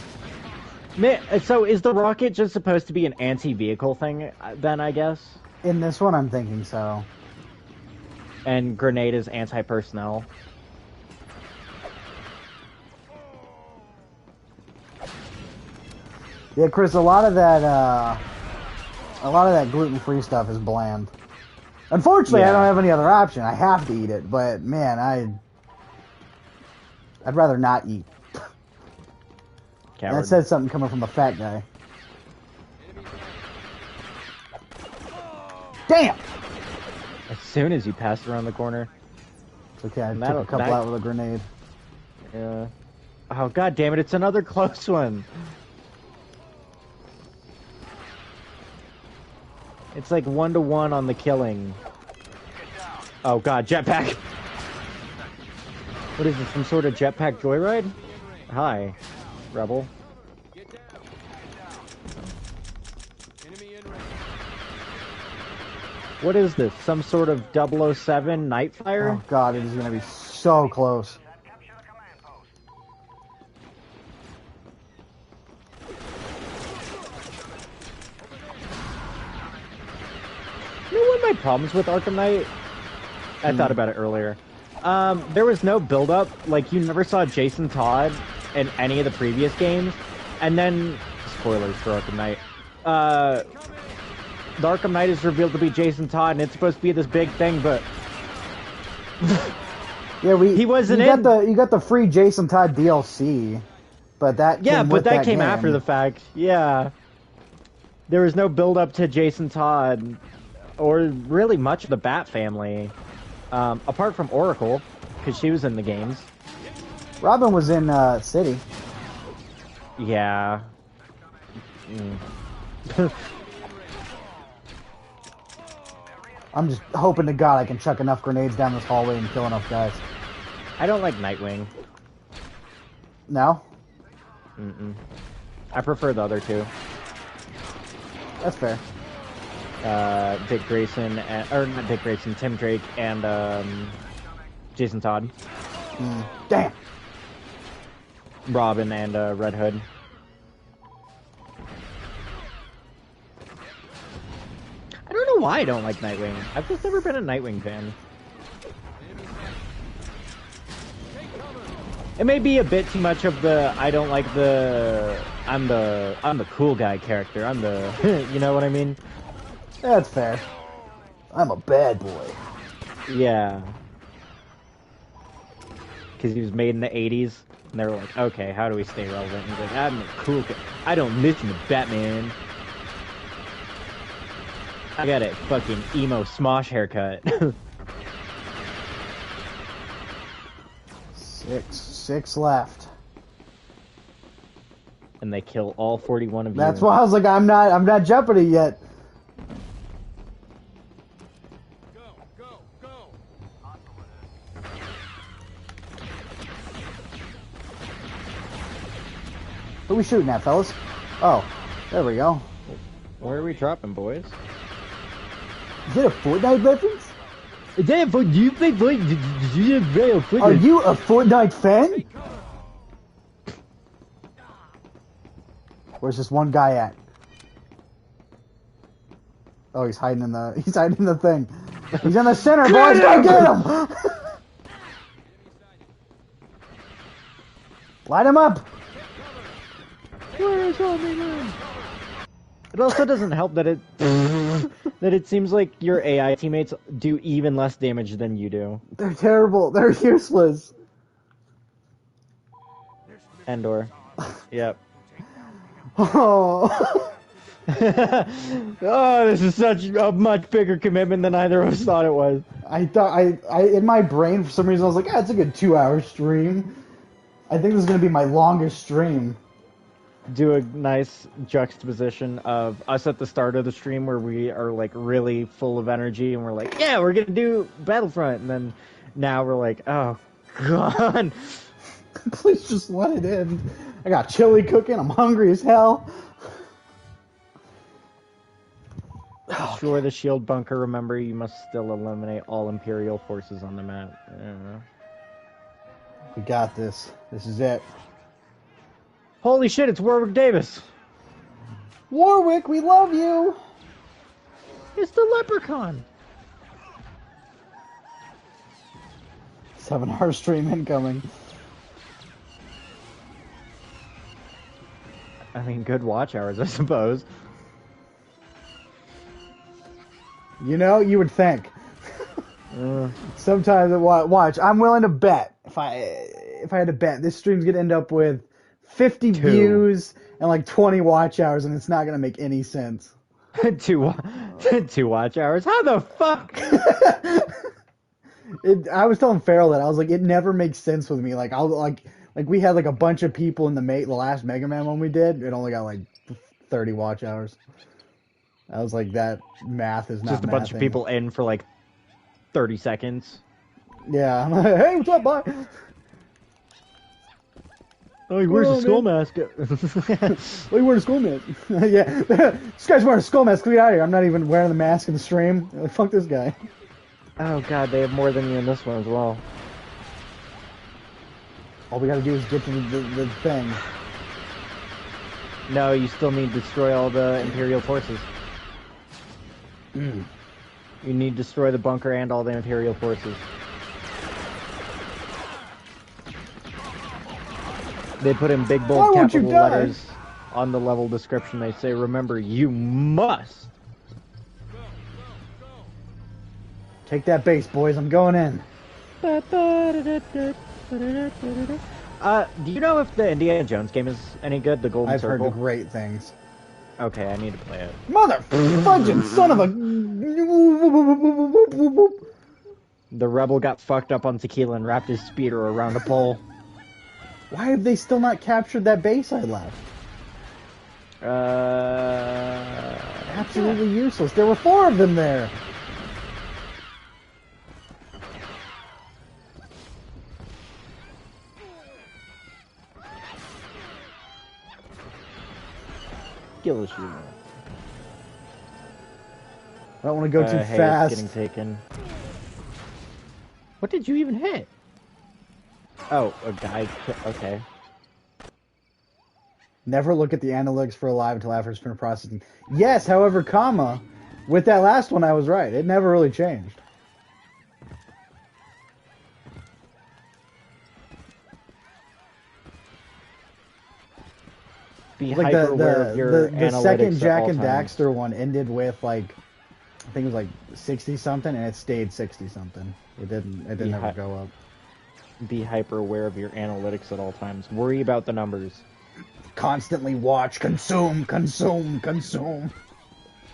So is the rocket just supposed to be an anti-vehicle thing then, I guess? In this one, I'm thinking so. And grenade is anti-personnel? Yeah, Chris, a lot of that gluten-free stuff is bland. Unfortunately, I don't have any other option. I have to eat it, but man, I'd rather not eat. That said something coming from a fat guy. Damn! As soon as you passed around the corner. It's okay, I took a couple out with a grenade. Yeah. Oh, god damn it, it's another close one. It's like 1-to-1 on the killing. Oh god, jetpack! What is this, some sort of jetpack joyride? Hi, Rebel. What is this, some sort of 007 Nightfire? Oh god, it is gonna be so close. You know one of my problems with Arkham Knight? I thought about it earlier. There was no build-up. Like, you never saw Jason Todd in any of the previous games. And then, spoilers for Arkham Knight. The Arkham Knight is revealed to be Jason Todd, and it's supposed to be this big thing, but... Yeah, he wasn't you got the free Jason Todd DLC, but that came after the fact. Yeah. There was no build-up to Jason Todd, or really much of the Bat family. Apart from Oracle, because she was in the games. Robin was in City. Yeah. I'm just hoping to God I can chuck enough grenades down this hallway and kill enough guys. I don't like Nightwing. No? I prefer the other two. That's fair. Dick Grayson, or not Dick Grayson, Tim Drake, and Jason Todd. Damn. Robin and Red Hood. I don't know why I don't like Nightwing. I've just never been a Nightwing fan. It may be a bit too much of the I don't like the I'm the cool guy character. I'm the you know what I mean? That's fair. I'm a bad boy. Yeah. Because he was made in the 80s, and they were like, okay, how do we stay relevant? And he's like, I'm a cool guy. I don't listen to Batman. I got a fucking emo smosh haircut. Six left. And they kill all 41 of you. That's why I was like, I'm not Jeopardy yet. Who are we shooting at, fellas? Oh, there we go. Where are we dropping, boys? Is that a Fortnite reference? Is that for you play Fortnite? Are you a Fortnite fan? Where's this one guy at? Oh, he's hiding in the thing. He's in the center, boys. Go get him! Light him up! Where is all my men? It also doesn't help that it seems like your AI teammates do even less damage than you do. They're terrible. They're useless. Endor. Yep. Oh. Oh, this is such a much bigger commitment than either of us thought it was. I thought I in my brain for some reason I was like, it's a good 2-hour stream. I think this is gonna be my longest stream. Do a nice juxtaposition of us at the start of the stream where we are like really full of energy and we're like, yeah, we're gonna do Battlefront, and then now we're like, oh god. Please just let it end. I got chili cooking. I'm hungry as hell. Destroy the shield bunker. Remember, you must still eliminate all Imperial forces on the map. We got this. This is it. Holy shit, it's Warwick Davis. Warwick, we love you. It's the Leprechaun. 7-hour stream incoming. I mean, good watch hours, I suppose. You know, you would think. Sometimes, watch, I'm willing to bet. If I had to bet, this stream's gonna end up with 50 views and like 20 watch hours, and it's not gonna make any sense. two watch hours? How the fuck? I was telling Farrell that I was like, it never makes sense with me. Like we had like a bunch of people in the last Mega Man one we did. It only got like 30 watch hours. I was like, that math is not just a bunch of mathing. people in for like 30 seconds. Yeah. I'm like, hey, what's up, bye? Oh, he wears a skull mask. Well, you wearing a skull mask? Yeah. This guy's wearing a skull mask. Get out of here. I'm not even wearing the mask in the stream. Like, fuck this guy. Oh god, they have more than you in this one as well. All we gotta do is get to the thing. No, you still need to destroy all the Imperial forces. You need to destroy the bunker and all the Imperial forces. They put in big bold capital letters on the level description. They say, remember, you must. Take that base, boys. I'm going in. Do you know if the Indiana Jones game is any good? The Golden Circle? I've heard great things. Okay, I need to play it. Mother fudging son of a... The rebel got fucked up on tequila and wrapped his speeder around a pole. Why have they still not captured that base I left? Absolutely useless. There were 4 of them there. I don't want to go too hey, fast. It's getting taken. What did you even hit? Oh, a guy. Okay. Never look at the analytics for Alive until after sprint processing. Yes, however, comma, with that last one I was right. It never really changed. Be like hyper aware of your the analytics second at Jack all and times. Daxter one ended with like, I think it was like 60 something, and it stayed 60 something. It didn't ever go up. Be hyper aware of your analytics at all times. Worry about the numbers. Constantly watch, consume, consume, consume.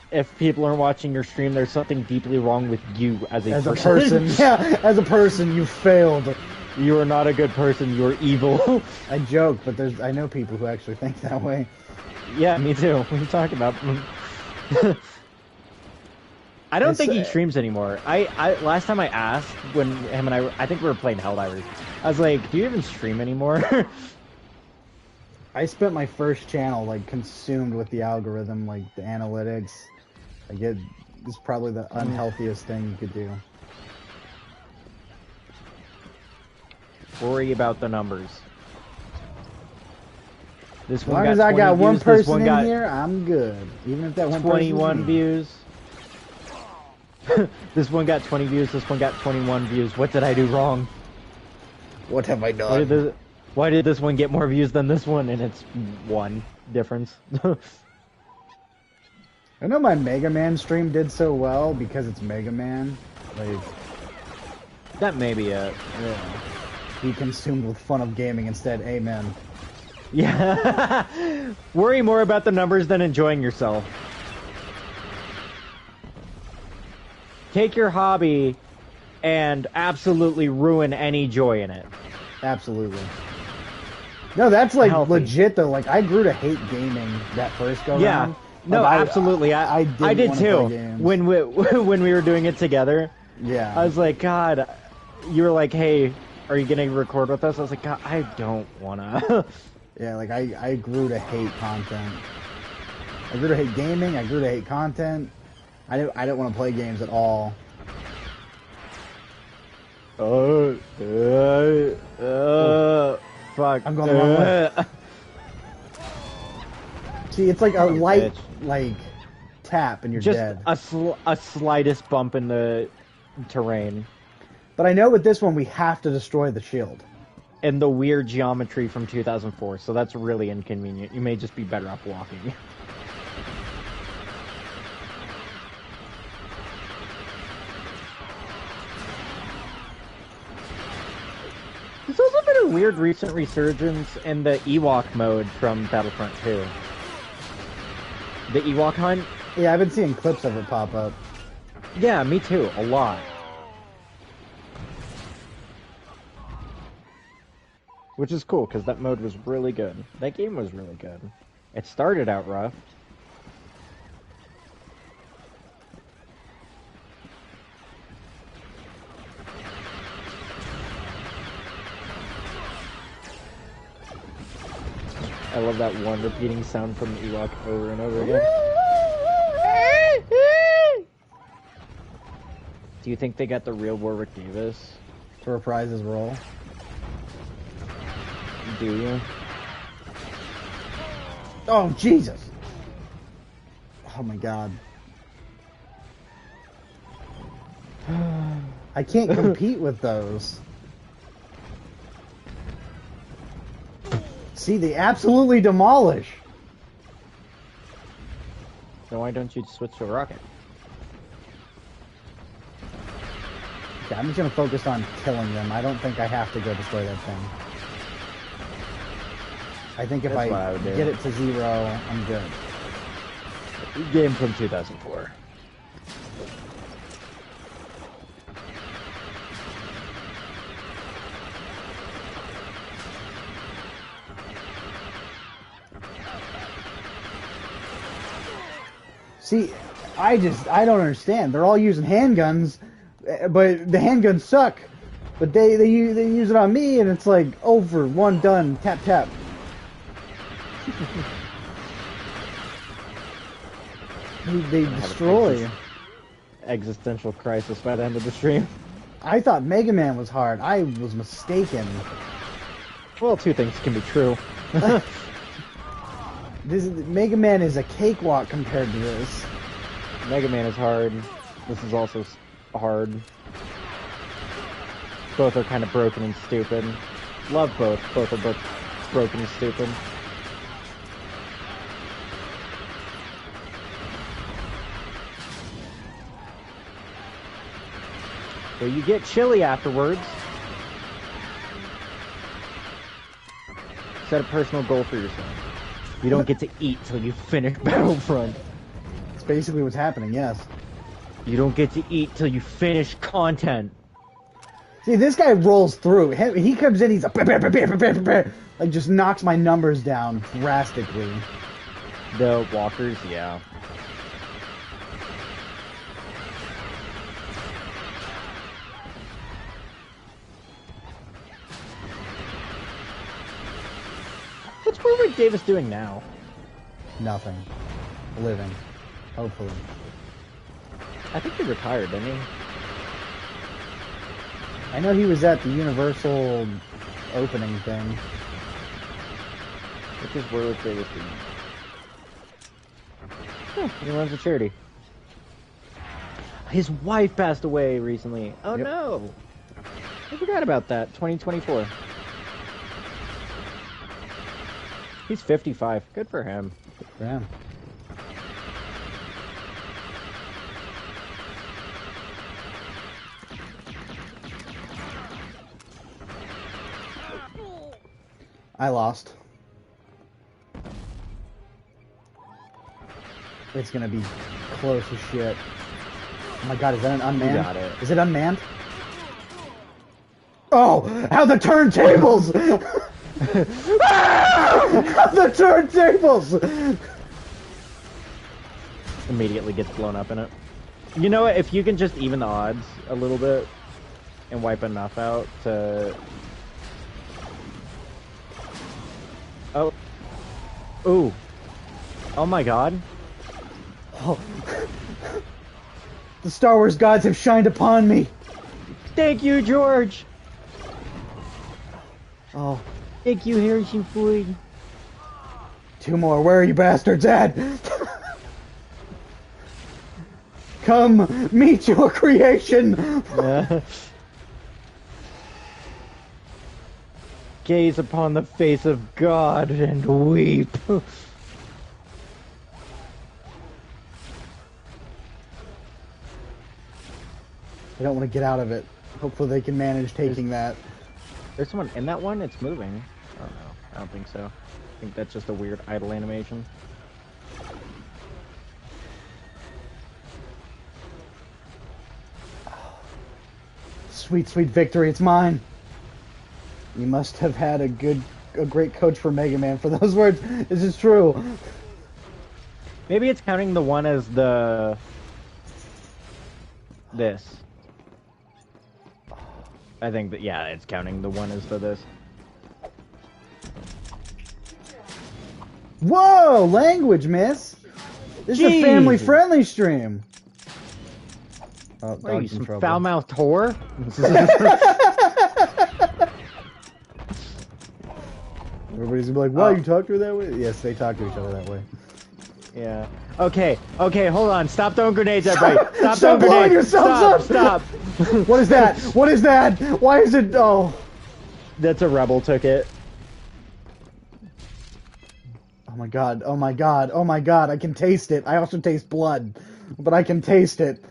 If people aren't watching your stream, there's something deeply wrong with you as a person. person. Yeah, as a person, you failed. You are not a good person. You are evil. I joke, but I know people who actually think that way. Yeah, me too. What are you talking about? I don't think he streams anymore. I last time I asked when him and I think we were playing Helldivers. I was like, "Do you even stream anymore?" I spent my first channel like consumed with the algorithm, like the analytics. It's probably the unhealthiest thing you could do. Worry about the numbers. This As one long as I got one person in here, I'm good. Even if that one 21 views. This one got 20 views. This one got 21 views. What did I do wrong? What have I done? Why did this one get more views than this one? And it's 1 difference. I know my Mega Man stream did so well because it's Mega Man. Like, that may be it. yeah. Be consumed with fun of gaming instead. Amen. Yeah. Worry more about the numbers than enjoying yourself. Take your hobby and absolutely ruin any joy in it. Absolutely. No, that's like Healthy. legit though. Like I grew to hate gaming that first go Yeah. round. No, Like, absolutely. I didn't did wanna too. play games. When we were doing it together, Yeah. I was like, God. You were like, hey, are you gonna record with us? I was like, God, I don't wanna. Yeah, like I grew to hate content. I grew to hate gaming. I grew to hate content. I didn't want to play games at all. Fuck. I'm going the wrong way. See, it's like a light, like tap, and you're Just dead. a slightest bump in the terrain. But I know with this one we have to destroy the shield. And the weird geometry from 2004, so that's really inconvenient. You may just be better off walking. There's also been a weird recent resurgence in the Ewok mode from Battlefront 2. The Ewok hunt? Yeah, I've been seeing clips of it pop up. Yeah, me too, a lot. Which is cool, because that mode was really good. That game was really good. It started out rough. I love that one repeating sound from the Ewok over and over again. Do you think they got the real Warwick Davis? To reprise his role. Do you? Oh, Jesus! Oh my god. I can't compete with those. See, they absolutely demolish. So why don't you switch to a rocket? Okay, I'm just gonna focus on killing them. I don't think I have to go destroy that thing. I think if That's what I I would do. get it to 0, I'm good. Game from 2004. See, I don't understand. They're all using handguns, but the handguns suck. But they use it on me, and it's like over, one, done, tap tap. They destroy. Existential crisis by the end of the stream. I thought Mega Man was hard. I was mistaken. Well, two things can be true. Mega Man is a cakewalk compared to this. Mega Man is hard. This is also hard. Both are kind of broken and stupid. Love both. Both are both broken and stupid. But you get chilly afterwards. Set a personal goal for yourself. You don't get to eat till you finish Battlefront. It's basically what's happening, yes. You don't get to eat till you finish content. See, this guy rolls through. He comes in, he's like just knocks my numbers down drastically. The walkers, yeah. What's Warwick Davis doing now? Nothing. Living. Hopefully. I think he retired, didn't he? I know he was at the Universal opening thing. What does Warwick Davis do? Huh, he runs a charity. His wife passed away recently. Oh Yep. no! I forgot about that. 2024. He's 55. Good for him. Yeah. I lost. It's gonna be close as shit. Oh my god, is that an unmanned? You got it. Is it unmanned? Oh, how the turntables! How the turntables! Immediately gets blown up in it. You know what? If you can just even the odds a little bit and wipe enough out to... Oh. Ooh. Oh my god. Oh. The Star Wars gods have shined upon me. Thank you, George. Oh. Thank you, Harrison Ford. 2 more. Where are you bastards at? Come meet your creation. Gaze upon the face of God and weep. I don't want to get out of it. Hopefully they can manage taking that. There's someone in that one? It's moving. Oh no, I don't think so. I think that's just a weird idle animation. Sweet, sweet victory, it's mine. You must have had a great coach for Mega Man for those words. This is true. Maybe it's counting the one as this. I think that, yeah, it's counting the one as this. Whoa, language, miss. This is a family-friendly stream. Oh, What are you, dog's in some trouble. foul-mouthed whore? Everybody's gonna be like, "Why you talk to her that way?" Yes, they talk to each other that way. Yeah. Okay, hold on. Stop throwing grenades, everybody. Stop Stop throwing blowing grenades. yourselves Stop. What is that? What is that? Why is it? Oh. That's a rebel took it. Oh my god, oh my god, oh my god, I can taste it. I also taste blood, but I can taste it.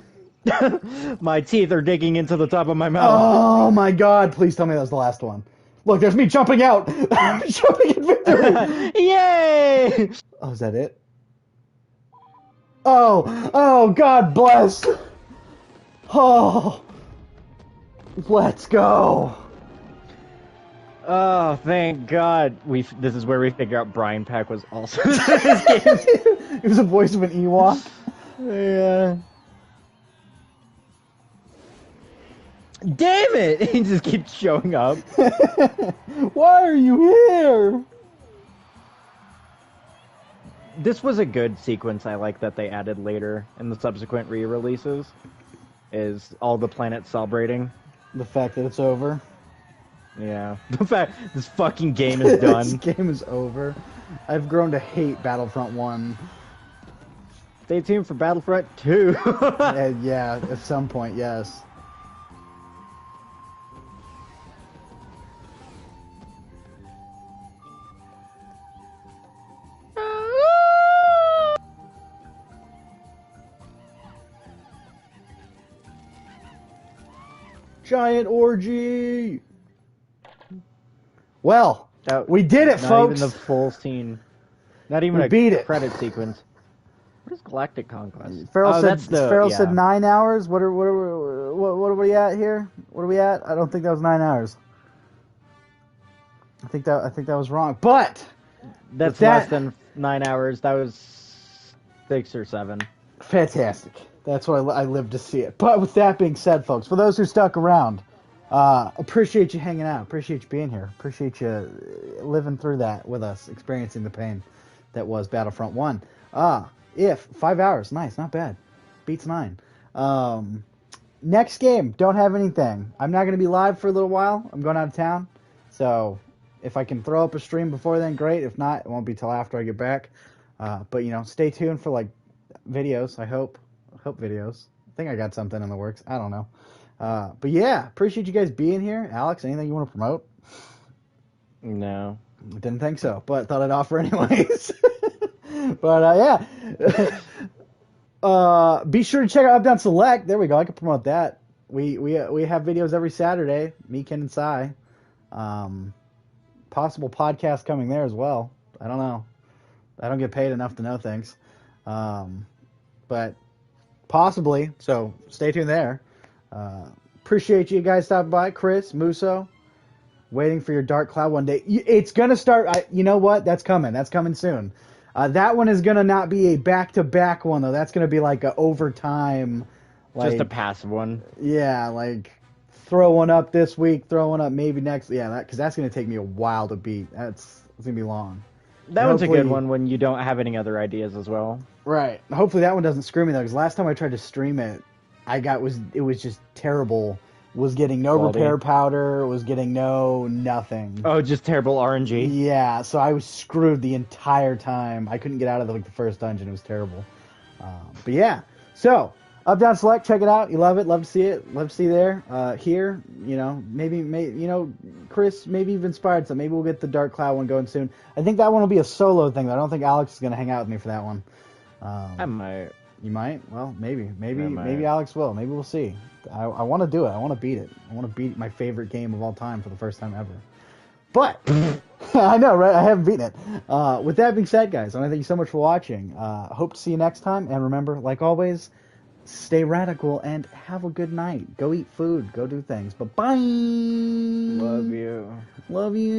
My teeth are digging into the top of my mouth. Oh my god, please tell me that was the last one. Look, there's me jumping out! Jumping in victory! Yay! Oh, is that it? Oh, God bless! Oh, let's go! Oh, thank God. This is where we figure out Brian Pack was also in this game. He was the voice of an Ewok. Yeah. Damn it! He just keeps showing up. Why are you here? This was a good sequence I like that they added later in the subsequent re-releases. Is all the planets celebrating. The fact that it's over. Yeah. The fact this fucking game is done. This game is over. I've grown to hate Battlefront 1. Stay tuned for Battlefront 2. Yeah, at some point, yes. Giant orgy! Well, we did it, not folks! Not even the full scene. Not even We beat it. credit sequence. What is Galactic Conquest? Farrell Farrell said 9 hours. What are we at here? What are we at? I don't think that was 9 hours. I think that was wrong. But that's less than 9 hours. That was 6 or 7. Fantastic. That's what I lived to see it. But with that being said, folks, for those who stuck around, appreciate you hanging out. Appreciate you being here. Appreciate you living through that with us, experiencing the pain that was Battlefront 1. If 5 hours, nice, not bad. Beats 9. Next game, don't have anything. I'm not going to be live for a little while. I'm going out of town. So if I can throw up a stream before then, great. If not, it won't be till after I get back. But, stay tuned for, videos, I hope. Videos. I think I got something in the works. I don't know. But yeah, appreciate you guys being here. Alex, anything you want to promote? No. Didn't think so, but thought I'd offer anyways. But yeah. Be sure to check out Up Down Select. There we go. I can promote that. We have videos every Saturday. Me, Ken, and Cy. Possible podcast coming there as well. I don't know. I don't get paid enough to know things. But possibly, so stay tuned there. Appreciate you guys stopping by. Chris, Muso, waiting for your Dark Cloud one day. It's going to start, you know what? That's coming. That's coming soon. That one is going to not be a back-to-back one, though. That's going to be like a overtime. Like, Just a passive one. Yeah, like throw one up this week, throw one up maybe next. Yeah, because that's going to take me a while to beat. It's going to be long. That one's a good one when you don't have any other ideas as well. Right. Hopefully that one doesn't screw me though, because last time I tried to stream it, it was just terrible. Was getting no Quality. repair powder. Was getting no nothing. Oh, just terrible RNG. Yeah. So I was screwed the entire time. I couldn't get out of the first dungeon. It was terrible. But yeah. So Up Down Select, check it out. You love it. Love to see it. Love to see you there. Here, maybe Chris, maybe you've inspired some. Maybe we'll get the Dark Cloud one going soon. I think that one will be a solo thing, though. I don't think Alex is going to hang out with me for that one. I might. You might? Well, maybe. I might. Maybe Alex will. Maybe we'll see. I want to do it. I want to beat it. I want to beat my favorite game of all time for the first time ever. But, I know, right? I haven't beaten it. With that being said, guys, I want to thank you so much for watching. Hope to see you next time. And remember, like always, stay radical and have a good night. Go eat food. Go do things. Bye-bye. Love you. Love you.